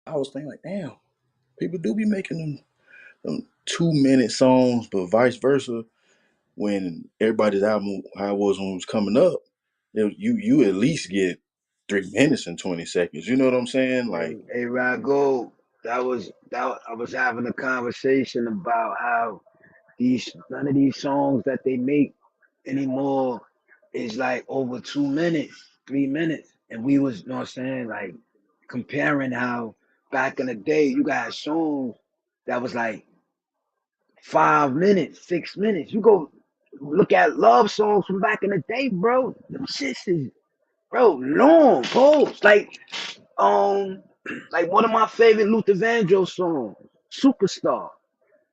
I was thinking like, damn, people do be making them 2 minute songs, but vice versa. When everybody's album, how it was when it was coming up, you at least get 3 minutes and 20 seconds. You know what I'm saying? Like, Hey, Rago, I was having a conversation about how these none of these songs that they make anymore is like over 2 minutes, 3 minutes. And we was, you know what I'm saying, like comparing how back in the day you got songs that was like 5 minutes, 6 minutes. You go look at love songs from back in the day, bro. Them shits is bro long posts. Um like one of my favorite Luther Vandross songs, Superstar.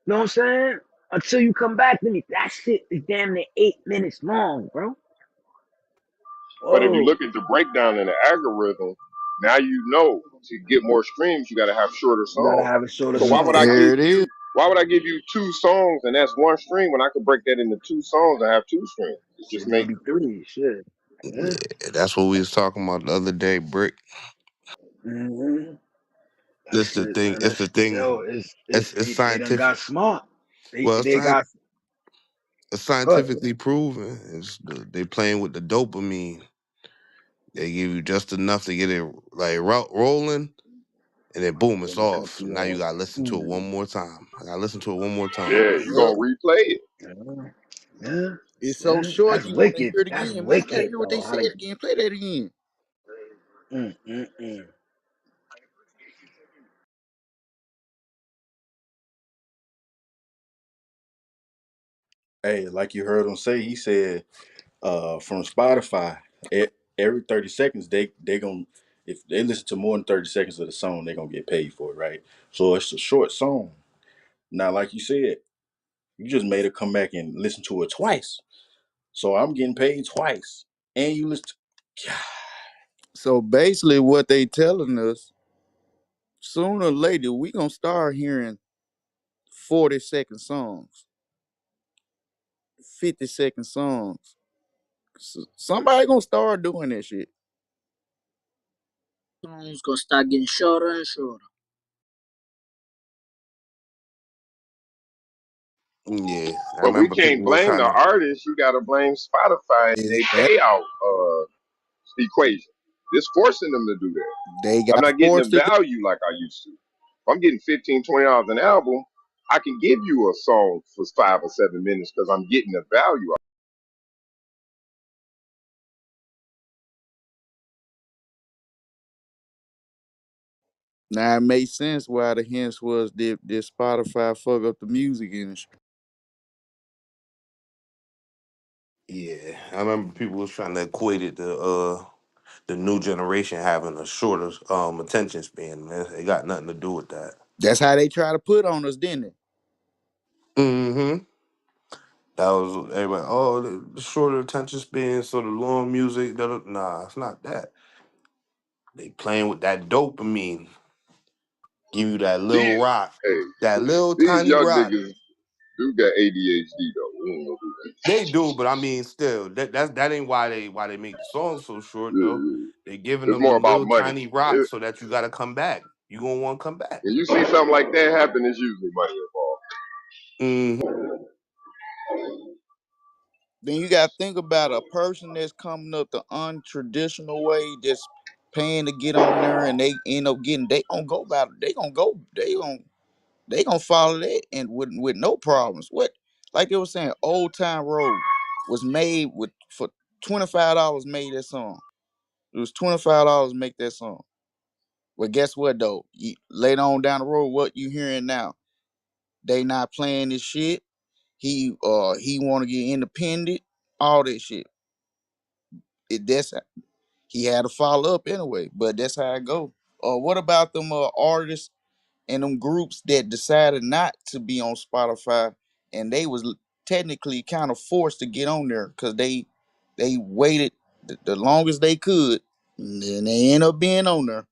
You know what I'm saying? Until you come back to me, that shit is damn near 8 minutes long, bro. But if you Oh, look at the breakdown in the algorithm, now you know to get more streams, you got to have shorter you gotta songs. have a shorter So why would song, I right? There give it is. you? Why would I give you two songs and that's one stream when I could break that into two songs and have two streams? It just Shit, make maybe three. Shit. Yeah. Yeah, that's what we was talking about the other day, Brick. Mm-hmm. That This the shit, thing. man. It's the thing. Yo, It's they done scientific. got smart. Well, They got it's good. scientifically proven. They playing with the dopamine. They give you just enough to get it like rolling, and then boom, it's Then cut off. you Now you off. gotta listen to it one more time. I gotta listen to it one more time. yeah, you gonna replay it. Yeah, yeah, It's so yeah. short That's you want to hear wicked. it That's again, man. I wicked hear what they though. said again. Play that again. Mm. hey, like you heard him say, he said, from Spotify, every 30 seconds they gonna, if they listen to more than 30 seconds of the song, they gonna get paid for it, right? So it's a short song. Now, like you said, you just made her come back and listen to it twice. So I'm getting paid twice. And you listen to, So basically, what they telling us, sooner or later, we gonna start hearing 40-second songs, 50-second songs. Somebody gonna start doing that shit. Songs gonna start getting shorter and shorter. Yeah, I But we remember can't people was blame trying the to. artist. You got to blame Spotify and they Exactly. payout equation. It's forcing them to do that. They I'm got not getting the forced to do. value like I used to. If I'm getting 15, $20 an album, I can give you a song for 5 or 7 minutes because I'm getting the value. Now it makes sense why the hints was did Spotify fuck up the music industry. Yeah, I remember people was trying to equate it to the new generation having a shorter attention span. Man, it got nothing to do with that. That's how they try to put on us, didn't they? Mm-hmm. That was everybody. Oh, the shorter attention span, so the long music. Nah, it's not that. They playing with that dopamine. Give you that little These, rock, hey, that little these tiny young rock. niggas do got ADHD though. We ain't gonna do that. They do, but I mean, still, that ain't why they make the songs so short Yeah, though. yeah. They giving It's them more them about little money. tiny rocks so that you gotta come back. You gonna want to come back. When you see something like that happen, it's usually money involved. Mm-hmm. Then you got to think about a person that's coming up the untraditional way, just paying to get on there, and they end up getting. They gonna go about it. They gonna go. They gonna follow that and with no problems. What, like they were saying, Old Town Road was made with for $25 made that song. It was $25 to make that song. Well, guess what though? Later on down the road, what you hearing now? They not playing this shit. He want to get independent. All that shit. That's he had to follow up anyway. But that's how it go. What about them artists and them groups that decided not to be on Spotify and they was technically kind of forced to get on there because they waited the longest they could, and then they end up being on there.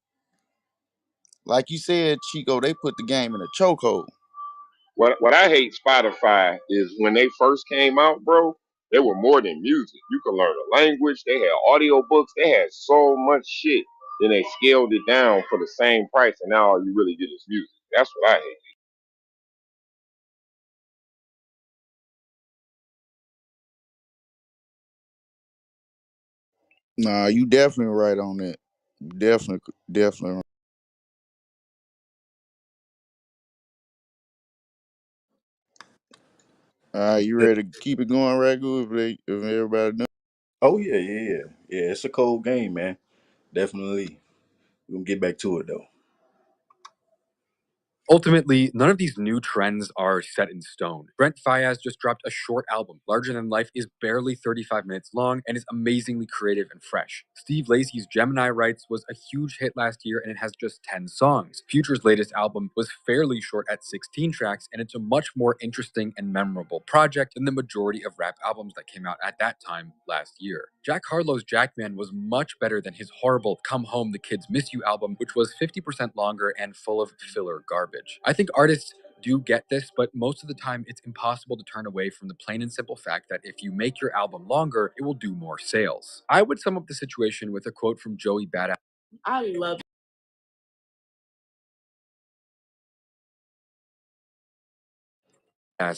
Like you said, Chico, they put the game in a chokehold. What I hate Spotify is when they first came out, bro. They were more than music. You could learn a language. They had audio books. They had so much shit. Then they scaled it down for the same price, and now all you really get is music. That's what I hate. Nah, you definitely right on that. Definitely right. All right, you ready to keep it going, Ragu? If everybody done. Oh yeah, yeah, yeah. Yeah, it's a cold game, man. Definitely. We're gonna get back to it though. Ultimately, none of these new trends are set in stone. Brent Faiyaz just dropped a short album. Larger Than Life is barely 35 minutes long and is amazingly creative and fresh. Steve Lacy's Gemini Rights was a huge hit last year and it has just 10 songs. Future's latest album was fairly short at 16 tracks and it's a much more interesting and memorable project than the majority of rap albums that came out at that time last year. Jack Harlow's Jackman was much better than his horrible Come Home, the Kids Miss You album, which was 50% longer and full of filler garbage. I think artists do get this, but most of the time it's impossible to turn away from the plain and simple fact that if you make your album longer, it will do more sales. I would sum up the situation with a quote from Joey Badass. I love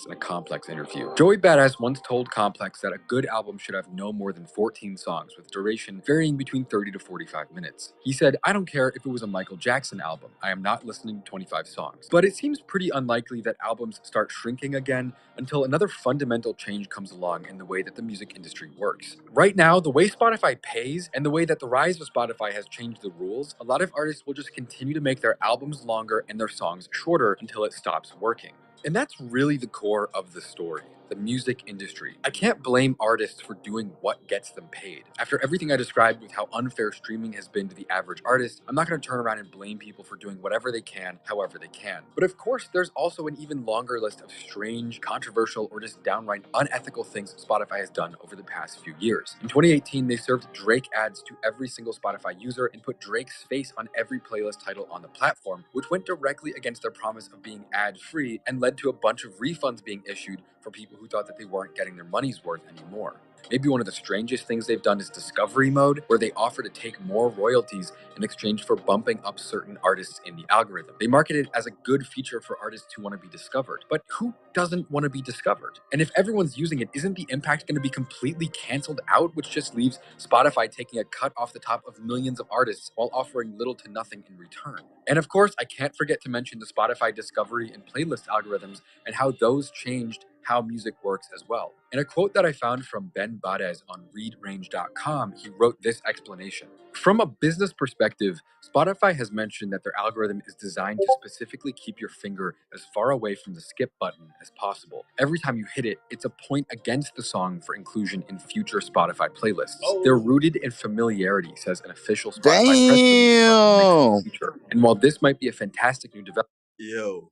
in a Complex interview. Joey Badass once told Complex that a good album should have no more than 14 songs, with duration varying between 30 to 45 minutes. He said, I don't care if it was a Michael Jackson album, I am not listening to 25 songs. But it seems pretty unlikely that albums start shrinking again until another fundamental change comes along in the way that the music industry works. Right now, the way Spotify pays and the way that the rise of Spotify has changed the rules, a lot of artists will just continue to make their albums longer and their songs shorter until it stops working. And that's really the core of the story. The music industry. I can't blame artists for doing what gets them paid. After everything I described with how unfair streaming has been to the average artist, I'm not going to turn around and blame people for doing whatever they can, however they can. But of course, there's also an even longer list of strange, controversial, or just downright unethical things Spotify has done over the past few years. In 2018, they served Drake ads to every single Spotify user and put Drake's face on every playlist title on the platform, which went directly against their promise of being ad-free and led to a bunch of refunds being issued for people who thought that they weren't getting their money's worth anymore. Maybe one of the strangest things they've done is Discovery Mode, where they offer to take more royalties in exchange for bumping up certain artists in the algorithm. They market it as a good feature for artists who want to be discovered. But who doesn't want to be discovered? And if everyone's using it, isn't the impact going to be completely canceled out, which just leaves Spotify taking a cut off the top of millions of artists while offering little to nothing in return? And of course, I can't forget to mention the Spotify discovery and playlist algorithms and how those changed how music works as well. In a quote that I found from Ben Badez on readrange.com, he wrote this explanation. From a business perspective, Spotify has mentioned that their algorithm is designed to specifically keep your finger as far away from the skip button as possible. Every time you hit it, it's a point against the song for inclusion in future Spotify playlists. They're rooted in familiarity, says an official Spotify press release about the mixes Damn. feature. And while this might be a fantastic new development, Yo,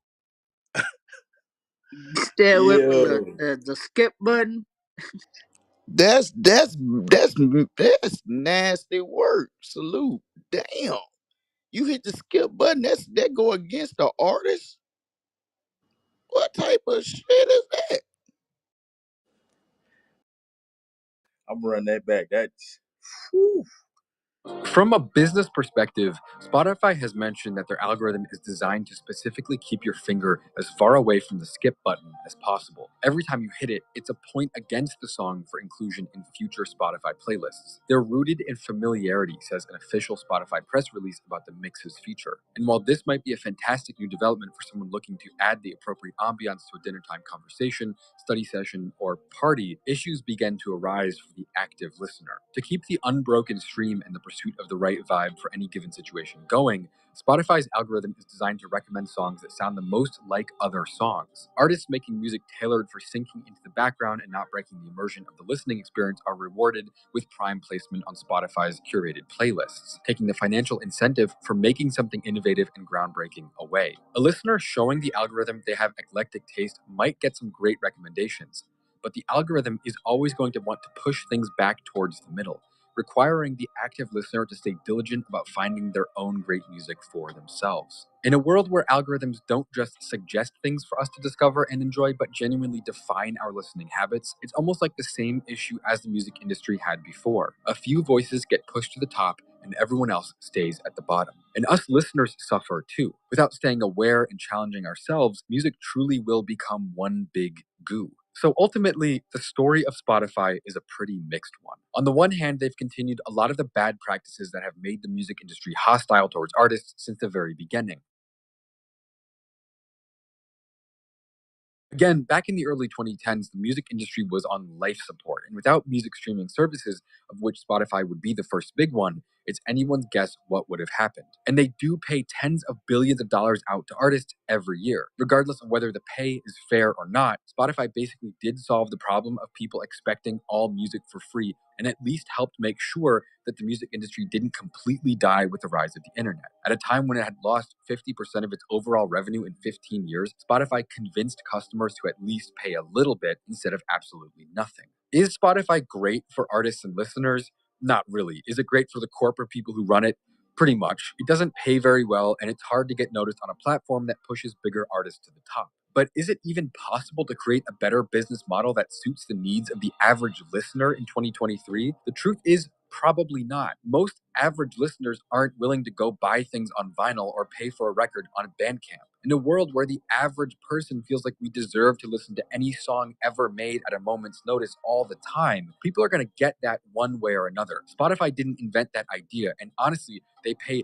stay away from yo, the skip button. That's nasty work. Salute. Damn. You hit the skip button. That go against the artist. What type of shit is that? I'm running that back. That's whew. from a business perspective, Spotify has mentioned that their algorithm is designed to specifically keep your finger as far away from the skip button as possible. Every time you hit it, it's a point against the song for inclusion in future Spotify playlists. They're rooted in familiarity, says an official Spotify press release about the mixes feature. And while this might be a fantastic new development for someone looking to add the appropriate ambiance to a dinner time conversation, study session, or party, issues begin to arise for the active listener. To keep the unbroken stream and the pursuit of the right vibe for any given situation going, Spotify's algorithm is designed to recommend songs that sound the most like other songs. Artists making music tailored for syncing into the background and not breaking the immersion of the listening experience are rewarded with prime placement on Spotify's curated playlists, taking the financial incentive for making something innovative and groundbreaking away. A listener showing the algorithm they have eclectic taste might get some great recommendations, but the algorithm is always going to want to push things back towards the middle, requiring the active listener to stay diligent about finding their own great music for themselves. In a world where algorithms don't just suggest things for us to discover and enjoy, but genuinely define our listening habits, it's almost like the same issue as the music industry had before. A few voices get pushed to the top, and everyone else stays at the bottom. And us listeners suffer too. Without staying aware and challenging ourselves, music truly will become one big goo. So ultimately, the story of Spotify is a pretty mixed one. On the one hand, they've continued a lot of the bad practices that have made the music industry hostile towards artists since the very beginning. Again, back in the early 2010s, the music industry was on life support, and without music streaming services, of which Spotify would be the first big one, it's anyone's guess what would have happened. And they do pay tens of billions of dollars out to artists every year. Regardless of whether the pay is fair or not, Spotify basically did solve the problem of people expecting all music for free and at least helped make sure that the music industry didn't completely die with the rise of the internet. At a time when it had lost 50% of its overall revenue in 15 years, Spotify convinced customers to at least pay a little bit instead of absolutely nothing. Is Spotify great for artists and listeners? Not really. Is it great for the corporate people who run it? Pretty much. It doesn't pay very well, and it's hard to get noticed on a platform that pushes bigger artists to the top. But is it even possible to create a better business model that suits the needs of the average listener in 2023? The truth is, probably not. Most average listeners aren't willing to go buy things on vinyl or pay for a record on Bandcamp. In a world where the average person feels like we deserve to listen to any song ever made at a moment's notice all the time, people are going to get that one way or another. Spotify didn't invent that idea, and honestly, they pay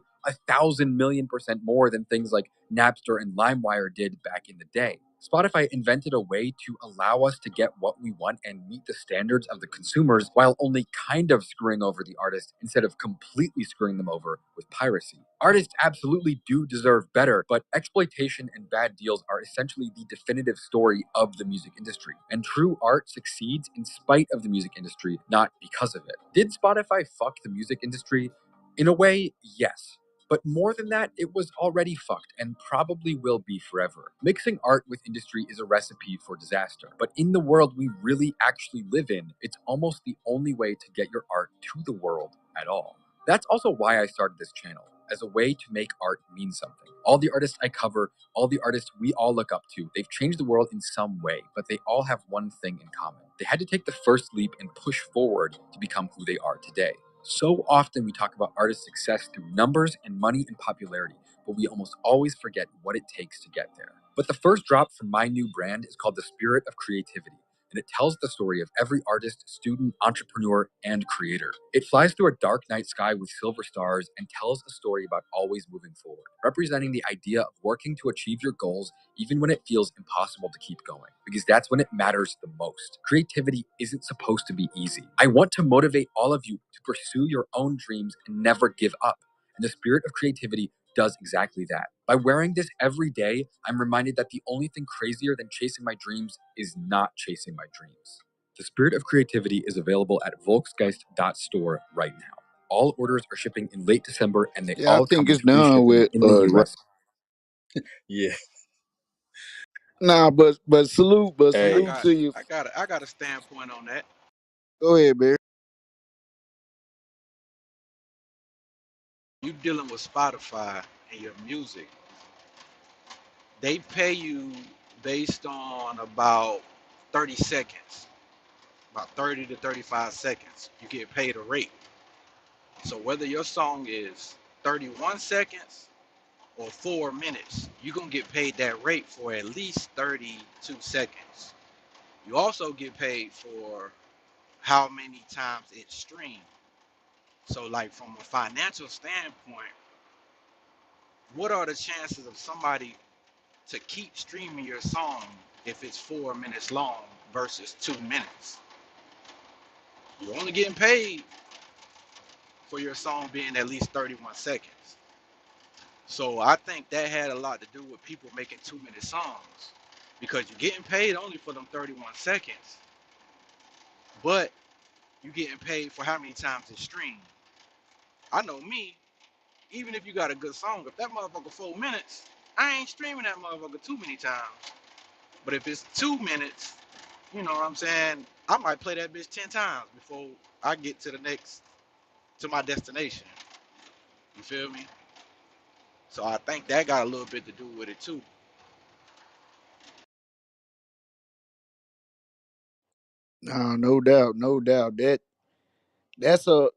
1,000,000,000% more than things like Napster and LimeWire did back in the day. Spotify invented a way to allow us to get what we want and meet the standards of the consumers while only kind of screwing over the artist instead of completely screwing them over with piracy. Artists absolutely do deserve better, but exploitation and bad deals are essentially the definitive story of the music industry. And true art succeeds in spite of the music industry, not because of it. Did Spotify fuck the music industry? In a way, yes. But more than that, it was already fucked and probably will be forever. Mixing art with industry is a recipe for disaster. But in the world we really actually live in, it's almost the only way to get your art to the world at all. That's also why I started this channel, as a way to make art mean something. All the artists I cover, all the artists we all look up to, they've changed the world in some way, but they all have one thing in common. They had to take the first leap and push forward to become who they are today. So often we talk about artist success through numbers and money and popularity, but we almost always forget what it takes to get there. But the first drop from my new brand is called The Spirit of Creativity, and it tells the story of every artist, student, entrepreneur, and creator. It flies through a dark night sky with silver stars and tells a story about always moving forward, representing the idea of working to achieve your goals even when it feels impossible to keep going, because that's when it matters the most. Creativity isn't supposed to be easy. I want to motivate all of you to pursue your own dreams and never give up. And the spirit of creativity does exactly that. By wearing this every day, I'm reminded that the only thing crazier than chasing my dreams is not chasing my dreams. The Spirit of Creativity is available at volksgeist.store right now. All orders are shipping in late December, and they Yeah, I all come think with it's free done shipping with in the US. Yeah. nah, but salute, I Hey, got to you. I got a standpoint on that. Go ahead, Barry. You dealing with Spotify and your music. They pay you based on about 30 seconds. About 30 to 35 seconds. You get paid a rate. So whether your song is 31 seconds or 4 minutes, you're going to get paid that rate for at least 32 seconds. You also get paid for how many times it's streamed. So like from a financial standpoint, what are the chances of somebody to keep streaming your song if it's 4 minutes long versus 2 minutes? You're only getting paid for your song being at least 31 seconds. So I think that had a lot to do with people making 2 minute songs because you're getting paid only for them 31 seconds, but you're getting paid for how many times it's streamed. I know me, even if you got a good song, if that motherfucker 4 minutes, I ain't streaming that motherfucker too many times. But if it's 2 minutes, you know what I'm saying? I might play that bitch 10 times before I get to the next, to my destination. You feel me? So I think that got a little bit to do with it too. No doubt, no doubt.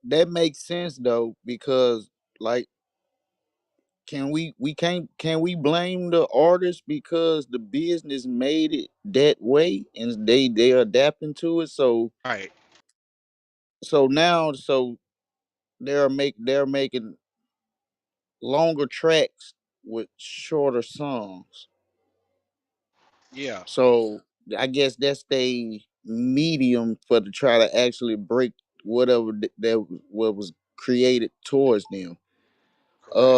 that makes sense though, because like, can we blame the artist because the business made it that way and they adapting to it? So Right. now, they're making longer tracks with shorter songs. Yeah. So I guess that's the medium for to try to actually break whatever that what was created towards them. Correct.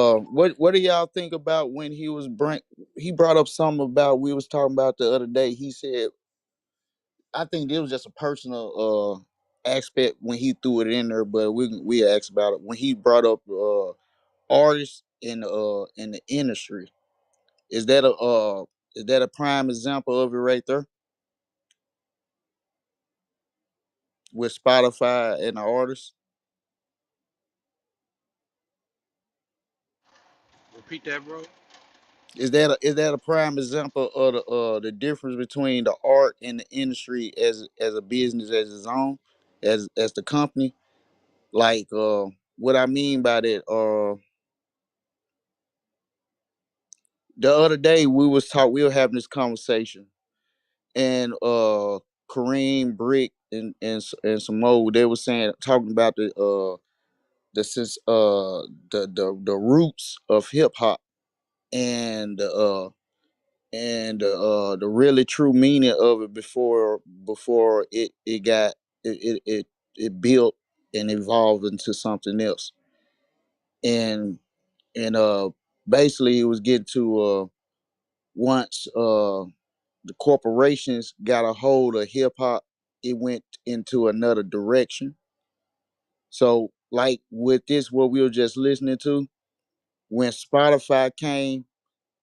What do y'all think about when he brought up something about we was talking about the other day. He said, I think it was just a personal aspect when he threw it in there, but we asked about it when he brought up artists in the industry. Is that a prime example of it right there with Spotify and the artists? Repeat that, bro. Is that a prime example of the difference between the art and the industry as a business as its own, as the company? Like what I mean by that, the other day we were having this conversation, and Kareem Brick and some more, they were saying, talking about the since the roots of hip hop, and the really true meaning of it before it got it built and evolved into something else. And basically it was getting to once the corporations got a hold of hip hop, it went into another direction. So like with this, what we were just listening to, when Spotify came,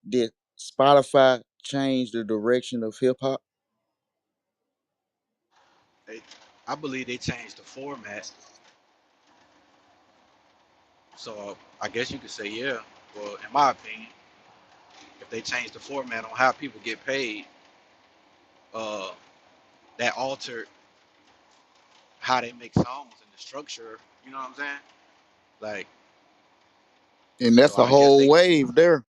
did Spotify change the direction of hip hop? They, I believe they changed the format. So I guess you could say yeah. Well, in my opinion, if they change the format on how people get paid, uh, that altered how they make songs and the structure. You know what I'm saying? Like, And so that's a I guess whole they wave there.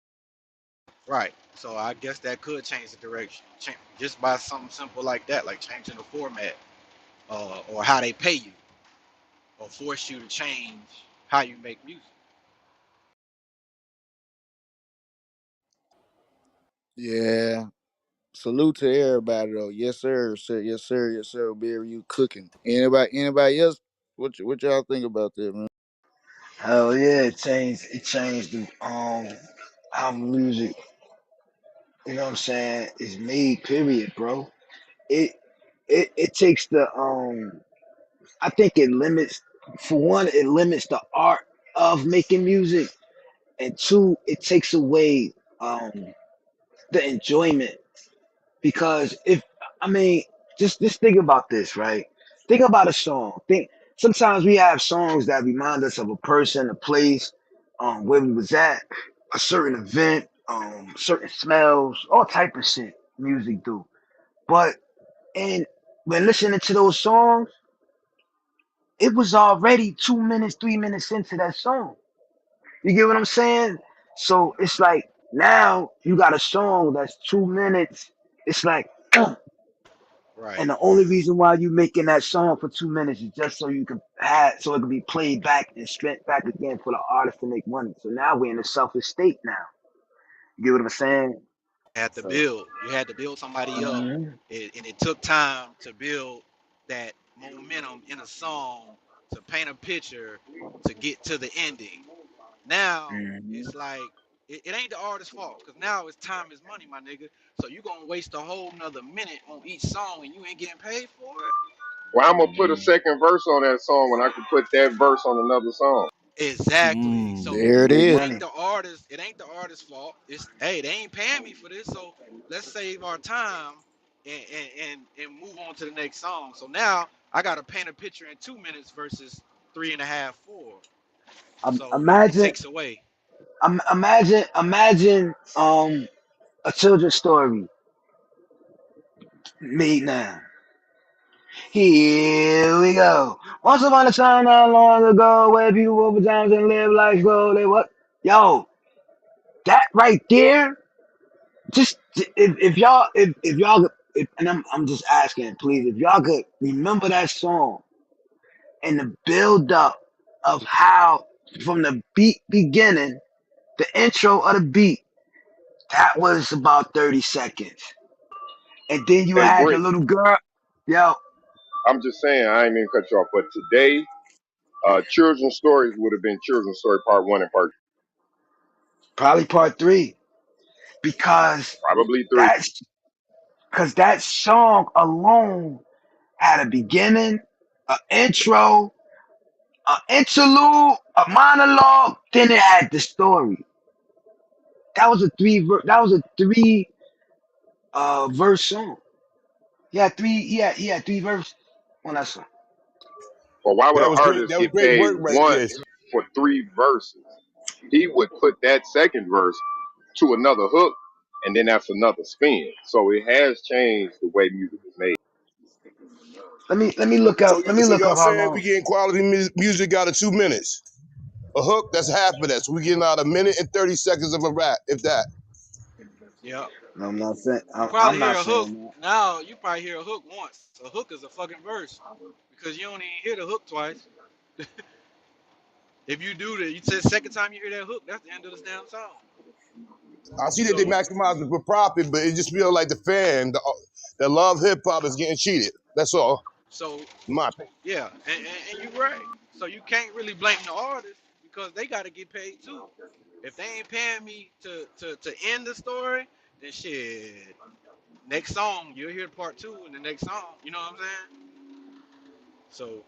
right. So I guess that could change the direction, just by something simple like that, like changing the format, or how they pay you, or force you to change how you make music. Yeah. Salute to everybody though. Yes sir, sir. Yes sir. Yes sir. Barry, you cooking? Anybody else? What y'all think about that, man? Hell yeah, it changed the how music, you know what I'm saying, is made, period, bro. It it takes the I think it limits, for one, it limits the art of making music, and two, it takes away the enjoyment. Because if, I mean, just think about this, right? Think about a song. Think, sometimes we have songs that remind us of a person, a place, where we was at, a certain event, certain smells, all type of shit music do. But and when listening to those songs, it was already 2 minutes, 3 minutes into that song. You get what I'm saying? So it's like now you got a song that's 2 minutes. It's like, Right. and the only reason why you making that song for 2 minutes is just so you can have, so it can be played back and stripped back again for the artist to make money. So now we're in a selfish state now. You get what I'm saying? Had to So build. You had to build somebody up, mhm, and it took time to build that momentum in a song to paint a picture to get to the ending. Now mhm. it's like it ain't the artist's fault because now it's time is money, my nigga. So you gonna waste a whole nother minute on each song and you ain't getting paid for it. Well, I'm gonna put a second verse on that song when I can put that verse on another song. Exactly. So There it Get it is. ain't money. the artist. It ain't the artist's fault. It's hey, they ain't paying me for this, so let's save our time and move on to the next song. So now I gotta paint a picture in 2 minutes versus three and a half, four. So it Imagine, takes away. imagine a children's story made now. Here we go. Once upon a time, not long ago, where people over times and live life slow. They what? Yo, that right there. Just if y'all and I'm just asking, please, if y'all could remember that song and the build up of how from the beat beginning, the intro of the beat, that was about 30 seconds. And then you Hey, had the Brick, little girl, yo, I'm just saying, I ain't mean to cut you off, but today, children's stories would have been children's story part one and part probably part three. Because probably three. that's because that song alone had a beginning, an intro, an interlude, a monologue, then it had the story. That was a three verse song. He had three verses on that song. But why would That an was great. artist That was get great paid work right there. once for three verses? He would put that second verse to another hook, and then that's another spin. So it has changed the way music is made. Let me So look y'all up how saying we long. getting quality music out of 2 minutes? A hook, that's half of that. So we getting out a minute and 30 seconds of a rap, if that. Yep. No, I'm not saying You I'm probably hear not a hook saying that. now. You probably hear a hook once. A hook is a fucking verse because you don't even hear the hook twice. If you do that, you say the second time you hear that hook, that's the end of the damn song. I see that they So, maximize it for profit, but it just feels like the fan that love hip hop is getting cheated. That's all. so My opinion. yeah, and you're right. So you can't really blame the artist because they got to get paid too. If they ain't paying me to end the story, then shit. Next song, you'll hear part two in the next song. You know what I'm saying? So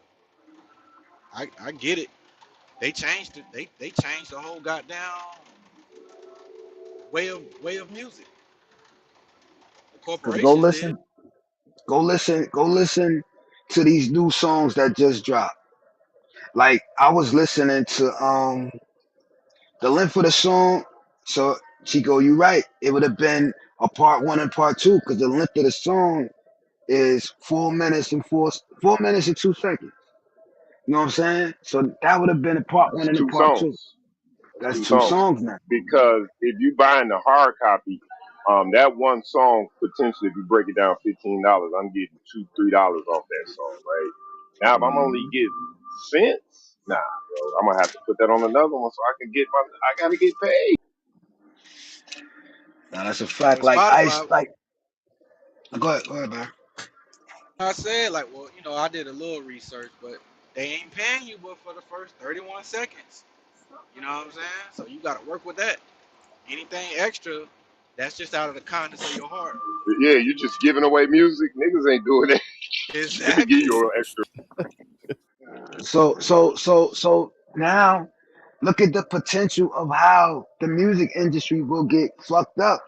I get it. They changed it. They changed the whole goddamn way of music. The Cause go corporations did. listen, go listen to these new songs that just dropped. Like I was listening to the length of the song. So Chico, you right. It would have been a part one and part two because the length of the song is 4 minutes and 4 minutes and 2 seconds. You know what I'm saying? So that would have been a part one It's and a two part two. songs. It's That's two two songs. songs now. Because if you buying the hard copy, that one song potentially, if you break it down, $15, I'm getting $2, $3 off that song, right? Now, if I'm only Mhm. getting cents, nah, bro, I'm gonna have to put that on another one so I can get my. I gotta get paid. Now that's a Well, fact. Like Spotify, go ahead, man. I said like, well, I did a little research, but they ain't paying you but for the first 31 seconds. You know what I'm saying? So you got to work with that. Anything extra, that's just out of the kindness of your heart. Yeah, you just giving away music. Niggas ain't doing that. They give Exactly. you an extra. So now look at the potential of how the music industry will get fucked up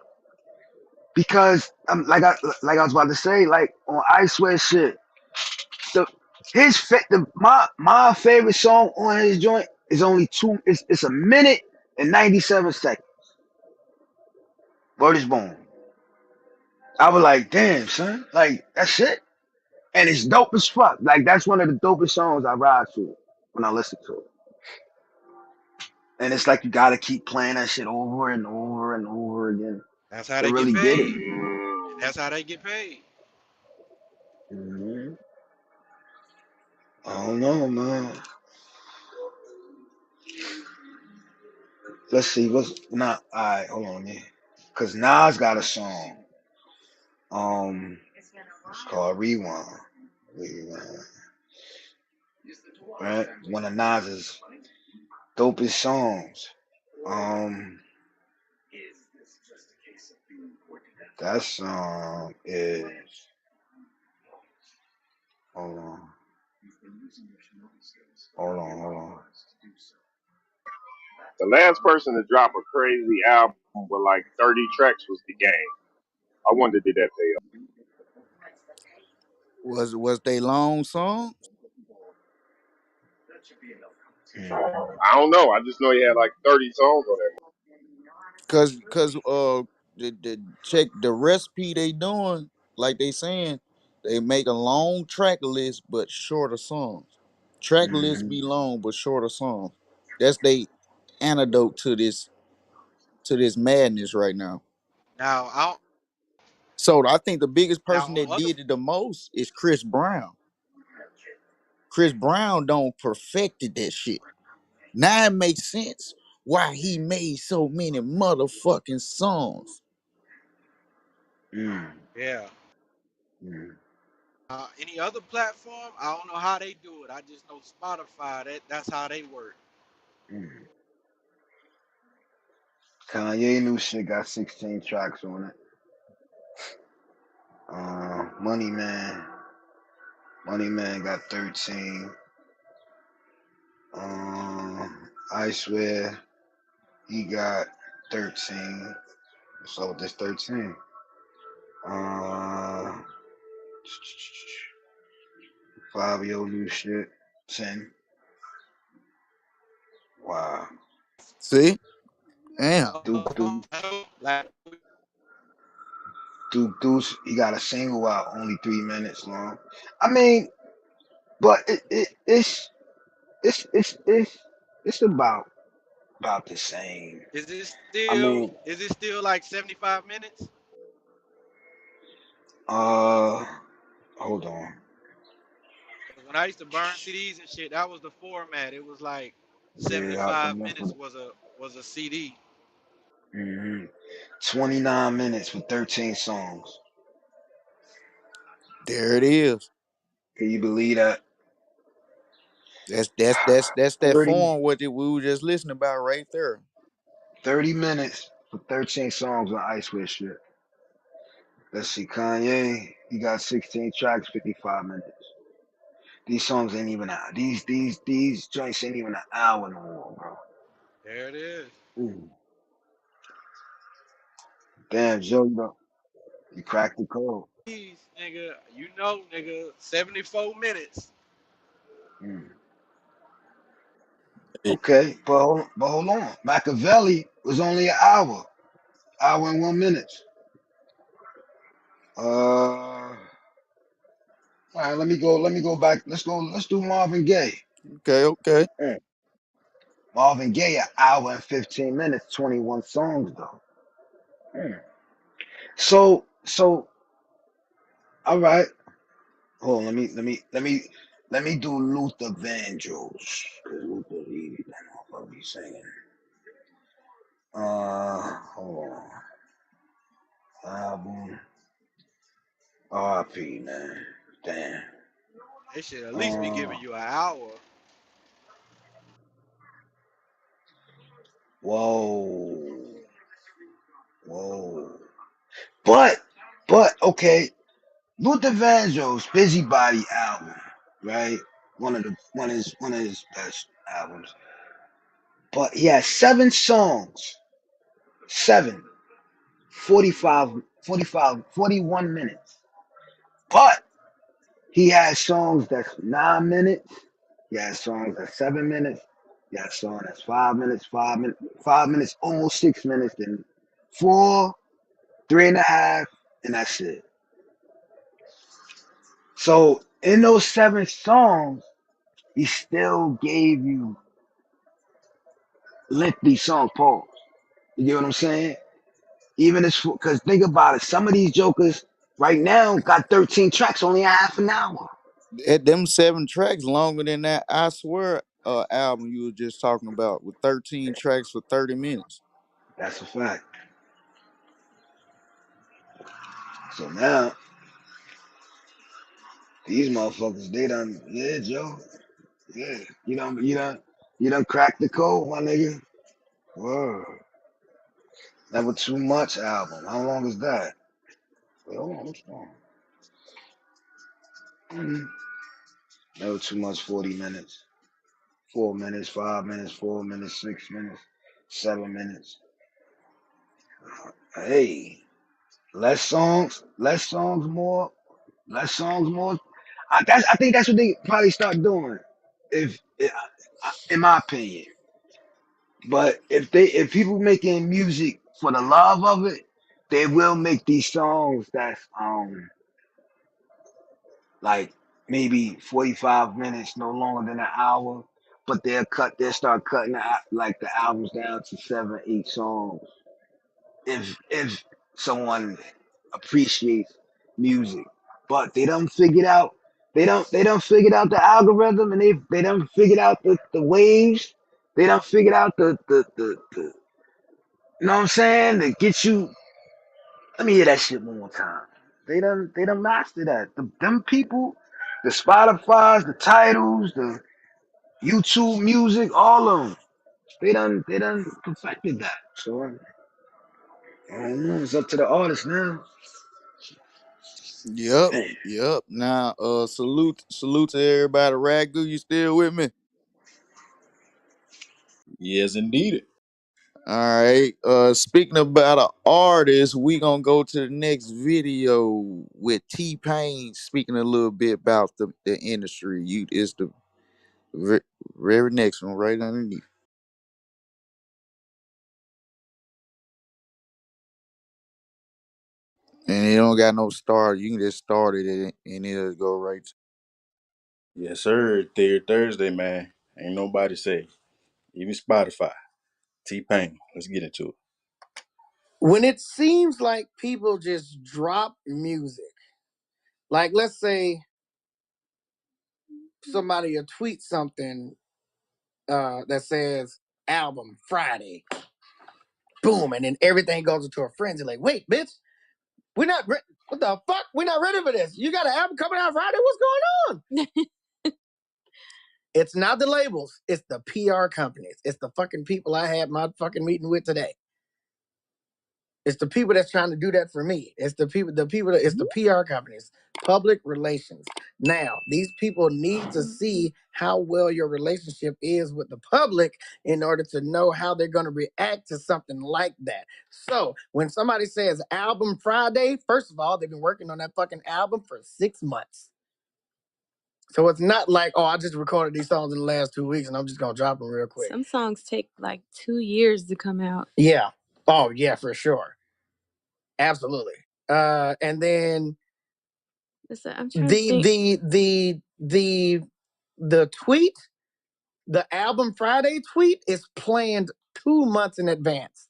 because like I was about to say like on I swear shit the my favorite song on his joint is only it's a minute and 97 seconds. Word is born. I was like, damn son, like that's it, and it's dope as fuck. Like that's one of the dopest songs I ride to when I listen to it. And it's like you gotta keep playing that shit over and over and over again That's how to they get really get it. paid. And that's how they get paid. Mhm. I don't know, man. Let's see what's not. All right, hold on, man. Cause Nas got a song. It's called Rewind. Rewind. Right, one of Nas's dopest songs. Um, that song is. Hold on, hold on. The last person to drop a crazy album with like 30 tracks was the Game. I wonder did that pay off. Was they long songs? Hmm. I don't know. I just know he had like 30 songs on that. Cause the check the recipe they doing like they saying. They make a long track list but shorter songs. Track lists Mm-hmm. be long but shorter songs. That's they antidote to this madness right now. Now, So I think the biggest now person on that other, did it the most is Chris Brown. Chris Brown don't perfected that shit. Now it makes sense why he made so many motherfucking songs. Mm. yeah. Mm. Any other platform, I don't know how they do it. I just know Spotify. That's how they work. Mm. Kanye new shit got 16 tracks on it. Money Man. Money Man got 13. I swear he got 13. So this 13. Uh, Fabio new shit. 10. Wow. See? Damn. Duke Deuce. Like, Duke Deuce. He got a single out only 3 minutes long. I mean, but it's about the same. I mean, is it still like 75 minutes? uh, hold on. 'Cause when I used to burn CDs and shit, that was the format. It was like Yeah, I 75 remember. minutes was a CD. 29 minutes for 13 songs. There it is. Can you believe that? That's that 30, form what we were just listening about right there. 30 minutes for 13 songs on Ice With shit. Let's see, Kanye, he got 16 tracks, 55 minutes. These songs ain't even out. These joints ain't even an hour no more, bro. There it is. Ooh. Damn, Joe, you cracked the code. These, nigga, nigga, 74 minutes. Mm. Hey, Okay, but hold on. Machiavelli was only an hour and 1 minute. All right, let me go back. Let's do Marvin Gaye. okay, okay. Mm. Marvin Gaye, an hour and 15 minutes, 21 songs though. Mm. So all right. Hold on, let me do Luther Vandross. Luther he that motherfucker be singing. Hold on. Album RP man. Damn. They should at least be Uh giving you an hour. whoa. Whoa. But okay, Luther Vandross Busybody album, right? One of his best albums. But he has 7 songs. 7, 41 minutes. But he has songs that's 9 minutes. He has songs that's 7 minutes. He has songs that's 5 minutes, 5 minutes, 5 minutes, almost 6 minutes, then 4, 3.5, and that's it. So in those 7 songs, he still gave you lengthy song pause. You get what I'm saying? Even as because think about it, some of these jokers right now got 13 tracks, only a half an hour. At them 7 tracks longer than that I swear album you were just talking about with 13 tracks for 30 minutes. That's a fact. So now these motherfuckers, they done, yeah, Joe, yeah, you done cracked the code, my nigga. Word. Never Too Much album. How long is that? Wait, hold on, what's wrong? Mhm. Never Too Much, 40 minutes. 4 minutes, 5 minutes, 4 minutes, 6 minutes, 7 minutes. Hey, less songs, more. I think that's what they probably start doing, if in my opinion. But if people making music for the love of it, they will make these songs that's like maybe 45 minutes, no longer than an hour. But they'll start cutting like the albums down to 7, 8 songs. If someone appreciates music, but they don't figured out the algorithm, and they don't figured out the waves. They don't figured out the you know what I'm saying, to get you. Let me hear that shit one more time. They done mastered that. Them people, the Spotify's, the titles, the YouTube music, all of them. They done perfected that. So I don't know. It's up to the artist now. Yep, Man. yep. Now, salute to everybody. Ragu, you still with me? Yes, indeed. All right. Speaking about an artist, we gonna go to the next video with T-Pain speaking a little bit about the industry. You is the ve- very next one right underneath, and it don't got no start. You can just start it and it'll go right. Yes, sir. Thursday, man. Ain't nobody say. Even Spotify. T-Pain. Let's get into it. When it seems like people just drop music, like let's say somebody will tweet something that says album Friday, boom, and then everything goes into a frenzy. Like, wait, bitch, we're not. What the fuck? We're not ready for this. You got an album coming out Friday? What's going on? It's not the labels. It's the PR companies. It's the fucking people I had my fucking meeting with today. It's the people that's trying to do that for me. It's the people, it's the PR companies, public relations. Now, these people need to see how well your relationship is with the public in order to know how they're going to react to something like that. So when somebody says album Friday, first of all, they've been working on that fucking album for 6 months. So it's not like, oh, I just recorded these songs in the last 2 weeks and I'm just going to drop them real quick. Some songs take like 2 years to come out. Yeah. Oh, yeah, for sure. Absolutely. And then Listen, I'm trying to think. the tweet, the album Friday tweet is planned 2 months in advance.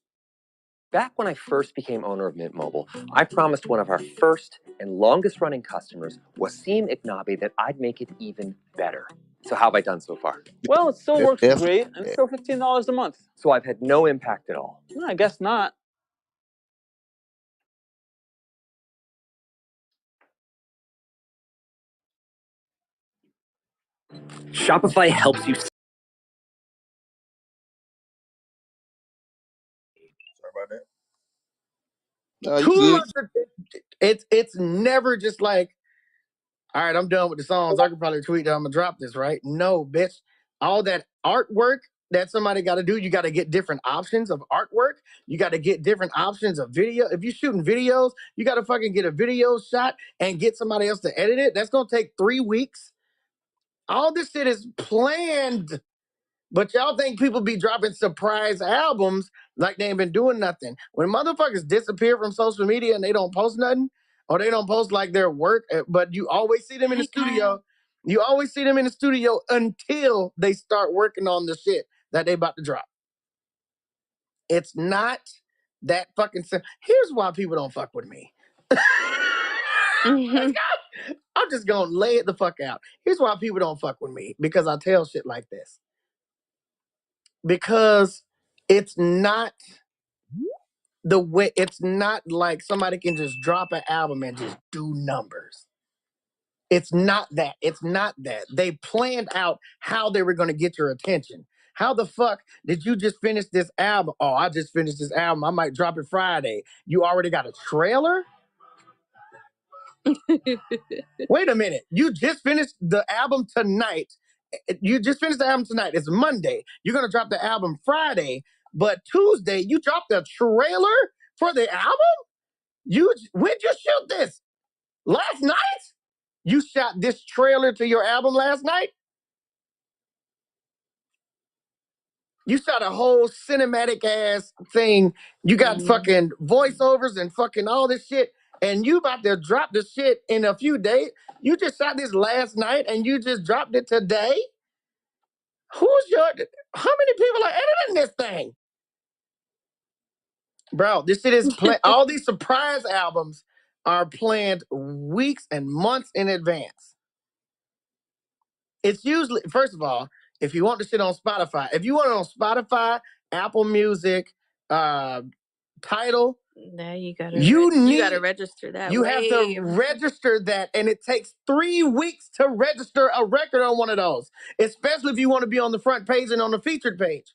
Back when I first became owner of Mint Mobile, I promised one of our first and longest running customers, Wasim Ignabi, that I'd make it even better. So how have I done so far? Well, it still works That's great, and it's still $15 a month. So I've had no impact at all. No, I guess not. Shopify helps you. Sorry about that. you 2 good. months. It's never just like, all right, I'm done with the songs. I can probably tweet that I'm gonna drop this, right? No, bitch. All that artwork that somebody got to do, you got to get different options of artwork. You got to get different options of video. If you're shooting videos, you got to fucking get a video shot and get somebody else to edit it. That's gonna take 3 weeks. All this shit is planned. But y'all think people be dropping surprise albums like they ain't been doing nothing. When motherfuckers disappear from social media and they don't post nothing, or they don't post like their work, but you always see them in the studio. You always see them in the studio until they start working on the shit that they about to drop. It's not that fucking simple. Here's why people don't fuck with me. I'm just gonna lay it the fuck out. Here's why people don't fuck with me, because I tell shit like this. Because it's not the way, it's not like somebody can just drop an album and just do numbers. It's not that. It's not that. They planned out how they were going to get your attention. How the fuck did you just finish this album? Oh, I just finished this album. I might drop it Friday. You already got a trailer? Wait a minute. You just finished the album tonight. You just finished the album tonight. It's Monday. You're going to drop the album Friday, but Tuesday you dropped the trailer for the album? When'd you shoot this? Last night? You shot this trailer to your album last night? You shot a whole cinematic ass thing. You got fucking voiceovers and fucking all this shit. and you about to drop the shit in a few days. You just shot this last night and you just dropped it today? How many people are editing this thing? Bro, this shit is all these surprise albums are planned weeks and months in advance. It's usually, first of all, if you want the shit on Spotify, if you want it on Spotify, Apple Music, Tidal, Now you gotta register that. You have to register that, and it takes 3 weeks to register a record on one of those, especially if you want to be on the front page and on the featured page.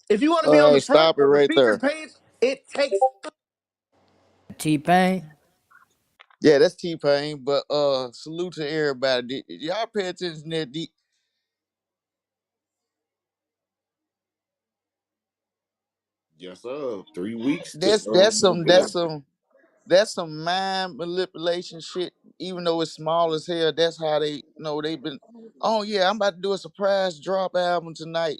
If you want to be on the front Stop it of the right there. featured page, it takes T-Pain. Yeah, that's T-Pain. But salute to everybody. Did y'all pay attention to that? Yes, sir. 3 weeks to That's move it out. that's some mind manipulation shit. Even though it's small as hell, that's how they they've been. Oh yeah, I'm about to do a surprise drop album tonight.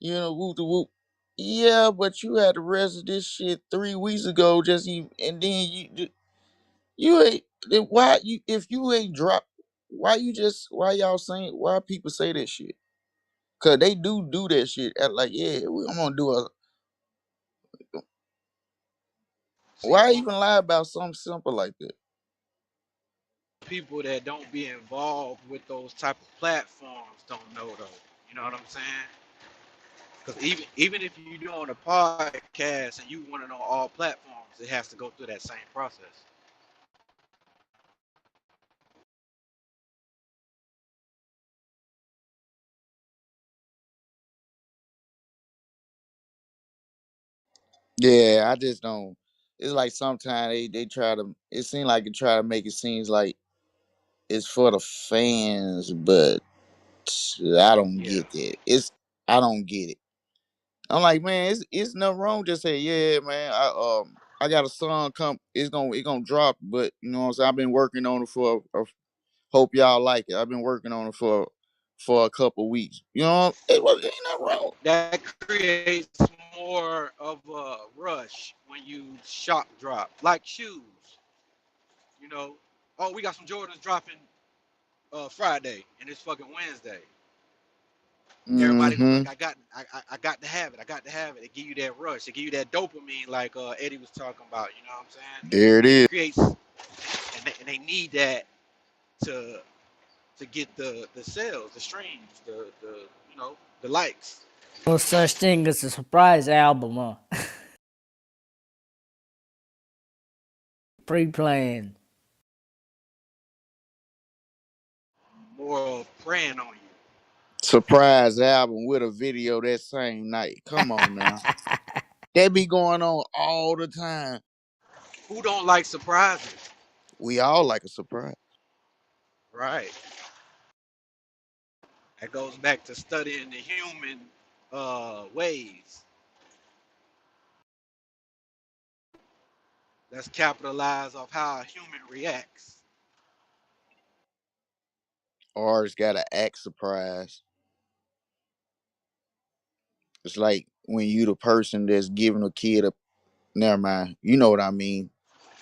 Whoop the whoop. Yeah, but you had the rest of this shit 3 weeks ago. And then you ain't. Then why you if you ain't drop? Why y'all saying why people say that shit? Cause they do that shit. Like yeah, I'm gonna do a. See, Why even lie about something simple like that? people that don't be involved with those type of platforms don't know though. You know what I'm saying? Because even if you're doing a podcast and you want it on all platforms, it has to go through that same process. Yeah, I just don't. It's like sometimes they try to. It seems like they try to make it seems like it's for the fans, but I don't Yeah. get that. I don't get it. I'm like, man, it's nothing wrong. Just say, yeah, man. I got a song come. It's gonna drop, but you know what I'm saying. I've been working on it hope y'all like it. I've been working on it for a couple weeks. Ain't nothing wrong. That creates more of a rush when you shock drop, like shoes. You know, oh, we got some Jordans dropping Friday, and it's fucking Wednesday. Everybody gonna be Mm-hmm. like, I got to have it. I got to have it. It give you that rush. It give you that dopamine, like Eddie was talking about. You know what I'm saying? There it It is. creates, and they need that to get the sales, the streams, the the likes. No such thing as a surprise album, huh? Pre-planned. More of preying on you. Surprise album with a video that same night. Come on now. That be going on all the time. Who don't like surprises? We all like a surprise. Right. That goes back to studying the human ways. Let's capitalize off how a human reacts. Artists gotta act surprised. It's like when you the person that's giving a kid a never mind. You know what I mean.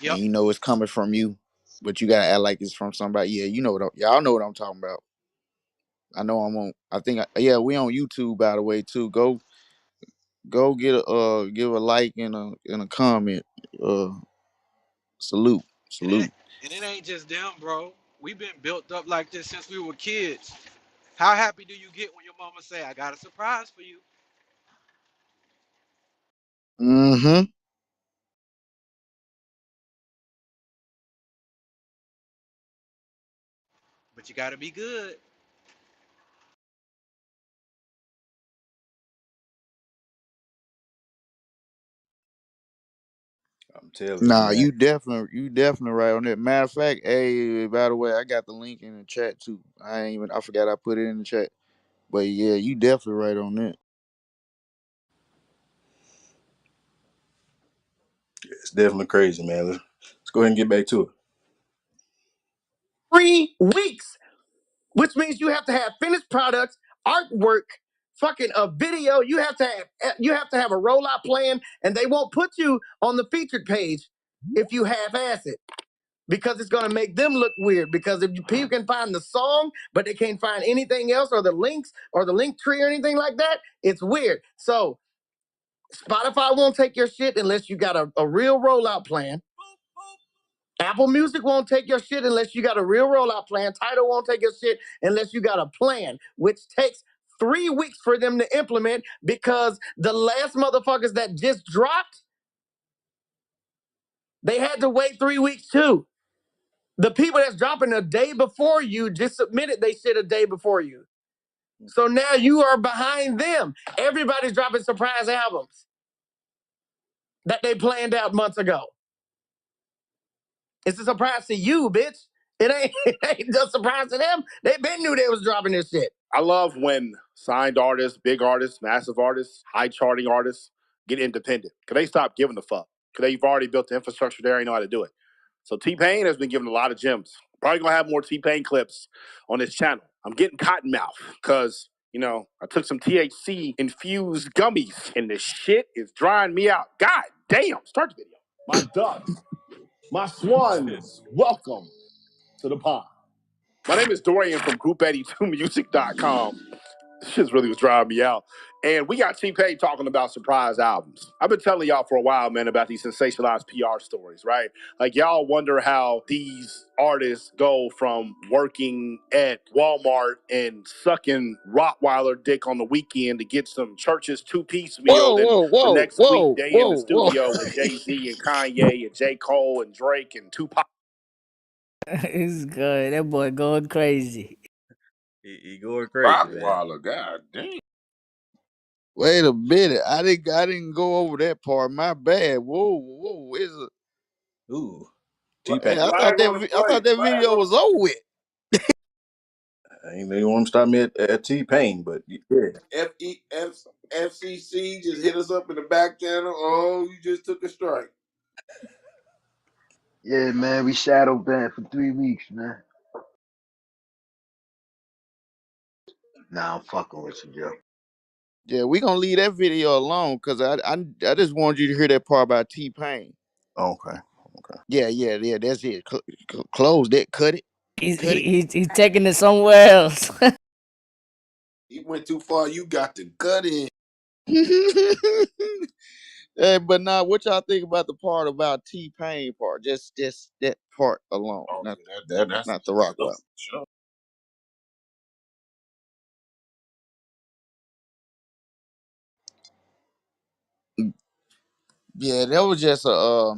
And Yep. you know it's coming from you. But you gotta act like it's from somebody. Yeah, y'all know what I'm talking about. I know I'm on yeah, we on YouTube by the way too. Go get give a like and a comment. Uh salute. And it Salute. and it ain't just them, bro. We've been built up like this since we were kids. How happy do you get when your mama say, "I got a surprise for you"? Mm-hmm. But you gotta be good. I'm telling you, Nah, man. you definitely right on that. Matter of fact, hey, by the way, I got the link in the chat too. I forgot I put it in the chat. But yeah, you definitely right on that. It's definitely crazy, man. Let's go ahead and get back to it. 3 weeks, which means you have to have finished products, artwork, fucking a video. You have to have a rollout plan, and they won't put you on the featured page if you half-ass it. Because it's going to make them look weird. Because if people can find the song, but they can't find anything else or the links or the link tree or anything like that, it's weird. So Spotify won't take your shit unless you got a real rollout plan. Apple Music won't take your shit unless you got a real rollout plan. Tidal won't take your shit unless you got a plan, which takes 3 weeks for them to implement because the last motherfuckers that just dropped, they had to wait 3 weeks too. The people that's dropping a day before you just submitted they shit a day before you. So now you are behind them. Everybody's dropping surprise albums that they planned out months ago. It's a surprise to you, bitch. It ain't a surprise to them. They been knew they was dropping this shit. I love when signed artists, big artists, massive artists, high charting artists get independent. Because they stop giving a fuck. Because they've already built the infrastructure there and know how to do it. So T-Pain has been given a lot of gems. Probably going to have more T-Pain clips on this channel. I'm getting cotton mouth because, I took some THC-infused gummies and this shit is drying me out. God damn. Start the video. My ducks, my swans, welcome to the pond. My name is Dorian from Group82Music.com. This shit really was driving me out. And we got T-Pain talking about surprise albums. I've been telling y'all for a while, man, about these sensationalized PR stories, right? Like, y'all wonder how these artists go from working at Walmart and sucking Rottweiler dick on the weekend to get some church's two-piece meal. Then the next week, they in the studio with Jay-Z and Kanye and J. Cole and Drake and Tupac. It's good. That boy going crazy. He going crazy, man. Rottweiler, god damn. Wait a minute. I didn't go over that part. My bad. Whoa. Is it? Ooh, Hey, T-Pain. I thought that video was over with. I ain't really want to stop me at T-Pain, but yeah. FCC just hit us up in the back channel. Oh, you just took a strike. Yeah, man, we shadow banned for 3 weeks, man. Nah, I'm fucking with you, Joe. Yeah, we gonna leave that video alone because I just wanted you to hear that part about T-Pain. Okay. Yeah, that's it. Close that. Cut it. He's taking it somewhere else. He went too far. You got to cut it. Hey, but now, what y'all think about the part about T-Pain part? Just that part alone, not the rock part. Sure. Yeah, that was just a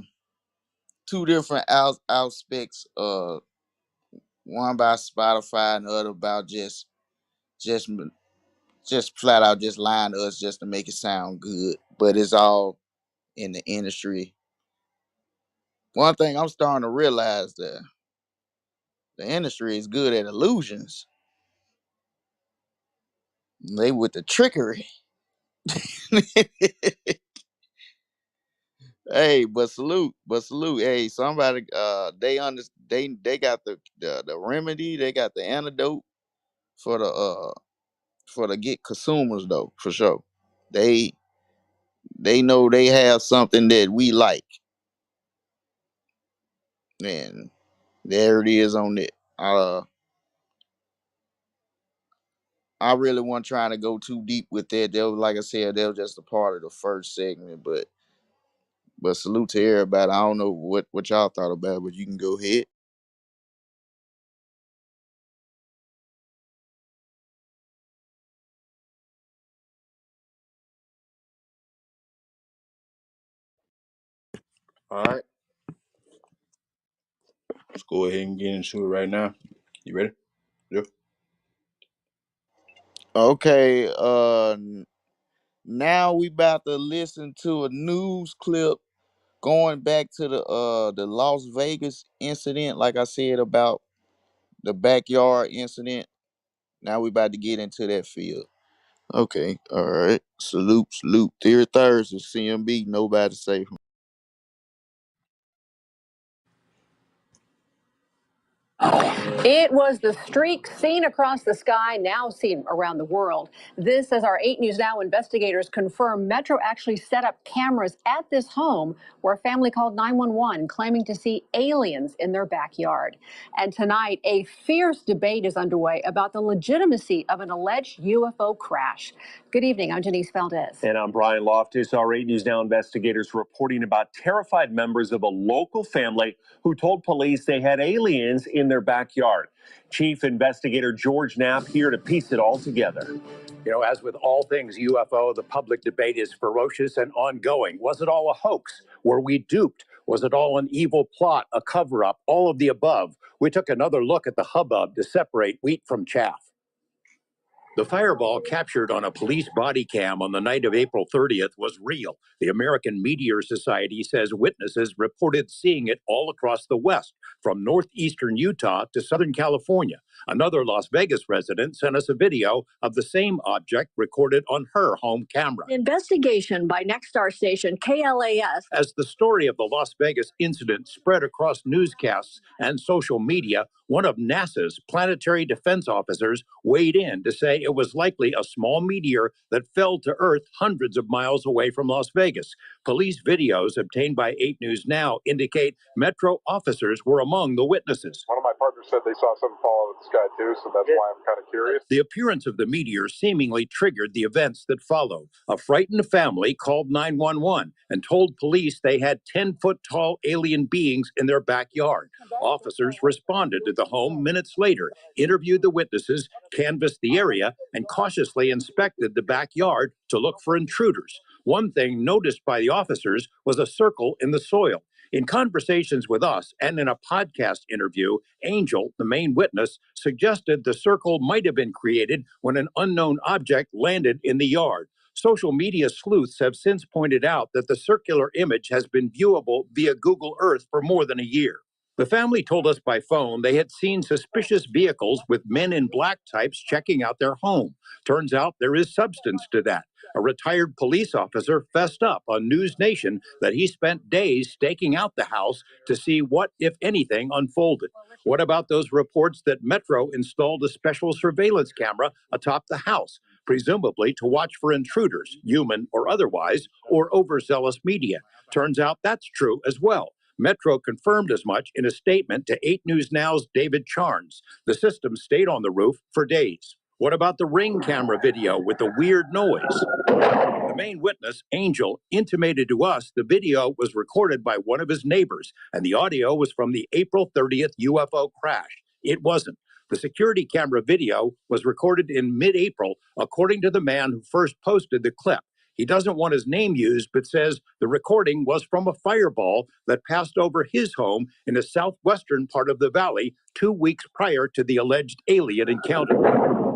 two different aspects. One by Spotify and the other about just flat out just lying to us just to make it sound good. But it's all in the industry. One thing I'm starting to realize that the industry is good at illusions. They with the trickery. Hey, but salute. Hey, somebody they got the remedy, they got the antidote for the get consumers though, for sure. They know they have something that we like. And there it is on it. I really wasn't trying to go too deep with that. That was, like I said, that was just a part of the first segment. But salute to everybody. I don't know what y'all thought about it, but you can go ahead. All right. Let's go ahead and get into it right now. You ready? Yeah. Okay, now we about to listen to a news clip going back to the Las Vegas incident, like I said about the backyard incident. Now we about to get into that field. Okay, all right. Salute. Theory Thursday, CMB, nobody safe. It was the streak seen across the sky, now seen around the world. This as our 8 News Now investigators confirm Metro actually set up cameras at this home where a family called 911 claiming to see aliens in their backyard. And tonight, a fierce debate is underway about the legitimacy of an alleged UFO crash. Good evening, I'm Denise Valdez. And I'm Brian Loftus. Our 8 News Now investigators reporting about terrified members of a local family who told police they had aliens in their backyard. Chief Investigator George Knapp here to piece it all together. You know, as with all things UFO, the public debate is ferocious and ongoing. Was it all a hoax? Were we duped? Was it all an evil plot, a cover-up, all of the above? We took another look at the hubbub to separate wheat from chaff. The fireball captured on a police body cam on the night of April 30th was real. The American Meteor Society says witnesses reported seeing it all across the West, from northeastern Utah to Southern California. Another Las Vegas resident sent us a video of the same object recorded on her home camera. Investigation by Nexstar station KLAS. As the story of the Las Vegas incident spread across newscasts and social media, one of NASA's planetary defense officers weighed in to say it was likely a small meteor that fell to Earth hundreds of miles away from Las Vegas. Police videos obtained by 8 News Now indicate Metro officers were among the witnesses. One of my partners said they saw something fall out of the sky too, so that's why I'm kind of curious. The appearance of the meteor seemingly triggered the events that followed. A frightened family called 911 and told police they had 10-foot-tall alien beings in their backyard. Officers responded to the home minutes later, interviewed the witnesses, canvassed the area, and cautiously inspected the backyard to look for intruders. One thing noticed by the officers was a circle in the soil. In conversations with us and in a podcast interview, Angel, the main witness, suggested the circle might have been created when an unknown object landed in the yard. Social media sleuths have since pointed out that the circular image has been viewable via Google Earth for more than a year. The family told us by phone they had seen suspicious vehicles with men in black types checking out their home. Turns out there is substance to that. A retired police officer fessed up on News Nation that he spent days staking out the house to see what, if anything, unfolded. What about those reports that Metro installed a special surveillance camera atop the house, presumably to watch for intruders, human or otherwise, or overzealous media? Turns out that's true as well. Metro confirmed as much in a statement to 8 News Now's David Charnes. The system stayed on the roof for days. What about the Ring camera video with the weird noise? The main witness, Angel, intimated to us the video was recorded by one of his neighbors, and the audio was from the April 30th UFO crash. It wasn't. The security camera video was recorded in mid-April, according to the man who first posted the clip. He doesn't want his name used, but says the recording was from a fireball that passed over his home in the southwestern part of the valley 2 weeks prior to the alleged alien encounter.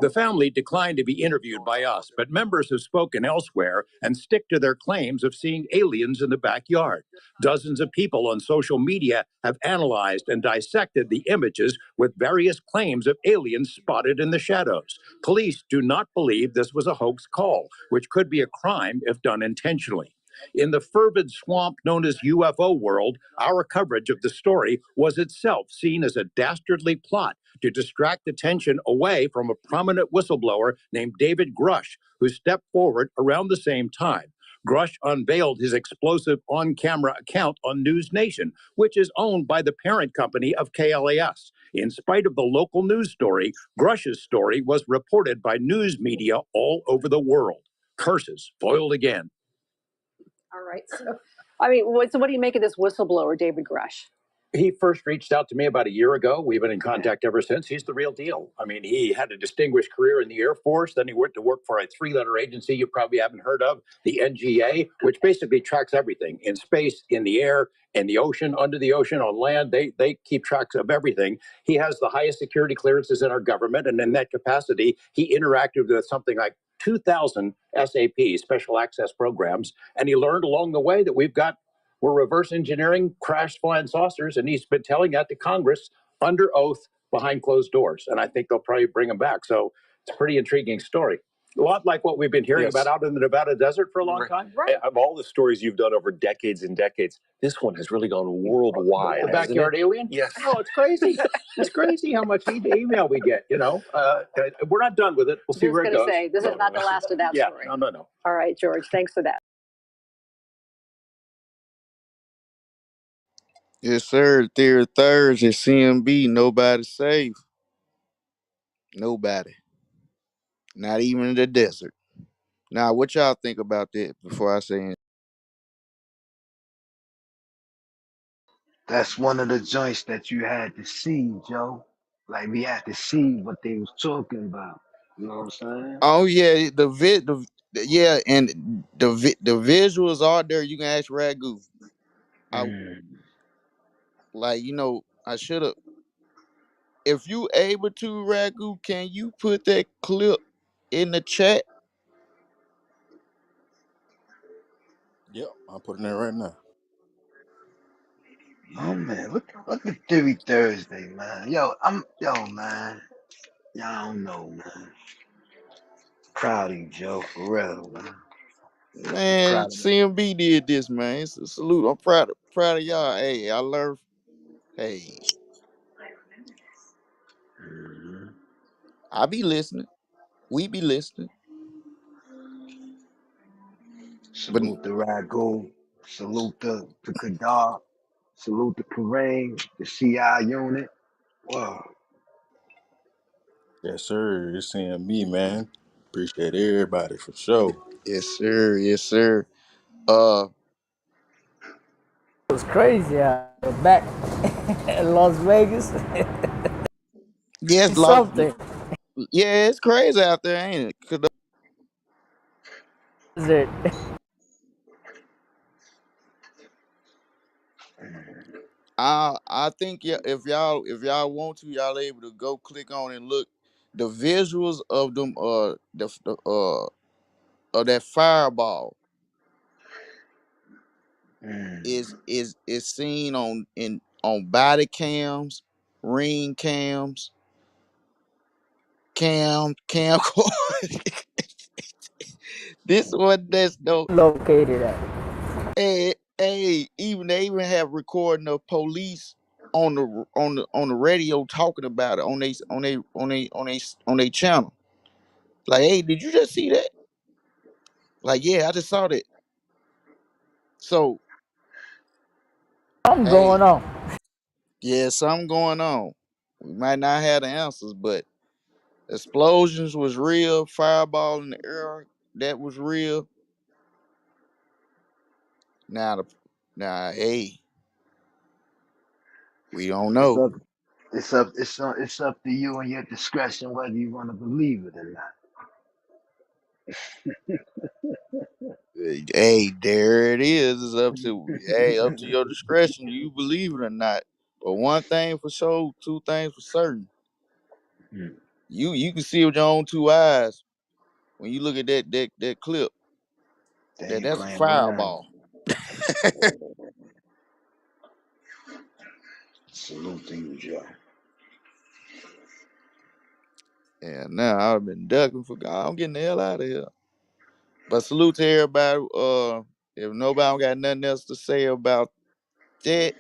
The family declined to be interviewed by us, but members have spoken elsewhere and stick to their claims of seeing aliens in the backyard. Dozens of people on social media have analyzed and dissected the images with various claims of aliens spotted in the shadows. Police do not believe this was a hoax call, which could be a crime if done intentionally. In the fervid swamp known as UFO world, our coverage of the story was itself seen as a dastardly plot to distract attention away from a prominent whistleblower named David Grush, who stepped forward around the same time. Grush unveiled his explosive on-camera account on News Nation, which is owned by the parent company of KLAS. In spite of the local news story, Grush's story was reported by news media all over the world. Curses foiled again. All right. So, what do you make of this whistleblower, David Grush? He first reached out to me about a year ago. We've been in contact ever since. He's the real deal. I mean, he had a distinguished career in the Air Force. Then he went to work for a 3-letter agency you probably haven't heard of, the NGA, which basically tracks everything in space, in the air, in the ocean, under the ocean, on land. They keep tracks of everything. He has the highest security clearances in our government. And in that capacity, he interacted with something like 2,000 SAP, special access programs. And he learned along the way that we're reverse engineering crashed flying saucers, and he's been telling that to Congress under oath behind closed doors. And I think they'll probably bring him back. So it's a pretty intriguing story. A lot like what we've been hearing Yes. about out in the Nevada desert for a long Right. time. Right. Of all the stories you've done over decades and decades, this one has really gone worldwide. The backyard alien? Yes. Oh, it's crazy. It's crazy how much email we get, you know. We're not done with it. We'll see where it goes. Say, this is not the last of that story. No. All right, George, thanks for that. Yes, sir. Theory Thursday, CMB, nobody safe. Nobody. Not even in the desert. Now, what y'all think about that before I say anything? That's one of the joints that you had to see, Joe. Like we had to see what they was talking about. You know what I'm saying? Oh yeah, yeah, and the visuals are there. You can ask Ragu. I Mm. like, I should have. If you able to, Ragu, can you put that clip in the chat? Yep, I'm putting it right now. Oh man, look at Theory Thursday, man. Yo, man. Y'all don't know, man. Proud of you, Joe, for real, man. Man, Proud of you. CMB did this, man. It's a salute. I'm proud of y'all. Hey, I learned. Hey, Hmm. I be listening. We be listening. But Salute the Ragu. Salute the Kadar. Salute the Parade, the CI unit. Whoa. Yes, sir. It's seeing me, man. Appreciate everybody for sure. yes, sir. Yes, sir. Uh, It was crazy back in Las Vegas. yes, Something. yeah, it's crazy out there, ain't it? Desert. I think, yeah, if y'all want to, y'all able to go click on and look the visuals of them the of that fireball Mm. is seen on body cams, ring cams, cam this one that's no. Located at. Hey, even they even have recording of police on the radio talking about it on they channel. Like, hey, did you just see that? Like, yeah, I just saw that. So, Something hey, going on. yeah, something going on. We might not have the answers, but explosions was real. Fireball in the air, that was real. Now, hey, we don't It's know. up, it's up to you and your discretion whether you want to believe it or not. Hey, there it is. It's up to your discretion. Do you believe it or not? But one thing for sure, two things for certain. Mm. You can see with your own two eyes when you look at that clip They that ain't that's a playing around. fireball. Salute to you, Joe. And now I've been ducking for God. I'm getting the hell out of here. But salute to everybody. If nobody got nothing else to say about that,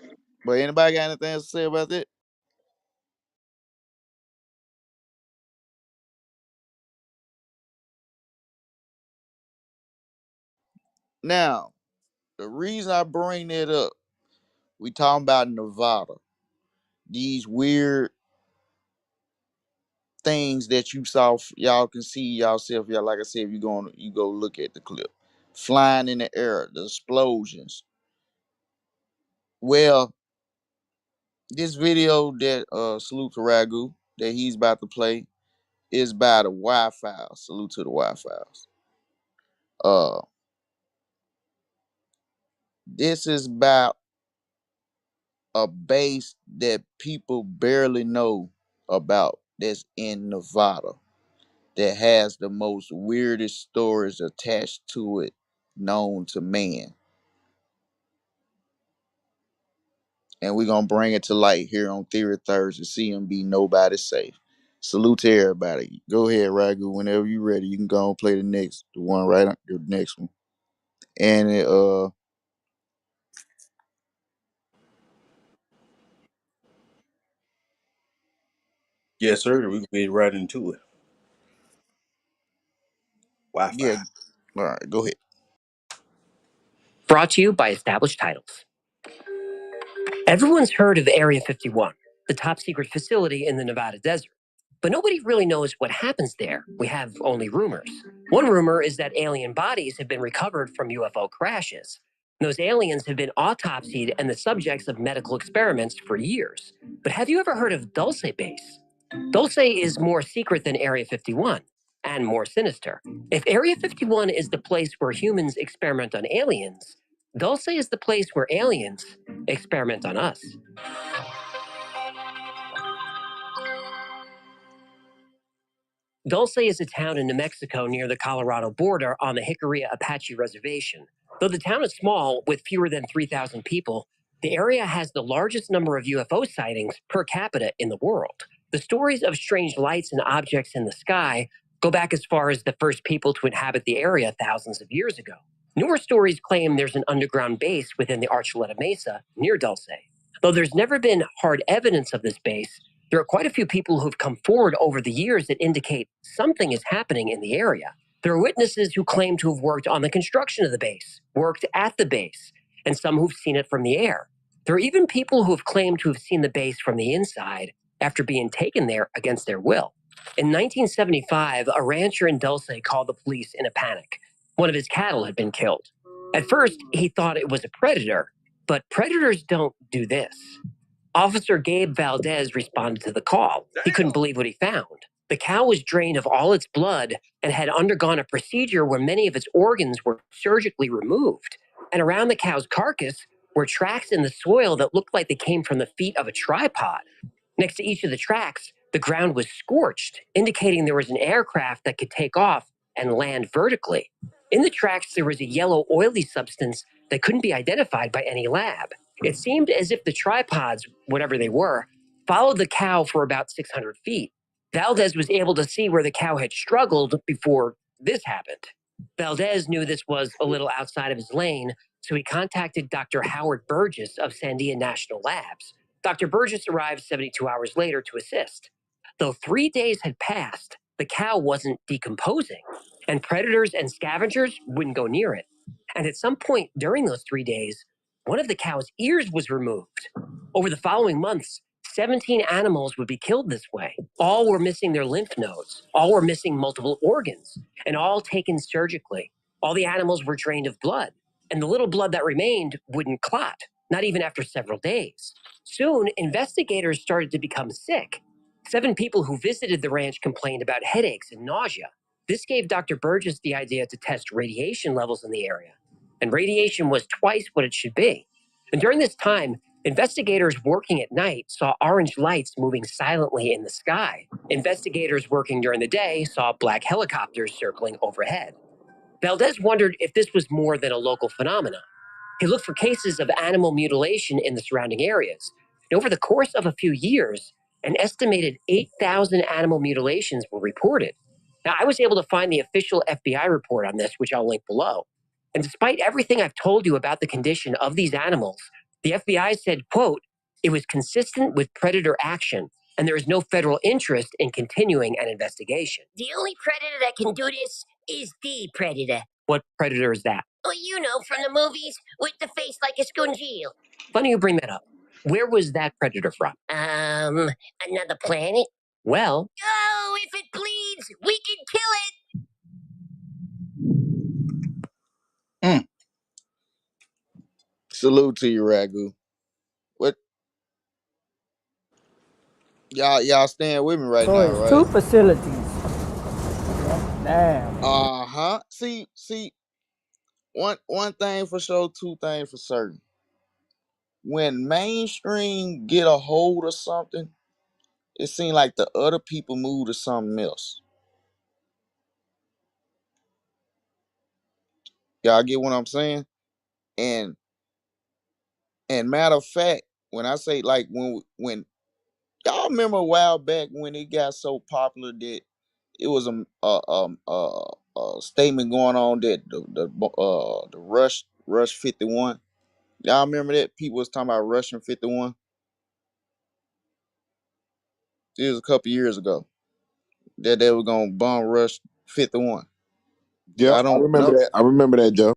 but anybody got anything else to say about that? Now, the reason I bring that up, we talking about Nevada. These weird things that you saw, y'all can see yourself. Y'all, like I said, if you go look at the clip, flying in the air, the explosions. Well, this video that salute to Ragu that he's about to play is by the Wi-Fi. Salute to the Wi-Fi's. Uh, this is about a base that people barely know about that's in Nevada that has the most weirdest stories attached to it known to man. And we're gonna bring it to light here on Theory Thursday. CMB, nobody safe. Salute to everybody. Go ahead, Ragu. Whenever you ready, you can go and play the one right on the next one. And Yes, sir. We can get right into it. yeah, Wi-Fi. all right, go ahead. Brought to you by Established Titles. Everyone's heard of Area 51, the top secret facility in the Nevada desert. But nobody really knows what happens there. We have only rumors. One rumor is that alien bodies have been recovered from UFO crashes. Those aliens have been autopsied and the subjects of medical experiments for years. But have you ever heard of Dulce Base? Dulce is more secret than Area 51 and more sinister. If Area 51 is the place where humans experiment on aliens, Dulce is the place where aliens experiment on us. Dulce is a town in New Mexico near the Colorado border on the Jicarilla Apache Reservation. Though the town is small, with fewer than 3,000 people, the area has the largest number of UFO sightings per capita in the world. The stories of strange lights and objects in the sky go back as far as the first people to inhabit the area thousands of years ago. Newer stories claim there's an underground base within the Archuleta Mesa near Dulce. Though there's never been hard evidence of this base, there are quite a few people who've come forward over the years that indicate something is happening in the area. There are witnesses who claim to have worked on the construction of the base, worked at the base, and some who've seen it from the air. There are even people who have claimed to have seen the base from the inside after being taken there against their will. In 1975, a rancher in Dulce called the police in a panic. One of his cattle had been killed. At first, he thought it was a predator, but predators don't do this. Officer Gabe Valdez responded to the call. He couldn't believe what he found. The cow was drained of all its blood and had undergone a procedure where many of its organs were surgically removed. And around the cow's carcass were tracks in the soil that looked like they came from the feet of a tripod. Next to each of the tracks, the ground was scorched, indicating there was an aircraft that could take off and land vertically. In the tracks, there was a yellow, oily substance that couldn't be identified by any lab. It seemed as if the tripods, whatever they were, followed the cow for about 600 feet. Valdez was able to see where the cow had struggled before this happened. Valdez knew this was a little outside of his lane, so he contacted Dr. Howard Burgess of Sandia National Labs. Dr. Burgess arrived 72 hours later to assist. Though 3 days had passed, the cow wasn't decomposing, and predators and scavengers wouldn't go near it. And at some point during those 3 days, one of the cow's ears was removed. Over the following months, 17 animals would be killed this way. All were missing their lymph nodes, all were missing multiple organs, and all taken surgically. All the animals were drained of blood, and the little blood that remained wouldn't clot, not even after several days. Soon, investigators started to become sick. 7 people who visited the ranch complained about headaches and nausea. This gave Dr. Burgess the idea to test radiation levels in the area, and radiation was twice what it should be. And during this time, investigators working at night saw orange lights moving silently in the sky. Investigators working during the day saw black helicopters circling overhead. Valdez wondered if this was more than a local phenomenon. He looked for cases of animal mutilation in the surrounding areas. And over the course of a few years, an estimated 8,000 animal mutilations were reported. Now, I was able to find the official FBI report on this, which I'll link below. And despite everything I've told you about the condition of these animals, the FBI said, quote, it was consistent with predator action, and there is no federal interest in continuing an investigation. The only predator that can do this is the predator. What predator is that? Oh, you know, from the movies, with the face like a scungeel. Funny you bring that up. Where was that predator from? Another planet? Well, Oh, if it bleeds, we can kill it. Salute to you, Ragu. What y'all staying with me right So now, it's 2 right? facilities. Damn. Uh-huh. See, one thing for sure, two things for certain. When mainstream get a hold of something, it seems like the other people move to something else. Y'all get what I'm saying? And and matter of fact, when I say like when Y'all remember a while back when it got so popular that it was a statement going on that the Rush 51. Y'all remember that people was talking about Russian 51. It was a couple years ago that they were gonna bomb Rush 51. Yeah, I I don't remember know. that. I remember that, Joe.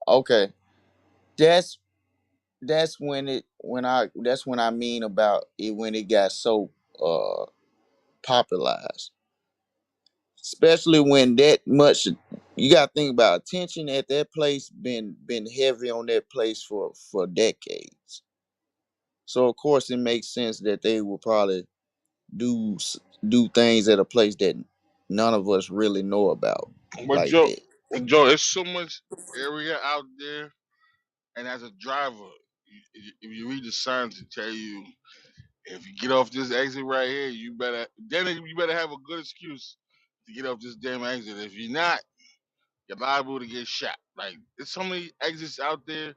Okay, that's that's when I mean about it when it got so popularized, especially when that much. You got to think about attention at that place been heavy on that place for decades. So of course it makes sense that they will probably do do things at a place that none of us really know about But like Joe, that. there's so much area out there, and as a driver, if you read the signs to tell you if you get off this exit right here, you better have a good excuse to get off this damn exit. If you're not, you're liable to get shot. Like there's so many exits out there.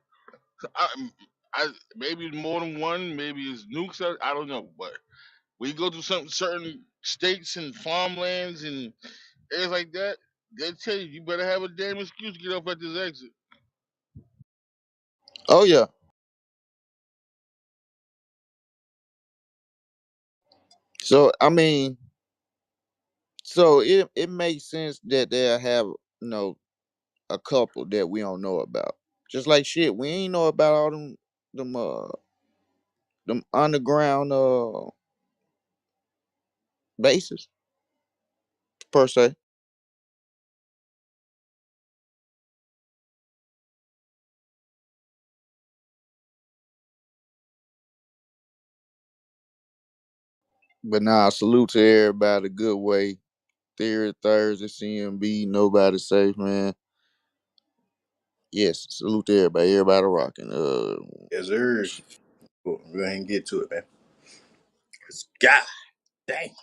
I maybe more than one, maybe it's nukes. I don't know, but we go to some certain states and farmlands and areas like that. They tell you better have a damn excuse to get off at this exit. Oh yeah. So I mean, so it makes sense that they'll have a couple that we don't know about. Just like shit, we ain't know about all them them underground bases per se. But nah, salute to everybody. Good way. Theory Thursday, CMB, nobody safe, man. Yes, salute to everybody. Everybody rocking. Yes, sir. Cool. Go ahead and get to it, man. God dang.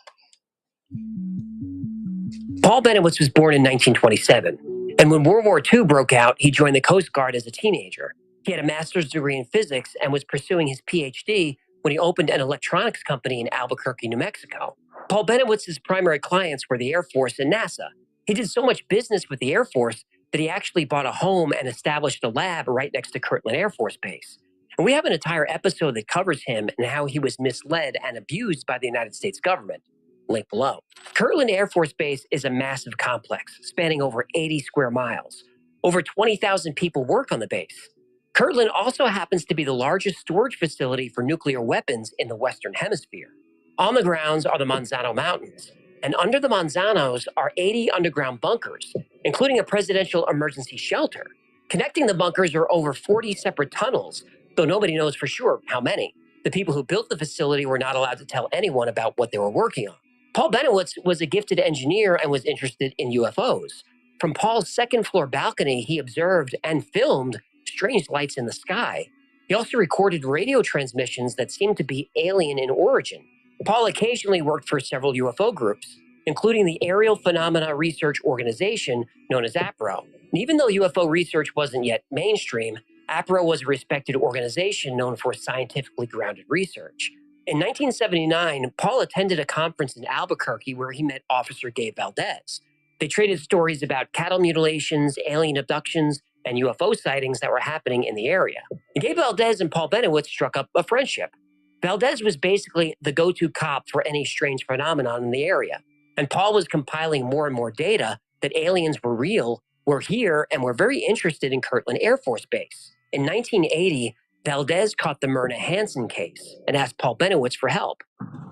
Paul Benowitz was born in 1927, and when World War II broke out, he joined the Coast Guard as a teenager. He had a master's degree in physics and was pursuing his PhD when he opened an electronics company in Albuquerque, New Mexico. Paul Benowitz's primary clients were the Air Force and NASA. He did so much business with the Air Force that he actually bought a home and established a lab right next to Kirtland Air Force Base. And we have an entire episode that covers him and how he was misled and abused by the United States government. Link below. Kirtland Air Force Base is a massive complex spanning over 80 square miles. Over 20,000 people work on the base. Kirtland also happens to be the largest storage facility for nuclear weapons in the Western Hemisphere. On the grounds are the Manzano Mountains, and under the Manzanos are 80 underground bunkers, including a presidential emergency shelter. Connecting the bunkers are over 40 separate tunnels, though nobody knows for sure how many. The people who built the facility were not allowed to tell anyone about what they were working on. Paul Benowitz was a gifted engineer and was interested in UFOs. From Paul's second floor balcony, he observed and filmed strange lights in the sky. He also recorded radio transmissions that seemed to be alien in origin. Paul occasionally worked for several UFO groups, including the Aerial Phenomena Research Organization, known as APRO. And even though UFO research wasn't yet mainstream, APRO was a respected organization known for scientifically grounded research. In 1979, Paul attended a conference in Albuquerque where he met Officer Gabe Valdez. They traded stories about cattle mutilations, alien abductions, and UFO sightings that were happening in the area. Gabe Valdez and Paul Benowitz struck up a friendship. Valdez was basically the go-to cop for any strange phenomenon in the area, and Paul was compiling more and more data that aliens were real, were here, and were very interested in Kirtland Air Force Base. In 1980, Valdez caught the Myrna Hansen case and asked Paul Benowitz for help.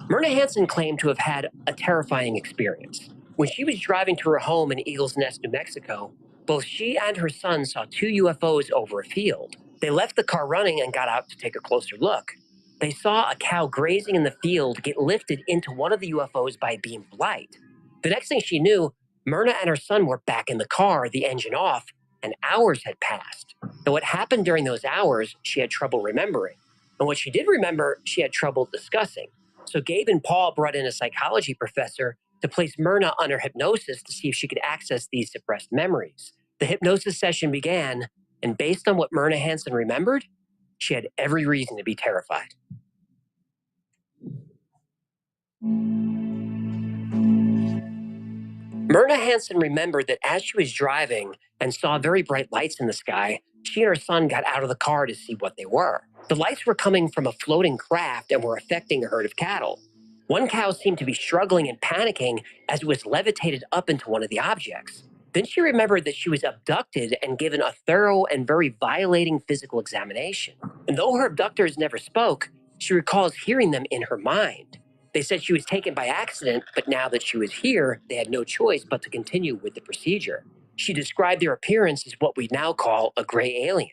Myrna Hansen claimed to have had a terrifying experience. When she was driving to her home in Eagles Nest, New Mexico, both she and her son saw two UFOs over a field. They left the car running and got out to take a closer look. They saw a cow grazing in the field get lifted into one of the UFOs by a beam of light. The next thing she knew, Myrna and her son were back in the car, the engine off, and hours had passed. And what happened during those hours, she had trouble remembering. And what she did remember, she had trouble discussing. So Gabe and Paul brought in a psychology professor to place Myrna under hypnosis to see if she could access these suppressed memories. The hypnosis session began, and based on what Myrna Hansen remembered, she had every reason to be terrified. Myrna Hansen remembered that as she was driving and saw very bright lights in the sky, she and her son got out of the car to see what they were. The lights were coming from a floating craft and were affecting a herd of cattle. One cow seemed to be struggling and panicking as it was levitated up into one of the objects. Then she remembered that she was abducted and given a thorough and very violating physical examination. And though her abductors never spoke, she recalls hearing them in her mind. They said she was taken by accident, but now that she was here, they had no choice but to continue with the procedure. She described their appearance as what we now call a gray alien.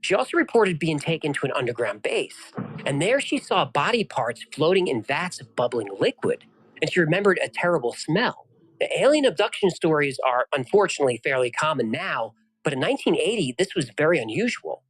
She also reported being taken to an underground base, and there she saw body parts floating in vats of bubbling liquid, and she remembered a terrible smell. The alien abduction stories are unfortunately fairly common now, but in 1980, this was very unusual.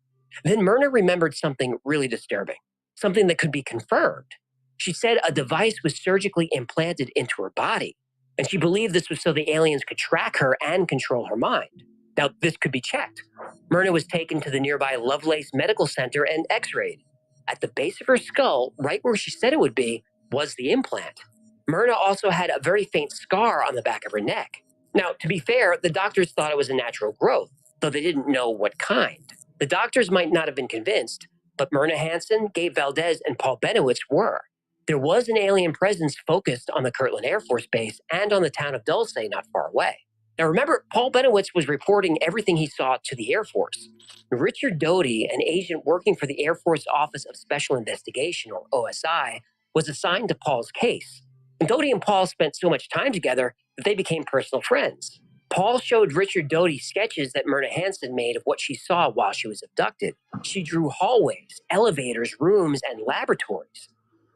Then Myrna remembered something really disturbing, something that could be confirmed. She said a device was surgically implanted into her body, and she believed this was so the aliens could track her and control her mind. Now, this could be checked. Myrna was taken to the nearby Lovelace Medical Center and x-rayed. At the base of her skull, right where she said it would be, was the implant. Myrna also had a very faint scar on the back of her neck. Now, to be fair, the doctors thought it was a natural growth, though they didn't know what kind. The doctors might not have been convinced, but Myrna Hansen, Gabe Valdez, and Paul Benowitz were. There was an alien presence focused on the Kirtland Air Force Base and on the town of Dulce not far away. Now remember, Paul Benowitz was reporting everything he saw to the Air Force. Richard Doty, an agent working for the Air Force Office of Special Investigation, or OSI, was assigned to Paul's case. And Doty and Paul spent so much time together that they became personal friends. Paul showed Richard Doty sketches that Myrna Hansen made of what she saw while she was abducted. She drew hallways, elevators, rooms, and laboratories.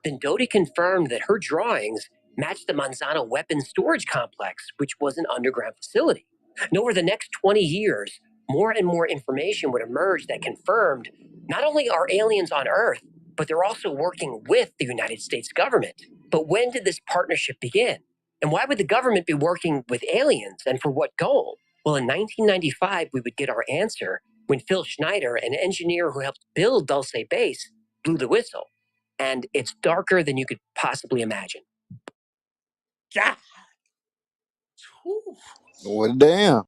Then Doty confirmed that her drawings matched the Manzano Weapons Storage Complex, which was an underground facility. And over the next 20 years, more and more information would emerge that confirmed not only are aliens on Earth, but they're also working with the United States government. But when did this partnership begin? And why would the government be working with aliens, and for what goal? Well, in 1995, we would get our answer when Phil Schneider, an engineer who helped build Dulce Base, blew the whistle. And it's darker than you could possibly imagine. God. Well, damn.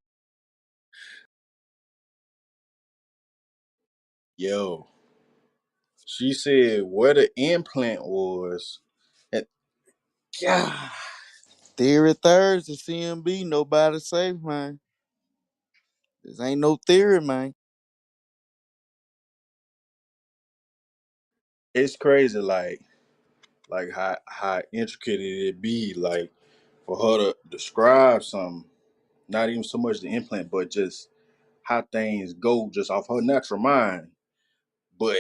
Yo, she said where the implant was. And, God, Theory Thursday, CMB, nobody safe, man. This ain't no theory, man. it's crazy. Like how intricate it be. Like for her to describe something, not even so much the implant, but just how things go just off her natural mind. But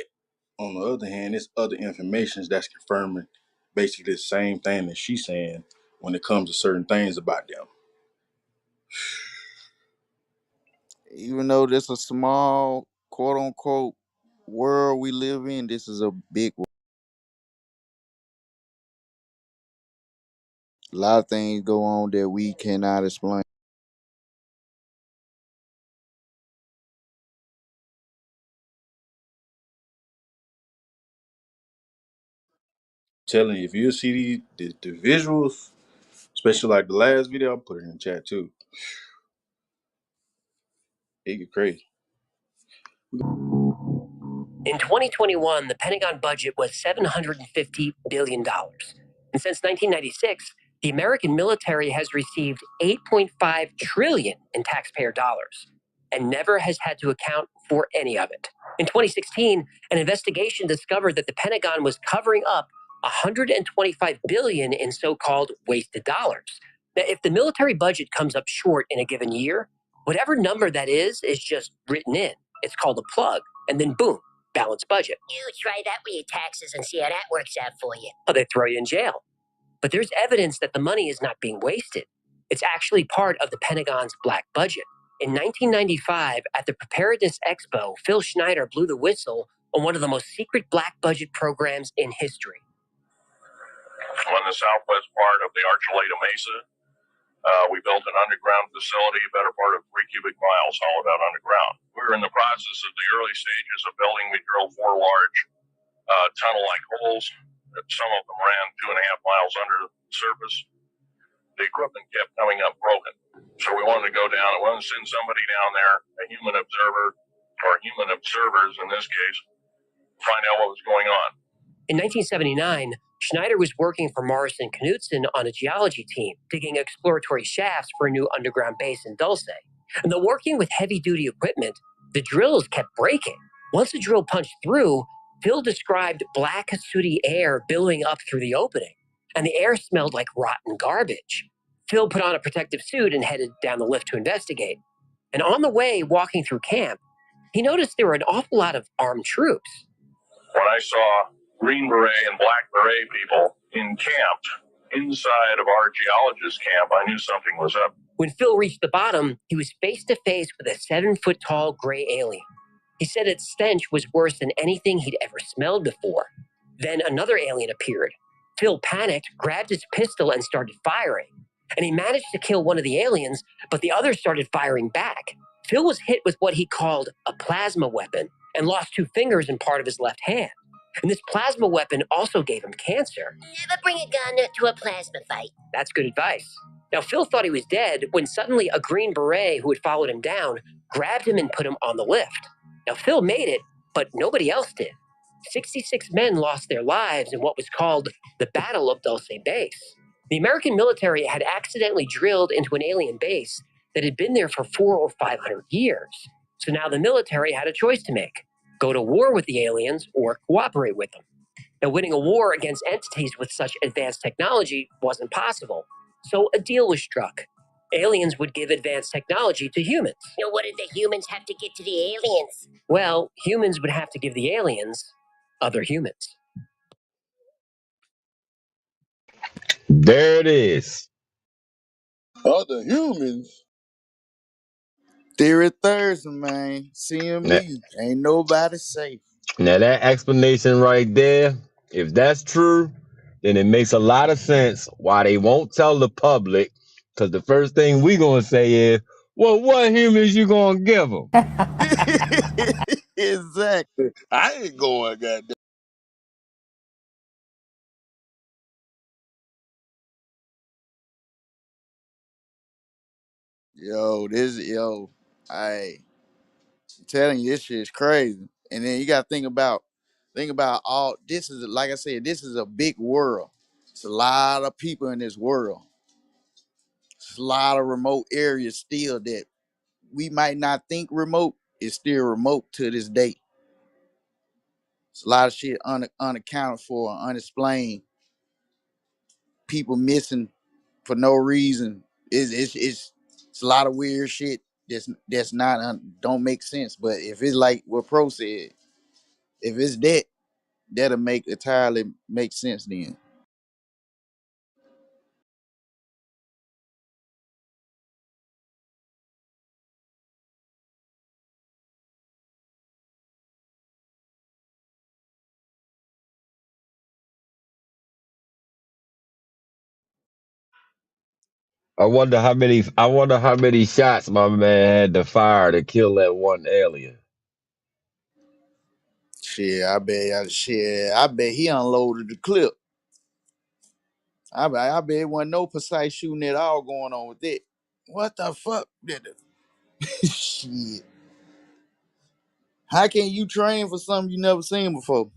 on the other hand, it's other information that's confirming basically the same thing that she's saying when it comes to certain things about them. Even though this a small, quote unquote, world we live in, this is a big one. A lot of things go on that we cannot explain. Telling you, if you see the visuals, especially like the last video, I'll put it in the chat too. It get crazy. In 2021, the Pentagon budget was $750 billion. And since 1996, the American military has received $8.5 trillion in taxpayer dollars and never has had to account for any of it. In 2016, an investigation discovered that the Pentagon was covering up $125 billion in so-called wasted dollars. Now, if the military budget comes up short in a given year, whatever number that is just written in. It's called a plug, and then boom, balanced budget. You try that with your taxes and see how that works out for you. Oh, they throw you in jail. But there's evidence that the money is not being wasted. It's actually part of the Pentagon's black budget. In 1995, at the Preparedness Expo, Phil Schneider blew the whistle on one of the most secret black budget programs in history. On the southwest part of the Archuleta Mesa, we built an underground facility, a better part of 3 cubic miles, hollowed out underground. We were in the process of the early stages of building. We drilled 4 large tunnel-like holes Some of them ran 2.5 miles under the surface. The equipment kept coming up broken. So we wanted to go down. I wanted to send somebody down there, a human observer, or human observers in this case, find out what was going on. In 1979, Schneider was working for Morrison Knudsen on a geology team, digging exploratory shafts for a new underground base in Dulce. And though working with heavy-duty equipment, the drills kept breaking. Once the drill punched through, Phil described black, sooty air billowing up through the opening, and the air smelled like rotten garbage. Phil put on a protective suit and headed down the lift to investigate. And on the way, walking through camp, he noticed there were an awful lot of armed troops. When I saw Green Beret and Black Beret people encamped inside of our geologist camp, I knew something was up. When Phil reached the bottom, he was face to face with a 7-foot-tall gray alien. He said its stench was worse than anything he'd ever smelled before. Then another alien appeared. Phil panicked, grabbed his pistol, and started firing. And he managed to kill one of the aliens, but the other started firing back. Phil was hit with what he called a plasma weapon and lost 2 fingers and part of his left hand. And this plasma weapon also gave him cancer. Never bring a gun to a plasma fight. That's good advice. Now, Phil thought he was dead when suddenly a Green Beret who had followed him down grabbed him and put him on the lift. Now, Phil made it, but nobody else did. 66 men lost their lives in what was called the Battle of Dulce Base. The American military had accidentally drilled into an alien base that had been there for 400 or 500 years. So now the military had a choice to make: go to war with the aliens or cooperate with them. Now, winning a war against entities with such advanced technology wasn't possible. So a deal was struck. Aliens would give advanced technology to humans. Now, what did the humans have to get to the aliens? Well, humans would have to give the aliens other humans. There it is. Other humans. Theory Thursday, man. Now, CMB. Ain't nobody safe. now that explanation right there, if that's true, then it makes a lot of sense why they won't tell the public. Because the first thing we gonna say is, well, what humans you gonna give them? Exactly. I ain't going, goddamn. I telling you, this shit is crazy. And then you gotta think about all this is, like I said, this is a big world. It's a lot of people in this world. It's a lot of remote areas still that we might not think remote, is still remote to this day. It's a lot of shit unaccounted for, unexplained. People missing for no reason. It's a lot of weird shit that's not don't make sense. But if it's like what Pro said, if it's that, that'll make entirely make sense then. I wonder how many shots my man had to fire to kill that one alien. I bet he unloaded the clip. I bet it wasn't no precise shooting at all going on with it. What the fuck? Shit. How can you train for something you never seen before?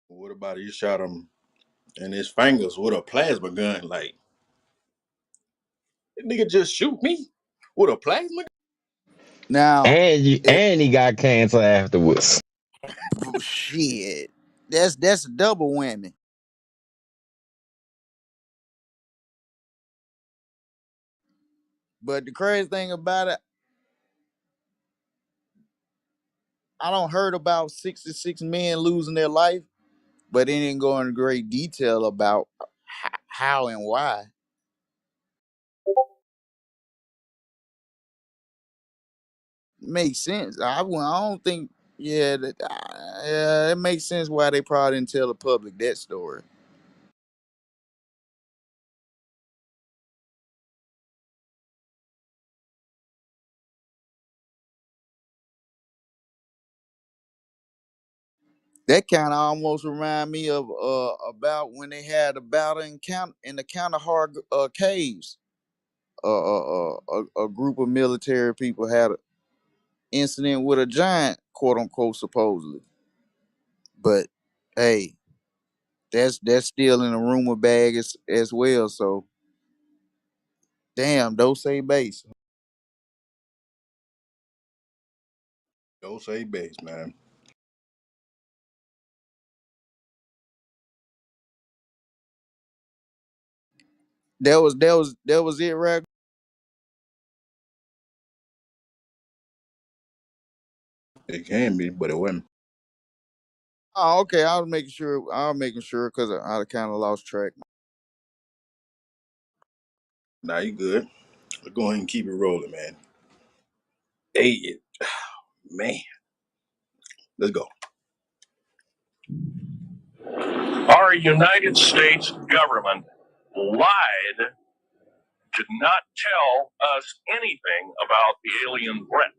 What about he shot him in his fingers with a plasma gun? Like, that nigga just shoot me with a plasma gun? Now, it And he got cancer afterwards. shit. That's a double whammy. But the crazy thing about it, I don't heard about 66 men losing their life, but it didn't go into great detail about how and why. Makes sense. I don't think. Yeah, it makes sense why they probably didn't tell the public that story. That kind of almost remind me of about when they had a battle in the Kandahar caves. A group of military people had an incident with a giant, quote unquote, supposedly. But hey, that's still in a rumor bag as well. So damn, don't say base. Don't say base, man. That was it, right? It can be, but it wasn't. Oh, okay. I was making sure. Because I kind of lost track. Now you good. Let's go ahead and keep it rolling, man. Hey, man. Let's go. Our United States government lied, did not tell us anything about the alien threat.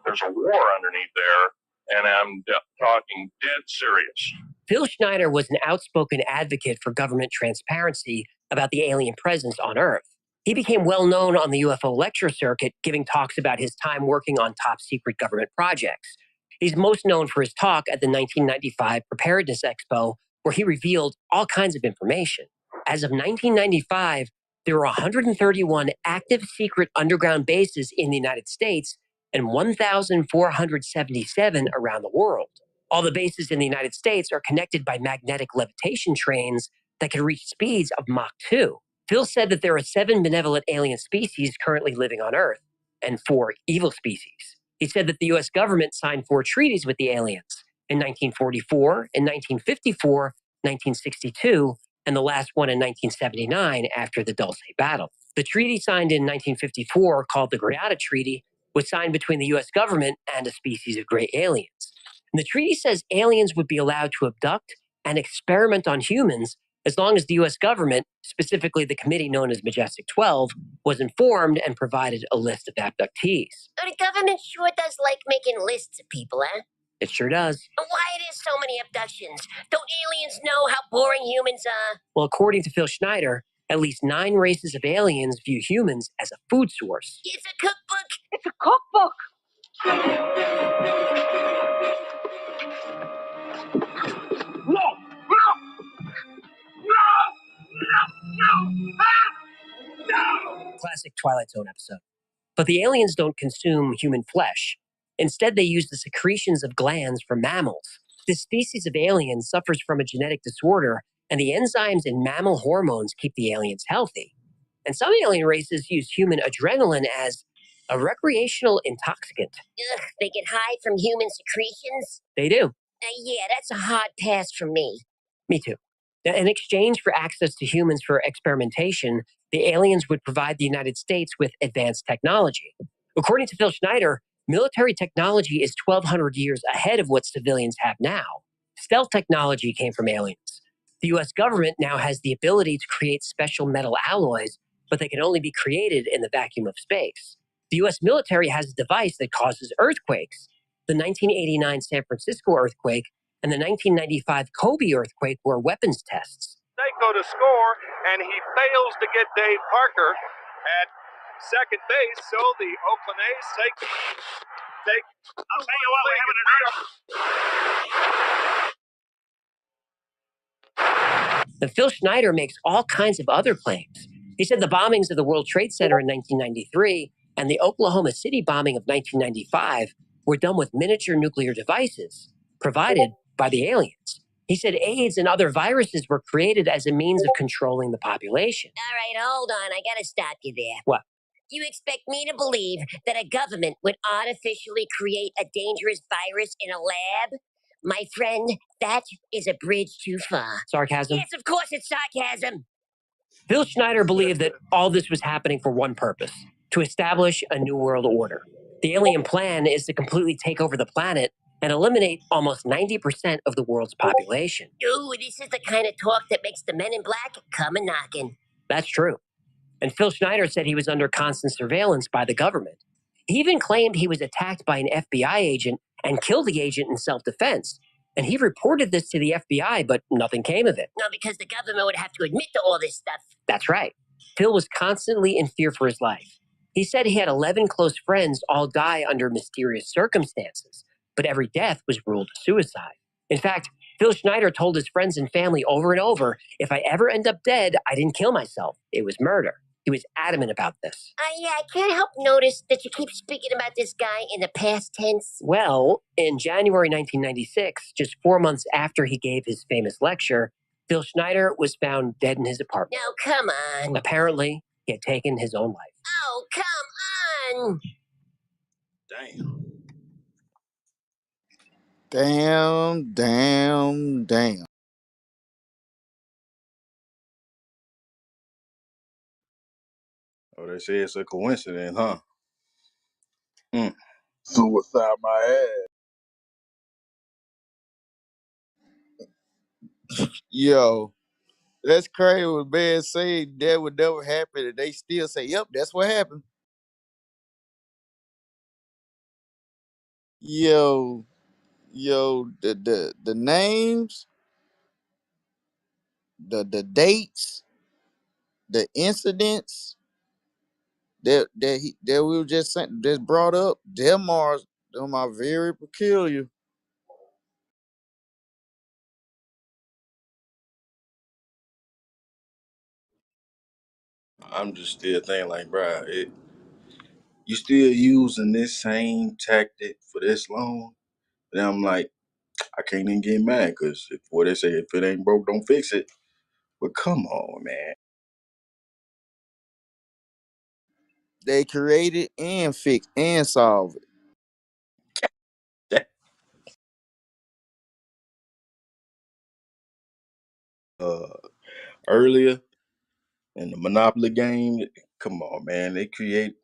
There's a war underneath there, and I'm talking dead serious. Phil Schneider was an outspoken advocate for government transparency about the alien presence on Earth. He became well known on the UFO lecture circuit, giving talks about his time working on top secret government projects. He's most known for his talk at the 1995 Preparedness Expo, where he revealed all kinds of information. As of 1995, there were 131 active secret underground bases in the United States and 1,477 around the world. All the bases in the United States are connected by magnetic levitation trains that can reach speeds of Mach 2. Phil said that there are 7 benevolent alien species currently living on Earth and 4 evil species. He said that the US government signed 4 treaties with the aliens in 1944, in 1954, 1962, and the last one in 1979 after the Dulce Battle. The treaty signed in 1954, called the Greada Treaty, was signed between the US government and a species of gray aliens. And the treaty says aliens would be allowed to abduct and experiment on humans as long as the US government, specifically the committee known as Majestic 12, was informed and provided a list of abductees. The government sure does like making lists of people, huh? It sure does. Why are there so many abductions? Don't aliens know how boring humans are? Well, according to Phil Schneider, at least 9 races of aliens view humans as a food source. It's a cookbook. It's a cookbook. No! Classic Twilight Zone episode. But the aliens don't consume human flesh. Instead, they use the secretions of glands from mammals. This species of alien suffers from a genetic disorder, and the enzymes in mammal hormones keep the aliens healthy. And some alien races use human adrenaline as a recreational intoxicant. Ugh, they get high from human secretions? They do. Yeah, that's a hard pass for me. Me too. Now, in exchange for access to humans for experimentation, the aliens would provide the United States with advanced technology. According to Phil Schneider, military technology is 1,200 years ahead of what civilians have now. Stealth technology came from aliens. The US government now has the ability to create special metal alloys, but they can only be created in the vacuum of space. The US military has a device that causes earthquakes. The 1989 San Francisco earthquake and the 1995 Kobe earthquake were weapons tests. Seiko to score, and he fails to get Dave Parker at second base, so the Oakland A's take. I'll tell you what, we're having an And Phil Schneider makes all kinds of other claims. He said the bombings of the World Trade Center in 1993 and the Oklahoma City bombing of 1995 were done with miniature nuclear devices provided by the aliens. He said AIDS and other viruses were created as a means of controlling the population. All right, hold on. I gotta stop you there. What? You expect me to believe that a government would artificially create a dangerous virus in a lab? My friend, that is a bridge too far. Sarcasm? Yes, of course it's sarcasm. Phil Schneider believed that all this was happening for one purpose: to establish a new world order. The alien plan is to completely take over the planet and eliminate almost 90% of the world's population. Ooh, this is the kind of talk that makes the men in black come a knocking. That's true. And Phil Schneider said he was under constant surveillance by the government. He even claimed he was attacked by an FBI agent and killed the agent in self-defense. And he reported this to the FBI, but nothing came of it. No, because the government would have to admit to all this stuff. That's right. Phil was constantly in fear for his life. He said he had 11 close friends all die under mysterious circumstances, but every death was ruled a suicide. In fact, Phil Schneider told his friends and family over and over, if I ever end up dead, I didn't kill myself. It was murder. He was adamant about this. Yeah, I can't help notice that you keep speaking about this guy in the past tense. Well, in January 1996, just 4 months after he gave his famous lecture, Phil Schneider was found dead in his apartment. No, come on. Apparently, he had taken his own life. Oh, come on. Damn. Oh, they say it's a coincidence, huh? Suicide my ass. Yo, that's crazy. When man say that would never happen, and they still say, "Yep, that's what happened." Yo, the names, the dates, the incidents that we were just brought up, them are very peculiar. I'm just still thinking like, bruh, you still using this same tactic for this long? And I'm like, I can't even get mad because what they say, if it ain't broke, don't fix it. But come on, man. They create it and fix and solve it. That, earlier in the Monopoly game, come on, man. They create.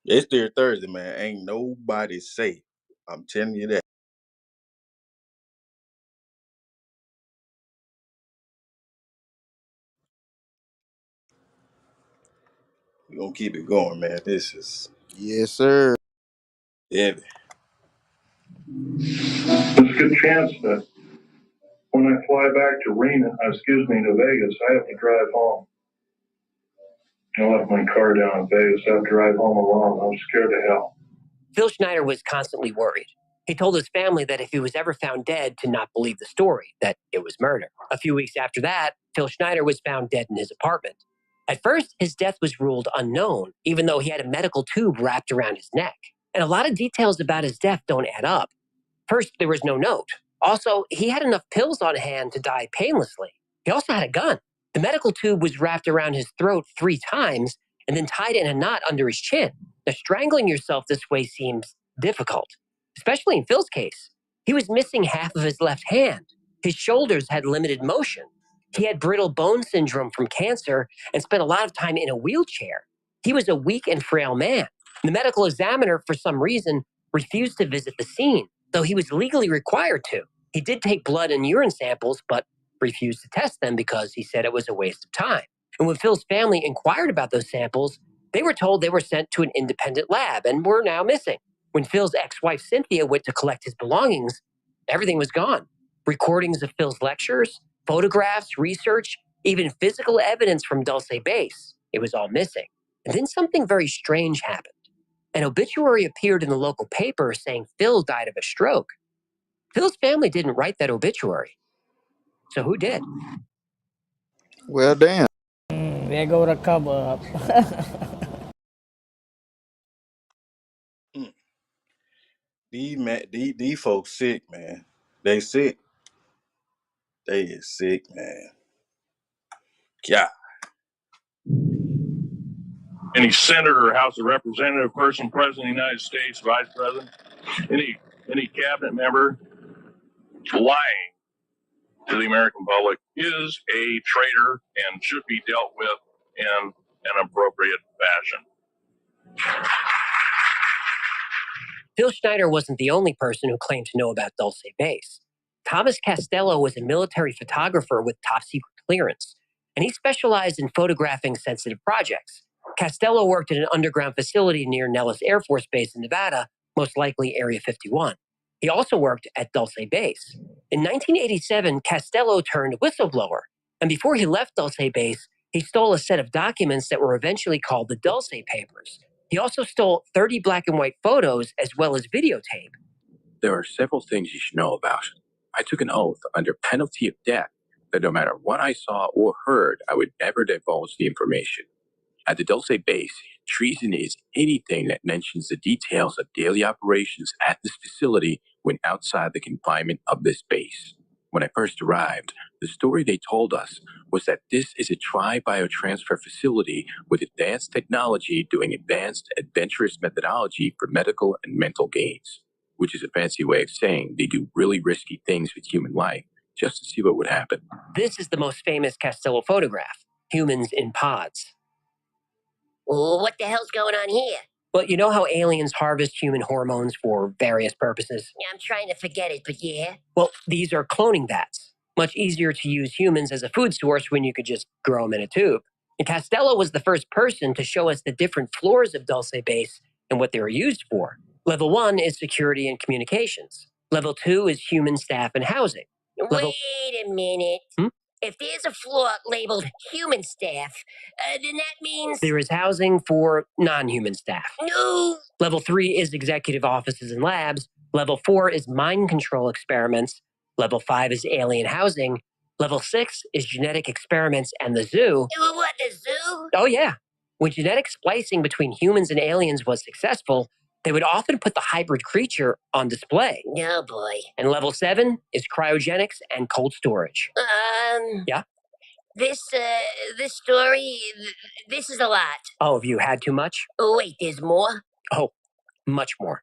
It's their Thursday, man. Ain't nobody safe. I'm telling you that. We're gonna keep it going, man. This is Yes, sir. heavy. There's a good chance that when I fly back to to Vegas, I have to drive home. I left my car down in Vegas. I have to drive home alone. I'm scared to hell. Phil Schneider was constantly worried. He told his family that if he was ever found dead, to not believe the story, that it was murder. A few weeks after that, Phil Schneider was found dead in his apartment. At first, his death was ruled unknown, even though he had a medical tube wrapped around his neck. And a lot of details about his death don't add up. First, there was no note. Also, he had enough pills on hand to die painlessly. He also had a gun. The medical tube was wrapped around his throat 3 times and then tied in a knot under his chin. Now, strangling yourself this way seems difficult, especially in Phil's case. He was missing half of his left hand. His shoulders had limited motion. He had brittle bone syndrome from cancer and spent a lot of time in a wheelchair. He was a weak and frail man. The medical examiner, for some reason, refused to visit the scene, though he was legally required to. He did take blood and urine samples, but refused to test them because he said it was a waste of time. And when Phil's family inquired about those samples, they were told they were sent to an independent lab and were now missing. When Phil's ex-wife Cynthia went to collect his belongings, everything was gone. Recordings of Phil's lectures, photographs, research, even physical evidence from Dulce Base. It was all missing. And then something very strange happened. An obituary appeared in the local paper saying Phil died of a stroke. Phil's family didn't write that obituary. So who did? Well, damn. There go the cover up. Mm. These folks sick, man. They sick. They is sick, man. Yeah. Any senator or House of Representative, person, president of the United States, vice president, any cabinet member lying to the American public is a traitor and should be dealt with in an appropriate fashion. Phil Schneider wasn't the only person who claimed to know about Dulce Base. Thomas Castello was a military photographer with top secret clearance, and he specialized in photographing sensitive projects. Costello worked at an underground facility near Nellis Air Force Base in Nevada, most likely Area 51. He also worked at Dulce Base. In 1987, Costello turned whistleblower, and before he left Dulce Base, he stole a set of documents that were eventually called the Dulce Papers. He also stole 30 black and white photos as well as videotape. There are several things you should know about. I took an oath under penalty of death that no matter what I saw or heard, I would never divulge the information. At the Dulce base, treason is anything that mentions the details of daily operations at this facility when outside the confinement of this base. When I first arrived, the story they told us was that this is a tri-biotransfer facility with advanced technology doing advanced, adventurous methodology for medical and mental gains, which is a fancy way of saying they do really risky things with human life just to see what would happen. This is the most famous Costello photograph, humans in pods. What the hell's going on here? Well, you know how aliens harvest human hormones for various purposes? Yeah, I'm trying to forget it, but yeah. Well, these are cloning vats. Much easier to use humans as a food source when you could just grow them in a tube. And Costello was the first person to show us the different floors of Dulce Base and what they were used for. Level 1 is security and communications. Level 2 is human staff and housing. Wait a minute. If there's a floor labeled human staff, then that means... There is housing for non-human staff. No! Level 3 is executive offices and labs. Level 4 is mind control experiments. Level 5 is alien housing. Level 6 is genetic experiments and the zoo. What, the zoo? Oh, yeah. When genetic splicing between humans and aliens was successful, they would often put the hybrid creature on display. Oh, boy. And level 7 is cryogenics and cold storage. Yeah? This story, this is a lot. Oh, have you had too much? Oh, wait, there's more? Oh, much more.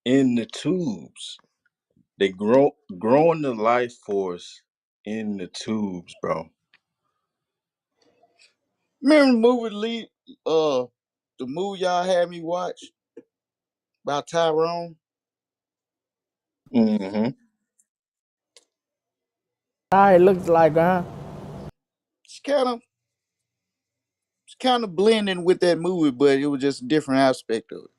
In the tubes. They growing the life force in the tubes, bro. Remember the movie the movie y'all had me watch about Tyrone? Mm-hmm. It looks like, huh? It's kind of blending with that movie, but it was just a different aspect of it.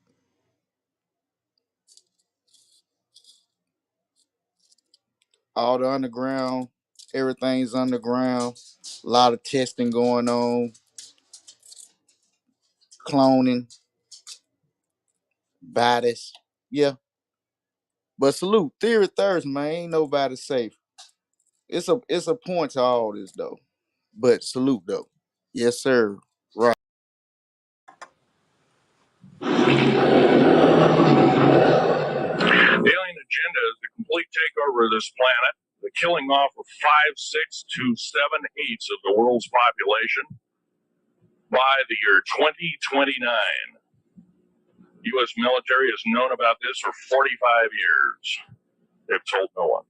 All the underground, everything's underground. A lot of testing going on, cloning, bodies. Yeah. But salute, Theory Thursday, man. Ain't nobody safe. It's a point to all this though. But salute though. Yes, sir. Right. The alien agenda is the complete takeover of this planet, the killing off of 5, 6 to 7/8 of the world's population by the year 2029. U.S. military has known about this for 45 years. They've told no one.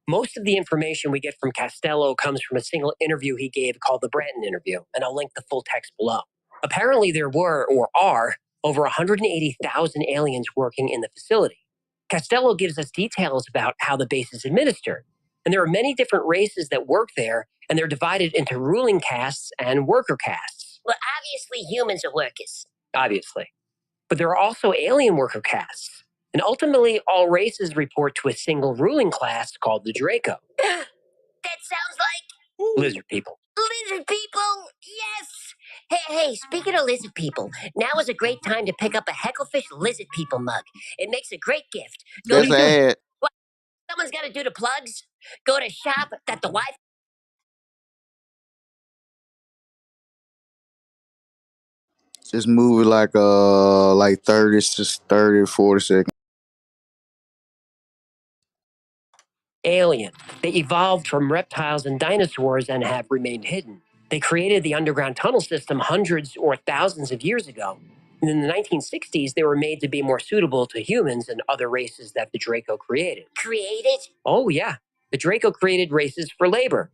Most of the information we get from Costello comes from a single interview he gave called the Branton interview, and I'll link the full text below. Apparently there were, or are, over 180,000 aliens working in the facility. Costello gives us details about how the base is administered, and there are many different races that work there, and they're divided into ruling castes and worker castes. Well, obviously humans are workers. Obviously. But there are also alien worker castes, and ultimately all races report to a single ruling class called the Draco. That sounds like... Lizard people. Lizard people? Yes! Hey, speaking of lizard people, now is a great time to pick up a Hecklefish Lizard People mug. It makes a great gift. That's an ad. What? Someone's got to do the plugs? Go to shop.thewife. This movie like 30, 40 seconds. Alien. They evolved from reptiles and dinosaurs and have remained hidden. They created the underground tunnel system hundreds or thousands of years ago. And in the 1960s, they were made to be more suitable to humans and other races that the Draco created. Created? Oh, yeah. The Draco created races for labor.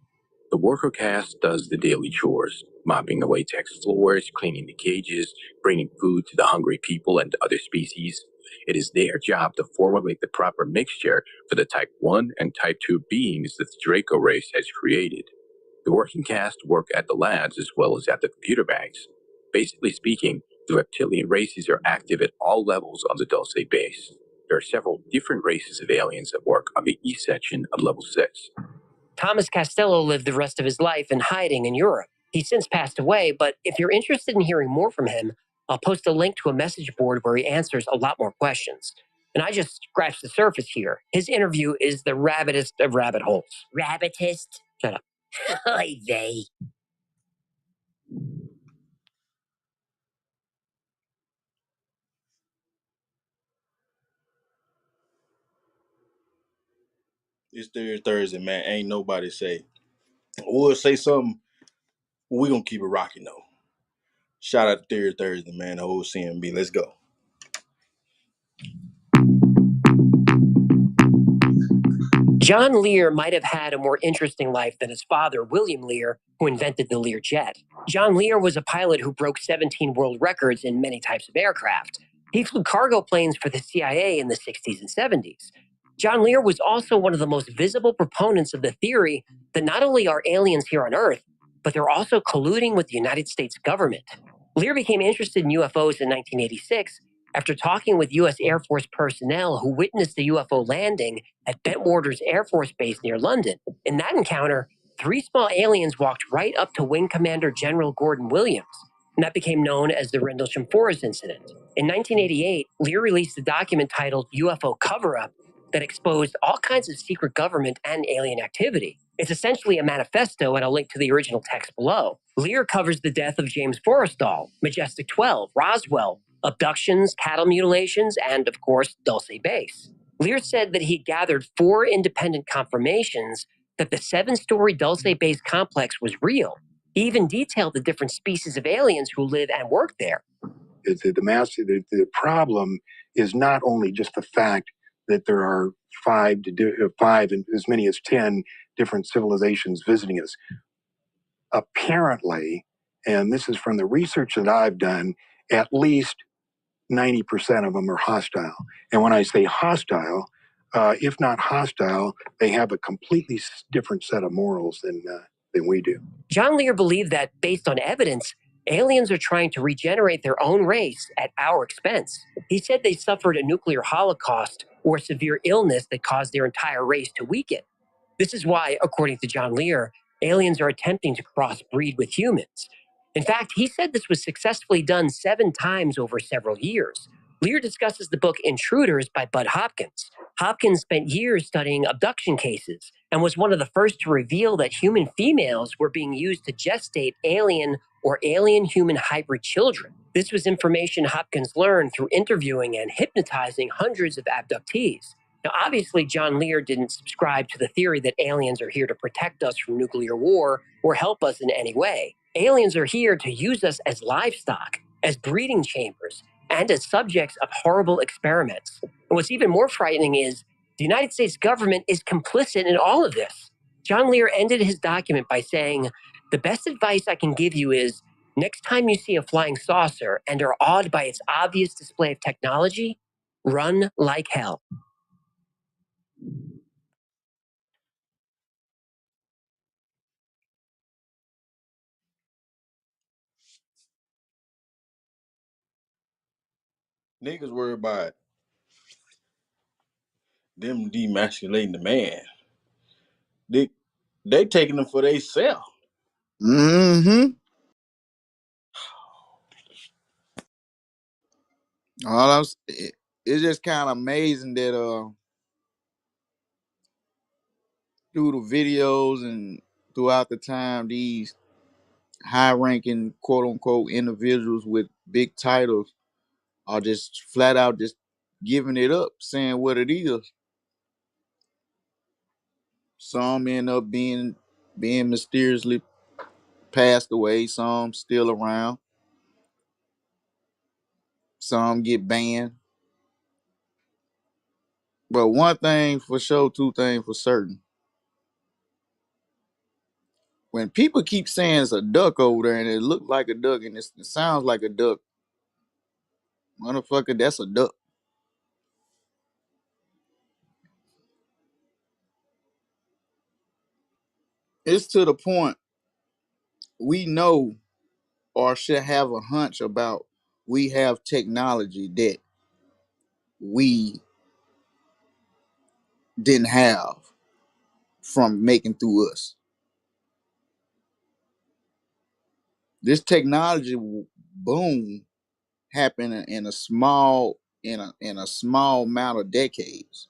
The worker caste does the daily chores, mopping the latex floors, cleaning the cages, bringing food to the hungry people and other species. It is their job to formulate the proper mixture for the Type 1 and Type 2 beings that the Draco race has created. The working cast work at the labs as well as at the computer banks. Basically speaking, the reptilian races are active at all levels on the Dulce base. There are several different races of aliens that work on the east section of Level 6. Thomas Costello lived the rest of his life in hiding in Europe. He's since passed away, but if you're interested in hearing more from him, I'll post a link to a message board where he answers a lot more questions. And I just scratched the surface here. His interview is the rabbitest of rabbit holes. Rabbitist? Shut up. Oy vey. It's Thursday, man. Ain't nobody say. We'll say something. We gonna keep it rocking though. Shout out to Thursday, man. The whole CMB. Let's go. John Lear might have had a more interesting life than his father, William Lear, who invented the Lear jet. John Lear was a pilot who broke 17 world records in many types of aircraft. He flew cargo planes for the CIA in the 60s and 70s. John Lear was also one of the most visible proponents of the theory that not only are aliens here on Earth, but they're also colluding with the United States government. Lear became interested in UFOs in 1986 after talking with U.S. Air Force personnel who witnessed a UFO landing at Bentwaters Air Force Base near London. In that encounter, 3 small aliens walked right up to Wing Commander General Gordon Williams, and that became known as the Rendlesham Forest Incident. In 1988, Lear released a document titled UFO Cover-Up that exposed all kinds of secret government and alien activity. It's essentially a manifesto, and I'll link to the original text below. Lear covers the death of James Forrestal, Majestic 12, Roswell, abductions, cattle mutilations, and, of course, Dulce Base. Lear said that he gathered 4 independent confirmations that the 7-story Dulce Base complex was real. He even detailed the different species of aliens who live and work there. The problem is not only just the fact that there are 5 and as many as 10 different civilizations visiting us. Apparently, and this is from the research that I've done, at least 90% of them are hostile. And when I say hostile, if not hostile, they have a completely different set of morals than we do. John Lear believed that, based on evidence, aliens are trying to regenerate their own race at our expense. He said they suffered a nuclear holocaust or severe illness that caused their entire race to weaken. This is why, according to John Lear, aliens are attempting to crossbreed with humans. In fact, he said this was successfully done 7 times over several years. Lear discusses the book Intruders by Bud Hopkins. Hopkins spent years studying abduction cases and was one of the first to reveal that human females were being used to gestate alien or alien-human hybrid children. This was information Hopkins learned through interviewing and hypnotizing hundreds of abductees. Now, obviously, John Lear didn't subscribe to the theory that aliens are here to protect us from nuclear war or help us in any way. Aliens are here to use us as livestock, as breeding chambers, and as subjects of horrible experiments. And what's even more frightening is the United States government is complicit in all of this. John Lear ended his document by saying, "The best advice I can give you is, next time you see a flying saucer and are awed by its obvious display of technology, run like hell." Niggas worry about them demasculating the man. They taking them for themselves. Mm-hmm. It's just kind of amazing that through the videos and throughout the time, these high-ranking quote-unquote individuals with big titles are just flat out just giving it up, saying what it is. Some end up being mysteriously passed away, some still around, some get banned. But one thing for sure, 2 things for certain. When people keep saying it's a duck over there and it looks like a duck and it sounds like a duck, motherfucker, that's a duck. It's to the point we know or should have a hunch about we have technology that we didn't have from making through us. This technology boom happened in a small amount of decades.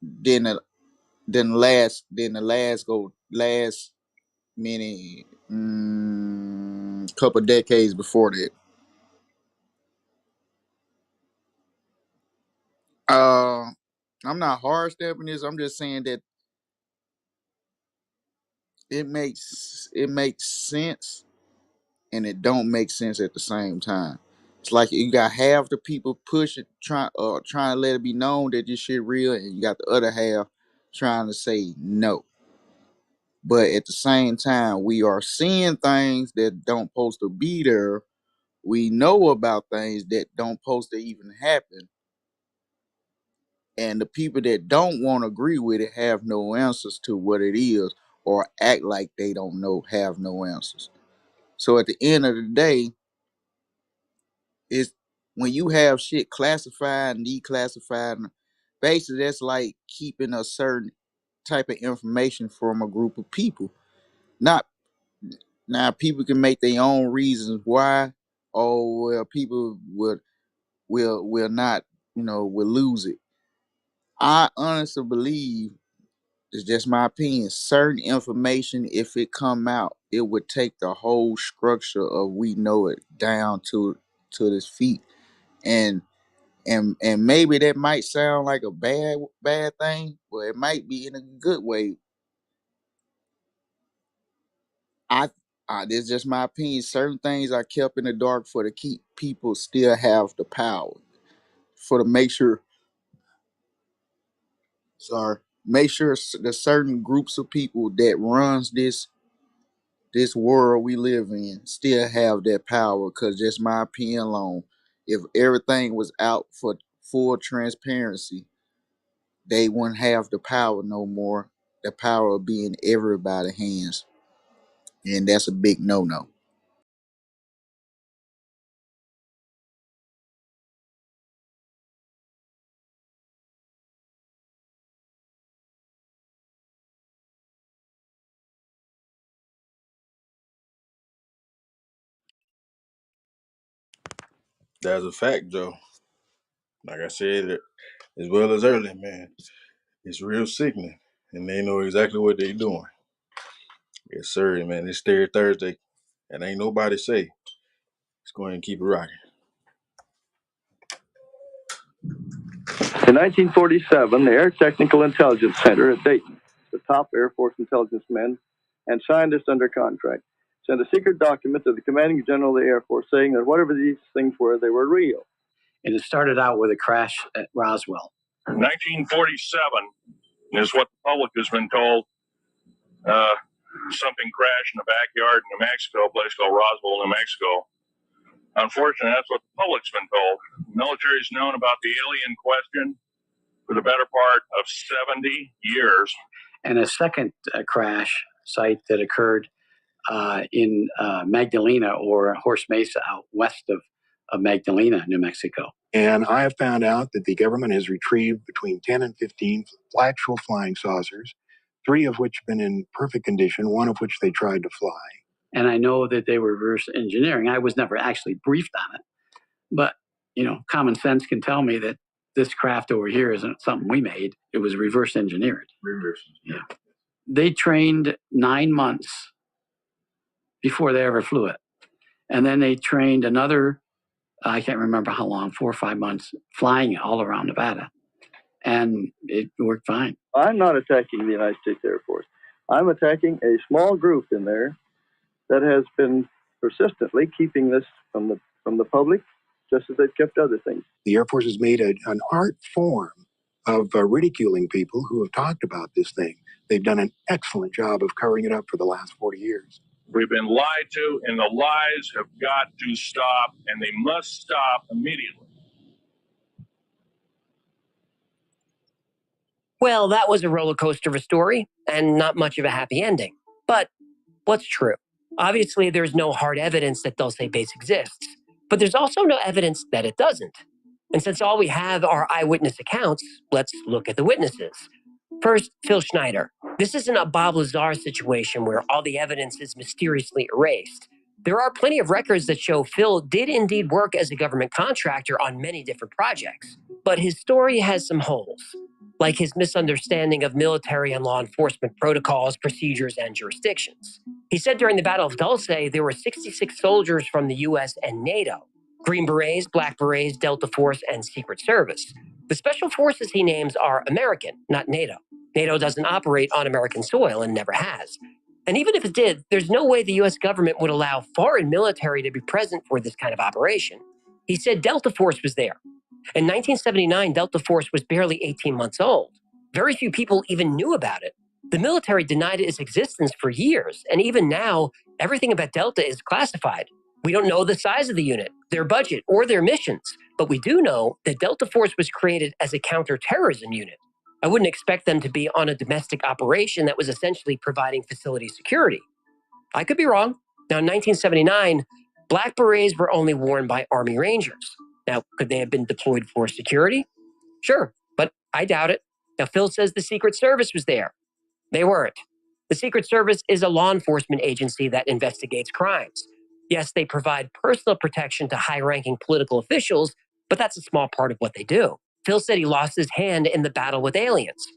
Then the last many couple decades before that. I'm not hard stepping this. I'm just saying that it makes sense and it don't make sense at the same time. It's like you got half the people pushing, trying to let it be known that this shit real, and you got the other half trying to say no. But at the same time, we are seeing things that don't supposed to be there. We know about things that don't supposed to even happen. And the people that don't want to agree with it have no answers to what it is, or act like they don't know, have no answers. So at the end of the day, it's when you have shit classified and declassified, basically that's like keeping a certain type of information from a group of people. Not Now people can make their own reasons why. Oh well, people will not, will lose it. I honestly believe, it's just my opinion, certain information, if it come out, it would take the whole structure of we know it down to this feet. And and maybe that might sound like a bad thing, but it might be in a good way. I, this is just my opinion. Certain things are kept in the dark for to keep people still have the power, for to make sure, make sure the certain groups of people that runs this world we live in still have that power. Because just my opinion alone, if everything was out for full transparency, they wouldn't have the power no more. The power will be in everybody's hands, and that's a big no. That's a fact, Joe. Like I said, as well as earlier, man, it's real sickening, and they know exactly what they're doing. Yes, sir, man. It's Third Thursday, and ain't nobody say. Let's go ahead and keep it rocking. In 1947, the Air Technical Intelligence Center at Dayton, the top Air Force intelligence men and scientists under contract, sent a secret document to the commanding general of the Air Force saying that whatever these things were, they were real. And it started out with a crash at Roswell. 1947 is what the public has been told. Something crashed in the backyard in New Mexico, a place called Roswell, New Mexico. Unfortunately, that's what the public's been told. The military's known about the alien question for the better part of 70 years. And a second crash site that occurred in Magdalena or Horse Mesa out west of Magdalena, New Mexico. And I have found out that the government has retrieved between 10 and 15 actual flying saucers, 3 of which have been in perfect condition, 1 of which they tried to fly. And I know that they were reverse engineering. I was never actually briefed on it. But, common sense can tell me that this craft over here isn't something we made. It was reverse engineered. Yeah. They trained 9 months before they ever flew it. And then they trained another, I can't remember how long, 4 or 5 months, flying it all around Nevada. And it worked fine. I'm not attacking the United States Air Force. I'm attacking a small group in there that has been persistently keeping this from the public, just as they've kept other things. The Air Force has made an art form of ridiculing people who have talked about this thing. They've done an excellent job of covering it up for the last 40 years. We've been lied to, and the lies have got to stop, and they must stop immediately. Well, that was a roller coaster of a story. and not much of a happy ending. But what's true? Obviously, there's no hard evidence that Dulce Base exists, but there's also no evidence that it doesn't. And since all we have are eyewitness accounts, let's look at the witnesses. First, Phil Schneider. This isn't a Bob Lazar situation where all the evidence is mysteriously erased. There are plenty of records that show Phil did indeed work as a government contractor on many different projects, but his story has some holes, like his misunderstanding of military and law enforcement protocols, procedures, and jurisdictions. He said during the Battle of Dulce, there were 66 soldiers from the US and NATO, Green Berets, Black Berets, Delta Force, and Secret Service. The special forces he names are American, not NATO. NATO doesn't operate on American soil and never has. And even if it did, there's no way the US government would allow foreign military to be present for this kind of operation. He said Delta Force was there. In 1979, Delta Force was barely 18 months old. Very few people even knew about it. The military denied its existence for years, and even now, everything about Delta is classified. We don't know the size of the unit, their budget, or their missions, but we do know that Delta Force was created as a counterterrorism unit. I wouldn't expect them to be on a domestic operation that was essentially providing facility security. I could be wrong. Now, in 1979, Black Berets were only worn by Army Rangers. Now, could they have been deployed for security? Sure, but I doubt it. Now, Phil says the Secret Service was there. They weren't. The Secret Service is a law enforcement agency that investigates crimes. Yes, they provide personal protection to high-ranking political officials, but that's a small part of what they do. Phil said he lost his hand in the battle with aliens.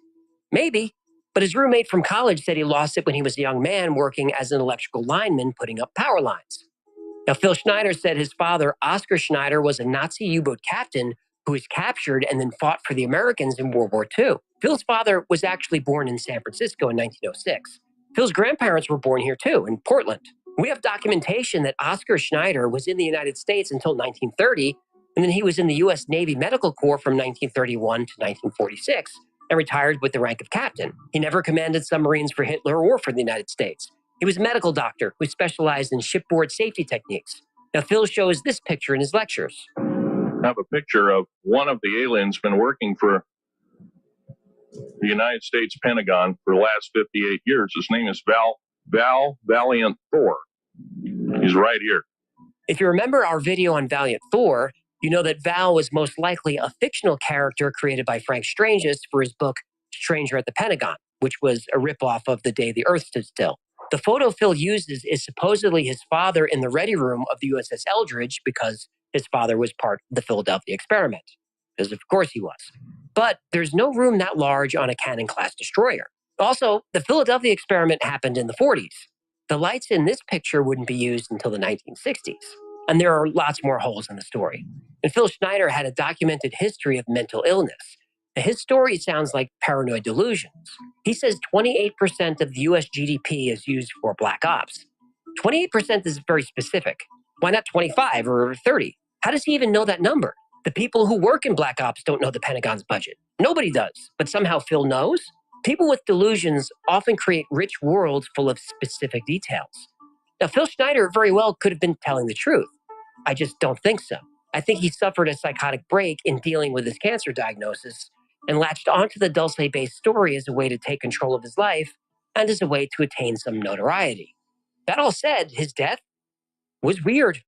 Maybe, but his roommate from college said he lost it when he was a young man working as an electrical lineman putting up power lines. Now, Phil Schneider said his father, Oscar Schneider, was a Nazi U-boat captain who was captured and then fought for the Americans in World War II. Phil's father was actually born in San Francisco in 1906. Phil's grandparents were born here too, in Portland. We have documentation that Oscar Schneider was in the United States until 1930, and then he was in the U.S. Navy Medical Corps from 1931 to 1946 and retired with the rank of captain. He never commanded submarines for Hitler or for the United States. He was a medical doctor who specialized in shipboard safety techniques. Now, Phil shows this picture in his lectures. I have a picture of one of the aliens been working for the United States Pentagon for the last 58 years. His name is Valiant Thor. He's right here. If you remember our video on Valiant Thor, you know that Val was most likely a fictional character created by Frank Stranges for his book Stranger at the Pentagon, which was a ripoff of The Day the Earth Stood Still. The photo Phil uses is supposedly his father in the ready room of the USS Eldridge because his father was part of the Philadelphia experiment. Because of course he was. But there's no room that large on a Cannon-class destroyer. Also, the Philadelphia experiment happened in the 40s. The lights in this picture wouldn't be used until the 1960s. And there are lots more holes in the story. And Phil Schneider had a documented history of mental illness. Now, his story sounds like paranoid delusions. He says 28% of the US GDP is used for black ops. 28% is very specific. Why not 25 or 30? How does he even know that number? The people who work in black ops don't know the Pentagon's budget. Nobody does, but somehow Phil knows? People with delusions often create rich worlds full of specific details. Now, Phil Schneider very well could have been telling the truth. I just don't think so. I think he suffered a psychotic break in dealing with his cancer diagnosis and latched onto the Dulce-based story as a way to take control of his life and as a way to attain some notoriety. That all said, his death was weird.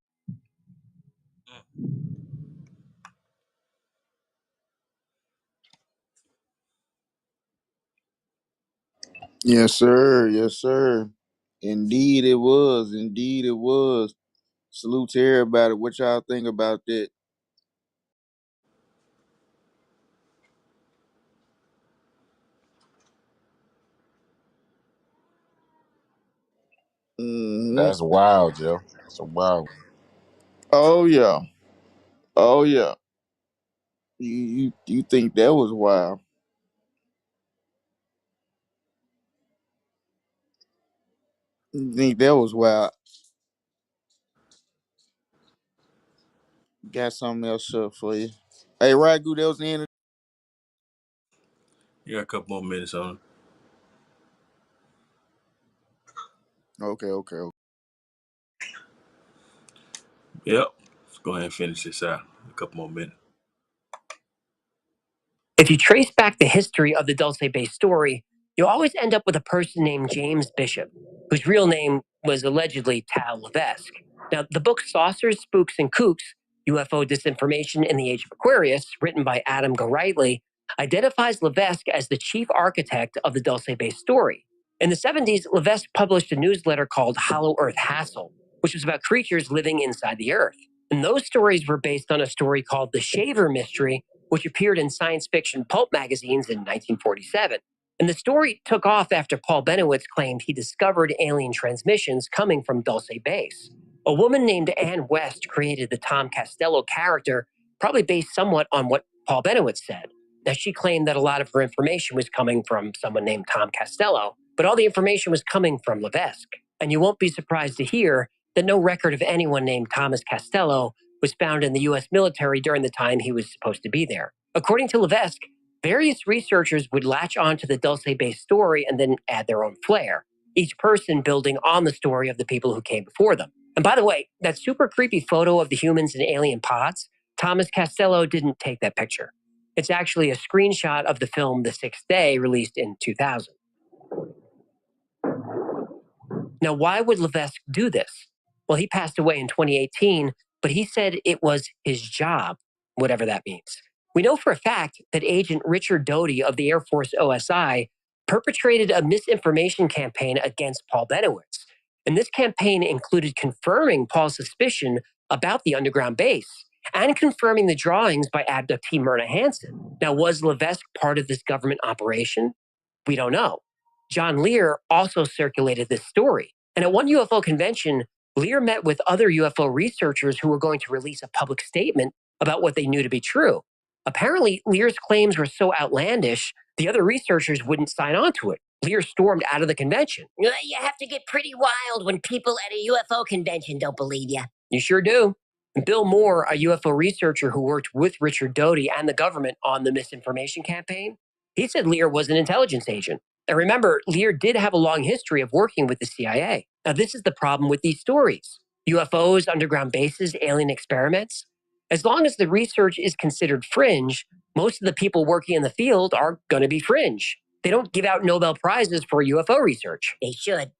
Yes, sir. Yes, sir. Indeed it was. Indeed it was. Salute to everybody. What y'all think about that? That's wild, Joe. That's a wild. Oh yeah. Oh yeah. You think that was wild? You think that was wild? Got something else up for you. Hey, Ragu, that was the end of. You got a couple more minutes on. Okay. Yep. Let's go ahead and finish this out. A couple more minutes. If you trace back the history of the Dulce-based story, you always end up with a person named James Bishop, whose real name was allegedly Tal Levesque. Now, the book Saucers, Spooks, and Kooks, UFO Disinformation in the Age of Aquarius, written by Adam Gorightly, identifies Levesque as the chief architect of the Dulce Bay story. In the 70s, Levesque published a newsletter called Hollow Earth Hassle, which was about creatures living inside the Earth. And those stories were based on a story called The Shaver Mystery, which appeared in science fiction pulp magazines in 1947. And the story took off after Paul Benowitz claimed he discovered alien transmissions coming from Dulce Base. A woman named Ann West created the Tom Costello character, probably based somewhat on what Paul Benowitz said. Now, she claimed that a lot of her information was coming from someone named Tom Costello, but all the information was coming from Levesque. And you won't be surprised to hear that no record of anyone named Thomas Costello was found in the U.S. military during the time he was supposed to be there. According to Levesque, various researchers would latch onto the Dulce Bay story and then add their own flair, each person building on the story of the people who came before them. And by the way, that super creepy photo of the humans in alien pods, Thomas Costello didn't take that picture. It's actually a screenshot of the film The Sixth Day, released in 2000. Now, why would Levesque do this? Well, he passed away in 2018, but he said it was his job, whatever that means. We know for a fact that Agent Richard Doty of the Air Force OSI perpetrated a misinformation campaign against Paul Benowitz. And this campaign included confirming Paul's suspicion about the underground base and confirming the drawings by abductee Myrna Hansen. Now, was Levesque part of this government operation? We don't know. John Lear also circulated this story. And at one UFO convention, Lear met with other UFO researchers who were going to release a public statement about what they knew to be true. Apparently, Lear's claims were so outlandish, the other researchers wouldn't sign on to it. Lear stormed out of the convention. You have to get pretty wild when people at a UFO convention don't believe you. You sure do. Bill Moore, a UFO researcher who worked with Richard Doty and the government on the misinformation campaign, he said Lear was an intelligence agent. And remember, Lear did have a long history of working with the CIA. Now, this is the problem with these stories. UFOs, underground bases, alien experiments. As long as the research is considered fringe, most of the people working in the field are going to be fringe. They don't give out Nobel Prizes for UFO research. They should.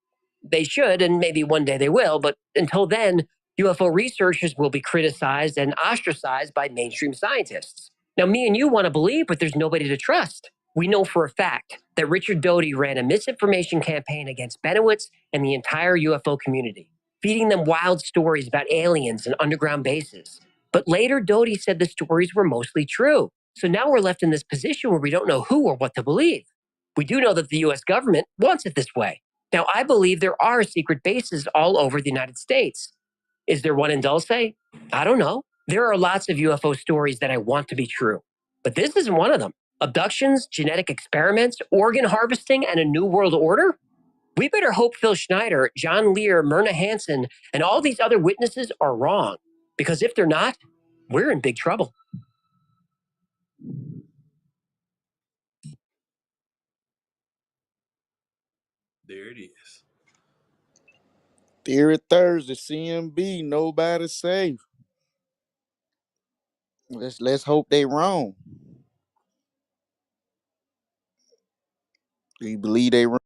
They should, and maybe one day they will, but until then, UFO researchers will be criticized and ostracized by mainstream scientists. Now, me and you want to believe, but there's nobody to trust. We know for a fact that Richard Doty ran a misinformation campaign against Benowitz and the entire UFO community, feeding them wild stories about aliens and underground bases. But later, Doty said the stories were mostly true. So now we're left in this position where we don't know who or what to believe. We do know that the US government wants it this way. Now, I believe there are secret bases all over the United States. Is there one in Dulce? I don't know. There are lots of UFO stories that I want to be true, but this isn't one of them. Abductions, genetic experiments, organ harvesting, and a new world order? We better hope Phil Schneider, John Lear, Myrna Hansen, and all these other witnesses are wrong, because if they're not, we're in big trouble. There it is. Theory Thursday, CMB, nobody safe. Let's hope they wrong. Do you believe they wrong?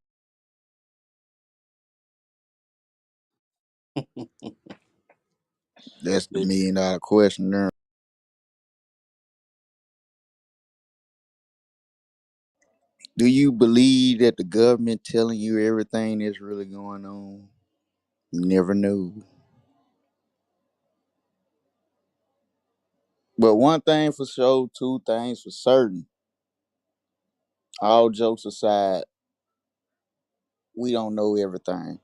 That's the $1,000,000 question there. Do you believe that the government telling you everything that's really going on? You never know. But one thing for sure, two things for certain. All jokes aside, we don't know everything.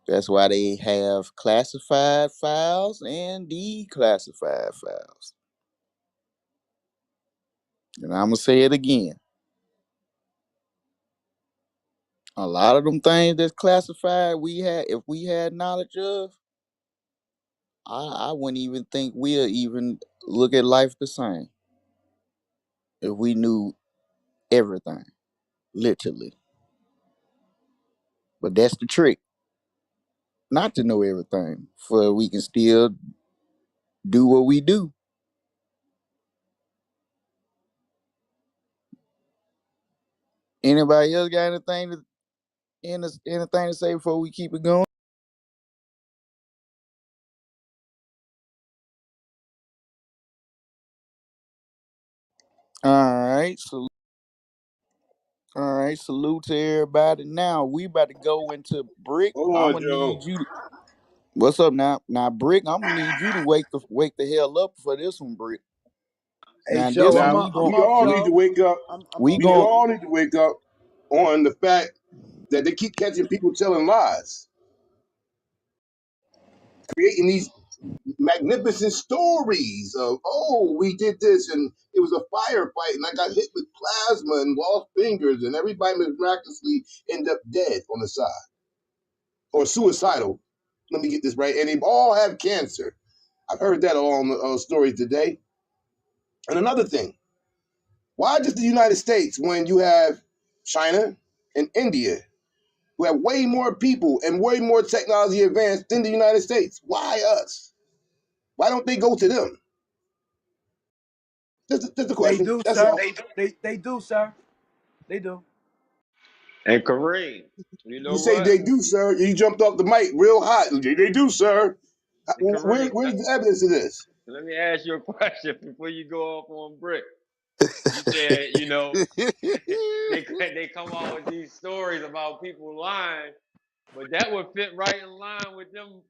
That's why they have classified files and declassified files. And I'm gonna say it again. A lot of them things that's classified, if we had knowledge of, I wouldn't even think we'll even look at life the same if we knew everything, literally. But that's the trick, not to know everything, for we can still do what we do. Anybody else got anything to say before we keep it going? All right, so all right, salute to everybody. Now we about to go into Brick. Hold I'm on, gonna Joe. need you to. What's up now? Now, Brick, I'm gonna need you to wake the hell up for this one, Brick. Hey Now Joe, this one Now, we I'm going we up, all need to Joe. wake up. I'm we up, We going Joe. all need to wake up on the fact that they keep catching people telling lies, creating these magnificent stories of, oh, we did this and it was a firefight and I got hit with plasma and lost fingers and everybody miraculously ended up dead on the side or suicidal. Let me get this right. And they all have cancer. I've heard that on the stories today. And another thing, why just the United States when you have China and India who have way more people and way more technology advanced than the United States? Why us? Why don't they go to them? Just a They question. do, That's sir. all. They do, sir. They do. And Kareem, you You know say what? they do, sir. You jumped off the mic real hot. They do, sir. And Kareem, Where's the evidence of this? let me ask you a question before you go off on Brick. You said, they come out with these stories about people lying, but that would fit right in line with them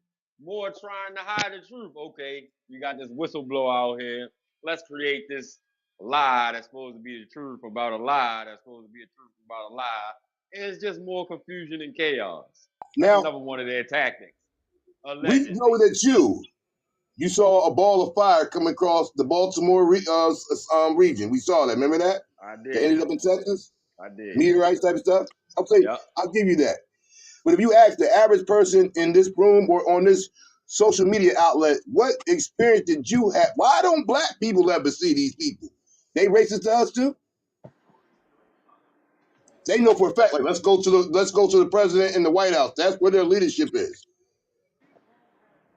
more trying to hide the truth. Okay, you got this whistleblower out here. Let's create this lie that's supposed to be the truth about a lie that's supposed to be the truth about a lie. And it's just more confusion and chaos. That's Now, another one of their tactics, we know allegedly. that you saw a ball of fire come across the Baltimore region. We saw that. Remember that? I That did. ended up in Texas? I did. Meteorites type of stuff? Yep. I'll give you that. But if you ask the average person in this room or on this social media outlet, what experience did you have? Why don't black people ever see these people? They racist to us too? They know for a fact, like let's go to the president in the White House. That's where their leadership is.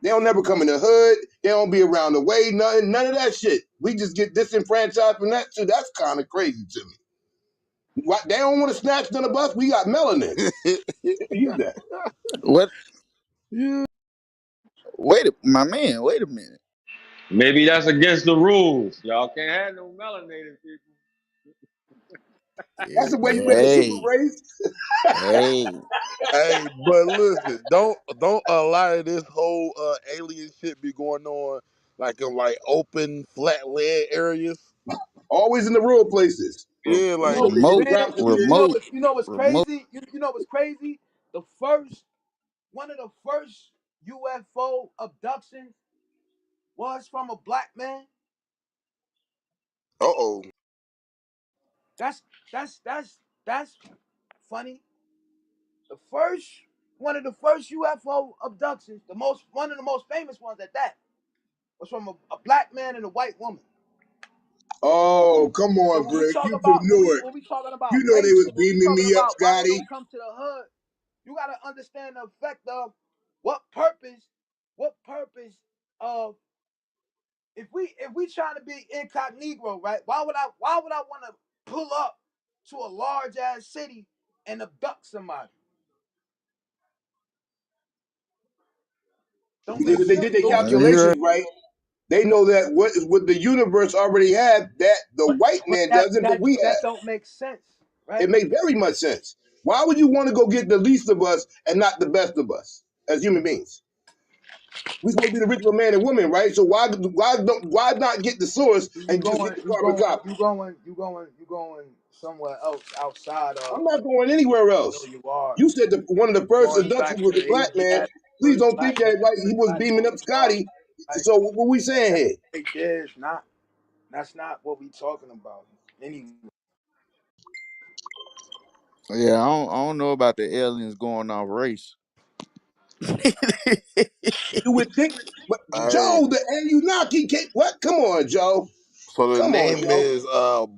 They don't never come in the hood. They don't be around the way. None of that shit. We just get disenfranchised from that too. That's kind of crazy to me. They don't want to snatch none of us. We got melanin. Use that. what? My man. Wait a minute. Maybe that's against the rules. Y'all can't have no melanated people. That's the way you make a super Hey, race. hey. Hey, but listen, don't a lot of this whole alien shit be going on like in like open flat land areas? Always in the rural places. Yeah, like Remote, Man, Drops in there. remote, you know what's remote. crazy? You know what's crazy? The first one of the first UFO abductions was from a black man. oh. That's that's funny. The first one of the first UFO abductions, one of the most famous ones at that, was from a black man and a white woman. Oh, come So on, when we Greg. talk You from about Newark. when we talking about You know they race was and when we beaming talking me up, about why they Scotty. don't come to the hood, you gotta understand the effect of what purpose of if we trying to be incognito, right? Why would I want to pull up to a large ass city and abduct somebody? Don't Yeah, make but they sense. did their You calculations right. right. They know that what the universe already had that the But white but man that doesn't, but that we that have. don't make sense, It right? makes very much sense. Why would you want to go get the least of us and not the best of us as human beings? We're supposed to be the original man and woman, right? So why not get the source You and just going get the you carbon going copy? you going somewhere else outside I'm of not going anywhere who else. you are. You said one of the first Going abductions back to was the a black man. Asiatic Please first don't black think man, that like he first was black beaming woman. up Scotty. Like So what we saying that here? right there is not. That's not what we talking about. Anyway, Yeah, I don't know about the aliens going off race. You would think, but Hey, Joe, the Anunnaki can't. What? Come on, Joe. so the Come on, name Joe. is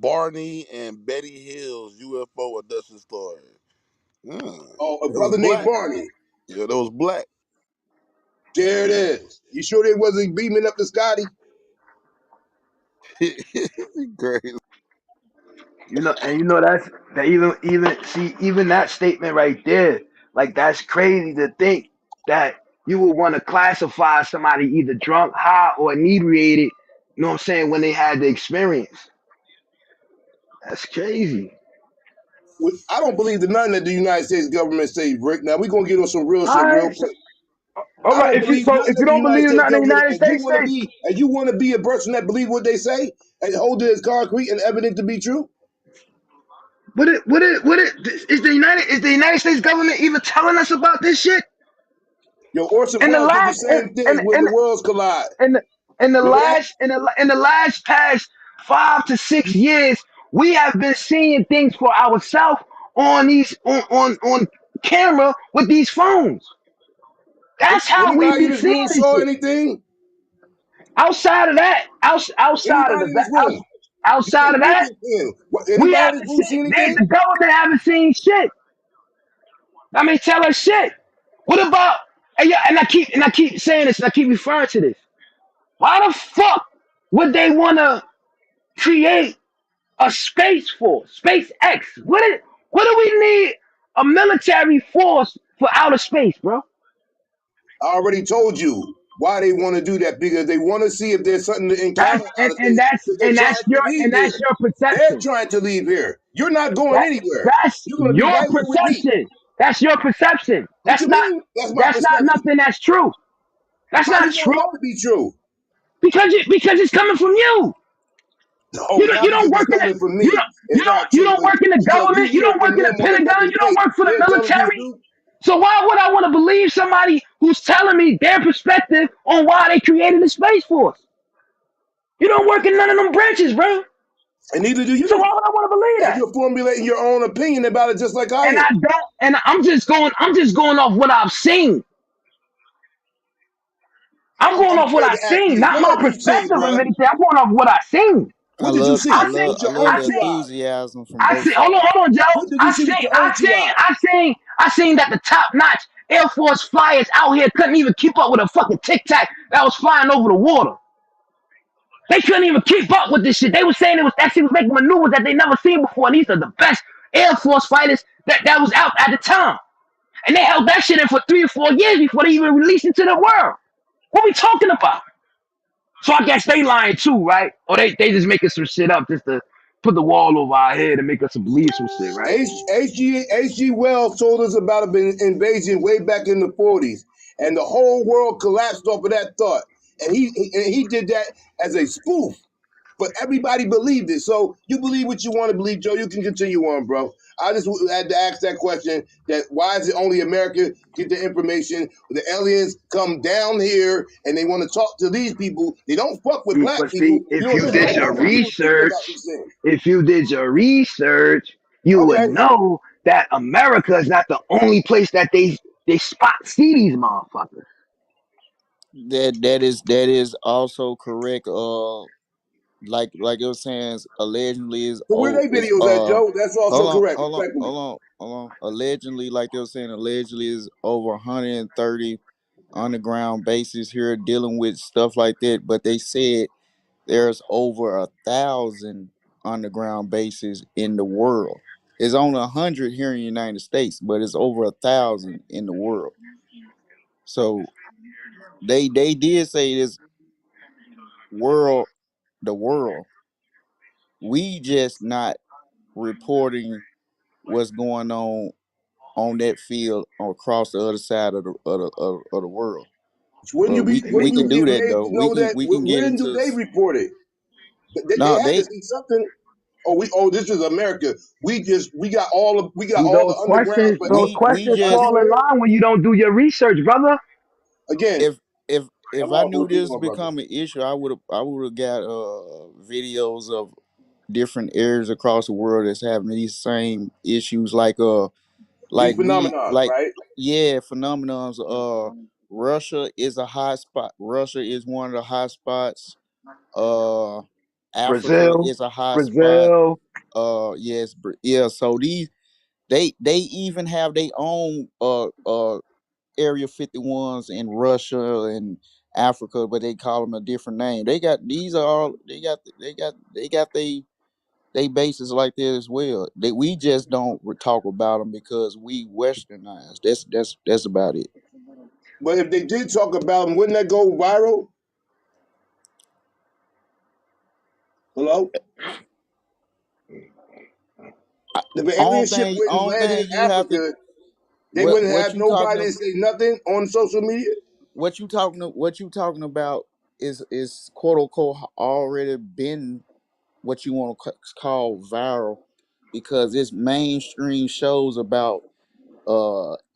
Barney and Betty Hill's UFO abduction story. Oh, a It was brother named black. Barney. Yeah, that was black. There it is. You sure they wasn't beaming up the Scotty? Crazy. that even that statement right there, like that's crazy to think that you would want to classify somebody either drunk, high, or inebriated. You know what I'm saying? When they had the experience, that's crazy. I don't believe the nothing that the United States government say, Rick. Now we're gonna get on some real All shit real right, so, quick. all I right. don't If you believe so nothing if that you the don't United believe in States nothing in the government. United States say, And you want to be a person that believe what they say and hold it as concrete and evident to be true. is the United States government even telling us about this shit? Yo, Orson In the Welles did the last same thing when the worlds collide. in the Remember that? in the last past 5 to 6 years, we have been seeing things for ourselves on these on camera with these phones. That's how we Anybody in be this seeing room this saw shit. anything? Outside of that, outside of Anybody in that, this room? You outside can't of be that, this in. we Anybody in haven't this room seen. see anything? The government haven't seen shit. I mean, tell us shit. What about? And yeah, and I keep saying this, and I keep referring to this. Why the fuck would they want to create a space force, SpaceX? What do we need a military force for outer space, bro? I already told you why they want to do that, because they want to see if there's something to encounter That's out of space. Because they're trying to leave here. that's your They're perception. trying to leave here. You're not going That anywhere. that's You're going to be your right here with me. perception. That's your perception. What you mean? That's my That's not perception. nothing that's true. That's How not you know true that to be true? because it's coming from you. No, not You don't because it's work in the coming from me. It's not you true, don't but work in the because you government. You don't hear work from in the them on a Pentagon. regular You don't basis. work for the They're telling you the military. truth. So why would I want to believe somebody who's telling me their perspective on why they created the Space Force? You don't work in none of them branches, bro. And neither do So you. why would I want to believe And that? you're formulating your own opinion about it just like I And am. I don't. And I'm just going off what I've seen. I'm going I'm off what scared I've to ask seen, you, not what my have you seen, perspective of bro? anything. I'm going off what I've seen. I What did you love, I I see seen. love, with I your love own I the two seen. eyes? enthusiasm from I both see. sides. Hold on, Joe. What did you see with your own two eyes? I seen that the top-notch Air Force flyers out here couldn't even keep up with a fucking Tic Tac that was flying over the water. They couldn't even keep up with this shit. They were saying it was actually was making maneuvers that they never seen before. And these are the best Air Force fighters that was out at the time. And they held that shit in for 3 or 4 years before they even released it to the world. What we talking about? So I guess they lying too, right? Or they just making some shit up just to put the wall over our head and make us believe some shit, right? H.G. Wells told us about an invasion way back in the 40s, and the whole world collapsed off of that thought. And he did that as a spoof, but everybody believed it. So you believe what you want to believe, Joe. You can continue on, bro. I just had to ask that question: that why is it only America get the information? The aliens come down here and they want to talk to these people. They don't fuck with See, black but see, people. You know, there's a whole bunch of people thinking about these things. you would Okay. know that America is not the only place that they see these motherfuckers. That is also correct. Like it was saying, allegedly is So where they videos at, Joe? That's also correct, respectfully. hold on. Allegedly, like they were saying, allegedly is over 130 underground bases here dealing with stuff like that. But they said there's over 1,000 underground bases in the world. It's only 100 here in the United States, but it's over 1,000 in the world. So they did say this world, the world. We just not reporting what's going on that field across the other side of the world. But we Wouldn't can you be do that amazed though. to know that We can get when do into they report it? They no had to they see something. This is America. We got See, all the underground, but those we questions just fall in everywhere. line when you don't do your research, brother. Again, if if I'm I all for knew the people, this my brother. become an issue, I would have got videos of different areas across the world that's having these same issues These like we phenomenons, like right? yeah phenomenons. Russia is a hot spot. Russia is one of the hot spots. uh Africa Brazil, is a hot spot. Brazil, Yes, yeah. So these they even have their own Area 51s in Russia and Africa, but they call them a different name. They got these are all they got they bases like that as well. We just don't talk about them because we westernized. That's about it. But if they did talk about them, wouldn't that go viral? Hello? If an alien ship went and Only landed in thing you have to Africa, they wouldn't what have you talking nobody to about, say nothing on social media? what you talking about is quote unquote already been what you want to call viral because it's mainstream shows about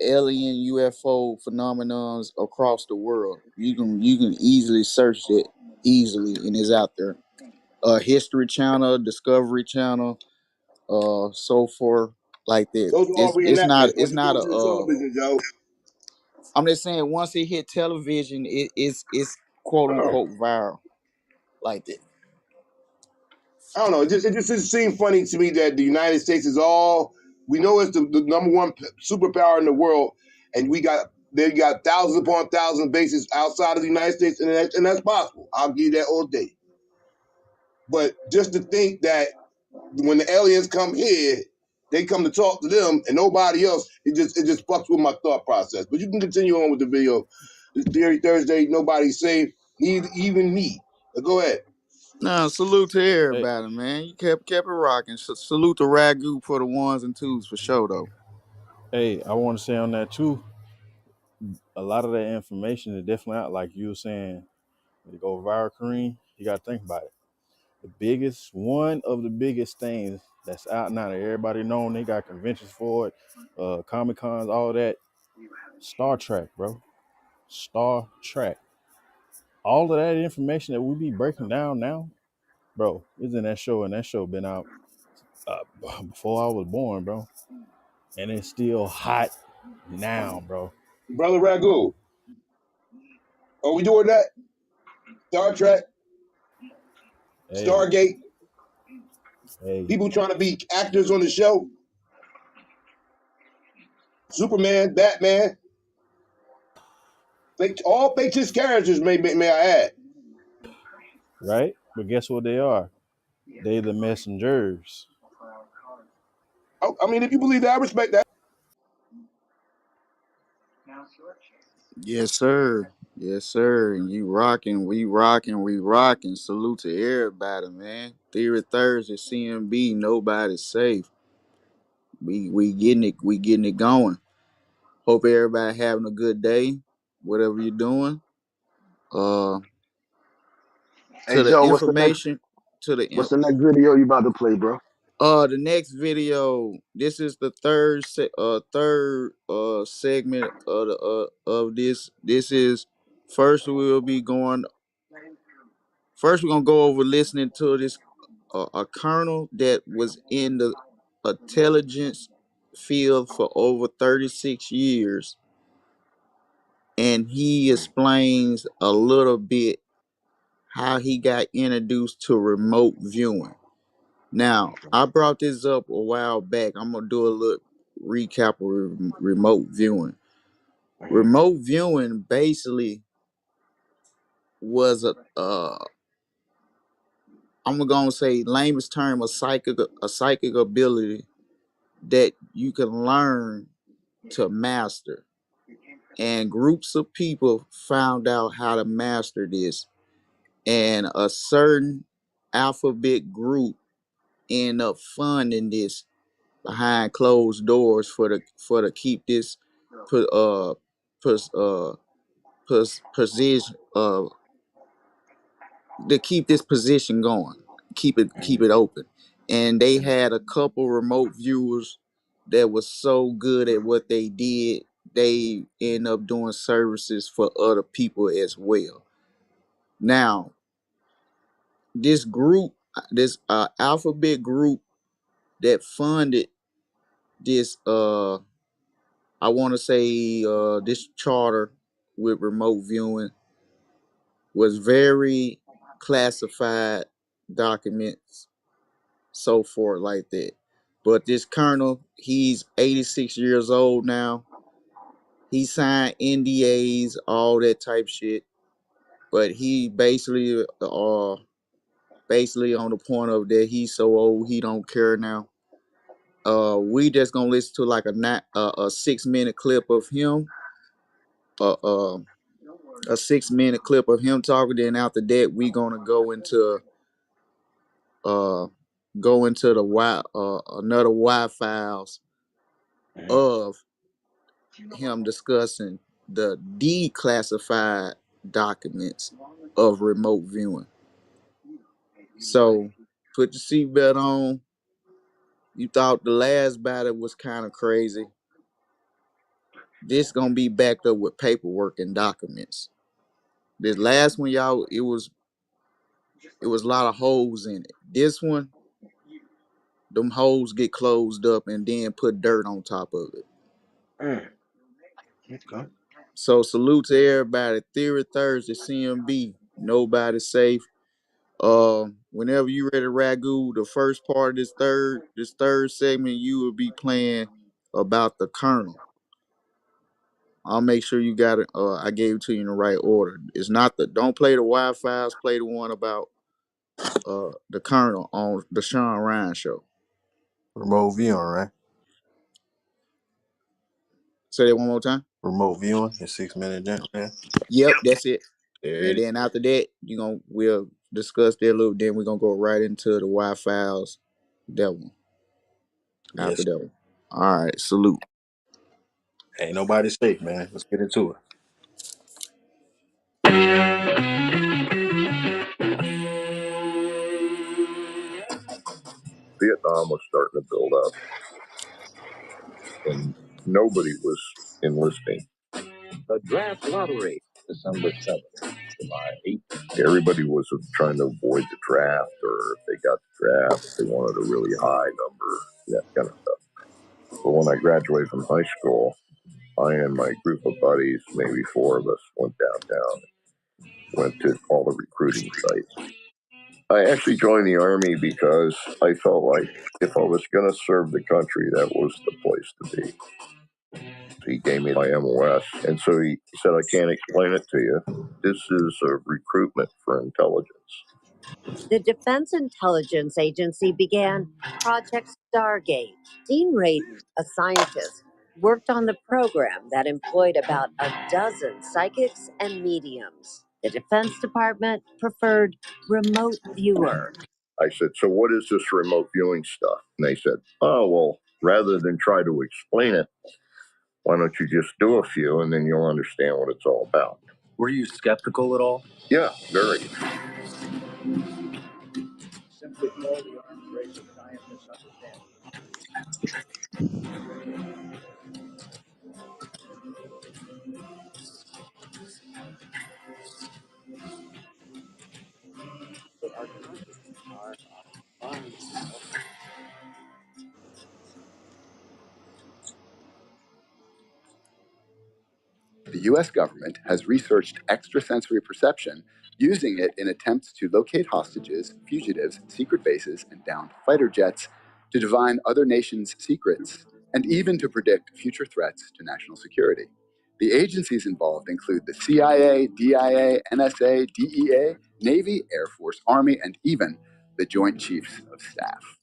alien UFO phenomenons across the world. You can easily search it easily and it's out there. History Channel, Discovery Channel, so forth like that. Those are all It's not reenactments. Once it's you not go a to the television, Joe. I'm just saying once it hit television, it's quote unquote viral like that. I don't know. It just seemed funny to me that the United States is all we know is the number one superpower in the world, and they got thousands upon thousands of bases outside of the United States, and that's possible. I'll give you that all day. But just to think that when the aliens come here, they come to talk to them and nobody else, it just fucks with my thought process. But you can continue on with the video. This Theory Thursday, nobody's safe, neither even me. But go ahead. Nah, salute to Hey, everybody, man. You kept it rocking. Salute to Ragu for the ones and twos for sure though. hey, I want to say on that too. A lot of that information is definitely out. Like you were saying, when you go viral, Kareem, you got to think about it. One of the biggest things that's out now that everybody known, they got conventions for it, Comic Cons, all that. Star Trek, bro. Star Trek. All of that information that we be breaking down now, bro, is in that show, and that show been out before I was born, bro, and it's still hot now, bro. Brother Ragu, are we doing that? Star Trek, Hey, Stargate, hey, people trying to be actors on the show, Superman, Batman, all fictitious characters, may I add. right? But guess what they are? They the messengers, I mean, if you believe that, I respect that. Yes, sir. Yes, sir. And you rocking, we rocking, we rocking. Salute to everybody, man. Theory Thursday, CMB, nobody's safe. We getting it going. Hope everybody having a good day, whatever you're doing. Uh Hey to the Joe, information, to the what's the next video you about to play, bro? the next video, this is the third segment of the of this. This is first we'll be going first we're gonna go over listening to this a colonel that was in the intelligence field for over 36 years, and he explains a little bit how he got introduced to remote viewing. Now, I brought this up a while back. I'm gonna do a little recap of remote viewing. Remote viewing basically was I'm gonna say lamest term, a psychic ability that you can learn to master. And groups of people found out how to master this, and a certain alphabet group end up funding this behind closed doors for to keep this put pos, position to keep this position going, keep it open. And they had a couple remote viewers that was so good at what they did, they end up doing services for other people as well. Now, this group, this alphabet group that funded this I want to say this charter with remote viewing was very classified documents, so forth like that. But this colonel, he's 86 years old now. He signed NDAs, all that type shit. But he basically basically on the point of that he's so old he don't care now. We just gonna listen to like a 6 minute clip of him, uh, uh, a 6 minute clip of him talking. Then after that, we gonna uh go into the another Y files of him discussing the declassified documents of remote viewing. So put your seatbelt on. You thought the last battle was kind of crazy. This gonna be backed up with paperwork and documents. This last one, y'all, it was a lot of holes in it. This one, them holes get closed up and then put dirt on top of it. Okay. So salute to everybody. Theory Thursday, CMB. Nobody safe. Whenever you ready to ragu, the first part of this third segment, you will be playing about the Colonel. I'll make sure you got it. I gave it to you in the right order. It's not don't play the Wi-Fi's, play the one about the Colonel on the Sean Ryan show. Remote viewing, right? Say that one more time. Remote viewing in 6 minute jump, man. Yep, that's it. There And it is. then after that, we'll discuss that a little. Then we're gonna go right into the Wi-Fi's. That one. After Yes. that one. All right. Salute. Ain't nobody safe, man. Let's get into it. Vietnam was starting to build up, and nobody was enlisting. The draft lottery, December 7th, July 8th. Everybody was trying to avoid the draft, or if they got the draft, they wanted a really high number, that kind of stuff. But when I graduated from high school, I and my group of buddies, maybe 4 of us, went downtown, went to all the recruiting sites. I actually joined the Army because I felt like if I was going to serve the country, that was the place to be. He gave me my MOS, and so he said, I can't explain it to you. This is a recruitment for intelligence. The Defense Intelligence Agency began Project Stargate. Dean Radin, a scientist, worked on the program that employed about a dozen psychics and mediums. The Defense Department preferred remote viewer. I said, so what is this remote viewing stuff? And they said, oh, well, rather than try to explain it, why don't you just do a few and then you'll understand what it's all about. Were you skeptical at all? Yeah, very. Simply call the arms race a giant misunderstanding. The U.S. government has researched extrasensory perception, using it in attempts to locate hostages, fugitives, secret bases, and downed fighter jets, to divine other nations' secrets, and even to predict future threats to national security. The agencies involved include the CIA, DIA, NSA, DEA, Navy, Air Force, Army, and even the Joint Chiefs of Staff.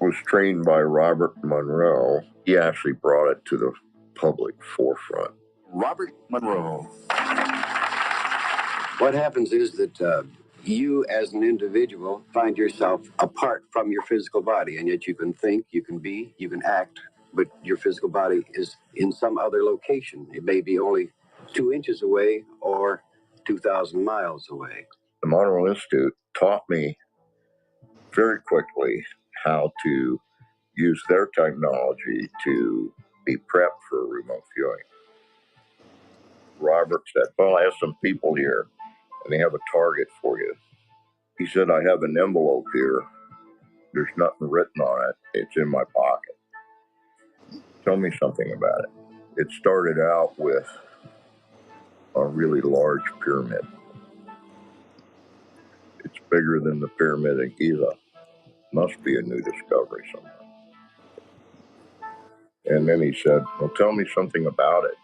Was trained by Robert Monroe. He actually brought it to the public forefront. Robert Monroe. What happens is that you as an individual find yourself apart from your physical body, and yet you can think, you can be, you can act, but your physical body is in some other location. It may be only 2 inches away or 2,000 miles away. The Monroe Institute taught me very quickly how to use their technology to be prepped for remote viewing. Robert said, well, I have some people here and they have a target for you. He said, I have an envelope here. There's nothing written on it. It's in my pocket. Tell me something about it. It started out with a really large pyramid. It's bigger than the pyramid of Giza. Must be a new discovery somewhere. And then he said, well, tell me something about it.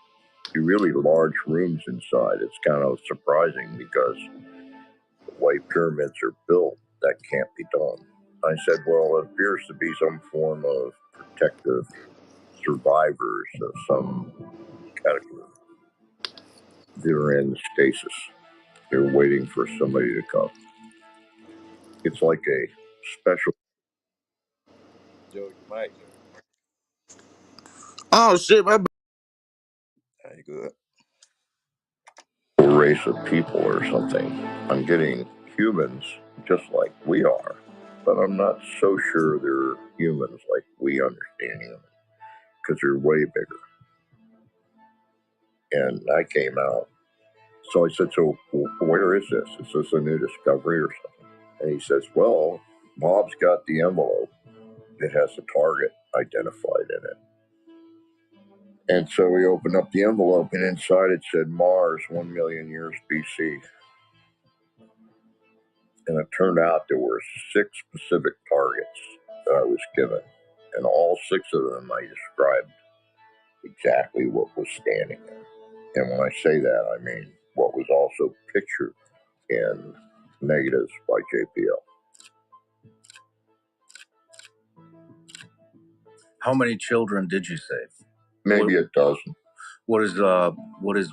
Really large rooms inside. It's kind of surprising because the way pyramids are built, that can't be done. I said, well, it appears to be some form of protective survivors of some cataclysm. They're in stasis. They're waiting for somebody to come. It's like a special. Joe, you might. Oh shit, my Very good. Race of people or something. I'm getting humans just like we are, but I'm not so sure they're humans like we understand humans because they're way bigger. And I came out. So I said, so where is this? Is this a new discovery or something? And he says, well, Bob's got the envelope. It has a target identified in it. And so we opened up the envelope, and inside it said Mars, 1 million years BC. And it turned out there were 6 specific targets that I was given. And all 6 of them I described exactly what was standing there. And when I say that, I mean what was also pictured in negatives by JPL. How many children did you save? Maybe a dozen. What is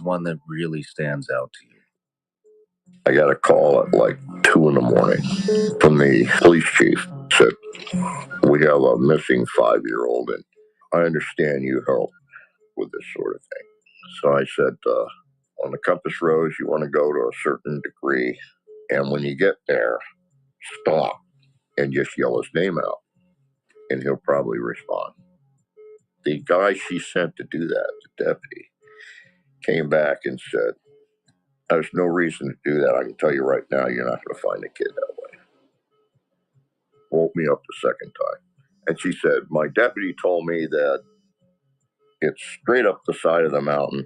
one that really stands out to you? I got a call at like 2 in the morning from the police chief. Said, we have a missing 5-year-old, and I understand you help with this sort of thing. So I said, on the compass rose, you want to go to a certain degree, and when you get there, stop and just yell his name out, and he'll probably respond. The guy she sent to do that, the deputy, came back and said, there's no reason to do that. I can tell you right now, you're not going to find the kid that way. Woke me up the second time. And she said, my deputy told me that it's straight up the side of the mountain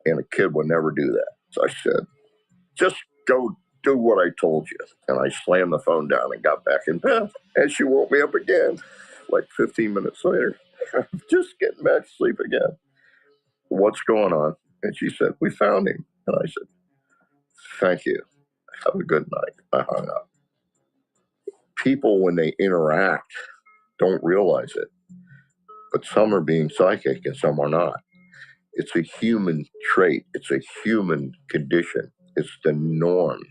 and a kid would never do that. So I said, just go do what I told you. And I slammed the phone down and got back in bed. And she woke me up again, like 15 minutes later. Just getting back to sleep again. What's going on? And she said, we found him. And I said, thank you. Have a good night. I hung up. People, when they interact, don't realize it. But some are being psychic and some are not. It's a human trait. It's a human condition. It's the norm.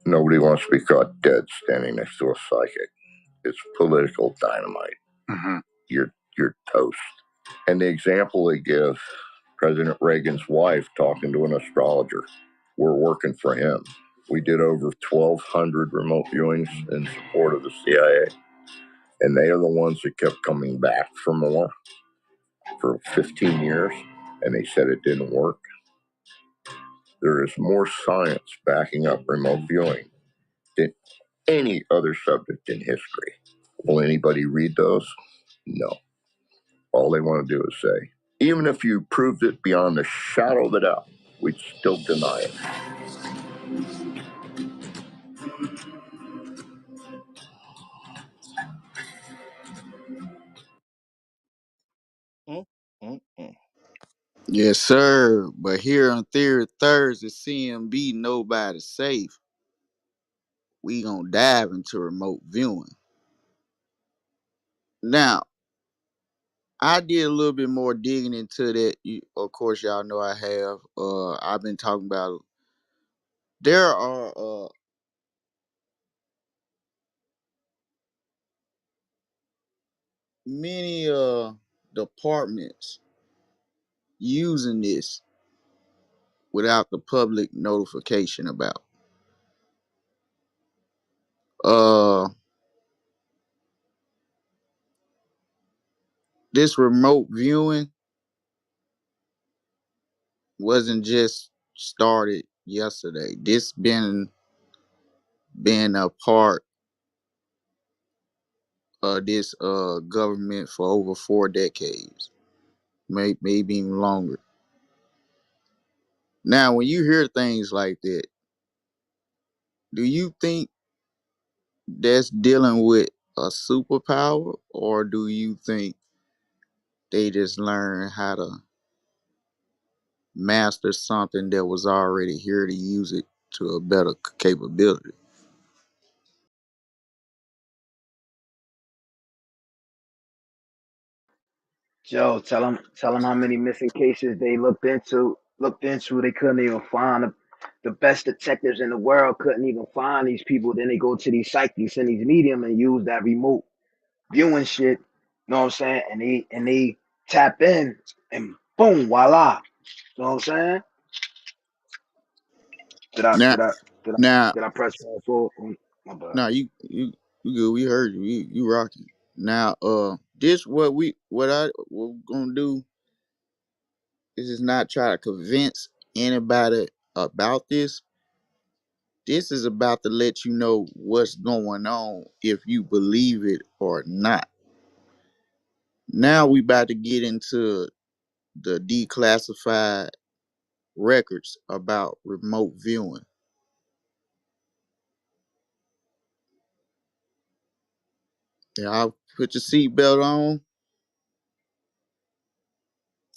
Nobody wants to be caught dead standing next to a psychic. It's political dynamite. Mm-hmm. You're toast. And the example they give, President Reagan's wife talking to an astrologer. We're working for him. We did over 1,200 remote viewings in support of the CIA. And they are the ones that kept coming back for more for 15 years. And they said it didn't work. There is more science backing up remote viewing than any other subject in history. Will anybody read those? No. All they want to do is say, even if you proved it beyond the shadow of a doubt, we'd still deny it. yes, sir. But here on Theory Thursday, CMB Nobody Safe, we gonna dive into remote viewing. Now, I did a little bit more digging into that. Of course, y'all know I have. I've been talking about. There are many departments using this without the public notification about. This remote viewing wasn't just started yesterday. This been a part of this government for over 4 decades, maybe even longer. Now, when you hear things like that, do you think that's dealing with a superpower, or do you think they just learn how to master something that was already here to use it to a better capability. Joe, tell them how many missing cases they looked into. Looked into, they couldn't even find the best detectives in the world. Couldn't even find these people. Then they go to these psychics and these medium and use that remote viewing shit. You know what I'm saying? And they tap in and boom, voila. You know what I'm saying? Did I Now, did I did I now, did I press fast forward? My bad. now you good. We heard you. You rocking. Now, this what we're gonna do. This is not try to convince anybody about this. This is about to let you know what's going on if you believe it or not. Now we about to get into the declassified records about remote viewing. Y'all put your seatbelt on.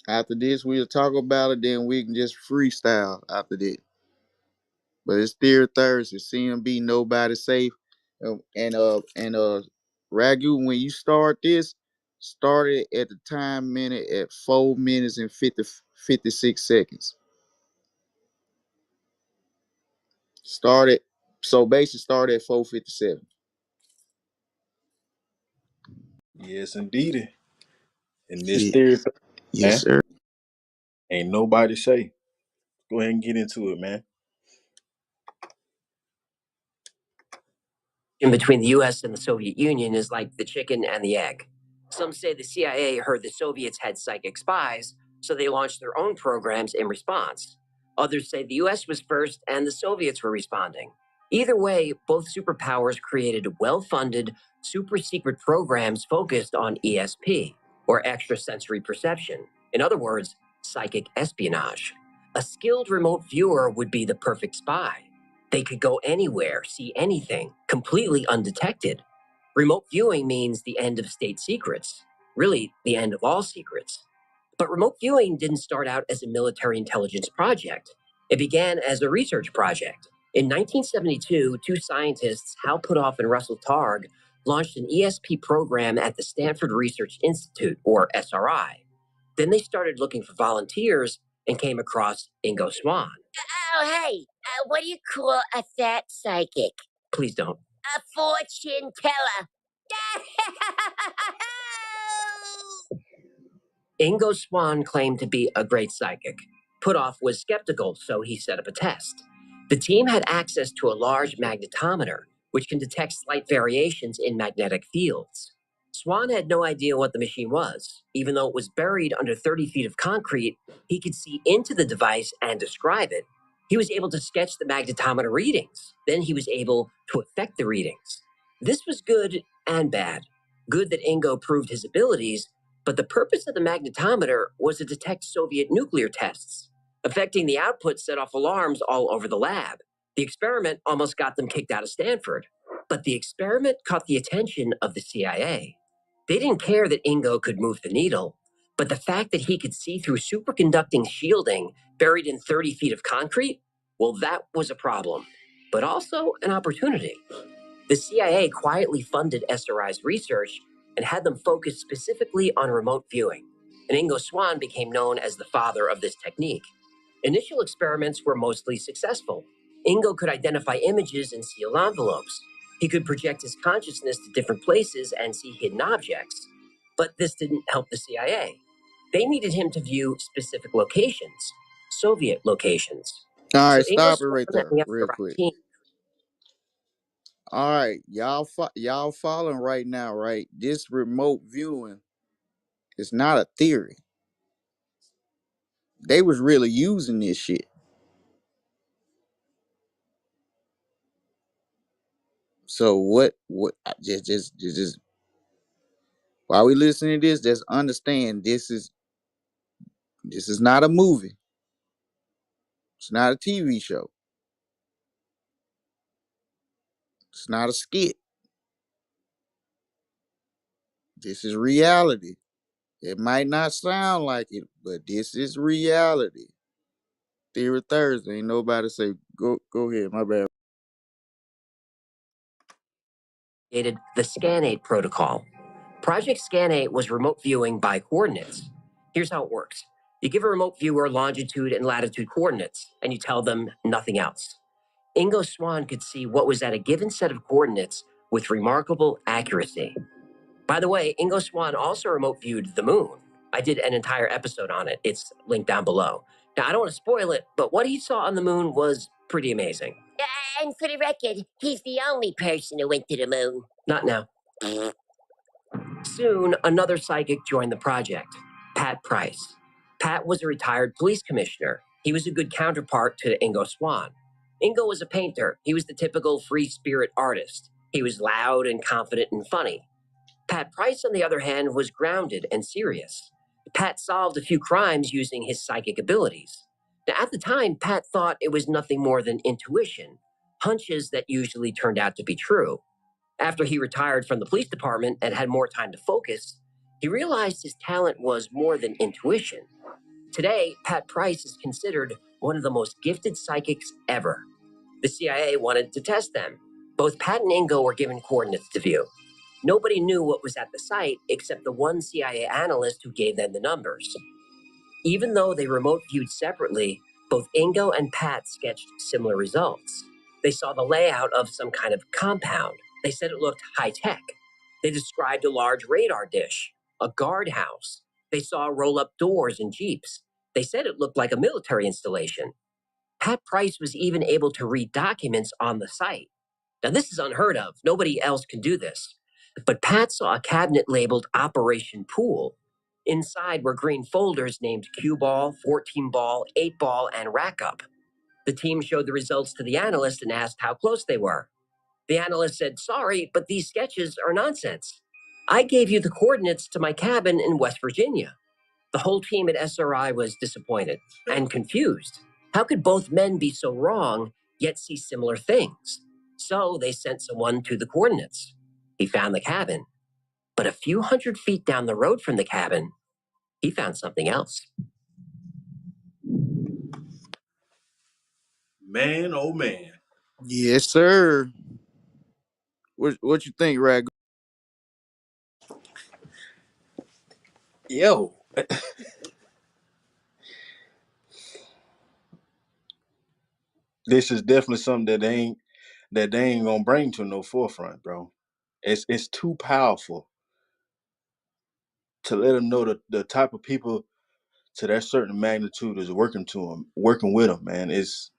After this, we'll talk about it. Then we can just freestyle after that. But it's Theory Thursday. CMB, nobody safe. And Ragu, when you start this, start it at the time minute at 4 minutes and 56 seconds. Start it. So basically, start at 4:57. Yes, indeedy. In this Yeah. theory, Yes, man, sir. ain't nobody safe. Go ahead and get into it, man. Between the US and the Soviet Union is like the chicken and the egg. Some say the CIA heard the Soviets had psychic spies, so they launched their own programs in response. Others say the US was first and the Soviets were responding. Either way, both superpowers created well funded, super secret programs focused on ESP, or extrasensory perception. In other words, psychic espionage. A skilled remote viewer would be the perfect spy. They could go anywhere, see anything, completely undetected. Remote viewing means the end of state secrets, really, the end of all secrets. But remote viewing didn't start out as a military intelligence project. It began as a research project. In 1972, two scientists, Hal Puthoff and Russell Targ, launched an ESP program at the Stanford Research Institute, or SRI. Then they started looking for volunteers and came across Ingo Swann. Oh, hey, what do you call a fat psychic? Please don't. A fortune teller. Ingo Swann claimed to be a great psychic. Puthoff was skeptical, so he set up a test. The team had access to a large magnetometer, which can detect slight variations in magnetic fields. Swann had no idea what the machine was. Even though it was buried under 30 feet of concrete, he could see into the device and describe it. He was able to sketch the magnetometer readings. Then he was able to affect the readings. This was good and bad. Good that Ingo proved his abilities, but the purpose of the magnetometer was to detect Soviet nuclear tests. Affecting the output set off alarms all over the lab. The experiment almost got them kicked out of Stanford. But the experiment caught the attention of the CIA. They didn't care that Ingo could move the needle, but the fact that he could see through superconducting shielding buried in 30 feet of concrete, well, that was a problem, but also an opportunity. The CIA quietly funded SRI's research and had them focus specifically on remote viewing, and Ingo Swann became known as the father of this technique. Initial experiments were mostly successful. Ingo could identify images in sealed envelopes. He could project his consciousness to different places and see hidden objects. But this didn't help the CIA. They needed him to view specific locations, Soviet locations. All So right, Ingo stop it Swann right and there, the real SRI quick. team. All right, y'all following right now, right? This remote viewing is not a theory. They was really using this shit. So what? Just while we listening to this, just understand this is not a movie. It's not a TV show. It's not a skit. This is reality. It might not sound like it, but this is reality. Theory Thursday. Ain't nobody say go ahead. My bad. The SCAN-8 protocol. Project SCAN-8 was remote viewing by coordinates. Here's how it works. You give a remote viewer longitude and latitude coordinates, and you tell them nothing else. Ingo Swann could see what was at a given set of coordinates with remarkable accuracy. By the way, Ingo Swann also remote viewed the moon. I did an entire episode on it. It's linked down below. Now, I don't want to spoil it, but what he saw on the moon was pretty amazing. And for the record, he's the only person who went to the moon. Not now. Soon, another psychic joined the project, Pat Price. Pat was a retired police commissioner. He was a good counterpart to Ingo Swann. Ingo was a painter. He was the typical free spirit artist. He was loud and confident and funny. Pat Price, on the other hand, was grounded and serious. Pat solved a few crimes using his psychic abilities. Now, at the time, Pat thought it was nothing more than intuition, hunches that usually turned out to be true. After he retired from the police department and had more time to focus, he realized his talent was more than intuition. Today, Pat Price is considered one of the most gifted psychics ever. The CIA wanted to test them. Both Pat and Ingo were given coordinates to view. Nobody knew what was at the site except the one CIA analyst who gave them the numbers. Even though they remote viewed separately, both Ingo and Pat sketched similar results. They saw the layout of some kind of compound. They said it looked high-tech. They described a large radar dish, a guardhouse. They saw roll-up doors and jeeps. They said it looked like a military installation. Pat Price was even able to read documents on the site. Now, this is unheard of. Nobody else can do this. But Pat saw a cabinet labeled Operation Pool. Inside were green folders named Cue Ball, 14 Ball, 8 Ball, and Rack Up. The team showed the results to the analyst and asked how close they were. The analyst said, "Sorry, but these sketches are nonsense. I gave you the coordinates to my cabin in West Virginia." The whole team at SRI was disappointed and confused. How could both men be so wrong, yet see similar things? So they sent someone to the coordinates. He found the cabin. But a few hundred feet down the road from the cabin, he found something else. Man, oh man. Yes, sir. What you think, Rag? Yo, this is definitely something that they ain't gonna bring to no forefront, bro. It's too powerful to let them know the type of people to that certain magnitude is working with them, man. It's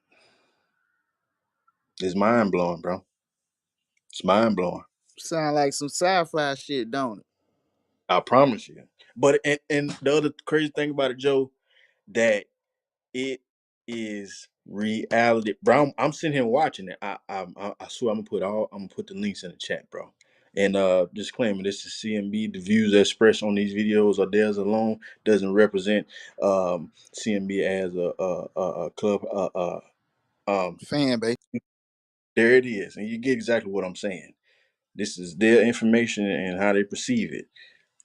mind blowing, bro. It's mind blowing. Sound like some sci-fi shit, don't it? I promise you. But and the other crazy thing about it, Joe, that it is reality, bro. I'm sitting here watching it. I swear I'm gonna put the links in the chat, bro. And disclaimer: this is CMB. The views expressed on these videos are theirs alone. Doesn't represent CMB as a club. Fanbase. There it is, and you get exactly what I'm saying. This is their information and how they perceive it.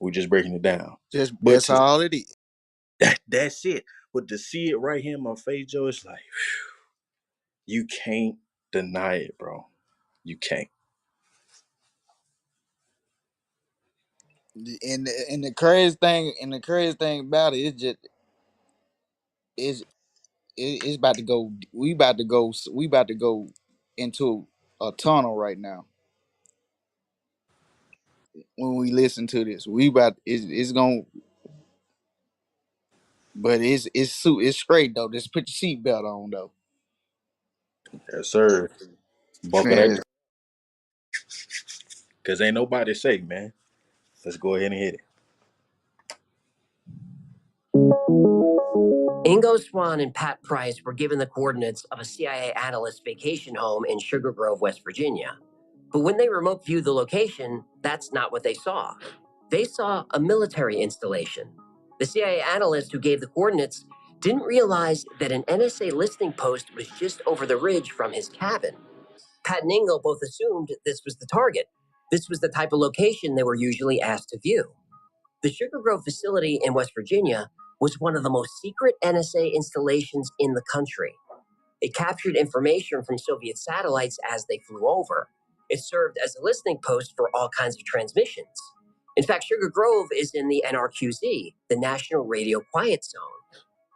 We're just breaking it down. Just But that's to all it is. that's it. But to see it right here in my face, Joe, it's like you can't deny it, bro. You can't. And the crazy thing about it is just is it's about to go. We about to go into a tunnel right now. When we listen to this, it's going, but it's straight though. Just put your seatbelt on though. Yes, sir. Buckle that, Trans because ain't nobody safe, man. Let's go ahead and hit it. Ingo Swann and Pat Price were given the coordinates of a CIA analyst's vacation home in Sugar Grove, West Virginia. But when they remote viewed the location, that's not what they saw. They saw a military installation. The CIA analyst who gave the coordinates didn't realize that an NSA listening post was just over the ridge from his cabin. Pat and Ingo both assumed this was the target. This was the type of location they were usually asked to view. The Sugar Grove facility in West Virginia was one of the most secret NSA installations in the country. It captured information from Soviet satellites as they flew over. It served as a listening post for all kinds of transmissions. In fact, Sugar Grove is in the NRQZ, the National Radio Quiet Zone.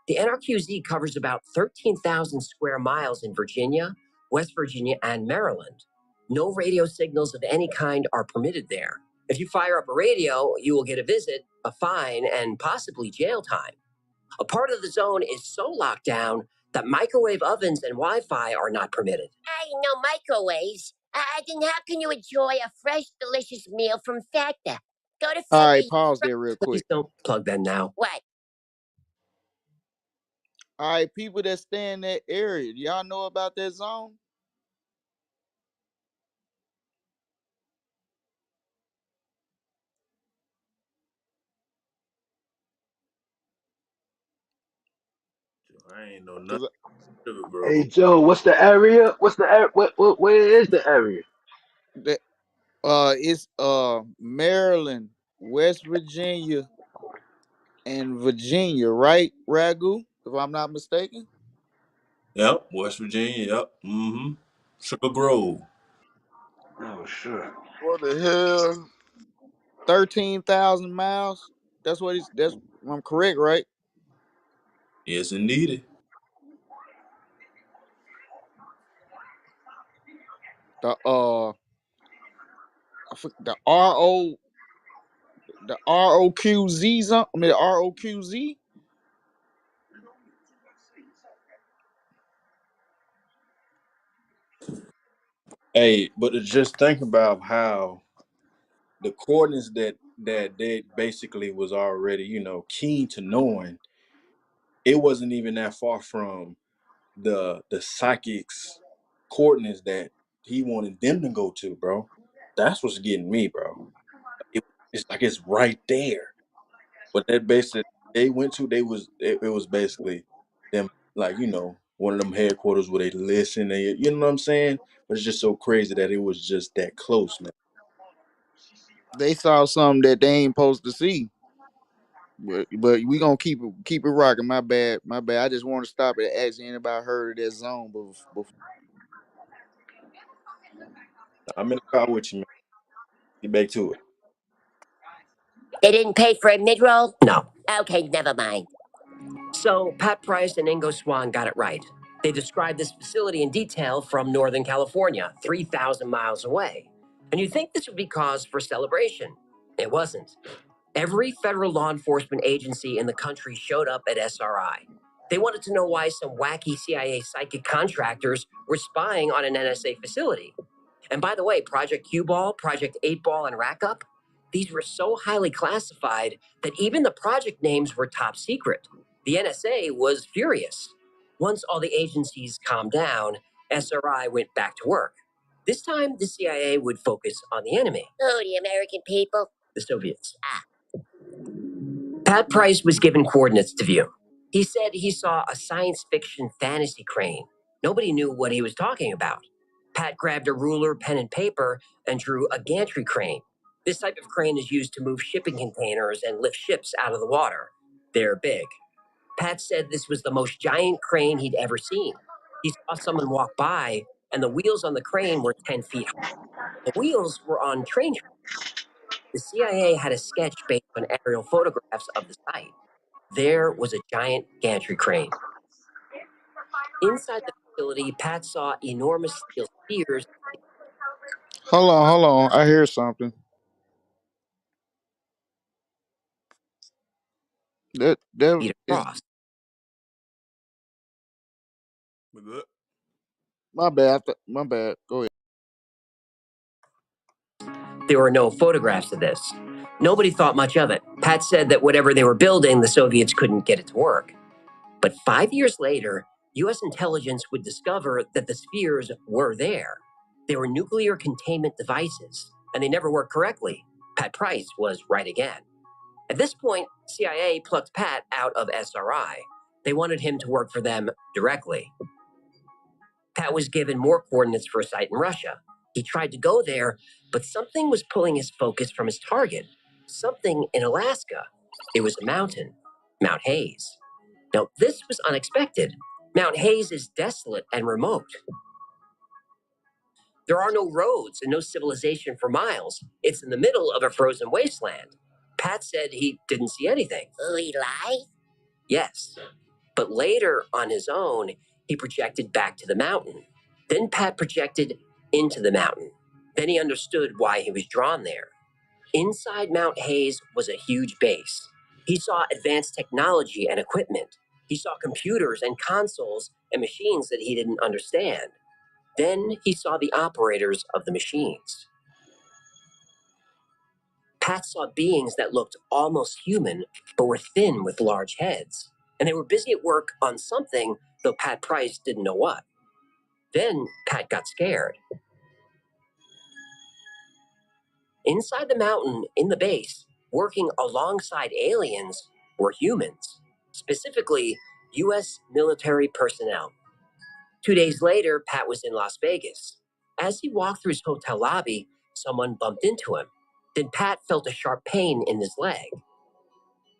The NRQZ covers about 13,000 square miles in Virginia, West Virginia, and Maryland. No radio signals of any kind are permitted there. If you fire up a radio, you will get a visit, a fine, and possibly jail time. A part of the zone is so locked down that microwave ovens and Wi-Fi are not permitted. I know microwaves. Then how can you enjoy a fresh, delicious meal from Factor? Go to All right, Factor. pause there real Please quick. don't plug them now. What? All right, people that stay in that area, do y'all know about that zone? I ain't know nothing. Cause Sugar Grove. Hey Joe, what's the area? What's the what where is the area? that it's Maryland, West Virginia, and Virginia, right, Ragu? If I'm not mistaken. Yep, West Virginia. Yep. Mm-hmm. Sugar Grove. Oh sure. What the hell? 13,000 miles. That's I'm correct, right? Yes, indeed. The the ROQZ zone. I mean the ROQZ. Hey, but to just think about how the coordinates that they basically was already, keen to knowing, it wasn't even that far from the psychics coordinates that he wanted them to go to, bro. That's what's getting me, bro. It's like it's right there. But that base that they went to, it was basically them, like, one of them headquarters where they listen, you know what I'm saying? But it's just so crazy that it was just that close, man. They saw something that they ain't supposed to see. But we gonna keep it rocking. My bad, my bad. I just want to stop and ask anybody heard of that zone before. I'm in the car with you, man. Get back to it. They didn't pay for a mid-roll? No. Okay, never mind. So Pat Price and Ingo Swann got it right. They described this facility in detail from Northern California, 3,000 miles away. And you'd think this would be cause for celebration. It wasn't. Every federal law enforcement agency in the country showed up at SRI. They wanted to know why some wacky CIA psychic contractors were spying on an NSA facility. And by the way, Project Q Ball, Project 8 Ball, and Rack Up, these were so highly classified that even the project names were top secret. The NSA was furious. Once all the agencies calmed down, SRI went back to work. This time, the CIA would focus on the enemy. Oh, the American people? The Soviets. Pat Price was given coordinates to view. He said he saw a science fiction fantasy crane. Nobody knew what he was talking about. Pat grabbed a ruler, pen, and paper and drew a gantry crane. This type of crane is used to move shipping containers and lift ships out of the water. They're big. Pat said this was the most giant crane he'd ever seen. He saw someone walk by, and the wheels on the crane were 10 feet high. The wheels were on train tracks. The CIA had a sketch based on aerial photographs of the site. There was a giant gantry crane. Inside the facility, Pat saw enormous steel spears Hold on. I hear something. That feet is across. We good? my bad. My bad. Go ahead. There were no photographs of this. Nobody thought much of it. Pat said that whatever they were building, the Soviets couldn't get it to work. But 5 years later, US intelligence would discover that the spheres were there. They were nuclear containment devices, and they never worked correctly. Pat Price was right again. At this point, CIA plucked Pat out of SRI. They wanted him to work for them directly. Pat was given more coordinates for a site in Russia. He tried to go there, but something was pulling his focus from his target. Something in Alaska. It was a mountain. Mount Hayes. Now, this was unexpected. Mount Hayes is desolate and remote. There are no roads and no civilization for miles. It's in the middle of a frozen wasteland. Pat said he didn't see anything. Oh, he lied? Yes. But later, on his own, he projected back to the mountain. Then Pat projected into the mountain. Then he understood why he was drawn there. Inside Mount Hayes was a huge base. He saw advanced technology and equipment. He saw computers and consoles and machines that he didn't understand. Then he saw the operators of the machines. Pat saw beings that looked almost human, but were thin with large heads. And they were busy at work on something, though Pat Price didn't know what. Then Pat got scared. Inside the mountain, in the base, working alongside aliens, were humans, specifically U.S. military personnel. 2 days later, Pat was in Las Vegas. As he walked through his hotel lobby, someone bumped into him. Then Pat felt a sharp pain in his leg.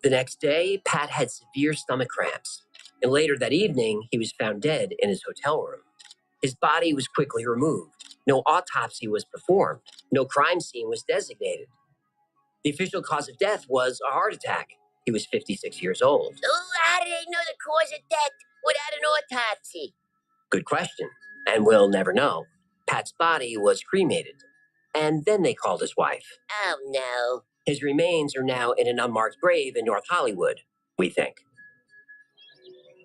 The next day, Pat had severe stomach cramps. And later that evening, he was found dead in his hotel room. His body was quickly removed. No autopsy was performed. No crime scene was designated. The official cause of death was a heart attack. He was 56 years old. Oh, how do they know the cause of death without an autopsy? Good question. And we'll never know. Pat's body was cremated. And then they called his wife. Oh, no. His remains are now in an unmarked grave in North Hollywood, we think.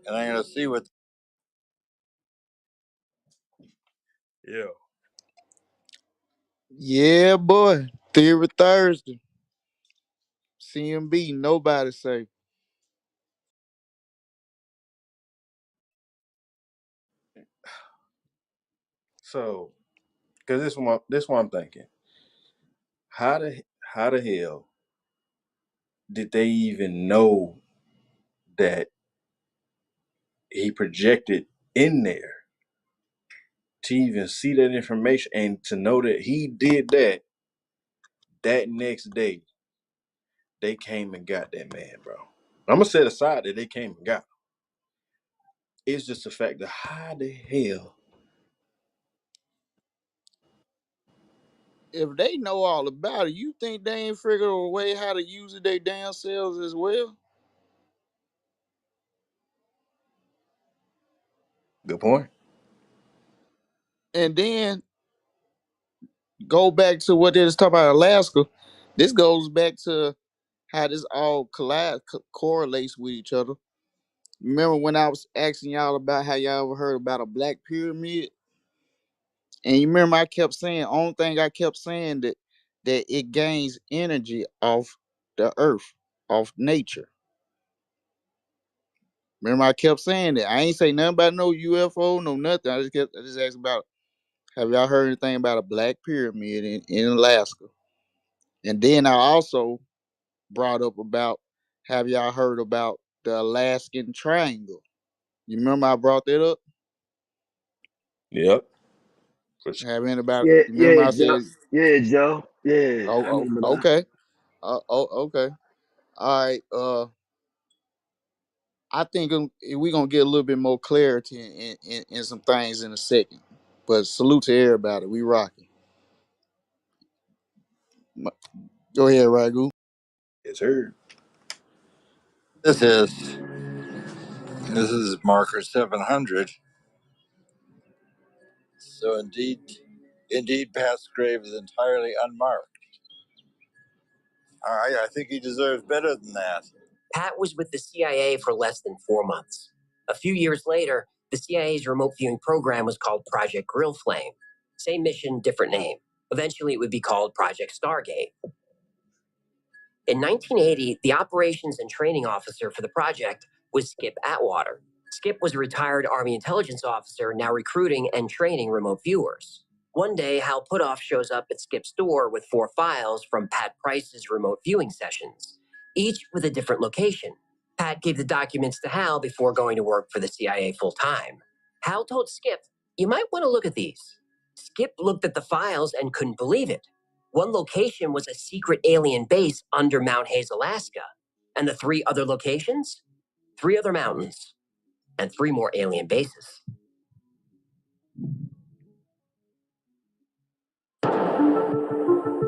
And I'm gonna see what. Yeah. Yeah, boy. Theory Thursday. CMB. Nobody say. So, because this one I'm thinking, how the hell did they even know that he projected in there to even see that information and to know that he did that next day they came and got that man, bro. I'm gonna set aside that they came and got him. It's just the fact that how the hell. If they know all about it, you think they ain't figured a way how to use it they damn selves as well? Good point. And then go back to what they was talking about Alaska. This goes back to how this all correlates with each other. Remember when I was asking y'all about how y'all ever heard about a black pyramid? And you remember I kept saying, only thing I kept saying that it gains energy off the earth, off nature. Remember I kept saying that. I ain't say nothing about no UFO, no nothing. I just asked about, have y'all heard anything about a black pyramid in Alaska? And then I also brought up about, have y'all heard about the Alaskan Triangle? You remember I brought that up? Yep. For sure. Have anybody? Yeah, You remember yeah, I Joe. said, Yeah, Joe. Yeah, I oh, remember oh that. okay, okay, all right. I think we're gonna get a little bit more clarity in some things in a second. But salute to everybody. We rocking. Go ahead, Ragu. It's her. This is marker 700. So indeed, Pat's grave is entirely unmarked. All right, I think he deserves better than that. Pat was with the CIA for less than 4 months. A few years later, the CIA's remote viewing program was called Project Grill Flame. Same mission, different name. Eventually, it would be called Project Stargate. In 1980, the operations and training officer for the project was Skip Atwater. Skip was a retired Army intelligence officer now recruiting and training remote viewers. One day, Hal Putoff shows up at Skip's door with 4 files from Pat Price's remote viewing sessions, each with a different location. Pat gave the documents to Hal before going to work for the CIA full time. Hal told Skip, "You might want to look at these." Skip looked at the files and couldn't believe it. One location was a secret alien base under Mount Hayes, Alaska. And the 3 other locations? 3 other mountains, and 3 more alien bases.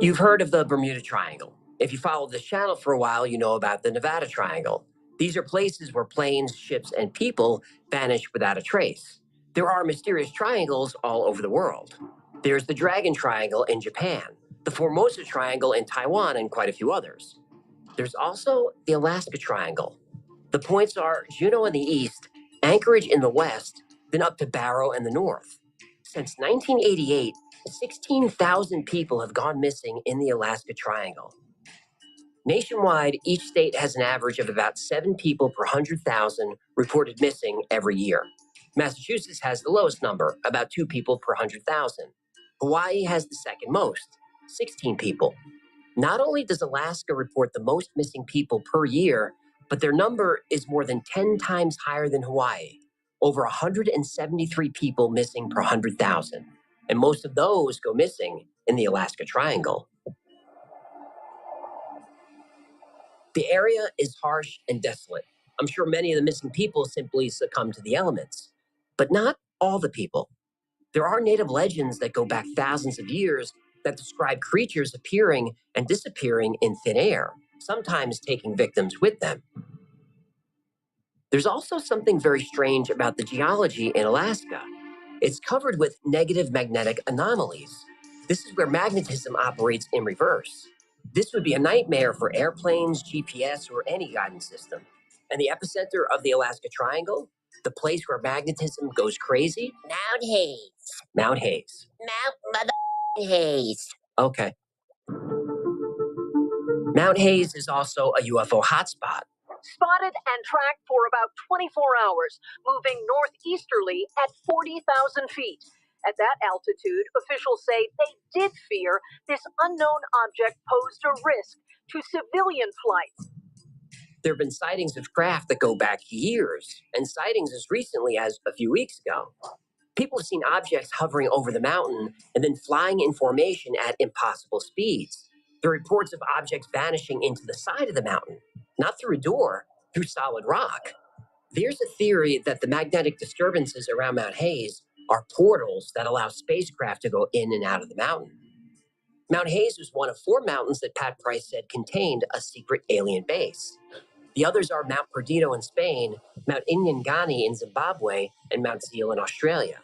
You've heard of the Bermuda Triangle. If you followed this channel for a while, you know about the Nevada Triangle. These are places where planes, ships, and people vanish without a trace. There are mysterious triangles all over the world. There's the Dragon Triangle in Japan, the Formosa Triangle in Taiwan, and quite a few others. There's also the Alaska Triangle. The points are Juneau in the east, Anchorage in the west, then up to Barrow in the north. Since 1988, 16,000 people have gone missing in the Alaska Triangle. Nationwide, each state has an average of about 7 people per 100,000 reported missing every year. Massachusetts has the lowest number, about 2 people per 100,000. Hawaii has the second most, 16 people. Not only does Alaska report the most missing people per year, but their number is more than 10 times higher than Hawaii, over 173 people missing per 100,000. And most of those go missing in the Alaska Triangle. The area is harsh and desolate. I'm sure many of the missing people simply succumb to the elements, but not all the people. There are native legends that go back thousands of years that describe creatures appearing and disappearing in thin air, sometimes taking victims with them. There's also something very strange about the geology in Alaska. It's covered with negative magnetic anomalies. This is where magnetism operates in reverse. This would be a nightmare for airplanes, GPS, or any guidance system. And the epicenter of the Alaska Triangle, the place where magnetism goes crazy? Mount Hayes. Mount Hayes. Mount Mother Hayes. Okay. Mount Hayes is also a UFO hotspot. Spotted and tracked for about 24 hours, moving northeasterly at 40,000 feet. At that altitude, officials say they did fear this unknown object posed a risk to civilian flights. There have been sightings of craft that go back years, and sightings as recently as a few weeks ago. People have seen objects hovering over the mountain and then flying in formation at impossible speeds. There are reports of objects vanishing into the side of the mountain, not through a door, through solid rock. There's a theory that the magnetic disturbances around Mount Hayes are portals that allow spacecraft to go in and out of the mountain. Mount Hayes was one of 4 mountains that Pat Price said contained a secret alien base. The others are Mount Perdido in Spain, Mount Inyangani in Zimbabwe, and Mount Seal in Australia.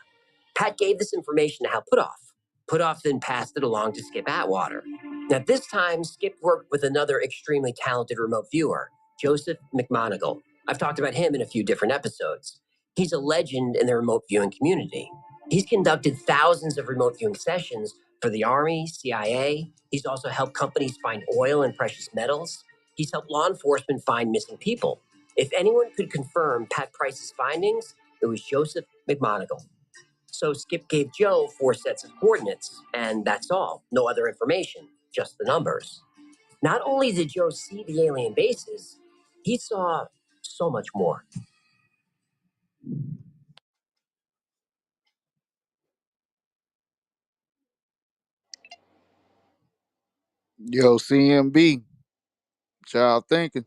Pat gave this information to Hal Puthoff. Puthoff then passed it along to Skip Atwater. At this time, Skip worked with another extremely talented remote viewer, Joseph McMoneagle. I've talked about him in a few different episodes. He's a legend in the remote viewing community. He's conducted thousands of remote viewing sessions for the Army, CIA. He's also helped companies find oil and precious metals. He's helped law enforcement find missing people. If anyone could confirm Pat Price's findings, it was Joseph McMoneagle. So Skip gave Joe 4 sets of coordinates, and that's all. No other information, just the numbers. Not only did Joe see the alien bases, he saw so much more. Yo, CMB, what y'all thinking?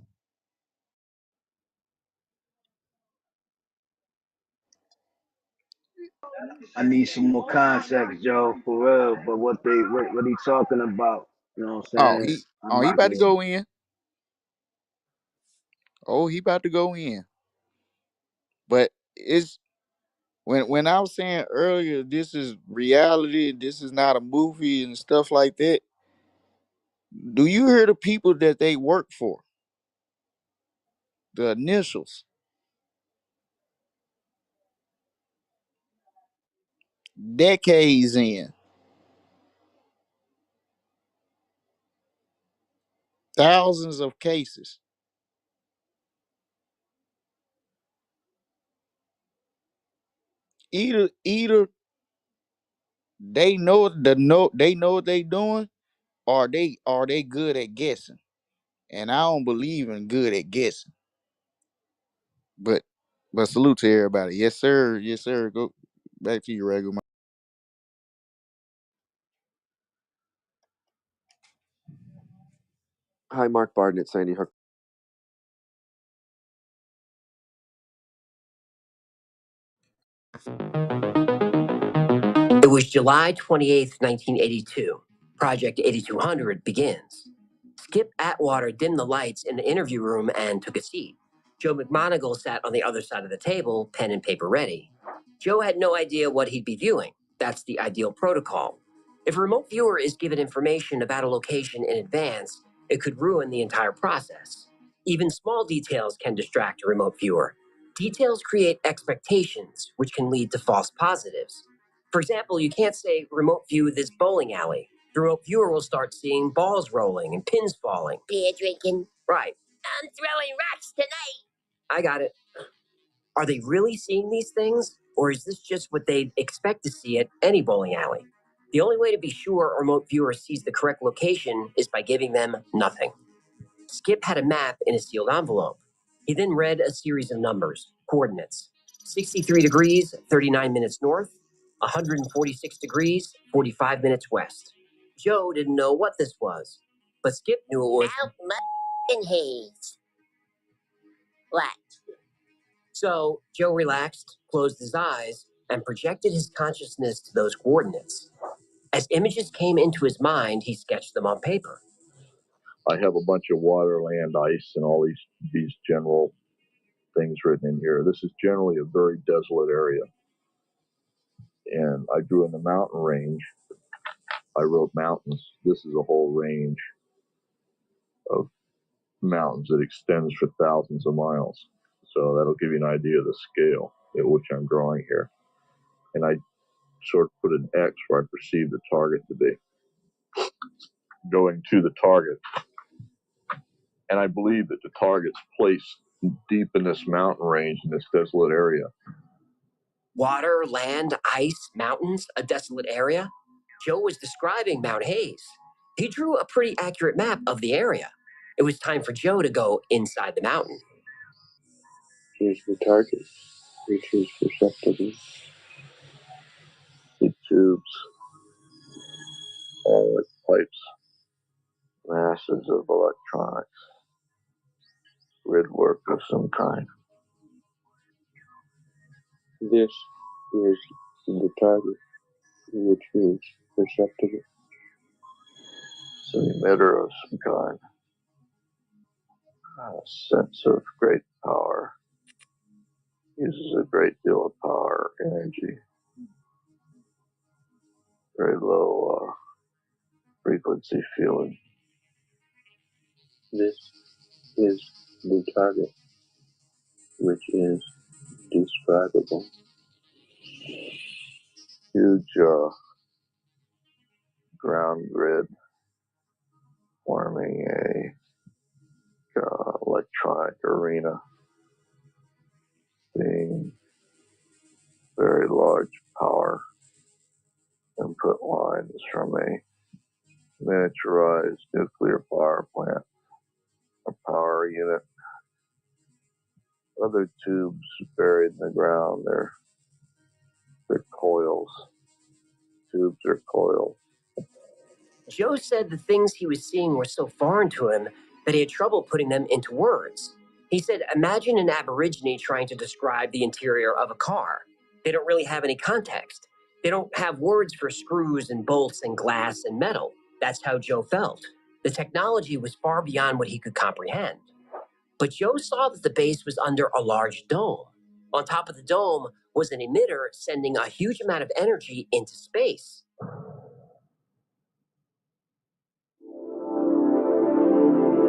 I need some more context, Joe, for real. But what he talking about? You know what I'm Oh, saying? I'm he about rocking to with. go in. Oh, he about to go in. But it's when I was saying earlier, this is reality. This is not a movie and stuff like that. Do you hear the people that they work for? The initials, decades in, thousands of cases. Either they know what they doing, or they good at guessing. And I don't believe in good at guessing. But salute to everybody. Yes, sir. Yes, sir. Go back to you, regular. Hi, Mark Barden at Sandy Hook. It was July 28th, 1982. Project 8200 begins. Skip Atwater dimmed the lights in the interview room and took a seat. Joe McMoneagle sat on the other side of the table, pen and paper ready. Joe had no idea what he'd be viewing. That's the ideal protocol. If a remote viewer is given information about a location in advance, it could ruin the entire process. Even small details can distract a remote viewer. Details create expectations, which can lead to false positives. For example, you can't say, remote view this bowling alley. The remote viewer will start seeing balls rolling and pins falling. Beer drinking. Right. I'm throwing rocks tonight. I got it. Are they really seeing these things? Or is this just what they'd expect to see at any bowling alley? The only way to be sure a remote viewer sees the correct location is by giving them nothing. Skip had a map in a sealed envelope. He then read a series of numbers, coordinates. 63 degrees, 39 minutes north, 146 degrees, 45 minutes west. Joe didn't know what this was, but Skip knew it was Mount Hayes. What? So Joe relaxed, closed his eyes, and projected his consciousness to those coordinates. As images came into his mind, he sketched them on paper. I have a bunch of water, land, ice, and all these general things written in here. This is generally a very desolate area. And I drew in the mountain range. I wrote mountains. This is a whole range of mountains that extends for thousands of miles. So that'll give you an idea of the scale at which I'm drawing here. And I sort of put an X where I perceive the target to be. Going to the target. And I believe that the target's placed deep in this mountain range in this desolate area. Water, land, ice, mountains, a desolate area. Joe was describing Mount Hayes. He drew a pretty accurate map of the area. It was time for Joe to go inside the mountain. Here's the target, which is perceptible. The tubes, all like pipes, masses of electronics, grid work of some kind. This is the target, which is perceptible. It's an emitter of some kind. A sense of great power. Uses a great deal of power, energy. Very low frequency feeling. This is the target, which is describable. Huge ground grid forming a electronic arena, being very large power input lines from a miniaturized nuclear power plant, a power unit. Other tubes buried in the ground, they're coils. Tubes are coils. Joe said the things he was seeing were so foreign to him that he had trouble putting them into words. He said, imagine an Aborigine trying to describe the interior of a car. They don't really have any context. They don't have words for screws and bolts and glass and metal. That's how Joe felt. The technology was far beyond what he could comprehend. But Joe saw that the base was under a large dome. On top of the dome was an emitter sending a huge amount of energy into space.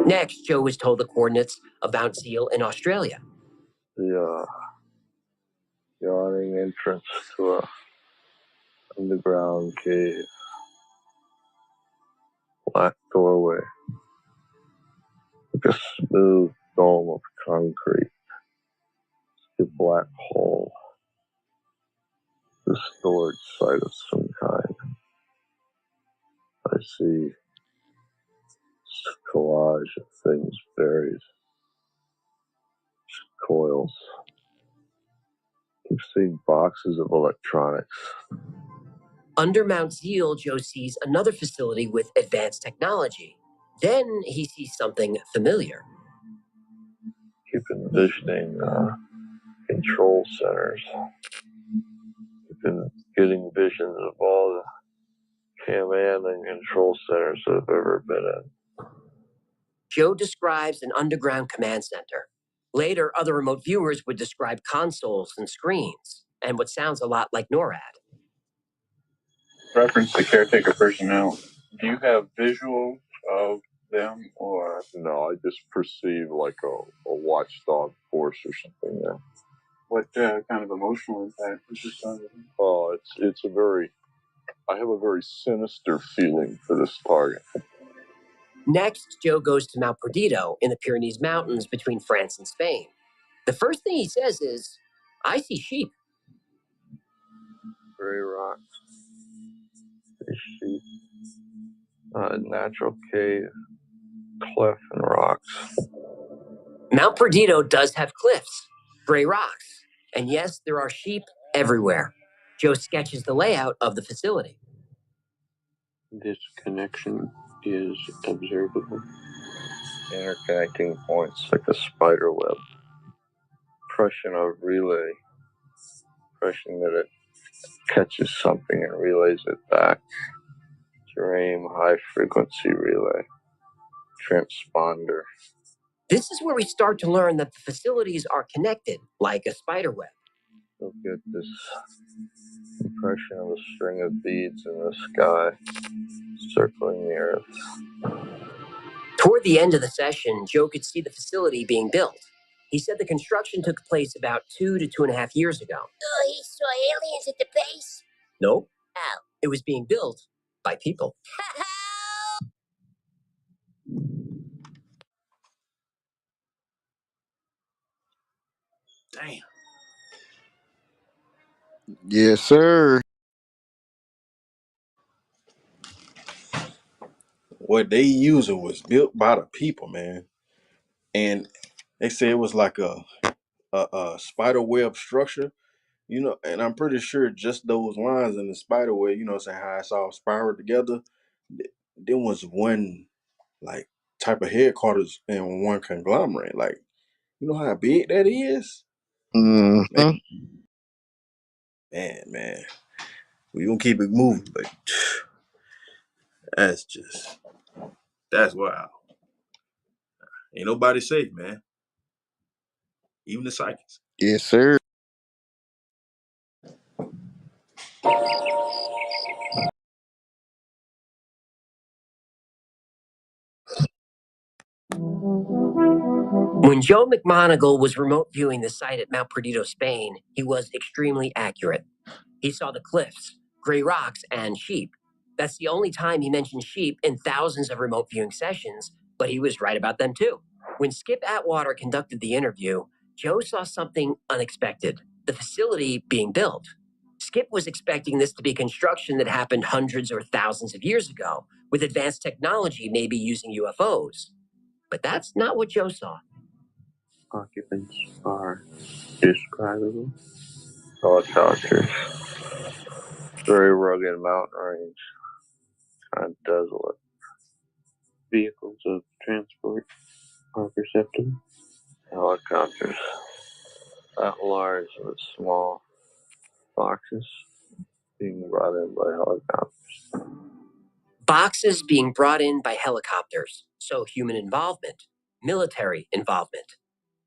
Next, Joe was told the coordinates of Mount Seal in Australia. The yawning entrance to a underground cave. Black doorway. Like a smooth dome of concrete. A black hole. A storage site of some kind. I see a collage of things buried. Coils. I've seen boxes of electronics. Under Mount Seal, Joe sees another facility with advanced technology. Then he sees something familiar. Keep envisioning control centers. positions of all the command and control centers I've ever been in. Joe describes an underground command center. Later, other remote viewers would describe consoles and screens, and what sounds a lot like NORAD. Reference to caretaker personnel. Do you have visual of them, or no? I just perceive like a watchdog force or something there. What kind of emotional impact was this on you? Oh, it's a very. I have a very sinister feeling for this target. Next, Joe goes to Mount Perdido in the Pyrenees Mountains between France and Spain. The first thing he says is, "I see sheep." Gray rocks, sheep, natural cave, cliff, and rocks. Mount Perdido does have cliffs, gray rocks, and yes, there are sheep everywhere. Joe sketches the layout of the facility. This connection is observable. Interconnecting points like a spider web. Pressing a relay. Pressing that it catches something and relays it back. Terrain high frequency relay. Transponder. This is where we start to learn that the facilities are connected like a spider web. Look at this impression of a string of beads in the sky circling the earth. Toward the end of the session, Joe could see the facility being built. He said the construction took place about 2 to 2.5 years ago. Oh, he saw aliens at the base? Nope. Oh. It was being built by people. Damn. Yes, sir. What they using was built by the people, man. And they say it was like a spider web structure, you know, and I'm pretty sure just those lines in the spider web, you know, saying how it's all spiraled together. There was one like type of headquarters in one conglomerate. Like, you know how big that is? Mm-hmm. Man. We gonna keep it moving, but that's wild. Ain't nobody safe, man. Even the psychics. Yes, sir. When Joe McMoneagle was remote viewing the site at Mount Perdido, Spain, he was extremely accurate. He saw the cliffs, gray rocks, and sheep. That's the only time he mentioned sheep in thousands of remote viewing sessions, but he was right about them too. When Skip Atwater conducted the interview, Joe saw something unexpected, the facility being built. Skip was expecting this to be construction that happened hundreds or thousands of years ago, with advanced technology maybe using UFOs. But that's not what Joe saw. Occupants are describable. Helicopters. Very rugged mountain range. Kind of desolate. Vehicles of transport are perceptible. Helicopters. That large but small. Boxes being brought in by helicopters. Boxes being brought in by helicopters, so human involvement, military involvement.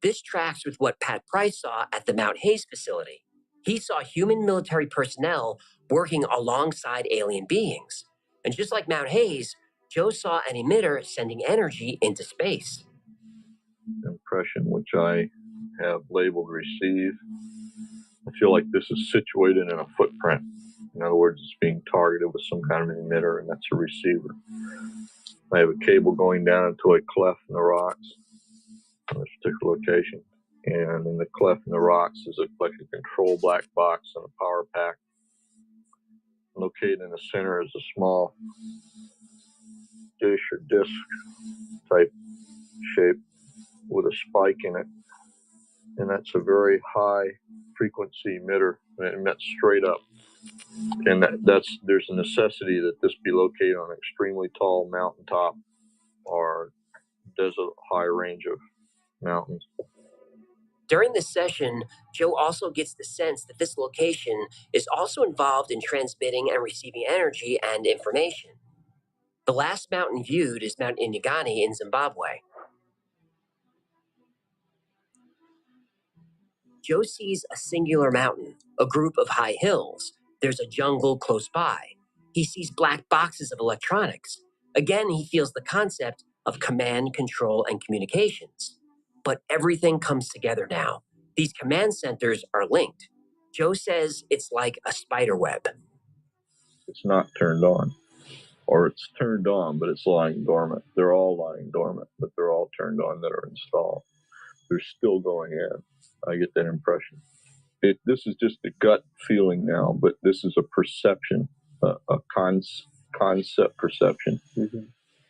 This tracks with what Pat Price saw at the Mount Hayes facility. He saw human military personnel working alongside alien beings. And just like Mount Hayes, Joe saw an emitter sending energy into space. Impression which I have labeled receive. I feel like this is situated in a footprint. In other words, it's being targeted with some kind of an emitter, and that's a receiver. I have a cable going down into a cleft in the rocks in this particular location. And in the cleft in the rocks is like a control black box and a power pack. Located in the center is a small dish or disc type shape with a spike in it. And that's a very high frequency emitter, and it emits straight up. And there's a necessity that this be located on an extremely tall mountaintop or desert high range of mountains. During this session, Joe also gets the sense that this location is also involved in transmitting and receiving energy and information. The last mountain viewed is Mount Inyagani in Zimbabwe. Joe sees a singular mountain, a group of high hills. There's a jungle close by. He sees black boxes of electronics. Again, he feels the concept of command, control, and communications. But everything comes together now. These command centers are linked. Joe says it's like a spider web. It's not turned on, or it's turned on, but it's lying dormant. They're all lying dormant, but they're all turned on that are installed. They're still going in. I get that impression. This is just a gut feeling now, but this is a perception, a concept perception. Mm-hmm.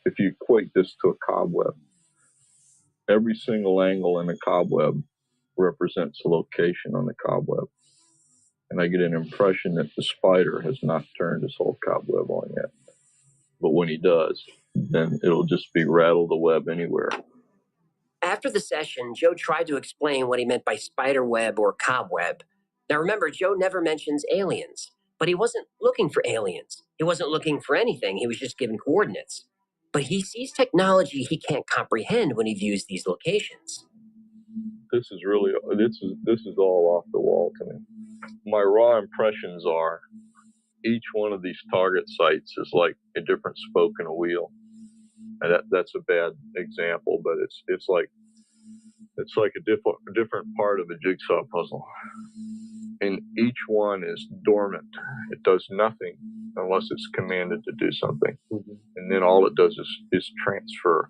If you equate this to a cobweb, every single angle in a cobweb represents a location on the cobweb. And I get an impression that the spider has not turned his whole cobweb on yet. But when he does, then it'll just be rattle the web anywhere. After the session, Joe tried to explain what he meant by spider web or cobweb. Now remember, Joe never mentions aliens, but he wasn't looking for aliens. He wasn't looking for anything. He was just given coordinates. But he sees technology he can't comprehend when he views these locations. This is all off the wall to me. My raw impressions are each one of these target sites is like a different spoke in a wheel. And that's a bad example, but it's like a different part of a jigsaw puzzle. And each one is dormant. It does nothing unless it's commanded to do something. Mm-hmm. And then all it does is transfer.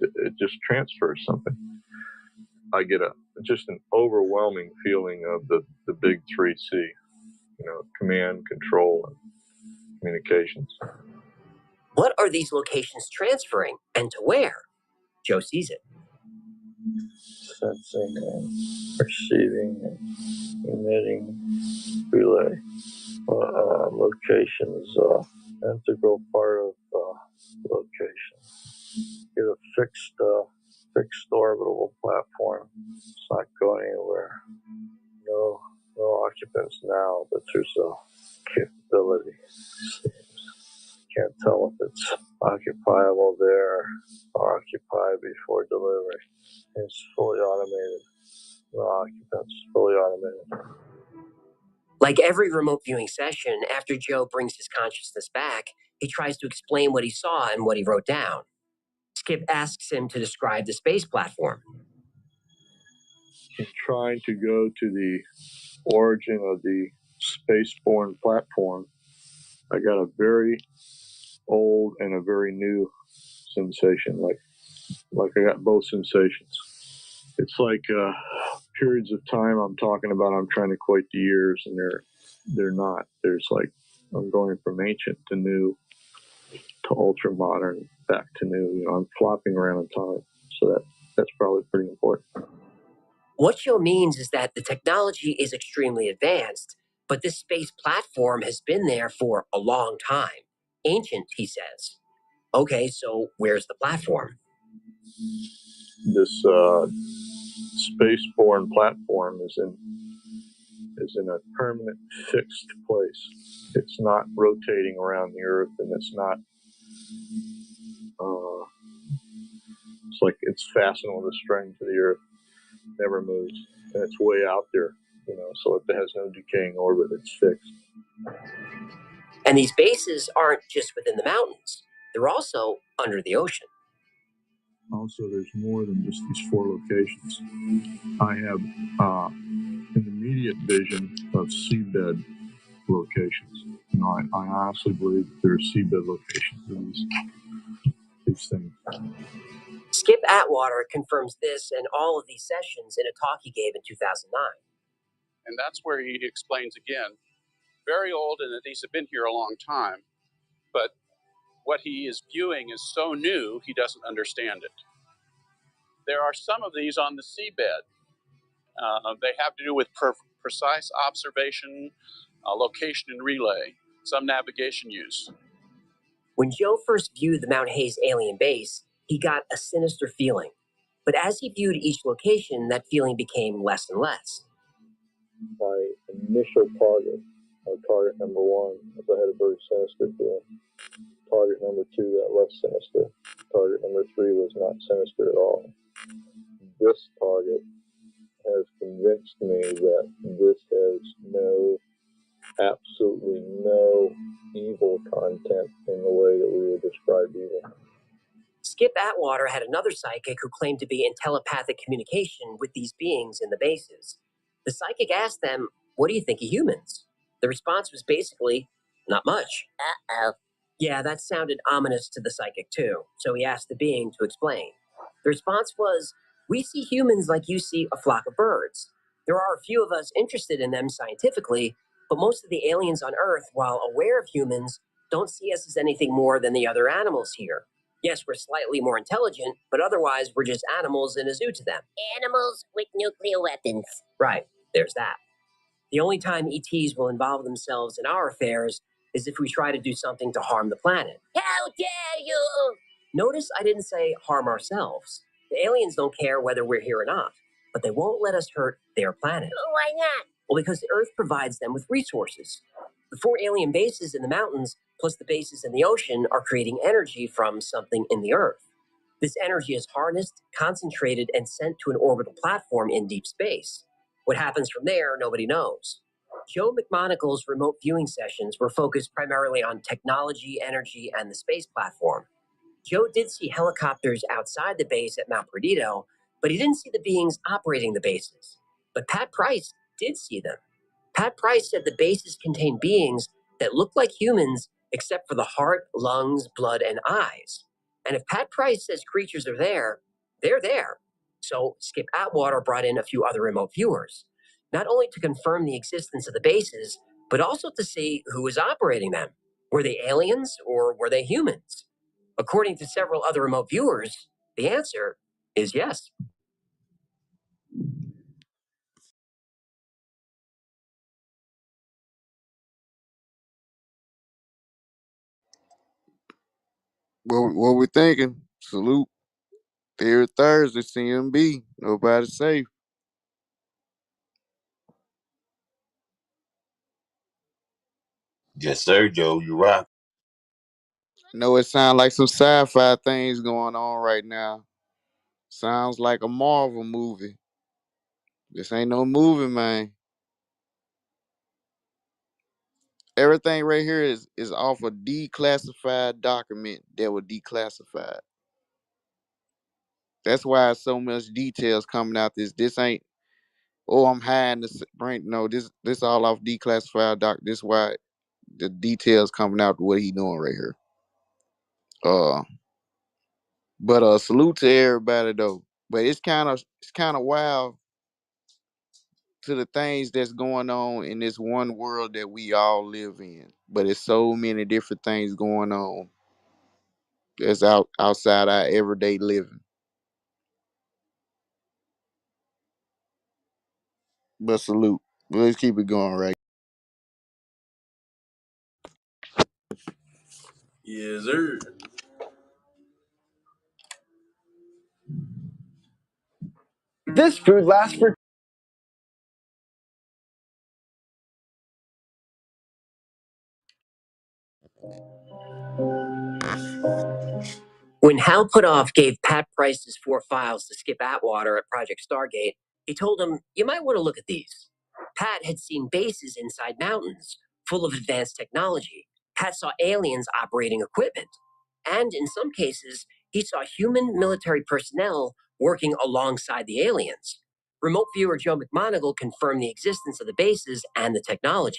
It just transfers something. I get just an overwhelming feeling of the big 3C, command, control, and communications. What are these locations transferring and to where? Joe sees it. Sensing and receiving and emitting relay. Locations, integral part of location. Get a fixed orbital platform. It's not going anywhere. No occupants now, but there's a capability. Can't tell if it's occupiable there or occupied before delivery. It's fully automated. No occupants, fully automated. Like every remote viewing session, after Joe brings his consciousness back, he tries to explain what he saw and what he wrote down. Skip asks him to describe the space platform. I'm trying to go to the origin of the spaceborne platform. I got a very old and a very new sensation, like I got both sensations. It's like periods of time I'm talking about. I'm trying to equate the years, and they're not. There's like I'm going from ancient to new to ultra modern back to new. I'm flopping around in time, so that's probably pretty important. What Joe means is that the technology is extremely advanced, but this space platform has been there for a long time. Ancient, he says. Okay, so where's the platform? This spaceborne platform is in a permanent fixed place. It's not rotating around the Earth, and it's not. It's like it's fastened with a string to the Earth, never moves, and it's way out there. So it has no decaying orbit. It's fixed. And these bases aren't just within the mountains; they're also under the ocean. Also, there's more than just these 4 locations. I have an immediate vision of seabed locations. I honestly believe that there are seabed locations in these things. Skip Atwater confirms this and all of these sessions in a talk he gave in 2009. And that's where he explains again, very old and that these have been here a long time, but what he is viewing is so new, he doesn't understand it. There are some of these on the seabed. They have to do with precise observation, location and relay, some navigation use. When Joe first viewed the Mount Hayes alien base, he got a sinister feeling. But as he viewed each location, that feeling became less and less. My initial target, or target number one, as I had a very sinister feeling. Target number two got less sinister. Target number three was not sinister at all. This target has convinced me that this has absolutely no evil content in the way that we would describe evil. Skip Atwater had another psychic who claimed to be in telepathic communication with these beings in the bases. The psychic asked them, "What do you think of humans?" The response was basically, "Not much." Uh-oh. Yeah, that sounded ominous to the psychic too, so he asked the being to explain. The response was, "We see humans like you see a flock of birds. There are a few of us interested in them scientifically, but most of the aliens on Earth, while aware of humans, don't see us as anything more than the other animals here. Yes, we're slightly more intelligent, but otherwise we're just animals in a zoo to them." Animals with nuclear weapons. Right, there's that. The only time ETs will involve themselves in our affairs is if we try to do something to harm the planet. How dare you! Notice I didn't say harm ourselves. The aliens don't care whether we're here or not, but they won't let us hurt their planet. Why not? Well, because the Earth provides them with resources. The 4 alien bases in the mountains, plus the bases in the ocean, are creating energy from something in the Earth. This energy is harnessed, concentrated, and sent to an orbital platform in deep space. What happens from there, nobody knows. Joe McMonagle's remote viewing sessions were focused primarily on technology, energy, and the space platform. Joe did see helicopters outside the base at Mount Perdido, but he didn't see the beings operating the bases. But Pat Price did see them. Pat Price said the bases contain beings that look like humans except for the heart, lungs, blood, and eyes. And if Pat Price says creatures are there, they're there. So Skip Atwater brought in a few other remote viewers, not only to confirm the existence of the bases, but also to see who was operating them. Were they aliens or were they humans? According to several other remote viewers, the answer is yes. What we thinking? Salute. Theory Thursday, CMB. Nobody safe. Yes, sir, Joe. You rock. Know it sounds like some sci-fi things going on right now. Sounds like a Marvel movie. This ain't no movie, man. Everything right here is off a declassified document that was declassified. That's why so much details coming out. This ain't. Oh, I'm hiding this brain. No, this all off declassified doc. This why the details coming out what he doing right here. But salute to everybody though. But it's kind of wild to the things that's going on in this one world that we all live in. But it's so many different things going on that's outside our everyday living. But salute. Let's keep it going, right? Yes, sir. This food lasts for. When Hal Puthoff gave Pat Price's 4 files to Skip Atwater at Project Stargate, he told him, "You might want to look at these." Pat had seen bases inside mountains, full of advanced technology. Pat saw aliens operating equipment. And in some cases, he saw human military personnel working alongside the aliens. Remote viewer Joe McMonagle confirmed the existence of the bases and the technology.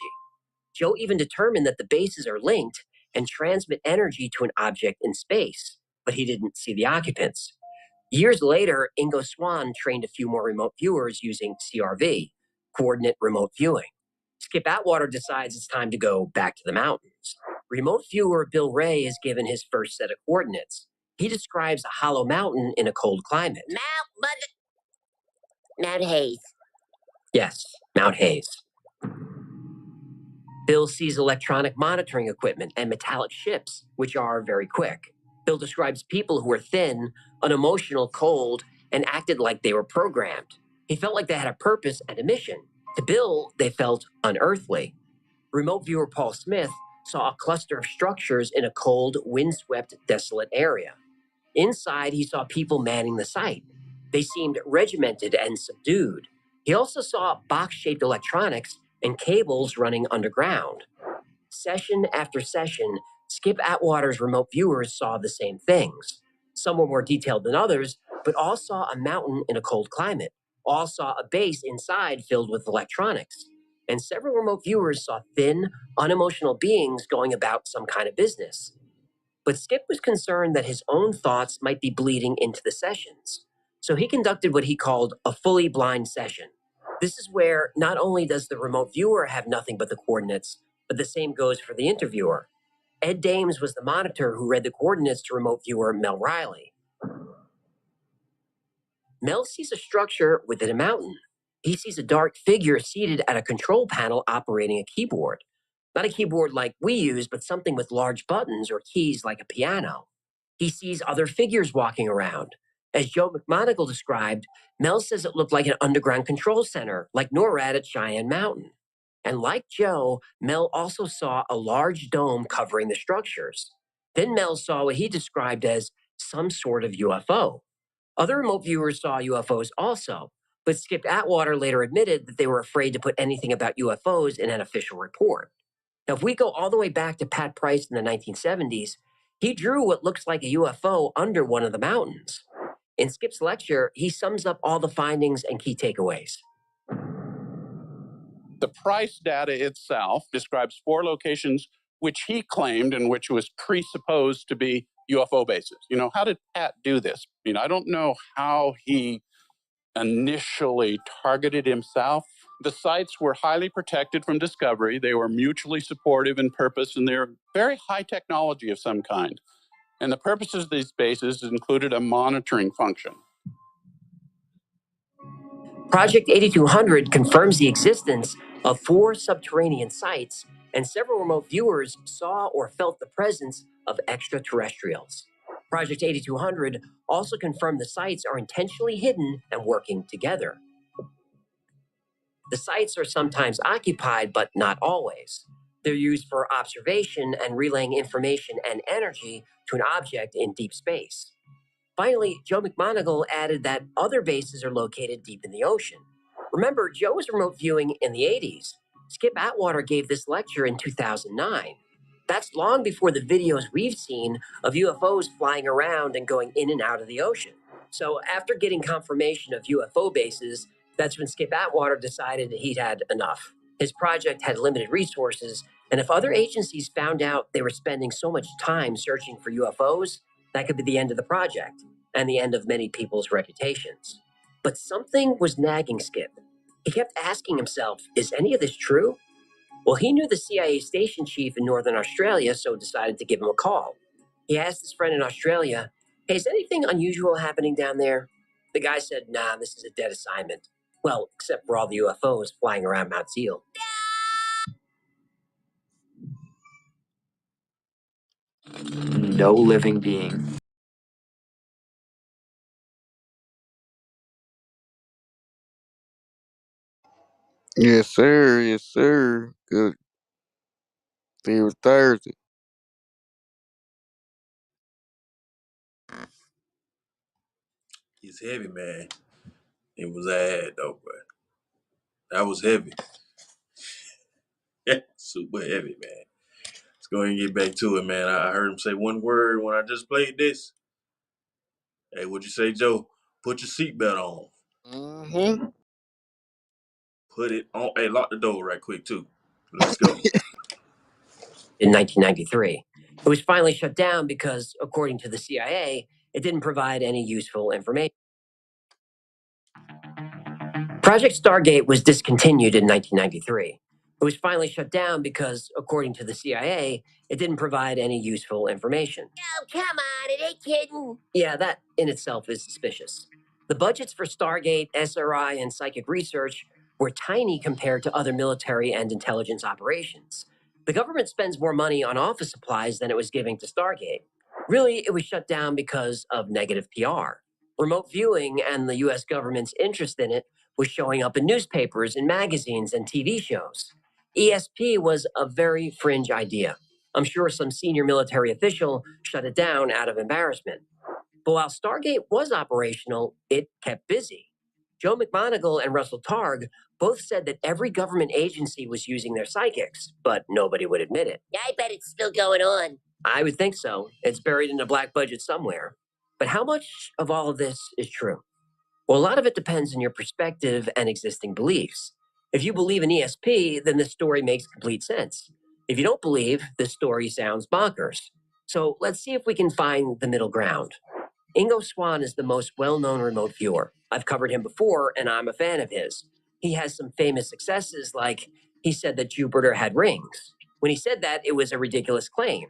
Joe even determined that the bases are linked and transmit energy to an object in space, but he didn't see the occupants. Years later, Ingo Swann trained a few more remote viewers using CRV, coordinate remote viewing. Skip Atwater decides it's time to go back to the mountains. Remote viewer Bill Ray is given his first set of coordinates. He describes a hollow mountain in a cold climate. Mount Hayes. Yes, Mount Hayes. Bill sees electronic monitoring equipment and metallic ships, which are very quick. Bill describes people who are thin, unemotional, cold, and acted like they were programmed. He felt like they had a purpose and a mission. To Bill, they felt unearthly. Remote viewer Paul Smith saw a cluster of structures in a cold, windswept, desolate area. Inside, he saw people manning the site. They seemed regimented and subdued. He also saw box-shaped electronics and cables running underground. Session after session, Skip Atwater's remote viewers saw the same things. Some were more detailed than others, but all saw a mountain in a cold climate. All saw a base inside filled with electronics. And several remote viewers saw thin, unemotional beings going about some kind of business. But Skip was concerned that his own thoughts might be bleeding into the sessions. So he conducted what he called a fully blind session. This is where not only does the remote viewer have nothing but the coordinates, but the same goes for the interviewer. Ed Dames was the monitor who read the coordinates to remote viewer Mel Riley. Mel sees a structure within a mountain. He sees a dark figure seated at a control panel operating a keyboard. Not a keyboard like we use, but something with large buttons or keys like a piano. He sees other figures walking around. As Joe McMonagle described, Mel says it looked like an underground control center, like NORAD at Cheyenne Mountain. And like Joe, Mel also saw a large dome covering the structures. Then Mel saw what he described as some sort of UFO. Other remote viewers saw UFOs also, but Skip Atwater later admitted that they were afraid to put anything about UFOs in an official report. Now, if we go all the way back to Pat Price in the 1970s, he drew what looks like a UFO under one of the mountains. In Skip's lecture, he sums up all the findings and key takeaways. The price data itself describes 4 locations which he claimed and which was presupposed to be UFO bases. How did Pat do this? I don't know how he initially targeted himself. The sites were highly protected from discovery. They were mutually supportive in purpose, and they're very high technology of some kind. And the purposes of these bases included a monitoring function. Project 8200 confirms the existence of 4 subterranean sites, and several remote viewers saw or felt the presence of extraterrestrials. Project 8200 also confirmed the sites are intentionally hidden and working together. The sites are sometimes occupied, but not always. They're used for observation and relaying information and energy to an object in deep space. Finally, Joe McMonagle added that other bases are located deep in the ocean. Remember, Joe was remote viewing in the 80s. Skip Atwater gave this lecture in 2009. That's long before the videos we've seen of UFOs flying around and going in and out of the ocean. So after getting confirmation of UFO bases, that's when Skip Atwater decided he'd had enough. His project had limited resources, and if other agencies found out they were spending so much time searching for UFOs, that could be the end of the project and the end of many people's reputations. But something was nagging Skip. He kept asking himself, is any of this true? Well, he knew the CIA station chief in Northern Australia, so decided to give him a call. He asked his friend in Australia, hey, is anything unusual happening down there? The guy said, nah, this is a dead assignment. Well, except for all the UFOs flying around Mount Seal. No living being. Yes, sir. Yes, sir. Good. See you Thursday. It's heavy, man. It was ad though, but that was heavy. Super heavy, man. Let's go ahead and get back to it, man. I heard him say one word when I just played this. Hey, what'd you say, Joe? Put your seatbelt on. Mm-hmm. Put it on. Hey, lock the door right quick, too. Let's go. In 1993. It was finally shut down because, according to the CIA, it didn't provide any useful information. Project Stargate was discontinued in 1993. It was finally shut down because, according to the CIA, it didn't provide any useful information. Oh, come on, are they kidding? Yeah, that in itself is suspicious. The budgets for Stargate, SRI, and psychic research were tiny compared to other military and intelligence operations. The government spends more money on office supplies than it was giving to Stargate. Really, it was shut down because of negative PR. Remote viewing and the US government's interest in it was showing up in newspapers and magazines and TV shows. ESP was a very fringe idea. I'm sure some senior military official shut it down out of embarrassment. But while Stargate was operational, it kept busy. Joe McMoneagle and Russell Targ both said that every government agency was using their psychics, but nobody would admit it. Yeah, I bet it's still going on. I would think so. It's buried in a black budget somewhere. But how much of all of this is true? Well, a lot of it depends on your perspective and existing beliefs. If you believe in ESP, then this story makes complete sense. If you don't believe, this story sounds bonkers. So let's see if we can find the middle ground. Ingo Swann is the most well-known remote viewer. I've covered him before, and I'm a fan of his. He has some famous successes, like he said that Jupiter had rings. When he said that, it was a ridiculous claim.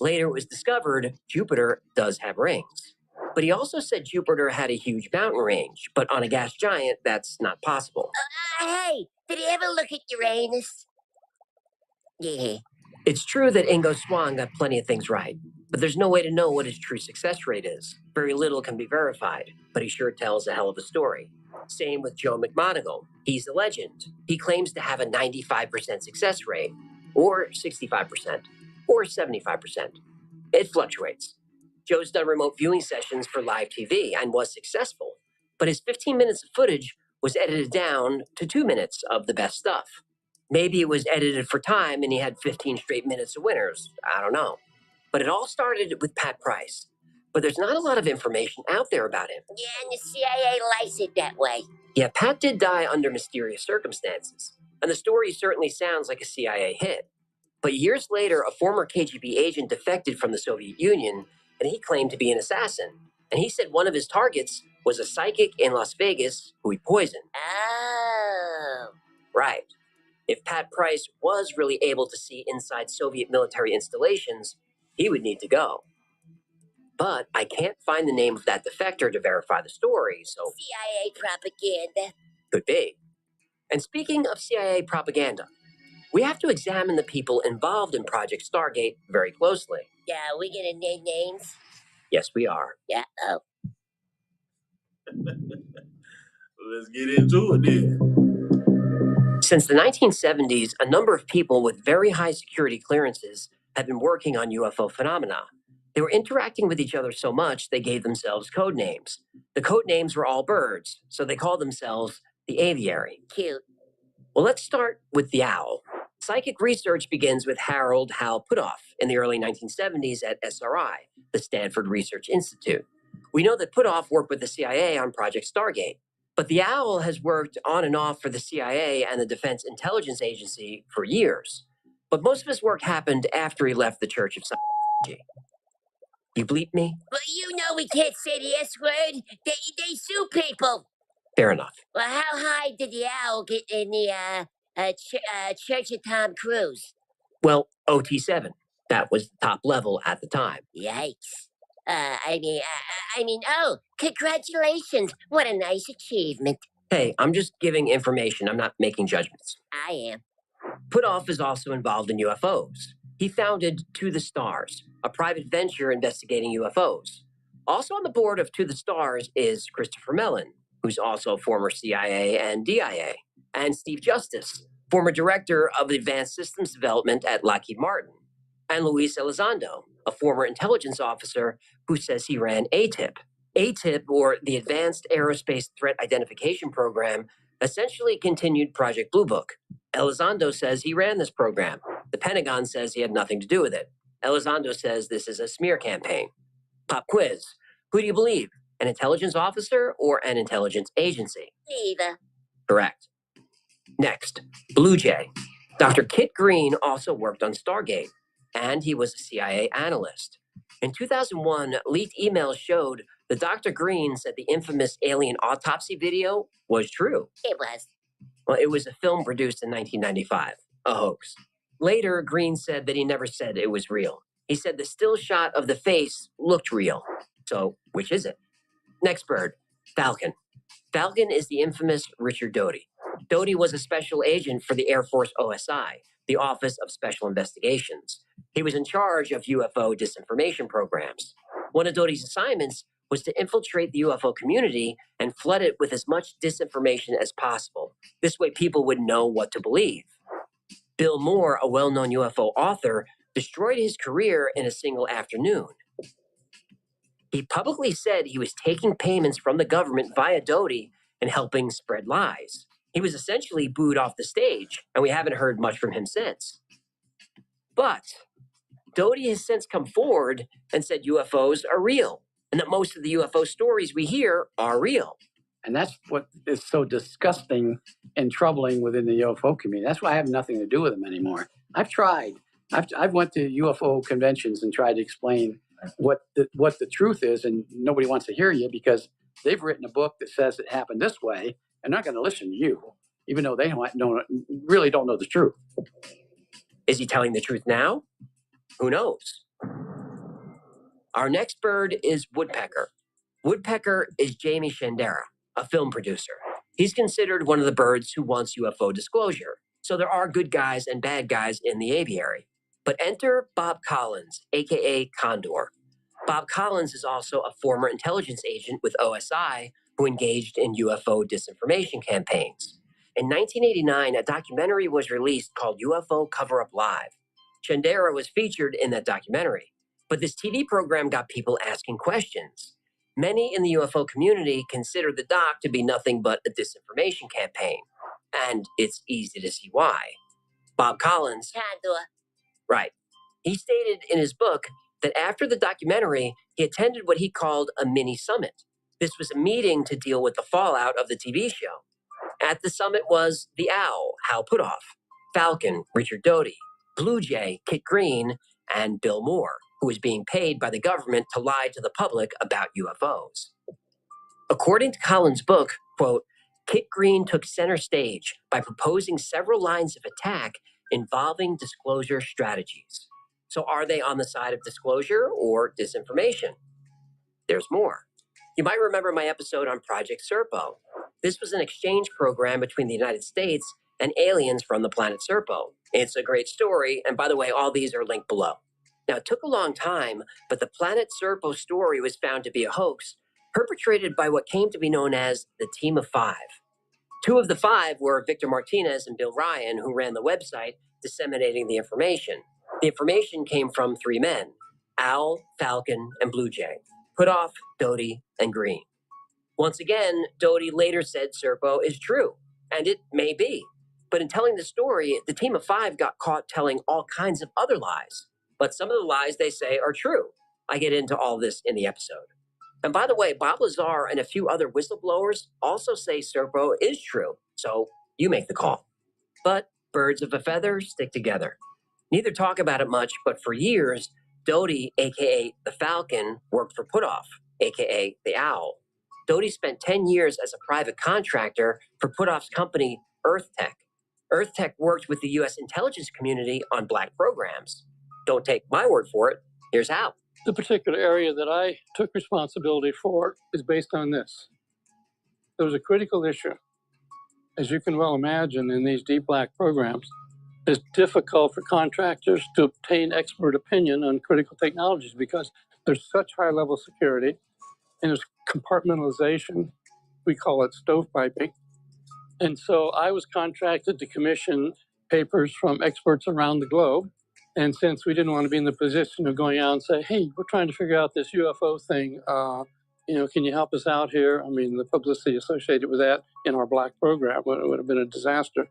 Later, it was discovered Jupiter does have rings. But he also said Jupiter had a huge mountain range, but on a gas giant, that's not possible. Hey, did he ever look at Uranus? Yeah. It's true that Ingo Swann got plenty of things right, but there's no way to know what his true success rate is. Very little can be verified, but he sure tells a hell of a story. Same with Joe McMoneagle. He's a legend. He claims to have a 95% success rate, or 65%, or 75%. It fluctuates. Joe's done remote viewing sessions for live TV and was successful, but his 15 minutes of footage was edited down to 2 minutes of the best stuff. Maybe it was edited for time and he had 15 straight minutes of winners. I don't know. But it all started with Pat Price. But there's not a lot of information out there about him. Yeah, and the CIA likes it that way. Yeah, Pat did die under mysterious circumstances. And the story certainly sounds like a CIA hit. But years later, a former KGB agent defected from the Soviet Union, and he claimed to be an assassin. And he said one of his targets was a psychic in Las Vegas who he poisoned. Oh. Right. If Pat Price was really able to see inside Soviet military installations, he would need to go. But I can't find the name of that defector to verify the story, so... CIA propaganda. Could be. And speaking of CIA propaganda, we have to examine the people involved in Project Stargate very closely. Yeah, we gonna name names? Yes, we are. Yeah, oh. Let's get into it then. Since the 1970s, a number of people with very high security clearances have been working on UFO phenomena. They were interacting with each other so much, they gave themselves code names. The code names were all birds, so they called themselves the Aviary. Cute. Well, let's start with the owl. Psychic research begins with Harold Hal Puthoff in the early 1970s at SRI, the Stanford Research Institute. We know that Puthoff worked with the CIA on Project Stargate, but the owl has worked on and off for the CIA and the Defense Intelligence Agency for years. But most of his work happened after he left the Church of Scientology. You bleep me? Well, you know we can't say the S word. They sue people. Fair enough. Well, how high did the owl get in the Church of Tom Cruise? Well, OT7. That was the top level at the time. Yikes. Oh, congratulations. What a nice achievement. Hey, I'm just giving information. I'm not making judgments. I am. Puthoff is also involved in UFOs. He founded To the Stars, a private venture investigating UFOs. Also on the board of To the Stars is Christopher Mellon, who's also former CIA and DIA, and Steve Justice, former director of advanced systems development at Lockheed Martin, and Luis Elizondo, a former intelligence officer who says he ran ATIP. ATIP, or the Advanced Aerospace Threat Identification Program, essentially continued Project Blue Book. Elizondo says he ran this program. The Pentagon says he had nothing to do with it. Elizondo says this is a smear campaign. Pop quiz. Who do you believe? An intelligence officer or an intelligence agency? Neither. Correct. Next, Blue Jay. Dr. Kit Green also worked on Stargate, and he was a CIA analyst. In 2001, leaked emails showed that Dr. Green said the infamous alien autopsy video was true. It was. Well, it was a film produced in 1995, a hoax. Later, Green said that he never said it was real. He said the still shot of the face looked real. So, which is it? Next bird, Falcon. Falcon is the infamous Richard Doty. Doty was a special agent for the Air Force OSI, the Office of Special Investigations. He was in charge of UFO disinformation programs. One of Doty's assignments was to infiltrate the UFO community and flood it with as much disinformation as possible. This way, people would know what to believe. Bill Moore, a well-known UFO author, destroyed his career in a single afternoon. He publicly said he was taking payments from the government via Doty and helping spread lies. He was essentially booed off the stage, and we haven't heard much from him since. But Doty has since come forward and said UFOs are real, and that most of the UFO stories we hear are real. And that's what is so disgusting and troubling within the UFO community. That's why I have nothing to do with them anymore. I've tried. I've went to UFO conventions and tried to explain what the truth is, and nobody wants to hear you because they've written a book that says it happened this way, and they're not going to listen to you, even though they really don't know the truth. Is he telling the truth now? Who knows? Our next bird is Woodpecker. Woodpecker is Jamie Shandera, a film producer. He's considered one of the birds who wants UFO disclosure. So there are good guys and bad guys in the aviary. But enter Bob Collins, aka Condor. Bob Collins is also a former intelligence agent with OSI who engaged in UFO disinformation campaigns. In 1989, a documentary was released called UFO Cover-Up Live. Shandera was featured in that documentary. But this TV program got people asking questions. Many in the UFO community consider the doc to be nothing but a disinformation campaign. And it's easy to see why. Bob Collins, right, he stated in his book that after the documentary, he attended what he called a mini summit. This was a meeting to deal with the fallout of the TV show. At the summit was the Owl, Hal Puthoff, Falcon, Richard Doty, Blue Jay, Kit Green, and Bill Moore, who was being paid by the government to lie to the public about UFOs. According to Collins' book, quote, Kit Green took center stage by proposing several lines of attack involving disclosure strategies. So are they on the side of disclosure or disinformation? There's more. You might remember my episode on Project Serpo. This was an exchange program between the United States and aliens from the planet Serpo. It's a great story, and by the way, all these are linked below. Now, it took a long time, but the planet Serpo story was found to be a hoax perpetrated by what came to be known as the Team of Five. Two of the five were Victor Martinez and Bill Ryan, who ran the website disseminating the information. The information came from three men, Owl, Falcon, and Blue Jay, Puthoff, Doty, and Green. Once again, Doty later said Serpo is true, and it may be. But in telling the story, the Team of Five got caught telling all kinds of other lies. But some of the lies they say are true. I get into all this in the episode. And by the way, Bob Lazar and a few other whistleblowers also say Serpo is true, so you make the call. But birds of a feather stick together. Neither talk about it much, but for years, Doty, aka the Falcon, worked for Puthoff, aka the Owl. Doty spent 10 years as a private contractor for Puthoff's company, EarthTech. EarthTech worked with the U.S. intelligence community on black programs. Don't take my word for it. Here's how. The particular area that I took responsibility for is based on this. There was a critical issue. As you can well imagine, in these deep black programs, it's difficult for contractors to obtain expert opinion on critical technologies because there's such high level security and there's compartmentalization. We call it stovepiping. And so I was contracted to commission papers from experts around the globe. And since we didn't want to be in the position of going out and say, hey, we're trying to figure out this UFO thing, can you help us out here? I mean, the publicity associated with that in our black program would have been a disaster.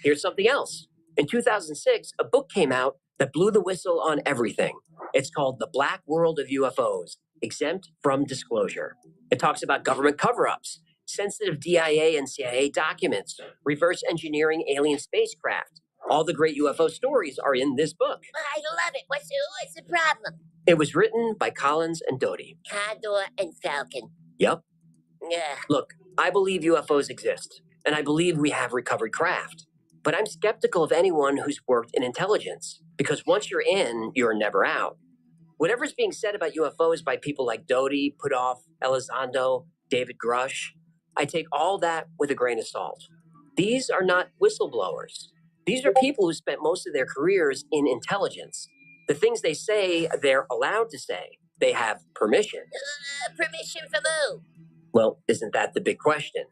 Here's something else. In 2006, a book came out that blew the whistle on everything. It's called The Black World of UFOs, Exempt from Disclosure. It talks about government cover-ups, sensitive DIA and CIA documents, reverse engineering alien spacecraft. All the great UFO stories are in this book. I love it. What's the problem? It was written by Collins and Doty. Condor and Falcon. Yep. Yeah. Look, I believe UFOs exist, and I believe we have recovered craft. But I'm skeptical of anyone who's worked in intelligence, because once you're in, you're never out. Whatever's being said about UFOs by people like Doty, Puthoff, Elizondo, David Grush, I take all that with a grain of salt. These are not whistleblowers. These are people who spent most of their careers in intelligence. The things they say, they're allowed to say. They have permission. Permission from who? Well, isn't that the big question?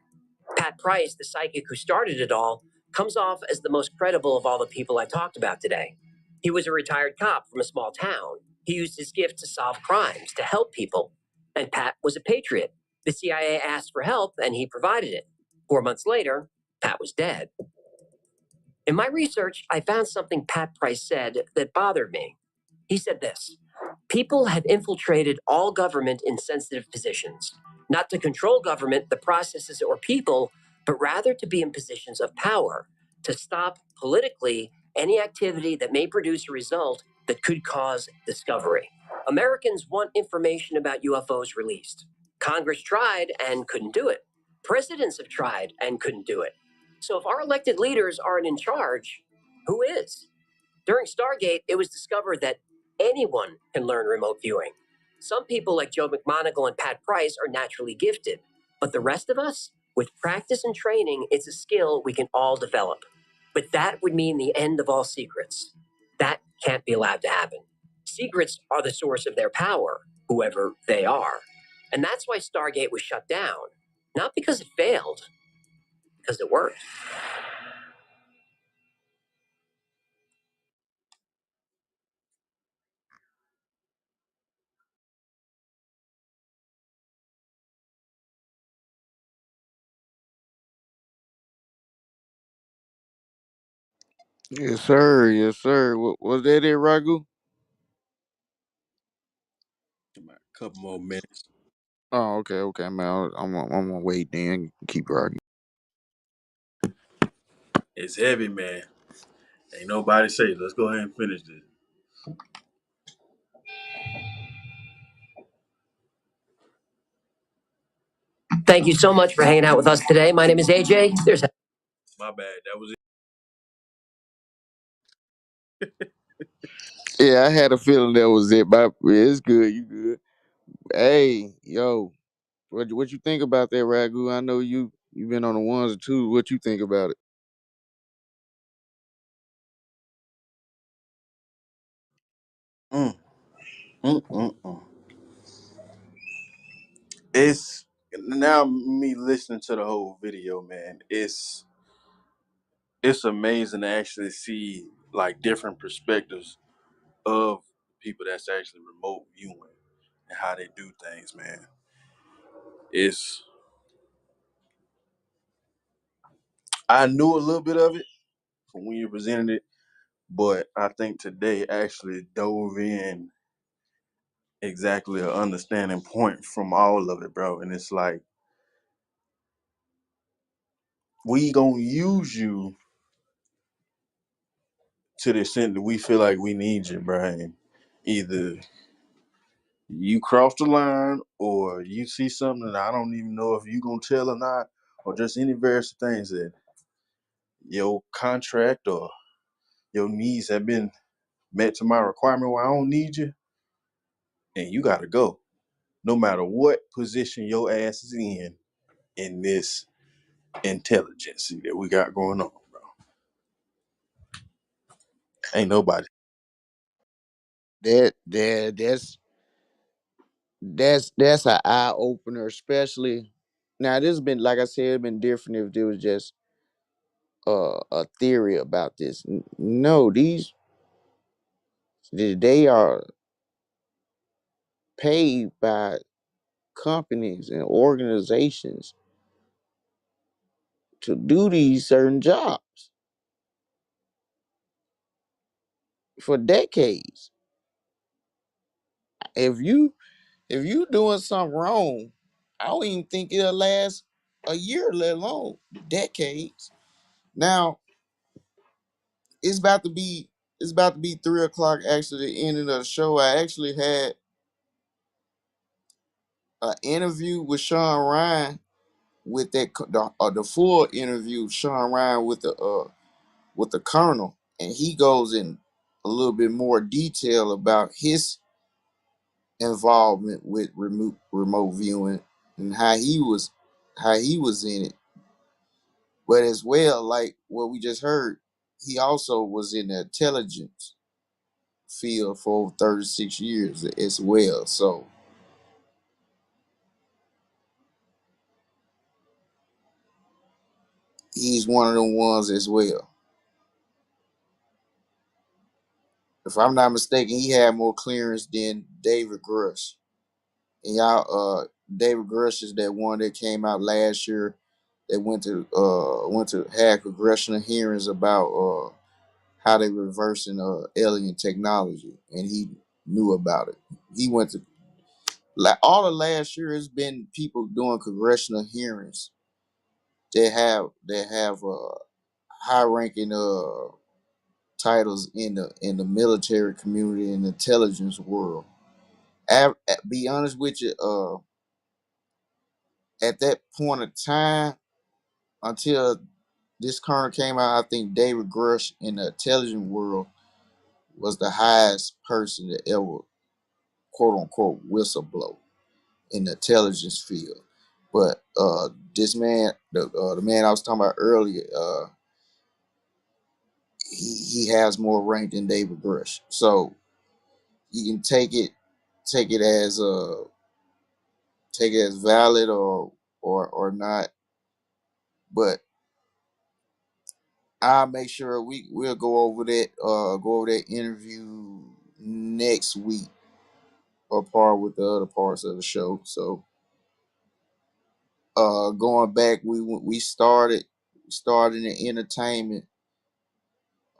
Pat Price, the psychic who started it all, comes off as the most credible of all the people I talked about today. He was a retired cop from a small town. He used his gift to solve crimes, to help people. And Pat was a patriot. The CIA asked for help, and he provided it. 4 months later, Pat was dead. In my research, I found something Pat Price said that bothered me. He said this: people have infiltrated all government in sensitive positions, not to control government, the processes, or people, but rather to be in positions of power, to stop politically any activity that may produce a result that could cause discovery. Americans want information about UFOs released. Congress tried and couldn't do it. Presidents have tried and couldn't do it. So if our elected leaders aren't in charge, who is? During Stargate, it was discovered that anyone can learn remote viewing. Some people like Joe McMoneagle and Pat Price are naturally gifted, but the rest of us, with practice and training, it's a skill we can all develop. But that would mean the end of all secrets. That can't be allowed to happen. Secrets are the source of their power, whoever they are. And that's why Stargate was shut down. Not because it failed, because it worked. Yes, sir. Yes, sir. Was that it, Ragu? A couple more minutes. Oh, okay, okay, man. I'm gonna wait then. Keep rocking. It's heavy, man. Ain't nobody say. Let's go ahead and finish this. Thank you so much for hanging out with us today. My name is AJ. There's My bad. That was it. Yeah, I had a feeling that was it, but it's good. You good? Hey, yo, what you think about that, Ragu? I know you've been on the ones or twos. What you think about it? Mm, mm. It's now me listening to the whole video, man. It's amazing to actually see like different perspectives of people that's actually remote viewing and how they do things, man. It's I knew a little bit of it from when you presented it, but I think today actually dove in exactly an understanding point from all of it, bro. And it's like we gonna use you to the extent that we feel like we need you, bro. And either you cross the line or you see something that I don't even know if you gonna tell or not, or just any various things that your contract or your needs have been met to my requirement where I don't need you, and you gotta go. No matter what position your ass is in this intelligence that we got going on, bro. Ain't nobody. That's an eye opener, especially now. This has been, like I said, it's been different if there was just a theory about this. No, they are paid by companies and organizations to do these certain jobs for decades. If you doing something wrong, I don't even think it'll last a year, let alone decades. Now it's about to be 3 o'clock. Actually, the ending of the show. I actually had an interview with Sean Ryan with the full interview of Sean Ryan with the colonel, and he goes in a little bit more detail about his involvement with remote viewing and how he was in it. But as well, like what we just heard, he also was in the intelligence. field for over 36 years as well. So he's one of the ones as well. If I'm not mistaken, he had more clearance than David Grush. And David Grush is that one that came out last year that went to have congressional hearings about how they reversing alien technology, and he knew about it. He went to all of last year. Has been people doing congressional hearings that have high ranking titles in the military community and intelligence world. Be honest with you, at that point of time, until this current came out, I think David Grush in the intelligence world was the highest person to ever quote unquote whistleblow in the intelligence field. But this man, the man I was talking about earlier, he has more rank than David Grush. So you can take it as valid or not. But I'll make sure we'll go over that interview next week or part with the other parts of the show. So going back, we started in entertainment.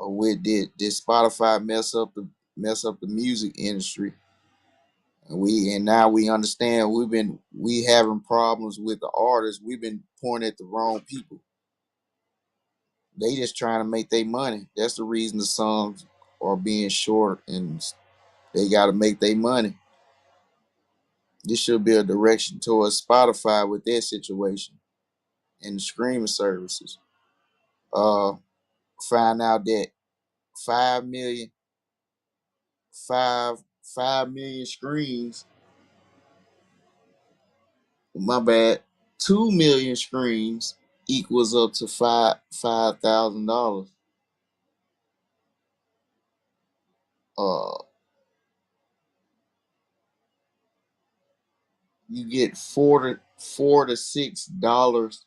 With did Spotify mess up the music industry? And now we understand we having problems with the artists. We've been pointing at the wrong people. They just trying to make their money. That's the reason the songs are being short, and they got to make their money. This should be a direction towards Spotify with their situation and the streaming services. Uh, Find out that 5 million, 5 million screens. My bad. 2 million screens equals up to $5,000. Uh, you get $4 to $6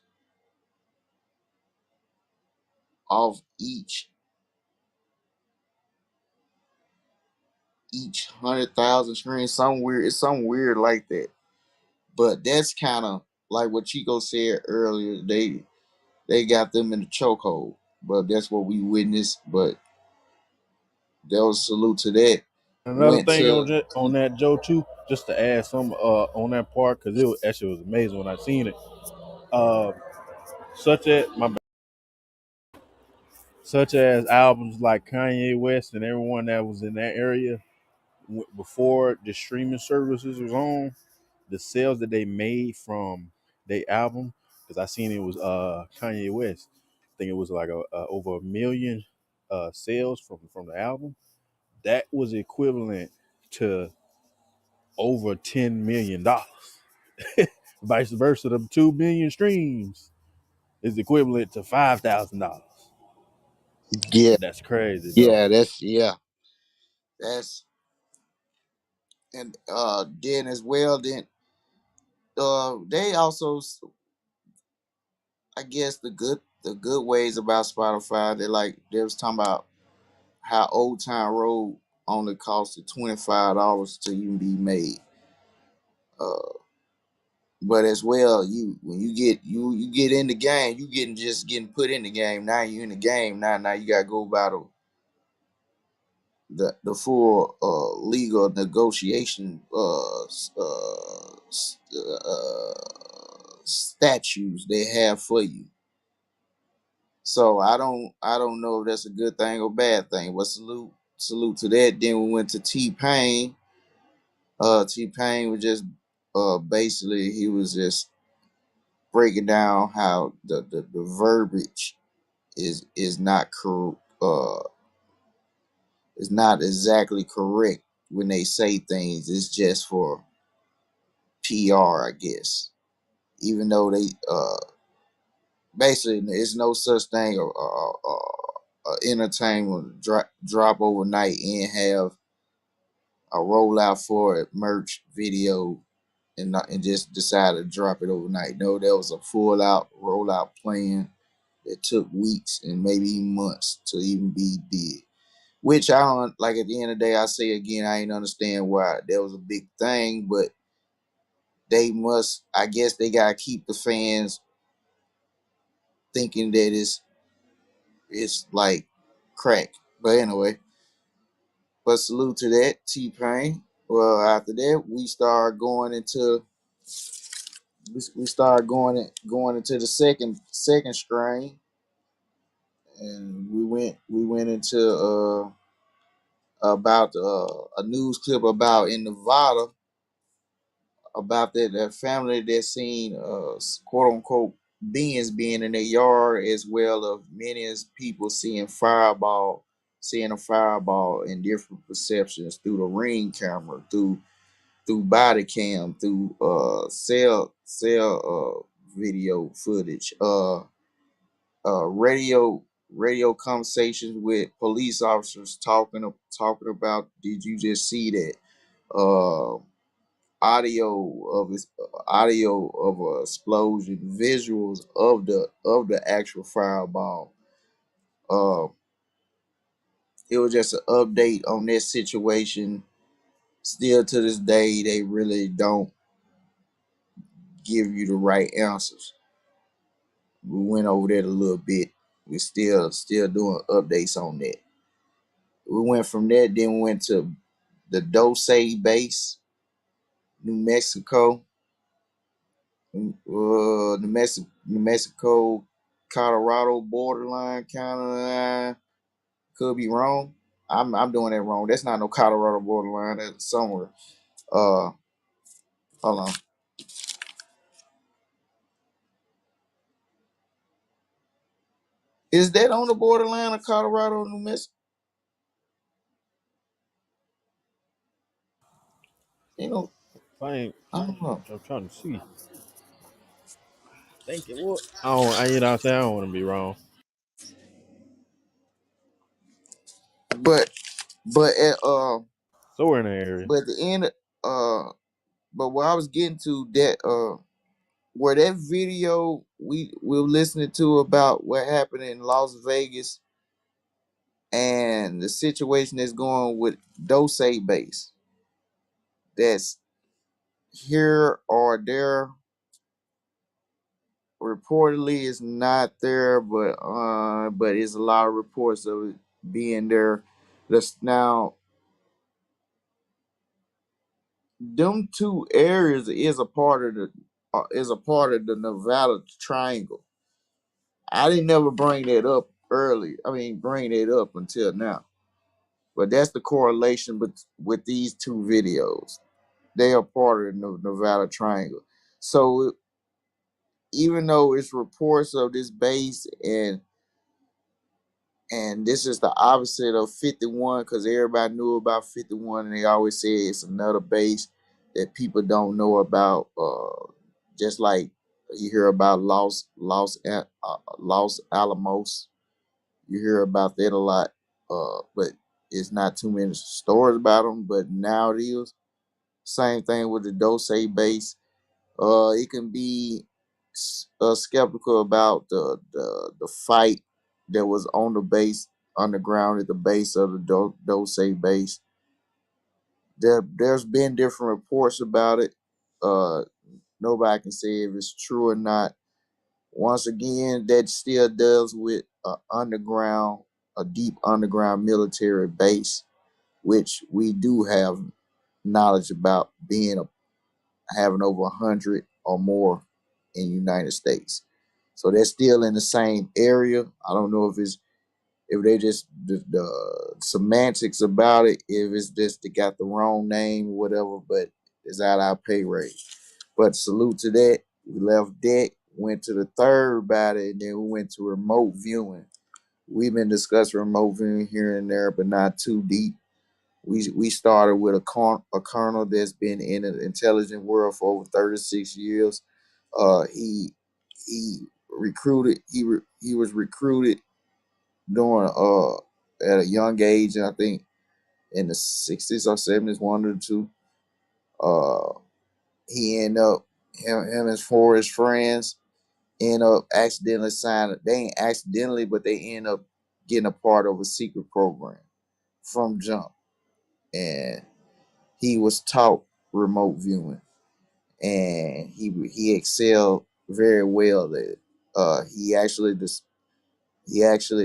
off each 100,000 screens. It's something weird like that. But that's kind of like what Chico said earlier. They got them in the chokehold. But that's what we witnessed. But there was a salute to that. Another Went thing to on that Joe too, just to add some on that part because actually was amazing when I seen it. Uh, such as such as albums like Kanye West and everyone that was in that area before the streaming services was on, the sales that they made from their album, because I seen it was Kanye West. I think it was like over 1 million sales from the album. That was equivalent to over $10 million. Vice versa, the 2 million streams is equivalent to $5,000. yeah, That's crazy, bro. yeah, that's and then as well then they also, I guess the good ways about Spotify, they was talking about how Old Town Road only costed $25 to even be made. Uh, but as well, when you get in the game, you getting put in the game. Now you in the game. Now you gotta go about the full legal negotiation statutes they have for you. So I don't know if that's a good thing or bad thing. But salute to that. Then we went to T-Pain. T-Pain was just basically he was just breaking down how the verbiage is not correct. Is not exactly correct when they say things. It's just for PR, I guess. Even though they basically it's no such thing entertainment drop overnight and have a rollout for a merch video and just decided to drop it overnight. No, there was a full out rollout plan that took weeks and maybe even months to even be did. Which I don't like. At the end of the day, I say again, I ain't understand why that was a big thing, but they must. I guess they gotta keep the fans thinking that it's like crack. But anyway, but salute to that T-Pain. Well, after that, we started going into going into the second strain, and we went into about a news clip about in Nevada about that family that seen quote unquote beings being in their yard, as well as many as people seeing seeing a fireball in different perceptions through the ring camera, through body cam, through cell video footage, radio conversations with police officers talking about, did you just see that? Uh, audio of a explosion, visuals of the actual fireball. Uh, it was just an update on this situation. Still to this day, they really don't give you the right answers. We went over that a little bit. We still doing updates on that. We went from that, then we went to the Dose base, New Mexico. New Mexico, Colorado borderline kind of line. Could be wrong. I'm doing that wrong. That's not no Colorado borderline. That's somewhere. Uh, Hold on. Is that on the borderline of Colorado and New Mexico? You know, I ain't. I don't know. I'm trying to see. Think it would. I don't. I ain't out there. I don't want to be wrong. But but at So we're in the area. but at the end but what I was getting to that where that video we were listening to about what happened in Las Vegas and the situation that's going with Dose base, that's here or there, reportedly is not there, but it's a lot of reports of it being there. That's now them two areas is a part of the Nevada Triangle. I didn't never bring that up early. I mean, bring it up until now. But that's the correlation with these two videos. They are part of the Nevada Triangle. So even though it's reports of this base and this is the opposite of 51, because everybody knew about 51 and they always say it's another base that people don't know about. Just like you hear about Los Alamos, you hear about that a lot, but it's not too many stories about them. But now it is. Same thing with the Dose base. It can be skeptical about the fight that was on the base underground at the base of the Dose base. There's been different reports about it. Uh, Nobody can say if it's true or not. Once again, that still deals with a deep underground military base, which we do have knowledge about having over 100 or more in the United States. So they're still in the same area. I don't know if they just the semantics about it, if it's just they got the wrong name or whatever, but it's out our pay rate. But salute to that. We left deck, went to the third battle, and then we went to remote viewing. We've been discussing remote viewing here and there, but not too deep. We started with a colonel that's been in the intelligence world for over 36 years. He recruited. He was recruited during at a young age, and I think in the 60s or 70s, one or two. Uh, he ended up him and four of his friends end up accidentally signing. They ain't accidentally, but they end up getting a part of a secret program from jump, and he was taught remote viewing, and he excelled very well at it. He actually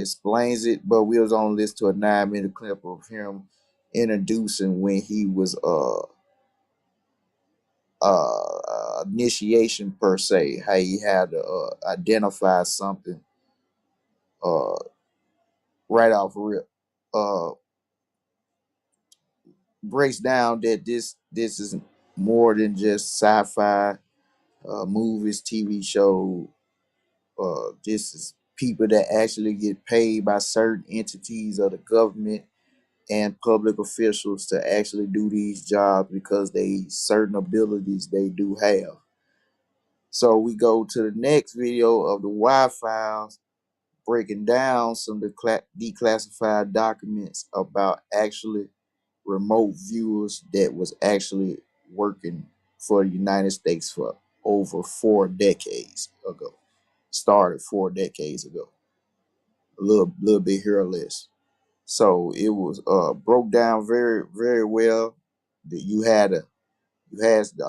explains it, but we was only listening to a 9-minute clip of him introducing when he was initiation per se, how he had to identify something uh right off rip. Uh Breaks down that this is more than just sci-fi movies, TV show. This is people that actually get paid by certain entities of the government and public officials to actually do these jobs because they certain abilities they do have. So we go to the next video of the Wi-Files breaking down some declassified documents about actually remote viewers that was actually working for the United States for over 4 decades ago. Started 4 decades ago. A little bit here or less. So it was broke down very, very well. That you had a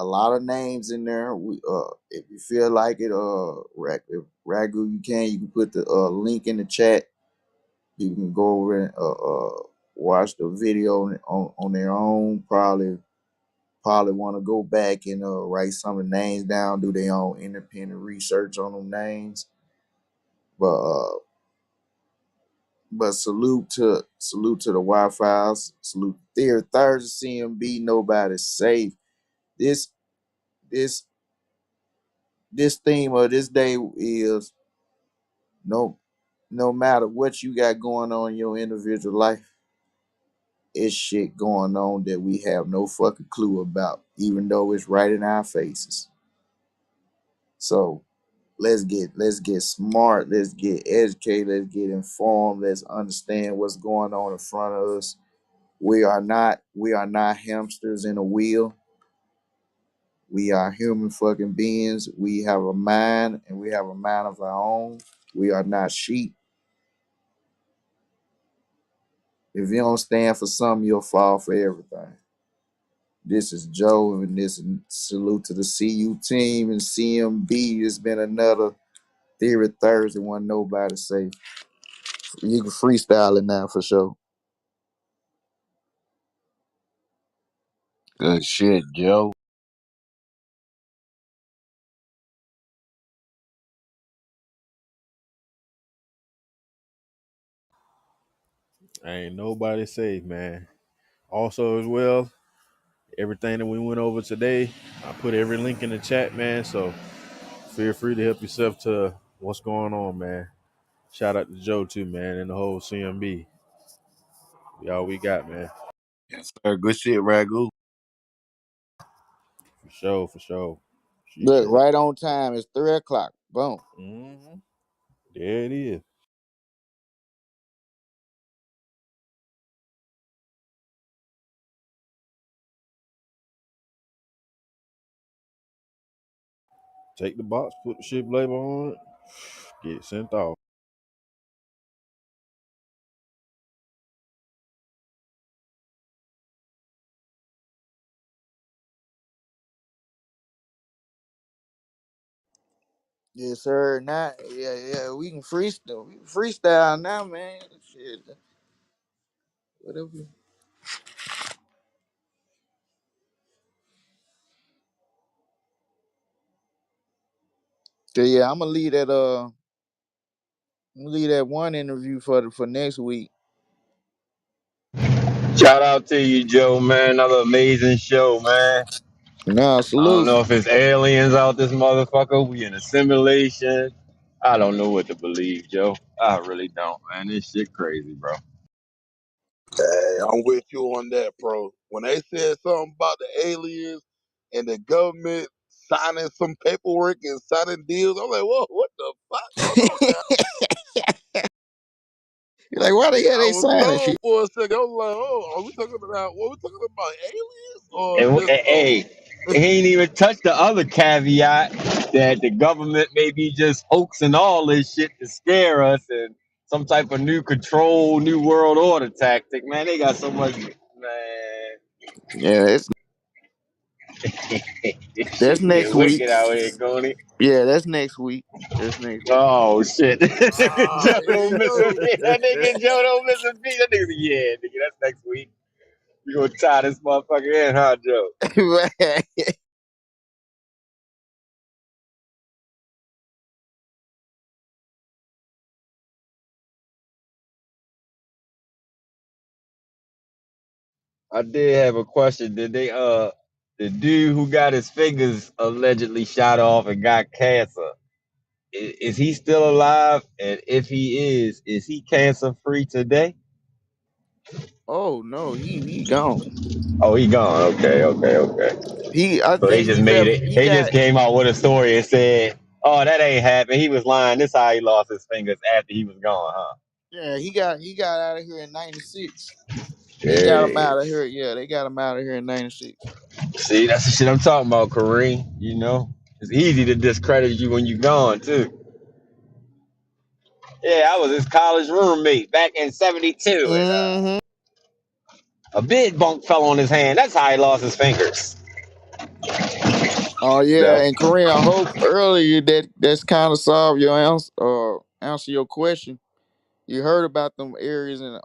lot of names in there. We if you feel like it, if Ragu you can put the link in the chat. You can go over and watch the video on their own. Probably want to go back and write some of the names down, do their own independent research on them names. But salute to the Wi-Fi's, salute Theory Thursday, CMB, nobody's safe. This this this theme of this day is no no matter what you got going on in your individual life, it's shit going on that we have no fucking clue about, even though it's right in our faces. So let's get smart, let's get educated, let's get informed, let's understand what's going on in front of us. We are not hamsters in a wheel. We are human fucking beings. We have a mind and we have a mind of our own. We are not sheep. If you don't stand for something, you'll fall for everything. This is Joe, and this is salute to the CU team and CMB. It's been another Theory Thursday, one nobody say. You can freestyle it now for sure. Good shit, Joe. Ain't nobody safe, man. Also, as well, everything that we went over today, I put every link in the chat, man. So feel free to help yourself to what's going on, man. Shout out to Joe too, man, and the whole CMB. Y'all we got, man. Yes, sir. Good shit, Ragu. For sure, for sure. Look, Appreciate it. right on time. It's 3 o'clock. Boom. Mm-hmm. There it is. Take the box, put the ship label on it, get it sent off. Yes, sir. Now, yeah, we can freestyle. We can freestyle now, man. Shit, whatever. So yeah, I'm gonna leave that one interview for next week. Shout out to you, Joe, man. Another amazing show, man. Nah, I don't salute. know if it's aliens out this motherfucker. We in a simulation. I don't know what to believe, Joe. I really don't, man. This shit crazy, bro. Hey, I'm with you on that, bro. When they said something about the aliens and the government signing some paperwork and signing deals, I'm like, whoa, what the fuck? Hold on now. Like, why the hell I they was signing low shit? for a second. I was like, oh, are we talking about what we talking about? Aliens or And just hey, he ain't even touched the other caveat that the government may be just hoaxing all this shit to scare us and some type of new control, new world order tactic. Man, they got so much. Man, Yeah, this that's shit next get week. wicked out here, Coney. Yeah, that's next week. That's next week. Oh shit! ah, Joe here don't you miss a go. beat. That nigga Joe don't miss a beat. That nigga, yeah, nigga, that's next week. You gonna tie this motherfucker in, huh, Joe? I did have a question. Did they the dude who got his fingers allegedly shot off and got cancer? Is he still alive? And if he is he cancer free today? Oh no, he gone. Oh, he gone. Okay, okay, okay. I So they think just he made left. it. He They just got came out with a story and said, "Oh, that ain't happened. He was lying. This how he lost his fingers after he was gone, huh?" yeah, he got out of here in '96. They got him Yeah. out of here. Yeah, they got him out of here in '96. See, that's the shit I'm talking about, Kareem. You know, it's easy to discredit you when you're gone too. Yeah, I was his college roommate back in '72, and Mm-hmm. a big bunk fell on his hand. That's how he lost his fingers. Oh yeah, So, and Kareem, I hope earlier that's kind of solved your answer your question. You heard about them areas in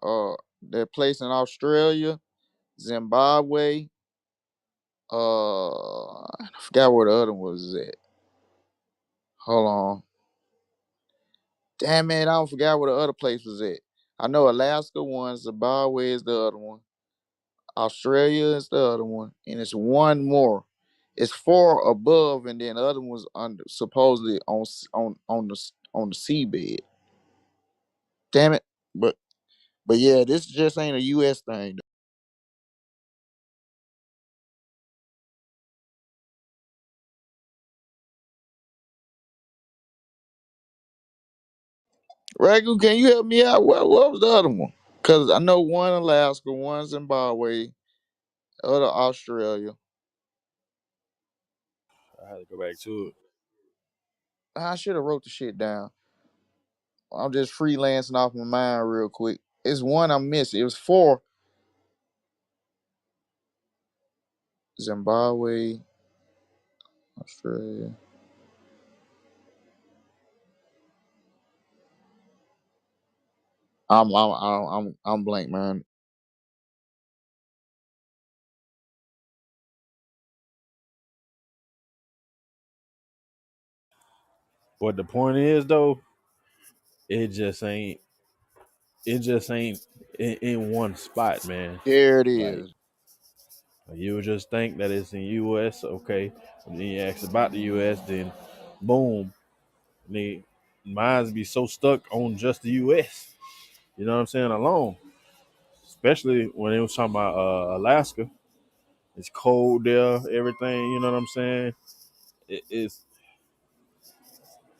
that place in Australia, Zimbabwe. I forgot where the other one was at. Hold on. Damn man, I don't forgot where the other place was at. I know Alaska one, Zimbabwe is the other one, Australia is the other one, and it's one more. It's four above, and then the other one's under, supposedly on the seabed. Damn it! But yeah, this just ain't a U.S. thing. Ragu, can you help me out? What was the other one? Cause I know one Alaska, one Zimbabwe, other Australia. I had to go back to it. I should have wrote the shit down. I'm just freelancing off my mind real quick. It's one I'm missing. It was four: Zimbabwe, Australia. I'm blank, man. But the point is though, it just ain't in one spot, man. There it Like is. you would just think that it's in US, okay. And then you ask about the US, then boom. They minds be so stuck on just the US. You know what I'm saying? Alone. Especially when it was talking about Alaska. It's cold there, everything, you know what I'm saying? It,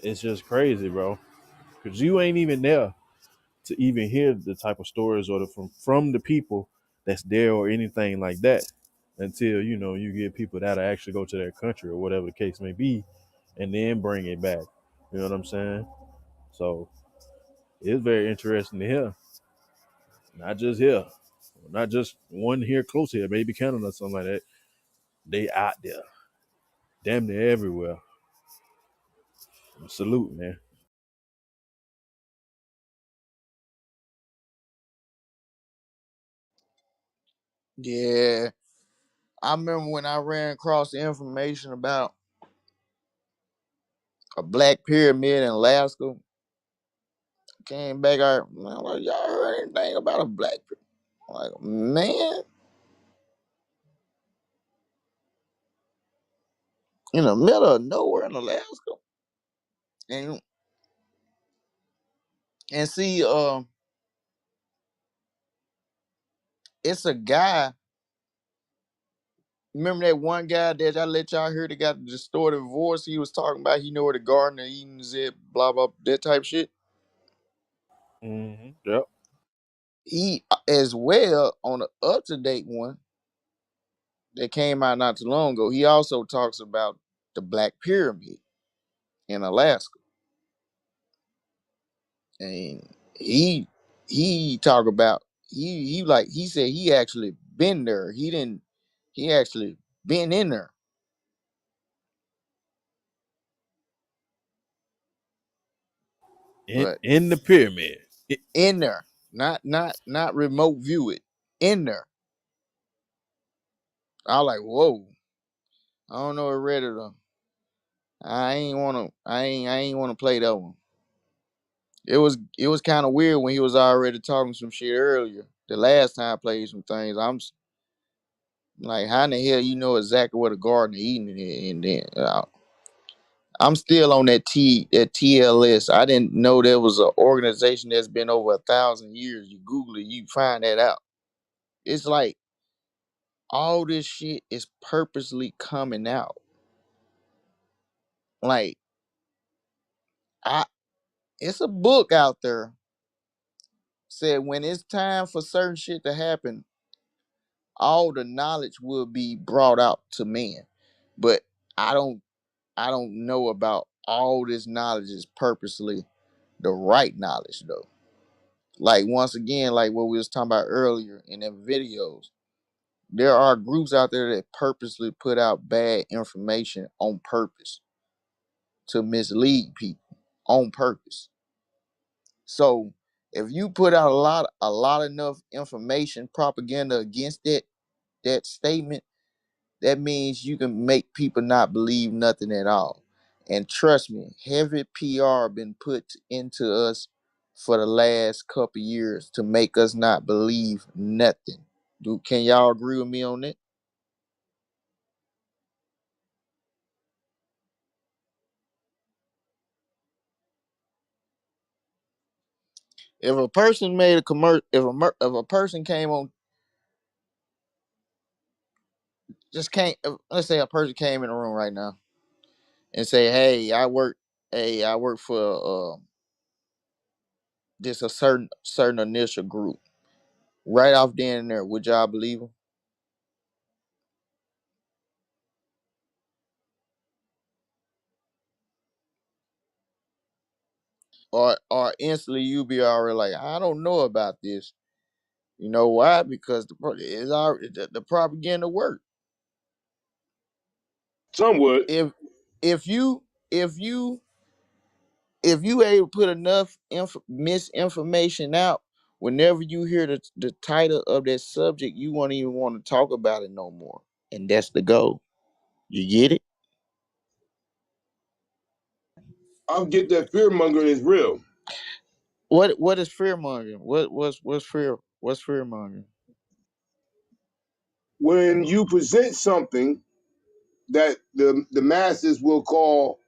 it's just crazy, bro. Cause you ain't even there to even hear the type of stories or from the people that's there or anything like that until you get people that'll actually go to their country or whatever the case may be and then bring it back. You know what I'm saying? So it's very interesting to hear. Not just here, not just one here close here, maybe Canada or something like that. They out there, damn near everywhere. Salute, man. Yeah. I remember when I ran across the information about a black pyramid in Alaska. Came back, I'm like, y'all heard anything about a black pyramid? I'm like, man, in the middle of nowhere in Alaska. And see, it's a guy. Remember that one guy that I let y'all hear that got the distorted voice? He was talking about he know where the Garden of Eden is at, blah blah, that type shit. Mm-hmm. Yep. he as well on the up to date one that came out not too long ago. He also talks about the Black Pyramid in Alaska, and he talk about he said he actually been there. He didn't. He actually been in there, but in the pyramid. in there, not remote view it in there. I was like, whoa. I don't know if ready to. I ain't wanna play that one. It was kind of weird when he was already talking some shit earlier. The last time I played some things, like, how in the hell you know exactly what a garden eating is? And then I'm still on that TLS. I didn't know there was an organization that's been over 1,000 years. You Google it, you find that out. It's like all this shit is purposely coming out. Like I, it's a book out there said when it's time for certain shit to happen, all the knowledge will be brought out to men. But I don't I don't know about all this knowledge is purposely the right knowledge though. Like once again, like what we was talking about earlier in them videos, there are groups out there that purposely put out bad information on purpose to mislead people on purpose. So if you put out a lot enough information propaganda against that statement, that means you can make people not believe nothing at all. And trust me, heavy PR been put into us for the last couple years to make us not believe nothing. Can y'all agree with me on that? If a person made a commercial, if a person came on, just came, let's say a person came in the room right now and say, hey, I work for this a certain initial group. Right off then and there, would y'all believe them? Or instantly you be already like, I don't know about this. You know why? Because it's already the propaganda work. Some would. If if you if you if you able to put enough misinformation out, whenever you hear the title of that subject, you won't even want to talk about it no more. And that's the goal. You get it? I'll get that fear mongering is real. What is fear mongering? What's fear mongering? When you present something that the masses will call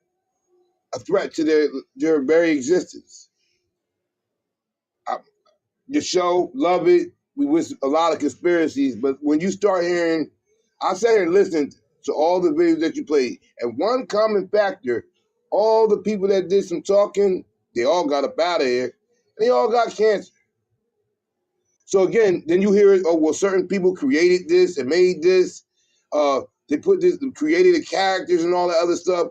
a threat to their very existence. I, the show, love it. We wish a lot of conspiracies, but when you start hearing, I sat here and listened to all the videos that you played, and one common factor, all the people that did some talking, they all got up out of here. They all got cancer. So again, then you hear it. Oh well, certain people created this and made this. They put this, created the characters and all that other stuff.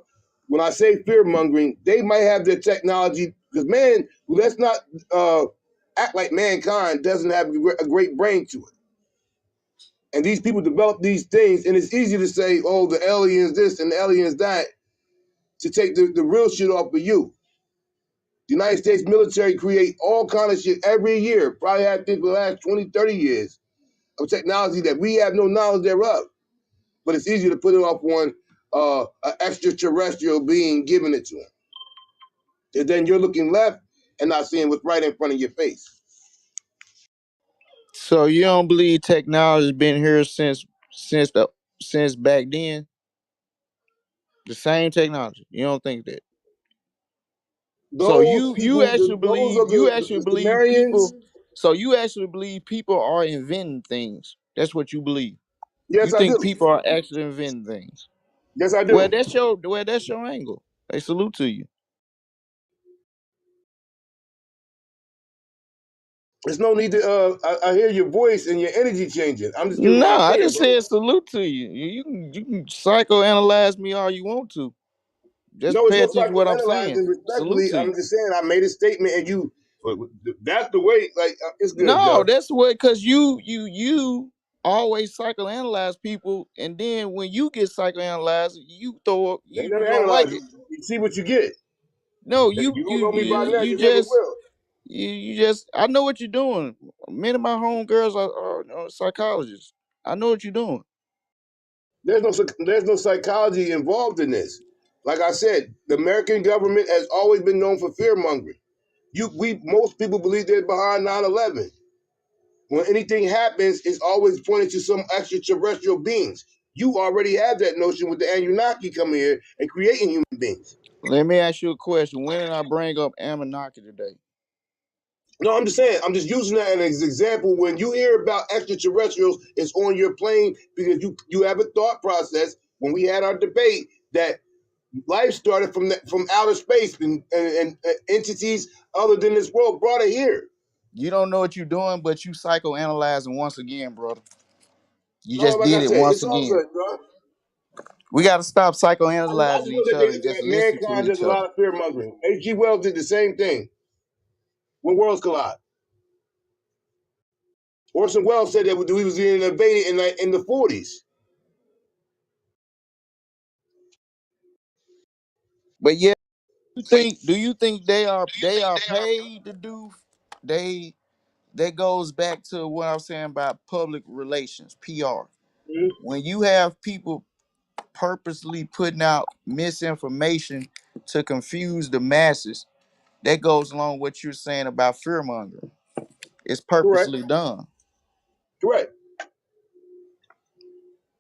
When I say fear mongering, they might have their technology because man, let's not act like mankind doesn't have a great brain to it. And these people develop these things, and it's easy to say, "Oh, the aliens this and the aliens that," to take the real shit off of you. The United States military create all kind of shit every year. Probably have been for the last 20, 30 years of technology that we have no knowledge thereof. But it's easier to put it off on an extraterrestrial being giving it to him. And then you're looking left and not seeing what's right in front of your face. So you don't believe technology's been here since back then? The same technology. You don't think that? So Those people, those are you the, actually the believe Sumerians. people. So you actually believe people are inventing things. That's what you believe. You Yes, I think do. people are actually inventing things. Yes, I Well, do. that's your angle. They salute to you. There's no need to. I hear your voice and your energy changing. I'm just giving No, my I opinion, just bro. said salute to you. You can psychoanalyze me all you want to. Just No, it's pay no attention to what I'm saying. psychoanalyzing. Salute Respectfully, to I'm you. just saying I made a statement, and you. That's the way. Like it's good, No, Joe. that's what because you always psychoanalyze people, and then when you get psychoanalyzed, you throw up. They You never don't like analyze it. you. You see what you get. No, If you you don't you know me by you now, you you never just will. you just. I know what you're doing. Many of my homegirls are psychologists. I know what you're doing. There's no psychology involved in this. Like I said, the American government has always been known for fear mongering. Most people believe they're behind 9/11. When anything happens, it's always pointed to some extraterrestrial beings. You already have that notion with the Anunnaki coming here and creating human beings. Let me ask you a question. When did I bring up Anunnaki today? No, I'm just saying, I'm just using that as an example. When you hear about extraterrestrials, it's on your plane because you have a thought process. When we had our debate, that life started from outer space and entities other than this world brought it here. You don't know what you're doing, but you psychoanalyzing once again, brother. You No, just like I did it said, once it's all again. good, bro. We got to stop I psychoanalyzing just know each other and just that listen to mankind does each a other. lot of fear mongering. H.G. Wells did the same thing when worlds collide. Orson Welles said that we was getting invaded in the 40s. But yeah, do you think they are paid to do they that goes back to what I was saying about public relations, PR. Mhm. When you have people purposely putting out misinformation to confuse the masses, that goes along with what you're saying about fear mongering. It's Correct. purposely done. Correct.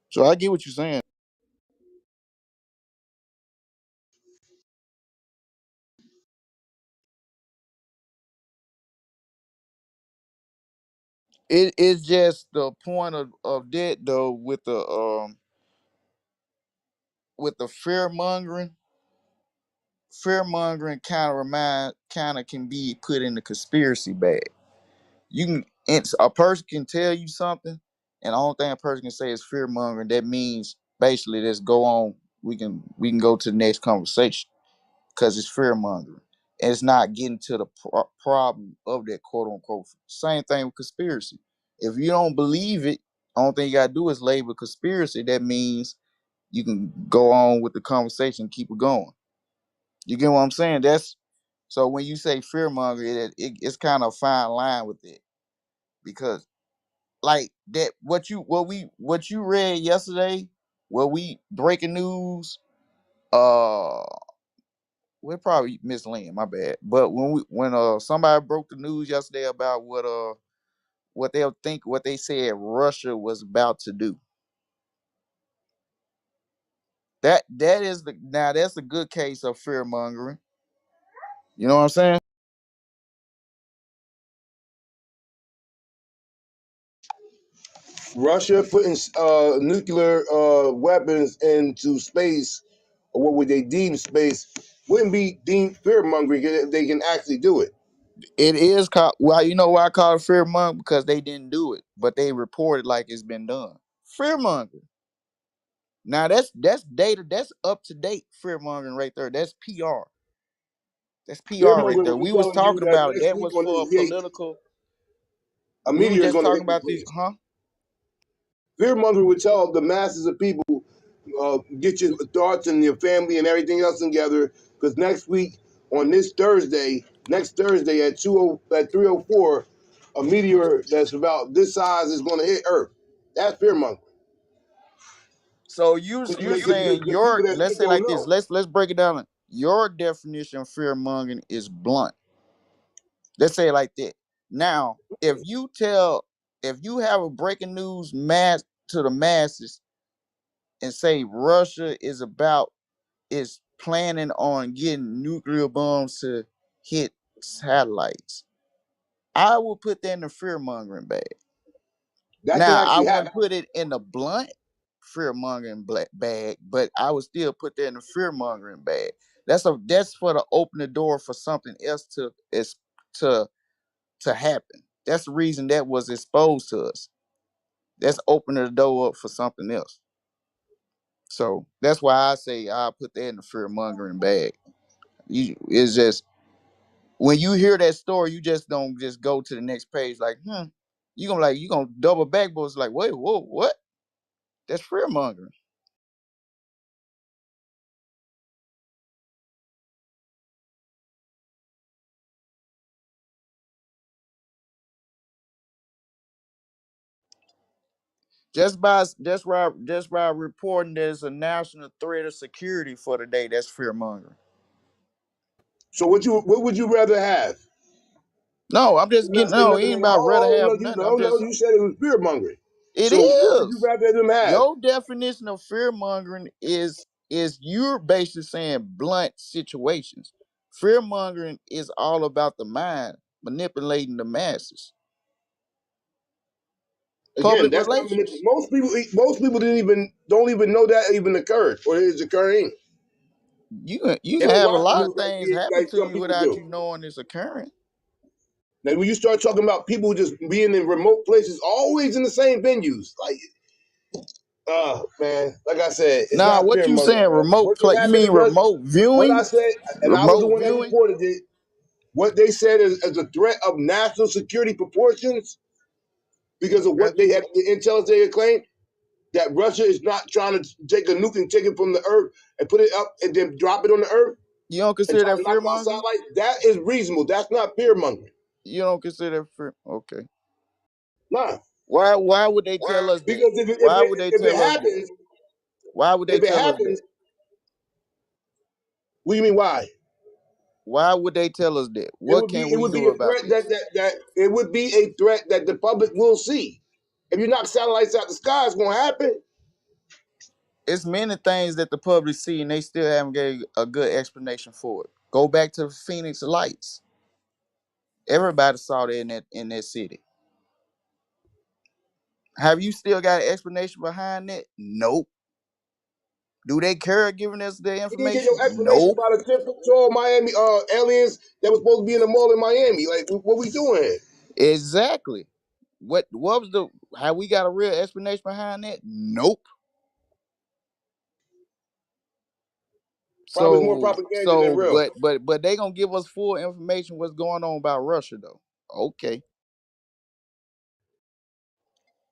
So I get what you're saying. It's just the point of that though with the fear mongering kind of can be put in the conspiracy bag. A person can tell you something, and the only thing a person can say is fear mongering. That means basically let's go on. We can go to the next conversation because it's fear mongering. And it's not getting to the problem of that quote unquote. Same thing with conspiracy. If you don't believe it, only thing you gotta do is label conspiracy. That means you can go on with the conversation, keep it going. You get what I'm saying? That's so when you say fear mongering, it's kind of a fine line with it because like that what you read yesterday, what we breaking news, uh we're probably misleading, my bad. But when somebody broke the news yesterday about what they said Russia was about to do. That is the now that's a good case of fear mongering. You know what I'm saying? Russia putting nuclear weapons into space, or what would they deem space, wouldn't be deemed fear mongering if they can actually do it. It is called well, you know why I call it fear mongering? Because they didn't do it, but they reported like it's been done. Fear mongering. Now that's data, that's up to date fear mongering right there. That's PR. That's Fear PR right mongering there. would be We was telling you talking that about it. next That week was on for this a date, political. a We were meteor is just going to talking hit the about these, place. huh? Fear mongering would tell the masses of people, get your thoughts and your family and everything else together, because next week on this Thursday, next Thursday at 3:04, a meteor that's about this size is going to hit Earth. That's fear mongering. So you're saying The people your that let's think say don't like this. know. Let's break it down. Your definition of fear mongering is blunt. Let's say it like that. Now, if you have a breaking news mass to the masses and say Russia is planning on getting nuclear bombs to hit satellites, I will put that in the fear mongering bag. That can Now, I actually wouldn't happen. put it in the blunt fear mongering bag, but I would still put that in the fear mongering bag. That's for to open the door for something else to is to happen. That's the reason that was exposed to us. That's opening the door up for something else. So that's why I say I put that in the fear mongering bag. It's just when you hear that story, you just don't just go to the next page like, you gonna double back, but it's like, wait, whoa, what? That's fear mongering. Just by reporting there's a national threat of security for the day, that's fear mongering. So what would you rather have? No, I'm just You're not getting saying no, it nothing ain't like, about rather oh have no, nothing. I'm just you said it was fear mongering. it So what would you is. rather them have? Your definition of fear mongering is you're basically saying blunt situations. Fear mongering is all about the mind manipulating the masses. Again, Public that's not relations. most people don't even know that even occurred or is occurring. You They can don't have a watch lot of news things happen like to some you people without do. you knowing it's occurring. Now, when you start talking about people just being in remote places, always in the same venues, like, man, like I said, it's Now, not what fear you mongering, saying? man. Remote What can play? You happen mean is what remote I viewing? said, and I was the Remote one that viewing? reported it. What they said is a threat of national security proportions because of what Have they you had, the intelligence they had claimed that Russia is not trying to take a nuke and take it from the earth and put it up and then drop it on the earth you don't and consider try that to knock fear out mongering? satellites. That is reasonable. That's not fear mongering. You don't consider that fear? Okay. Nah, Why would they tell us that? because Why would they if it tell us that? happens, Why would they if it tell us that? happens, what do you mean why? Why would they tell us that? It What would be can it we would be do a about threat this? that it would be a threat that the public will see. If you knock satellites out the sky, it's gonna happen. It's many things that the public see and they still haven't gave a good explanation for it. Go back to the Phoenix Lights. Everybody saw that in that city. Have you still got an explanation behind that? Nope. Do they care giving us the You didn't get no information? explanation Nope. about a 10-foot tall Miami aliens that was supposed to be in the mall in Miami. Like, what we doing here? Exactly. What was the have we got a real explanation behind that? Nope. Probably more So propaganda than so real. but they gonna give us full information what's going on about Russia though. Okay.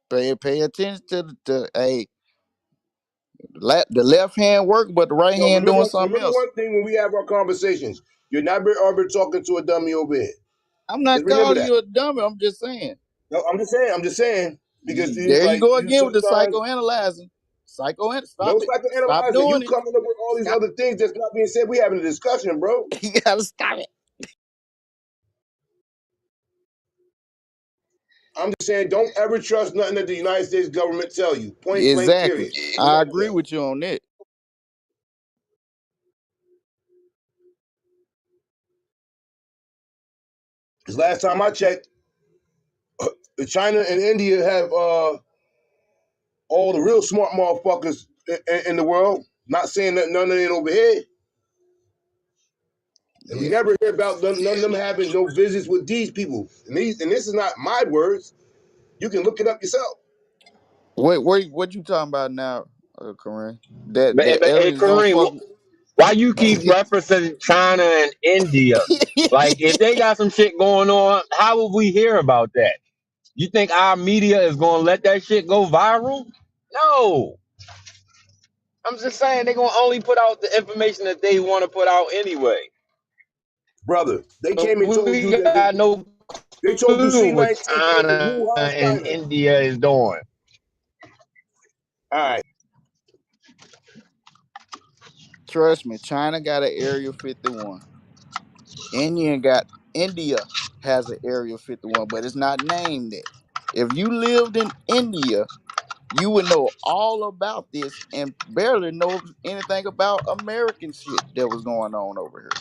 Pay attention to hey, the left hand work, but the right Yo, hand doing something remember else. one thing when we have our conversations. You're not ever talking to a dummy over here. I'm Just not remember calling that. you a dummy. I'm just saying. No, I'm just saying. I'm just saying because There you like go you again with the sometimes psychoanalyzing. no Stop it. Stop psychoanalyzing. You doing it. coming up with all these Stop. other things that's not being said. We having a discussion, bro. You gotta stop it. I'm just saying, don't ever trust nothing that the United States government tell you. Point blank, Exactly. period. I Remember agree that. with you on that. Because last time I checked, China and India have all the real smart motherfuckers in the world. Not saying that none of them over here. And we Yeah. never hear about none of them having no visits with these people. And this is not my words. You can look it up yourself. What you talking about now, Corinne? That But, the hey, aliens don't Kareem, fuck. why you keep referencing China and India? Like, if they got some shit going on, how would we hear about that? You think our media is gonna let that shit go viral? No. I'm just saying they're gonna only put out the information that they want to put out anyway. Brother, they So came and told we you that got no they told you clue what C-19 came from China Wuhan, and China. India is doing. All right. Trust me, China got an Area 51. India has an Area 51, but it's not named that. If you lived in India, you would know all about this and barely know anything about American shit that was going on over here.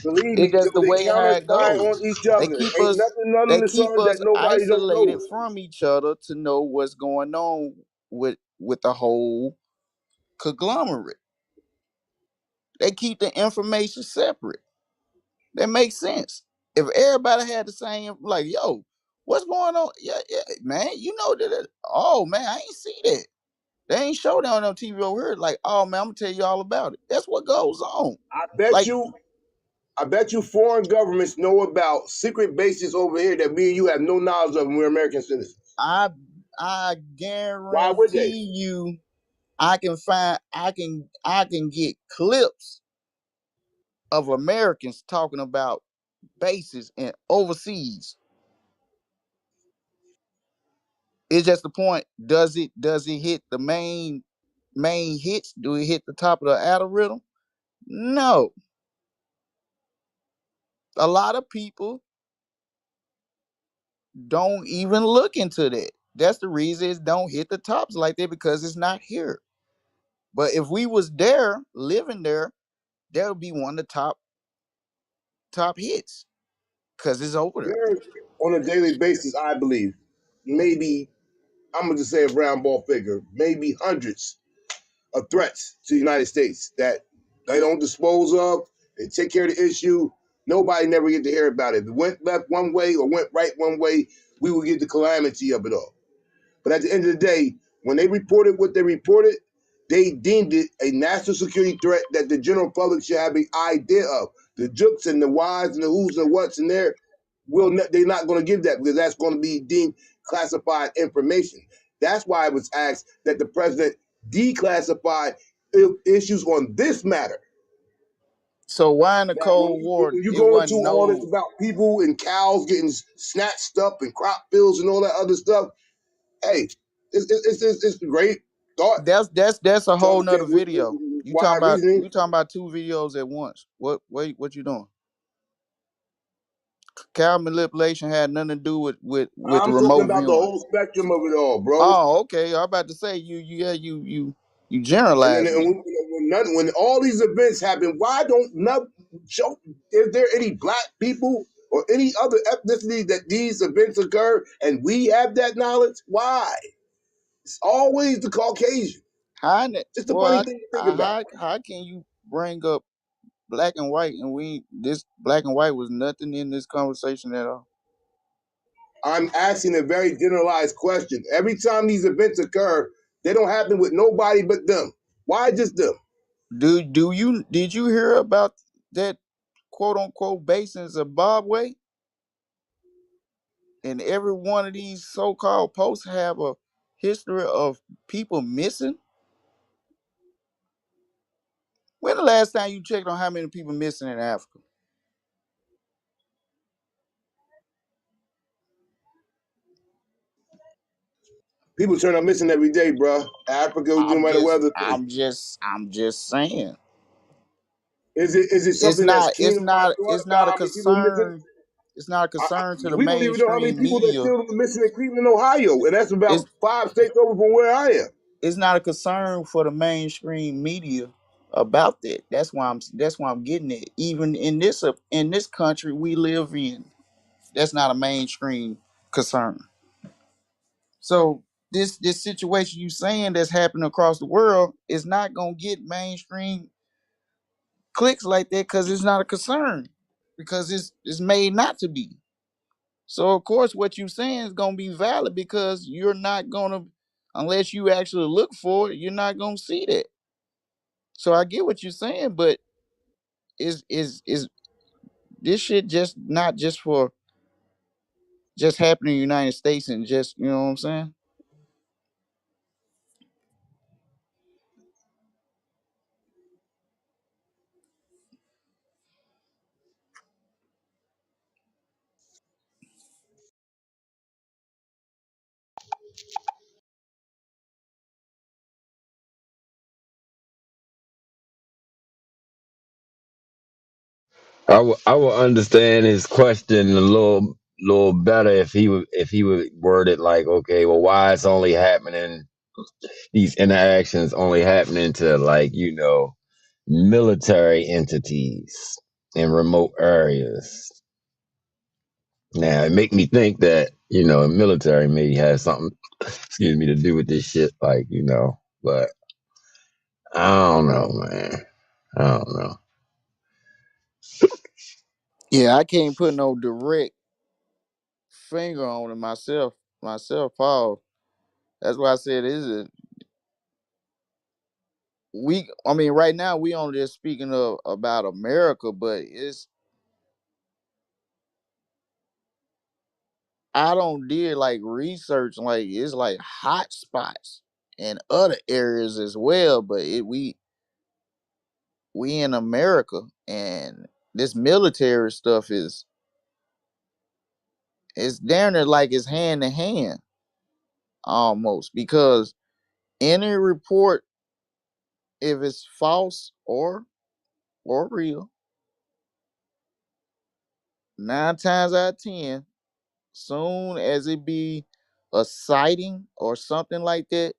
Believe It's me, just the they way how counter it spy on goes. each They other. keep Ain't us nothing none of they the keep songs that us nobody don't isolated know. from each other to know what's going on with the whole conglomerate. They keep the information separate. That makes sense. If everybody had the same, like, yo, What's going on? Yeah, yeah, man. You know that. Oh man, I ain't see that. They ain't show that on TV over here. Like, oh man, I'm gonna tell you all about it. That's what goes on. I bet Like, you I bet you foreign governments know about secret bases over here that me and you have no knowledge of, and we're American citizens. I I Why would they? guarantee you, I can get clips of Americans talking about bases and overseas. It's just the point. Does it hit the main hits? Do it hit the top of the algorithm? No. A lot of people don't even look into that. That's the reason it don't hit the tops like that, because it's not here. But if we was there, living there, that would be one of the top hits because it's over there. There's on a daily basis, I believe, maybe I'm gonna just say a brown ball figure, maybe hundreds of threats to the United States that they don't dispose of. They take care of the issue. Nobody never get to hear about it. If it went left one way or went right one way, we would get the calamity of it all. But at the end of the day, when they reported what they reported, they deemed it a national security threat that the general public should have an idea of. The jooks and the whys and the who's and what's in there, they're not going to give that because that's going to be deemed classified information. That's why it was asked that the president declassify issues on this matter. So why in the Now, Cold War when you it go into wasn't all this no? about people and cows getting snatched up and crop fields and all that other stuff, hey, it's a great thought. That's a To whole nother understand video. why reasoning. You talking about two videos at once. What you doing? Cow manipulation had nothing to do with the I'm talking remote about the viewing. whole spectrum of it all, bro. Oh, okay. I'm about to say you And then generalizing it. when all these events happen, why don't not show? Is there any black people or any other ethnicity that these events occur, and we have that knowledge? Why? It's always the Caucasian. Just a funny thing to think about. How can you bring up black and white and this black and white was nothing in this conversation at all? I'm asking a very generalized question. Every time these events occur, they don't happen with nobody but them. Why just them? Did you hear about that quote unquote base in Zimbabwe? And every one of these so-called posts have a history of people missing. When the last time you checked on how many people missing in Africa? People turn up missing every day, bro. Africa, no matter where the thing. I'm just saying. Is it It's something that's not keen on my thought it's not about a how many people missing? concern. It's not a concern to the We don't even know how many mainstream people that media. still missing in Cleveland, Ohio, and that's about It's 5 states over from where I am. it's not a concern for the mainstream media about that. That's why I'm getting it. Even in this country we live in, that's not a mainstream concern. So this situation you saying that's happening across the world is not gonna get mainstream clicks like that because it's not a concern, because it's made not to be. So of course what you saying is gonna be valid because you're not gonna, unless you actually look for it, you're not gonna see that. So I get what you're saying, but is this shit just not just for just happening in the United States and just, you know what I'm saying? I would understand his question a little better if he would word it like, okay, well, why it's only happening, these interactions only happening to, like, military entities in remote areas. Now it make me think that military maybe has something, excuse me, to do with this shit, like, but I don't know, man. I don't know. Yeah, I can't put no direct finger on it myself, Paul. That's why I said is it we I mean right now we only just speaking of about America, but it's I don't did like research like it's like hot spots in other areas as well, but we in America and this military stuff is it's down there like it's hand to hand almost because any report if it's false or real 9 times out of 10 soon as it be a sighting or something like that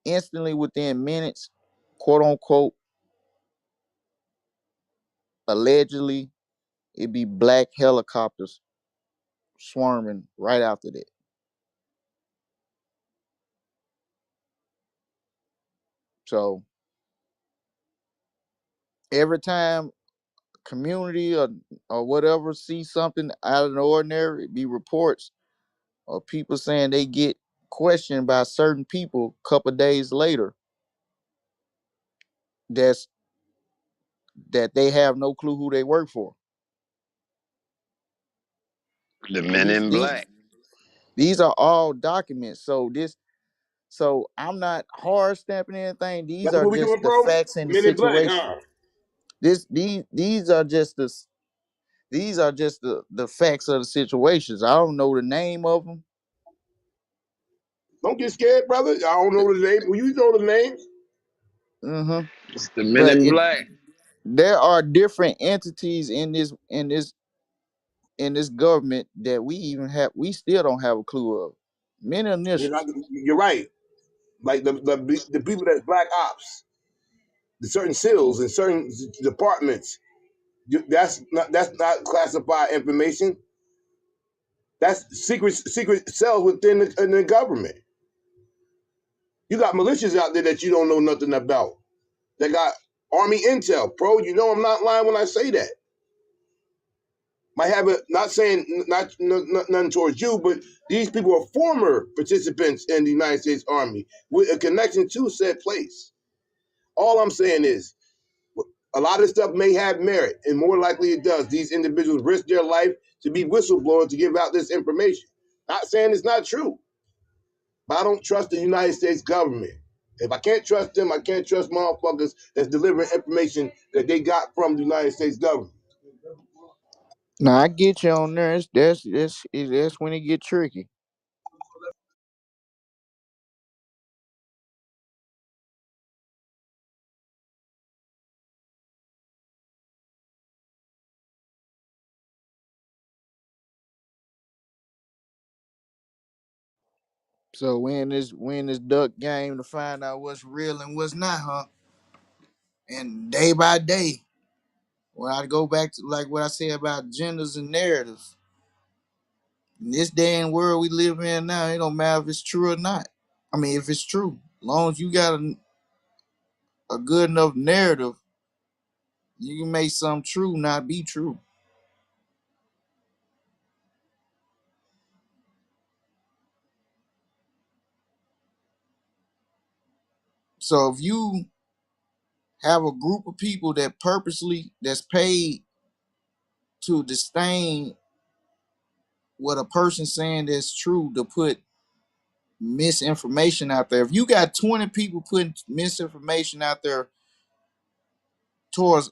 instantly within minutes quote unquote allegedly it be black helicopters swarming right after that. So every time community or whatever see something out of the ordinary, it be reports or people saying they get questioned by certain people a couple days later that's that they have no clue who they work for. The Men These in these Black. these are all documents. So I'm not hard stamping anything. These That's are what we just doing, the bro. facts and the Men in Black, situation. huh? These are just these are just the facts of the situations. I don't know the name of them. Don't get scared, brother. I don't know the name. Well, you know the names. Mm-hmm. It's the Men But in it Black. there are different entities in this government that we still don't have a clue of. Many initials. You're right. Like the people that's black ops, the certain SEALs and certain departments. That's not classified information. That's secret cells within the government. You got militias out there that you don't know nothing about. They got army intel, bro. You know I'm not lying when I say that. Might have it. Not saying nothing towards you, but these people are former participants in the United States Army with a connection to said place. All I'm saying is a lot of stuff may have merit, and more likely it does. These individuals risk their life to be whistleblowers to give out this information. Not saying it's not true, but I don't trust the United States government. If I can't trust them, I can't trust motherfuckers that's delivering information that they got from the United States government. Now I get you on there. That's when it get tricky. So we in this duck game to find out what's real and what's not, huh? And day by day, when I go back to like what I said about genders and narratives, in this day and world we live in now, it don't matter if it's true or not. I mean, if it's true, as long as you got a good enough narrative, you can make something true not be true. So if you have a group of people that purposely that's paid to disdain what a person saying that's true to put misinformation out there. If you got 20 people putting misinformation out there towards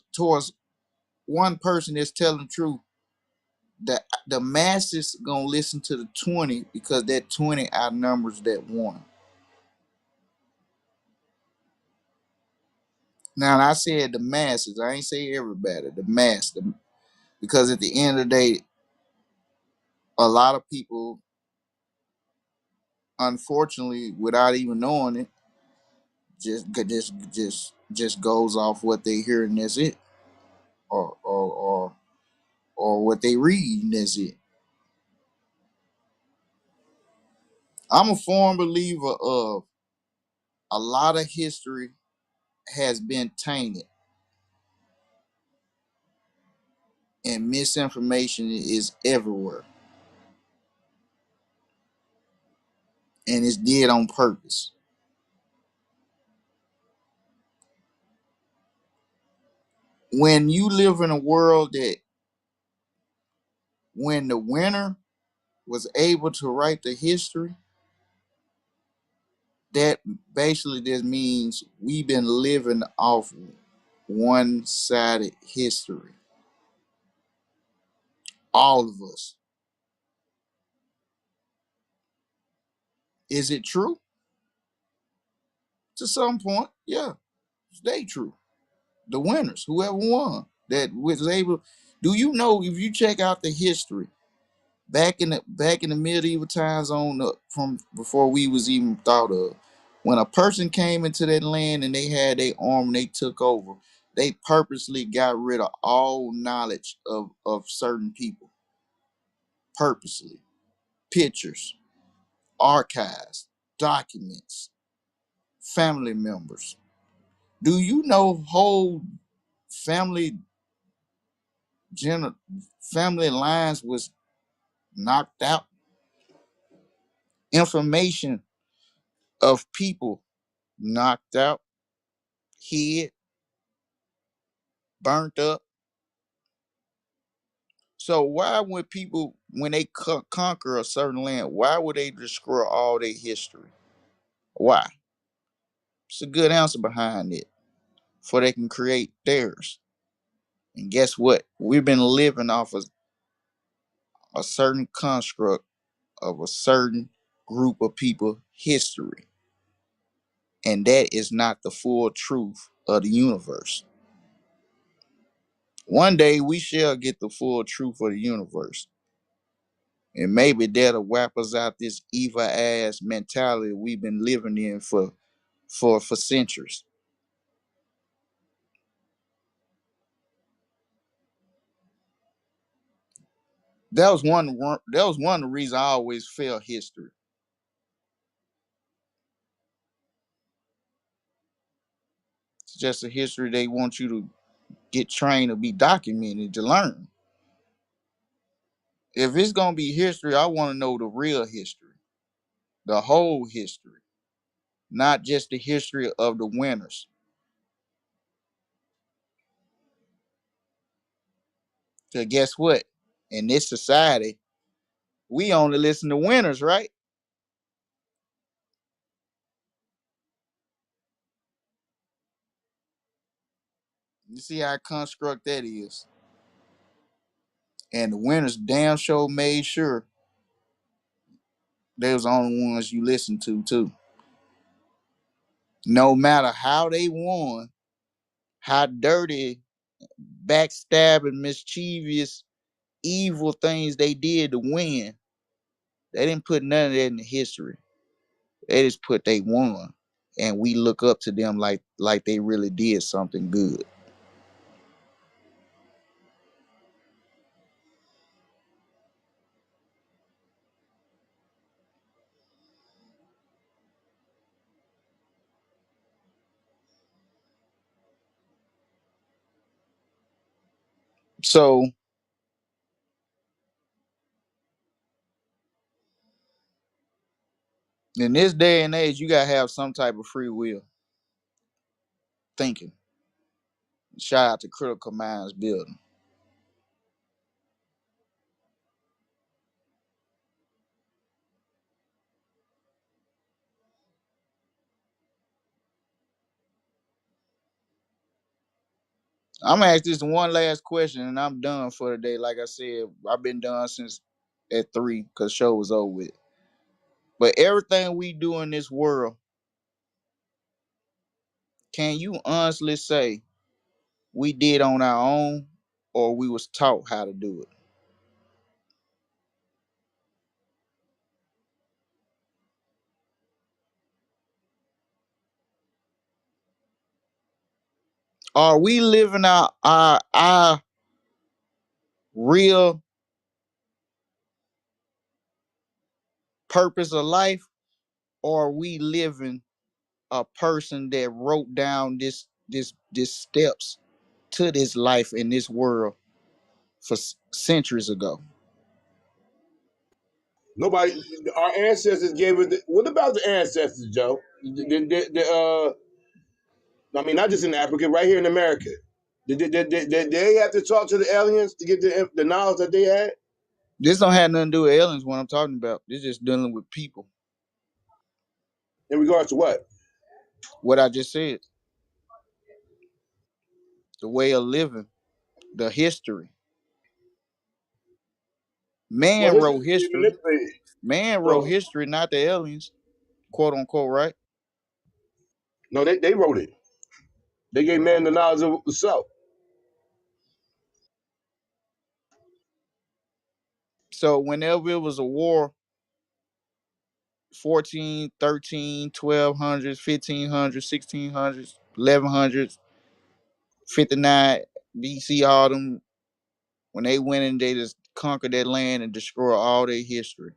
one person that's telling the truth, the masses gonna listen to the 20 because that 20 outnumbers that one. Now I said the masses, I ain't say everybody, the mass, because at the end of the day, a lot of people, unfortunately, without even knowing it, just goes off what they hear and that's it, or what they read and that's it. I'm a firm believer of a lot of history has been tainted and misinformation is everywhere. and it's did on purpose. When you live in a world that when the winner was able to write the history, that basically just means we've been living off one-sided history. All of us. Is it true? To some point, yeah. Stay true. The winners, whoever won, that was able. Do you know if you check out the history back in the medieval times on from before we was even thought of, when a person came into that land and they had their arm and they took over, they purposely got rid of all knowledge of certain people. Purposely. Pictures, archives, documents, family members. Do you know whole family gener- family lines was knocked out? Information of people knocked out, hid, burnt up. So why would people, when they conquer a certain land, why would they destroy all their history? Why? It's a good answer behind it, for they can create theirs. And guess what? We've been living off of a certain construct of a certain group of people history. And that is not the full truth of the universe. One day we shall get the full truth of the universe. And maybe that'll wipe us out this evil ass mentality we've been living in for centuries. That was one of the reasons I always fail history. It's just a history they want you to get trained to be documented to learn. If it's gonna be history, I want to know the real history, the whole history, not just the history of the winners. Cause guess what? In this society, we only listen to winners, right? You see how construct that is. And the winners damn sure made sure they was the only ones you listen to too. No matter how they won, how dirty, backstabbing, mischievous, evil things they did to win, they didn't put none of that in the history. They just put they won. And we look up to them like they really did something good. So in this day and age, you gotta have some type of free will thinking. Shout out to Critical Minds Building. I'm gonna ask this one last question and I'm done for the day. Like I said, I've been done since at 3 because show was over with. But everything we do in this world, can you honestly say we did on our own or we was taught how to do it? Are we living our real purpose of life, or are we living a person that wrote down this steps to this life in this world for centuries ago? Nobody. Our ancestors gave it. What about the ancestors, Joe? I mean, not just in Africa, right here in America. Did they have to talk to the aliens to get the knowledge that they had? This don't have nothing to do with aliens. What I'm talking about. This just dealing with people. In regards to what? What I just said. The way of living. The history. Well, Man history wrote can be history. manipulated. Man wrote So history, not the aliens. Quote unquote, right? no, they wrote it. They gave man the knowledge of the self. So whenever it was a war, 14, 13, 1200s, 1500s, 1600s, 1100s, 59 BC, all them, when they went in, they just conquered that land and destroyed all their history.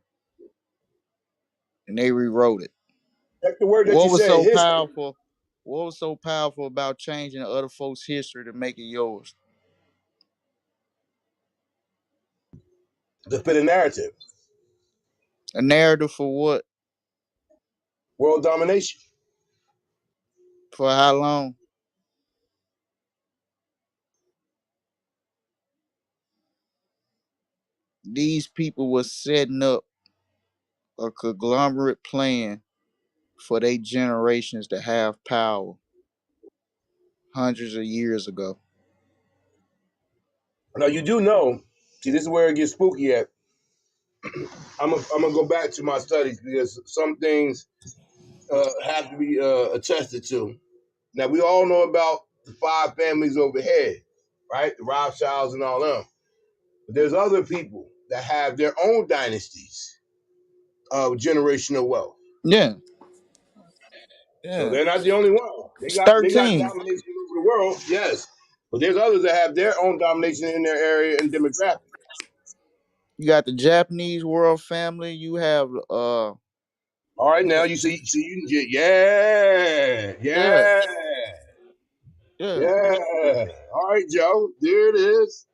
And they rewrote it. That's the word that you What was said, so history. powerful? What was so powerful about changing other folks' history to make it yours? To fit a narrative. A narrative for what? World domination. For how long? These people were setting up a conglomerate plan for their generations to have power hundreds of years ago. Now you do know. See, this is where it gets spooky at. I'm gonna go back to my studies because some things have to be attested to. Now we all know about the five families overhead, right? The Rothschilds and all them. But there's other people that have their own dynasties of generational wealth. Yeah, So yeah. they're not the only one. It's They got 13. domination over the world, yes. But there's others that have their own domination in their area and demographic. You got the Japanese world family. All right, you now got, you see, yeah, yeah, yeah, yeah. yeah. All right, Joe, there it is.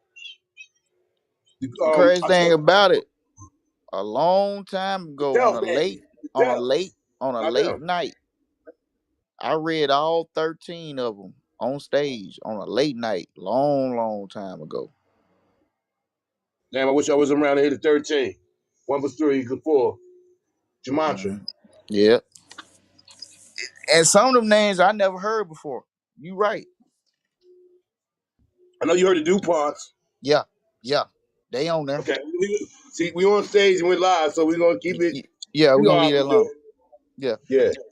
The crazy I told thing you about about it, a long time the ago Tell family, the Tells, on a not late them. night, I read all 13 of them on stage on a late night, long time ago. Damn, I wish I was around here to 13. One was three, equals four. Gematria. Mhm. Yeah. And some of them names I never heard before. You right. I know you heard the DuPonts. Yeah, yeah. They on there. Okay. See, we on stage and we're live, so we're gonna keep it. Yeah, You we're know gonna how leave that we do alone. Yeah. it. Yeah.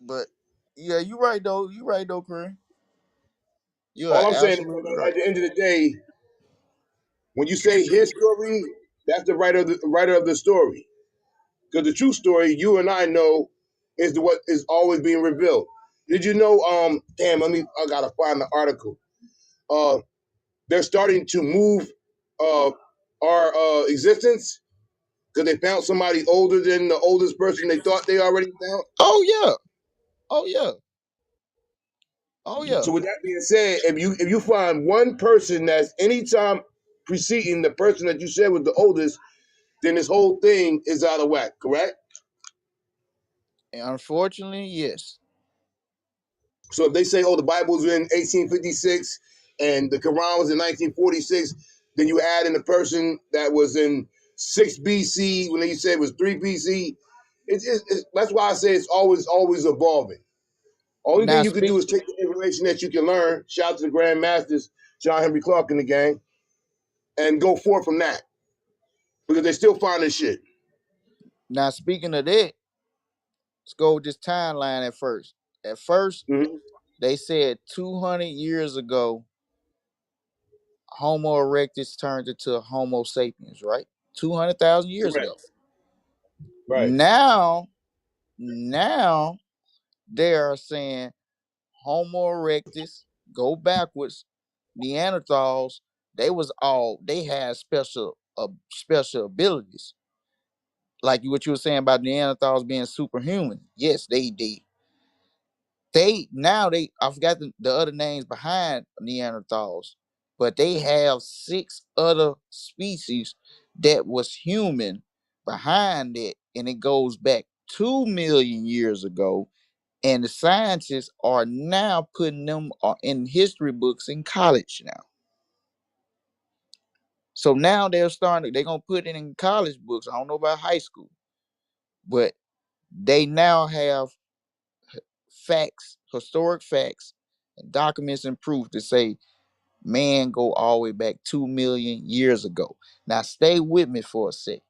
But yeah, you right though. You right though, Kareem. You are All I'm saying is, absolutely at right. the end of the day, when you say his story, that's the writer of the story. Because the true story, you and I know, is what is always being revealed. Did you know? Damn, I gotta find the article. Uh, they're starting to move our existence because they found somebody older than the oldest person they thought they already found. Oh yeah. Oh yeah. Oh yeah. So with that being said, if you find one person that's anytime preceding the person that you said was the oldest, then this whole thing is out of whack. Correct? And unfortunately, yes. So if they say, oh, the Bible's in 1856 and the Quran was in 1946, then you add in the person that was in 6 BC when they said it was 3 BC. That's why I say it's always evolving. Only thing Now you can do speak is take the information that you can learn. Shout out to the Grand Masters, John Henry Clark in the gang, and go forth from that because they still finding shit. Now speaking of that, let's go with this timeline at first. At first, Mm-hmm. they said 200 years ago, Homo erectus turned into Homo sapiens, right? 200,000 years Correct. ago. Right. Now they are saying Homo erectus, go backwards, Neanderthals, they had special abilities. Like what you were saying about Neanderthals being superhuman. Yes, I forgot the other names behind Neanderthals, but they have 6 other species that was human behind it, and it goes back 2 million years ago. And the scientists are now putting them in history books in college now. So now they're gonna put it in college books. I don't know about high school, but they now have facts, historic facts, and documents and proof to say man go all the way back 2 million years ago. Now stay with me for a sec.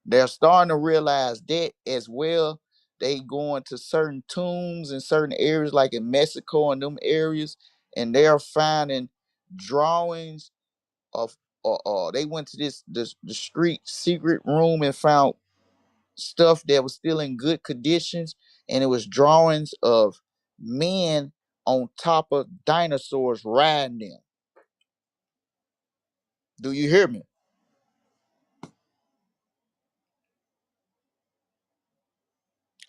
They're starting to realize that as well. They go into certain tombs in certain areas, like in Mexico and them areas, and they're finding drawings of. They went to the street secret room and found stuff that was still in good conditions, and it was drawings of men on top of dinosaurs riding them. Do you hear me?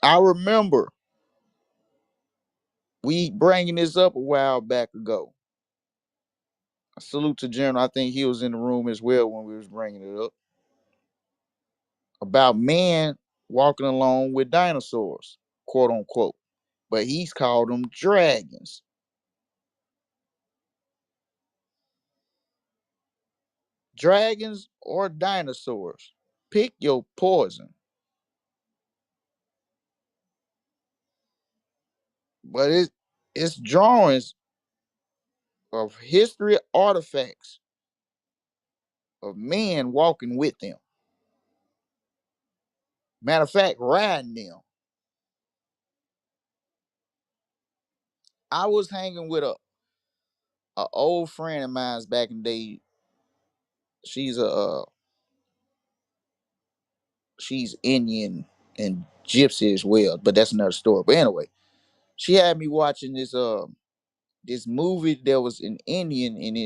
I remember we bringing this up a while back ago. A salute to General. I think he was in the room as well when we was bringing it up about man walking along with dinosaurs, quote unquote. But he's called them dragons. Dragons or dinosaurs. Pick your poison. But it's drawings of history artifacts of men walking with them. Matter of fact, riding them. I was hanging with a old friend of mine's back in the day. She's she's Indian and Gypsy as well, but that's another story. But anyway, she had me watching this movie that was in Indian, and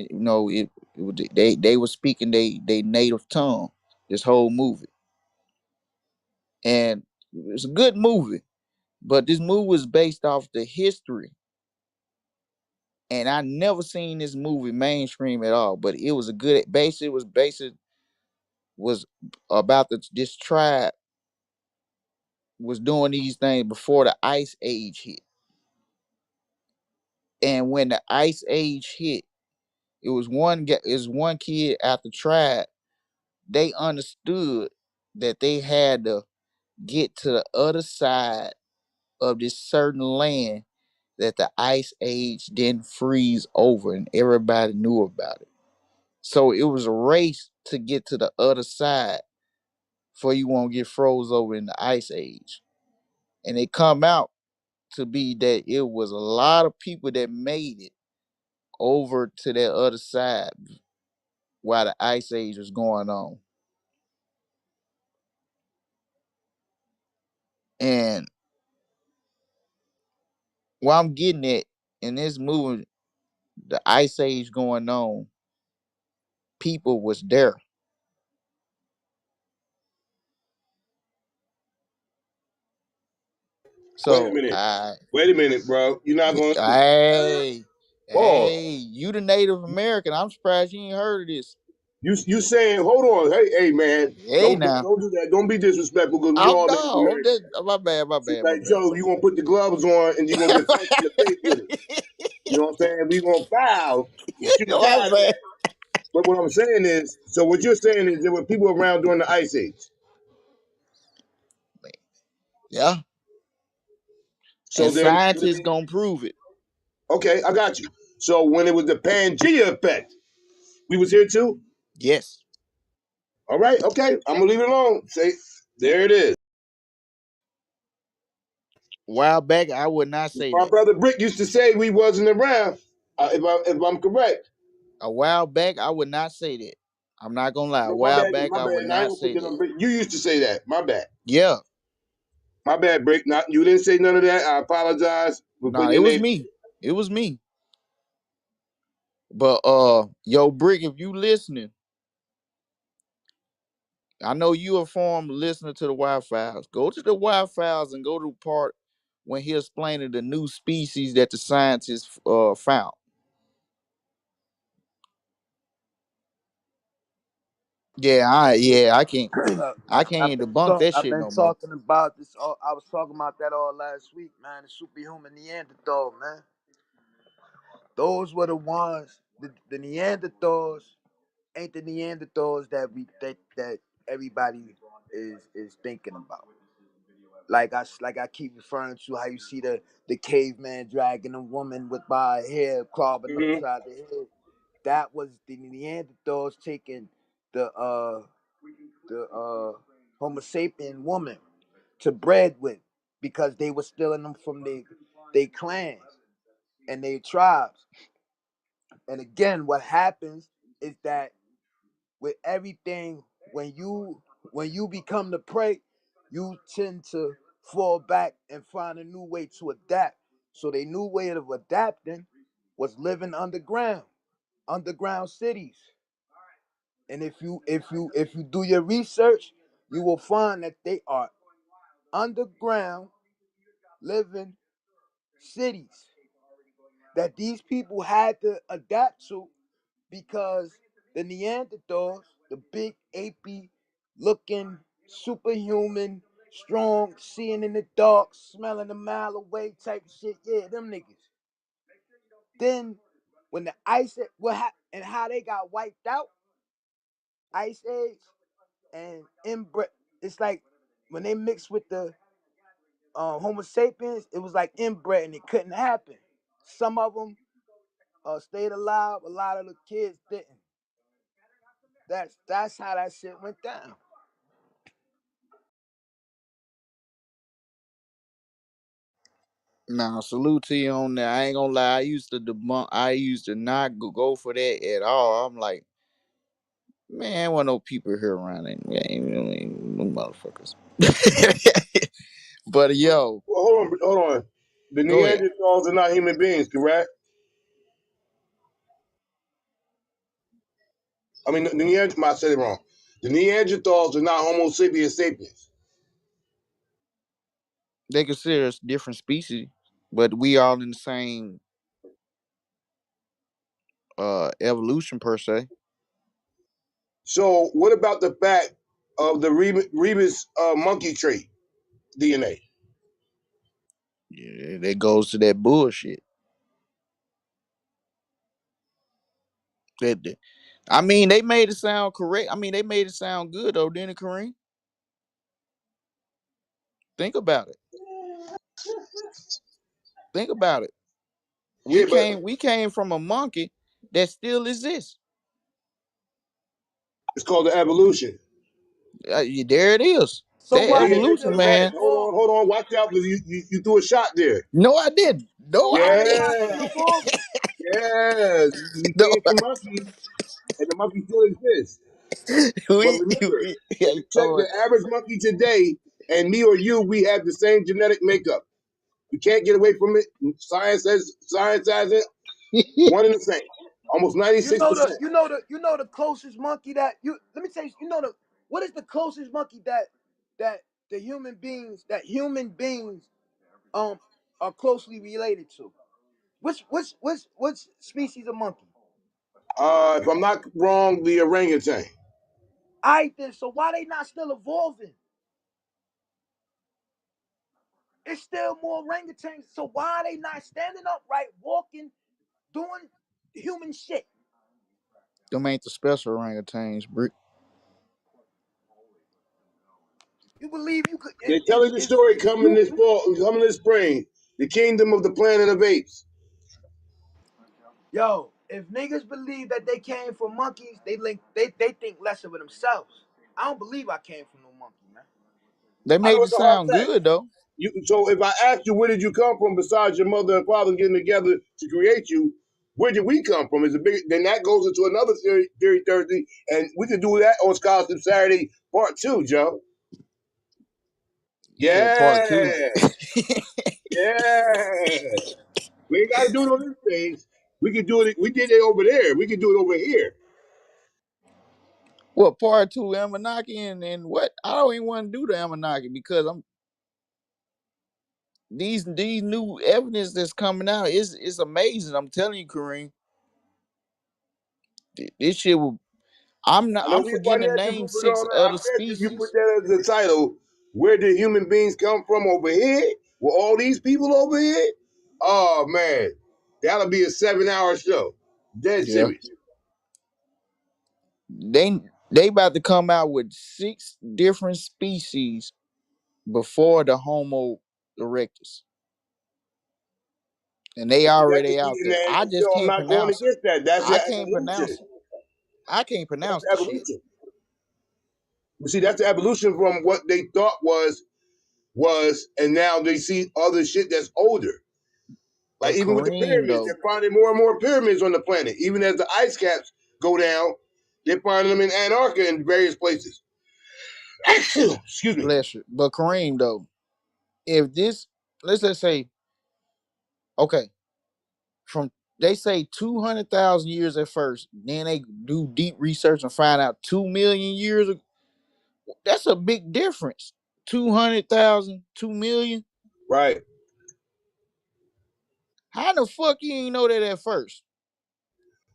they were speaking they native tongue. This whole movie, and it's a good movie, but this movie was based off the history, and I never seen this movie mainstream at all. But it was a good was about this tribe was doing these things before the ice age hit. And when the ice age hit, it was one kid out the tribe. They understood that they had to get to the other side of this certain land that the ice age didn't freeze over, and everybody knew about it. So it was a race to get to the other side before you won't get froze over in the ice age. And it come out to be that it was a lot of people that made it over to that other side while the ice age was going on. And what I'm getting at in this movie, the ice age going on, people was there. Wait a So minute. Wait a minute, bro. You're not going to hey, pause. you the Native American. I'm surprised you ain't heard of this. You saying? Hold on. Hey man. Hey Don't now. do that. Don't be disrespectful because we I'm all Native no, American. my bad, my See, bad, my like bad. Joe, you gonna put the gloves on and you're gonna get punched in the face with it. You know what I'm saying? We gonna foul. You should have My got bad. that. But what I'm saying is, so what you're saying is there were people around during the ice age. Yeah. So And then, scientists gonna prove it. okay, I got you. So when it was the Pangea effect, we was here too. Yes. All right, okay, I'm gonna leave it alone. Say, there it is. A while back, I would not say My that. brother Brick used to say we wasn't around. If I'm correct. A while back, I would not say that. I'm not gonna lie. A No, my while bad, back, my I would bad. I ain't not gonna put say that that. on Brick. You used to say that. My bad. Yeah. My bad, Brick. Not you didn't say none of that. I apologize for Nah, putting it your was name. me. It was me. But yo, Brick, if you listening, I know you a former listener to the Wi Files. Go to the Wi Files and go to the part when he explaining the new species that the scientists found. Yeah, Look, I can't debunk that I've shit been no more. talking about this. I was talking about that all last week, man. The superhuman Neanderthal, man. Those were the ones. The Neanderthals ain't the Neanderthals that everybody is thinking about. Like I keep referring to how you see the caveman dragging a woman with by her hair, carving Hmm. upside the head. That was the Neanderthals taking the uh the Homo sapien woman to breed with because they were stealing them from their clans and their tribes. And again, what happens is that with everything, when you become the prey, you tend to fall back and find a new way to adapt. So the new way of adapting was living underground cities. And if you do your research, you will find that they are underground living cities that these people had to adapt to because the Neanderthals, the big apey looking, superhuman, strong, seeing in the dark, smelling a mile away type of shit, yeah, them niggas. Then when the and how they got wiped out, ice age and inbred, it's like when they mixed with the Homo sapiens, it was like inbred and it couldn't happen. Some of them stayed alive, a lot of the kids didn't. That's how that shit went down. Nah, salute to you on that. I ain't gonna lie. I used to not go for that at all. I'm like, man, want no people here around and no motherfuckers. But yo, Well, hold on. The go ahead. Neanderthals are not human beings, correct? I mean, I said it wrong. The Neanderthals are not Homo sapiens sapiens. They consider us different species, but we all in the same evolution per se. So, what about the fact of the Rebus monkey trait DNA? Yeah, that goes to that bullshit. That I mean, they made it sound correct. I mean, they made it sound good though, didn't it, Kareem? Think about it. Think about it. We Yeah, but came we came from a monkey that still exists. it's called the evolution. There it is. So That why Hey, hey, they evolution, still hey, man. evolve? hold on. Watch out because you threw a shot there. No, I didn't. So No, I why Yeah, they didn't. not still evolving? yeah. We No, came from monkeys, and the monkey still exists. But remember, if you check oh, the average monkey today, and me or you, we have the same genetic makeup. You can't get away from it. Science has it. One and the same. Almost You know the 96%. you know the you know the closest monkey that you let me tell you, you know the what is the closest monkey that human beings um are closely related to? Which species of monkey? If I'm not wrong, the orangutan. I then so why they not still evolving? It's still more orangutans. So why are they not standing upright, walking, doing human shit? them ain't the special orangutans, Brick. You believe you could They're telling the story coming you this fall, coming this spring. The kingdom of the planet of apes. yo, if niggas believe that they came from monkeys, they think less of it themselves. I don't believe I came from no monkey, man. They I know made it it's a hard sound fact. good though. So if I asked you where did you come from besides your mother and father getting together to create you, where did we come from? Is a big then that goes into another theory Thursday, and we could do that on Scholarship Saturday Part 2, Joe. Yeah, part two. Yeah, yeah. We ain't gotta do it on this stage. We can do it. We did it over there. We can do it over here. Well, part two, Amanaki and what? I don't even want to do the Amanaki because I'm these new evidence that's coming out is amazing. I'm telling you, Kareem, this shit will. I'm not. I know I'm we forgetting to financial name people six don't. I other bet if you put species. that as the title, where did human beings come from over here? With all these people over here? Oh man, that'll be a 7-hour show. Dead Yeah, serious. they about to come out with 6 different species before the Homo erectus, and they already out there. I just So I'm can't not going pronounce it. against that. That's I the can't pronounce evolution. it. I can't That's pronounce the the shit. evolution. You see, that's the evolution from what they thought was, and now they see other shit that's older. Like But even with the Kareem pyramids, though, they're finding more and more pyramids on the planet. Even as the ice caps go down, they're finding them in Antarctica and various places. Excuse me. bless you. But Kareem though, if this, let's just say, okay, from they say 200,000 years at first, then they do deep research and find out 2 million years. That's a big difference. 200,000, 2 million. Right. How the fuck you ain't know that at first?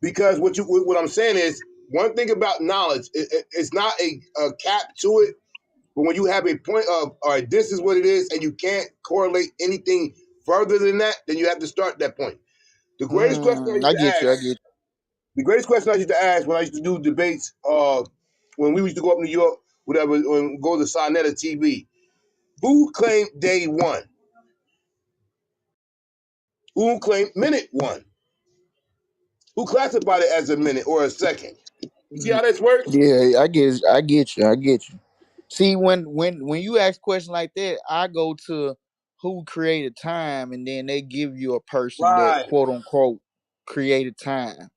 Because what I'm saying is one thing about knowledge, it's not a cap to it. But when you have a point of, all right, this is what it is, and you can't correlate anything further than that, then you have to start that point. The greatest question I used I to get you. I ask, get you. the greatest question I used to ask when I used to do debates, when we used to go up to New York, whatever, when we go to Sonetta TV, who claimed day one? Who claimed minute one? Who classified it as a minute or a second? You see how this works? Yeah, I get you. I get you. See, when you ask questions like that, I go to who created time, and then they give you a person that Right. quote unquote created time.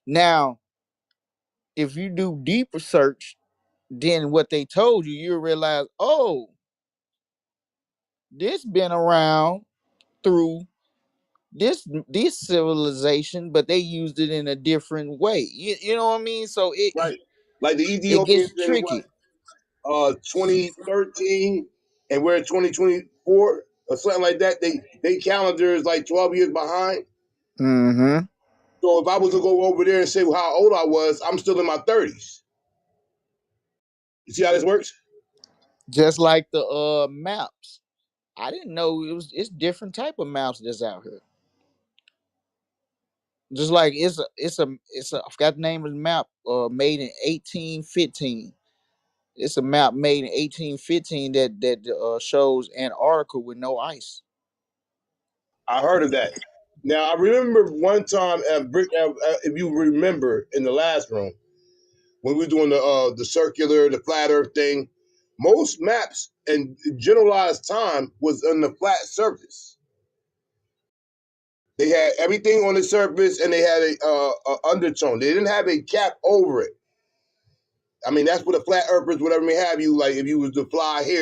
Now, if you do deep research, then what they told you, you realize, oh, this been around through this civilization, but they used it in a different way. You know what I mean? So Right. Like the it Ethiopians gets in what, tricky. 2013, and we're 2024 or something like that. They calendar is like 12 years behind. Mm-hmm. So if I was to go over there and say how old I was, I'm still in my 30s. You see how this works? Just like the maps. I didn't know it's different type of maps that's out here. Just like I forgot the name of the map made in 1815. It's a map made in 1815 that shows Antarctica with no ice. I heard of that. Now I remember one time at if you remember in the last room when we were doing the circular, the flat Earth thing, most maps and generalized time was on the flat surface. They had everything on the surface, and they had a undertone. They didn't have a cap over it. I mean, that's what a flat earthers, whatever may have you, like if you was to fly here.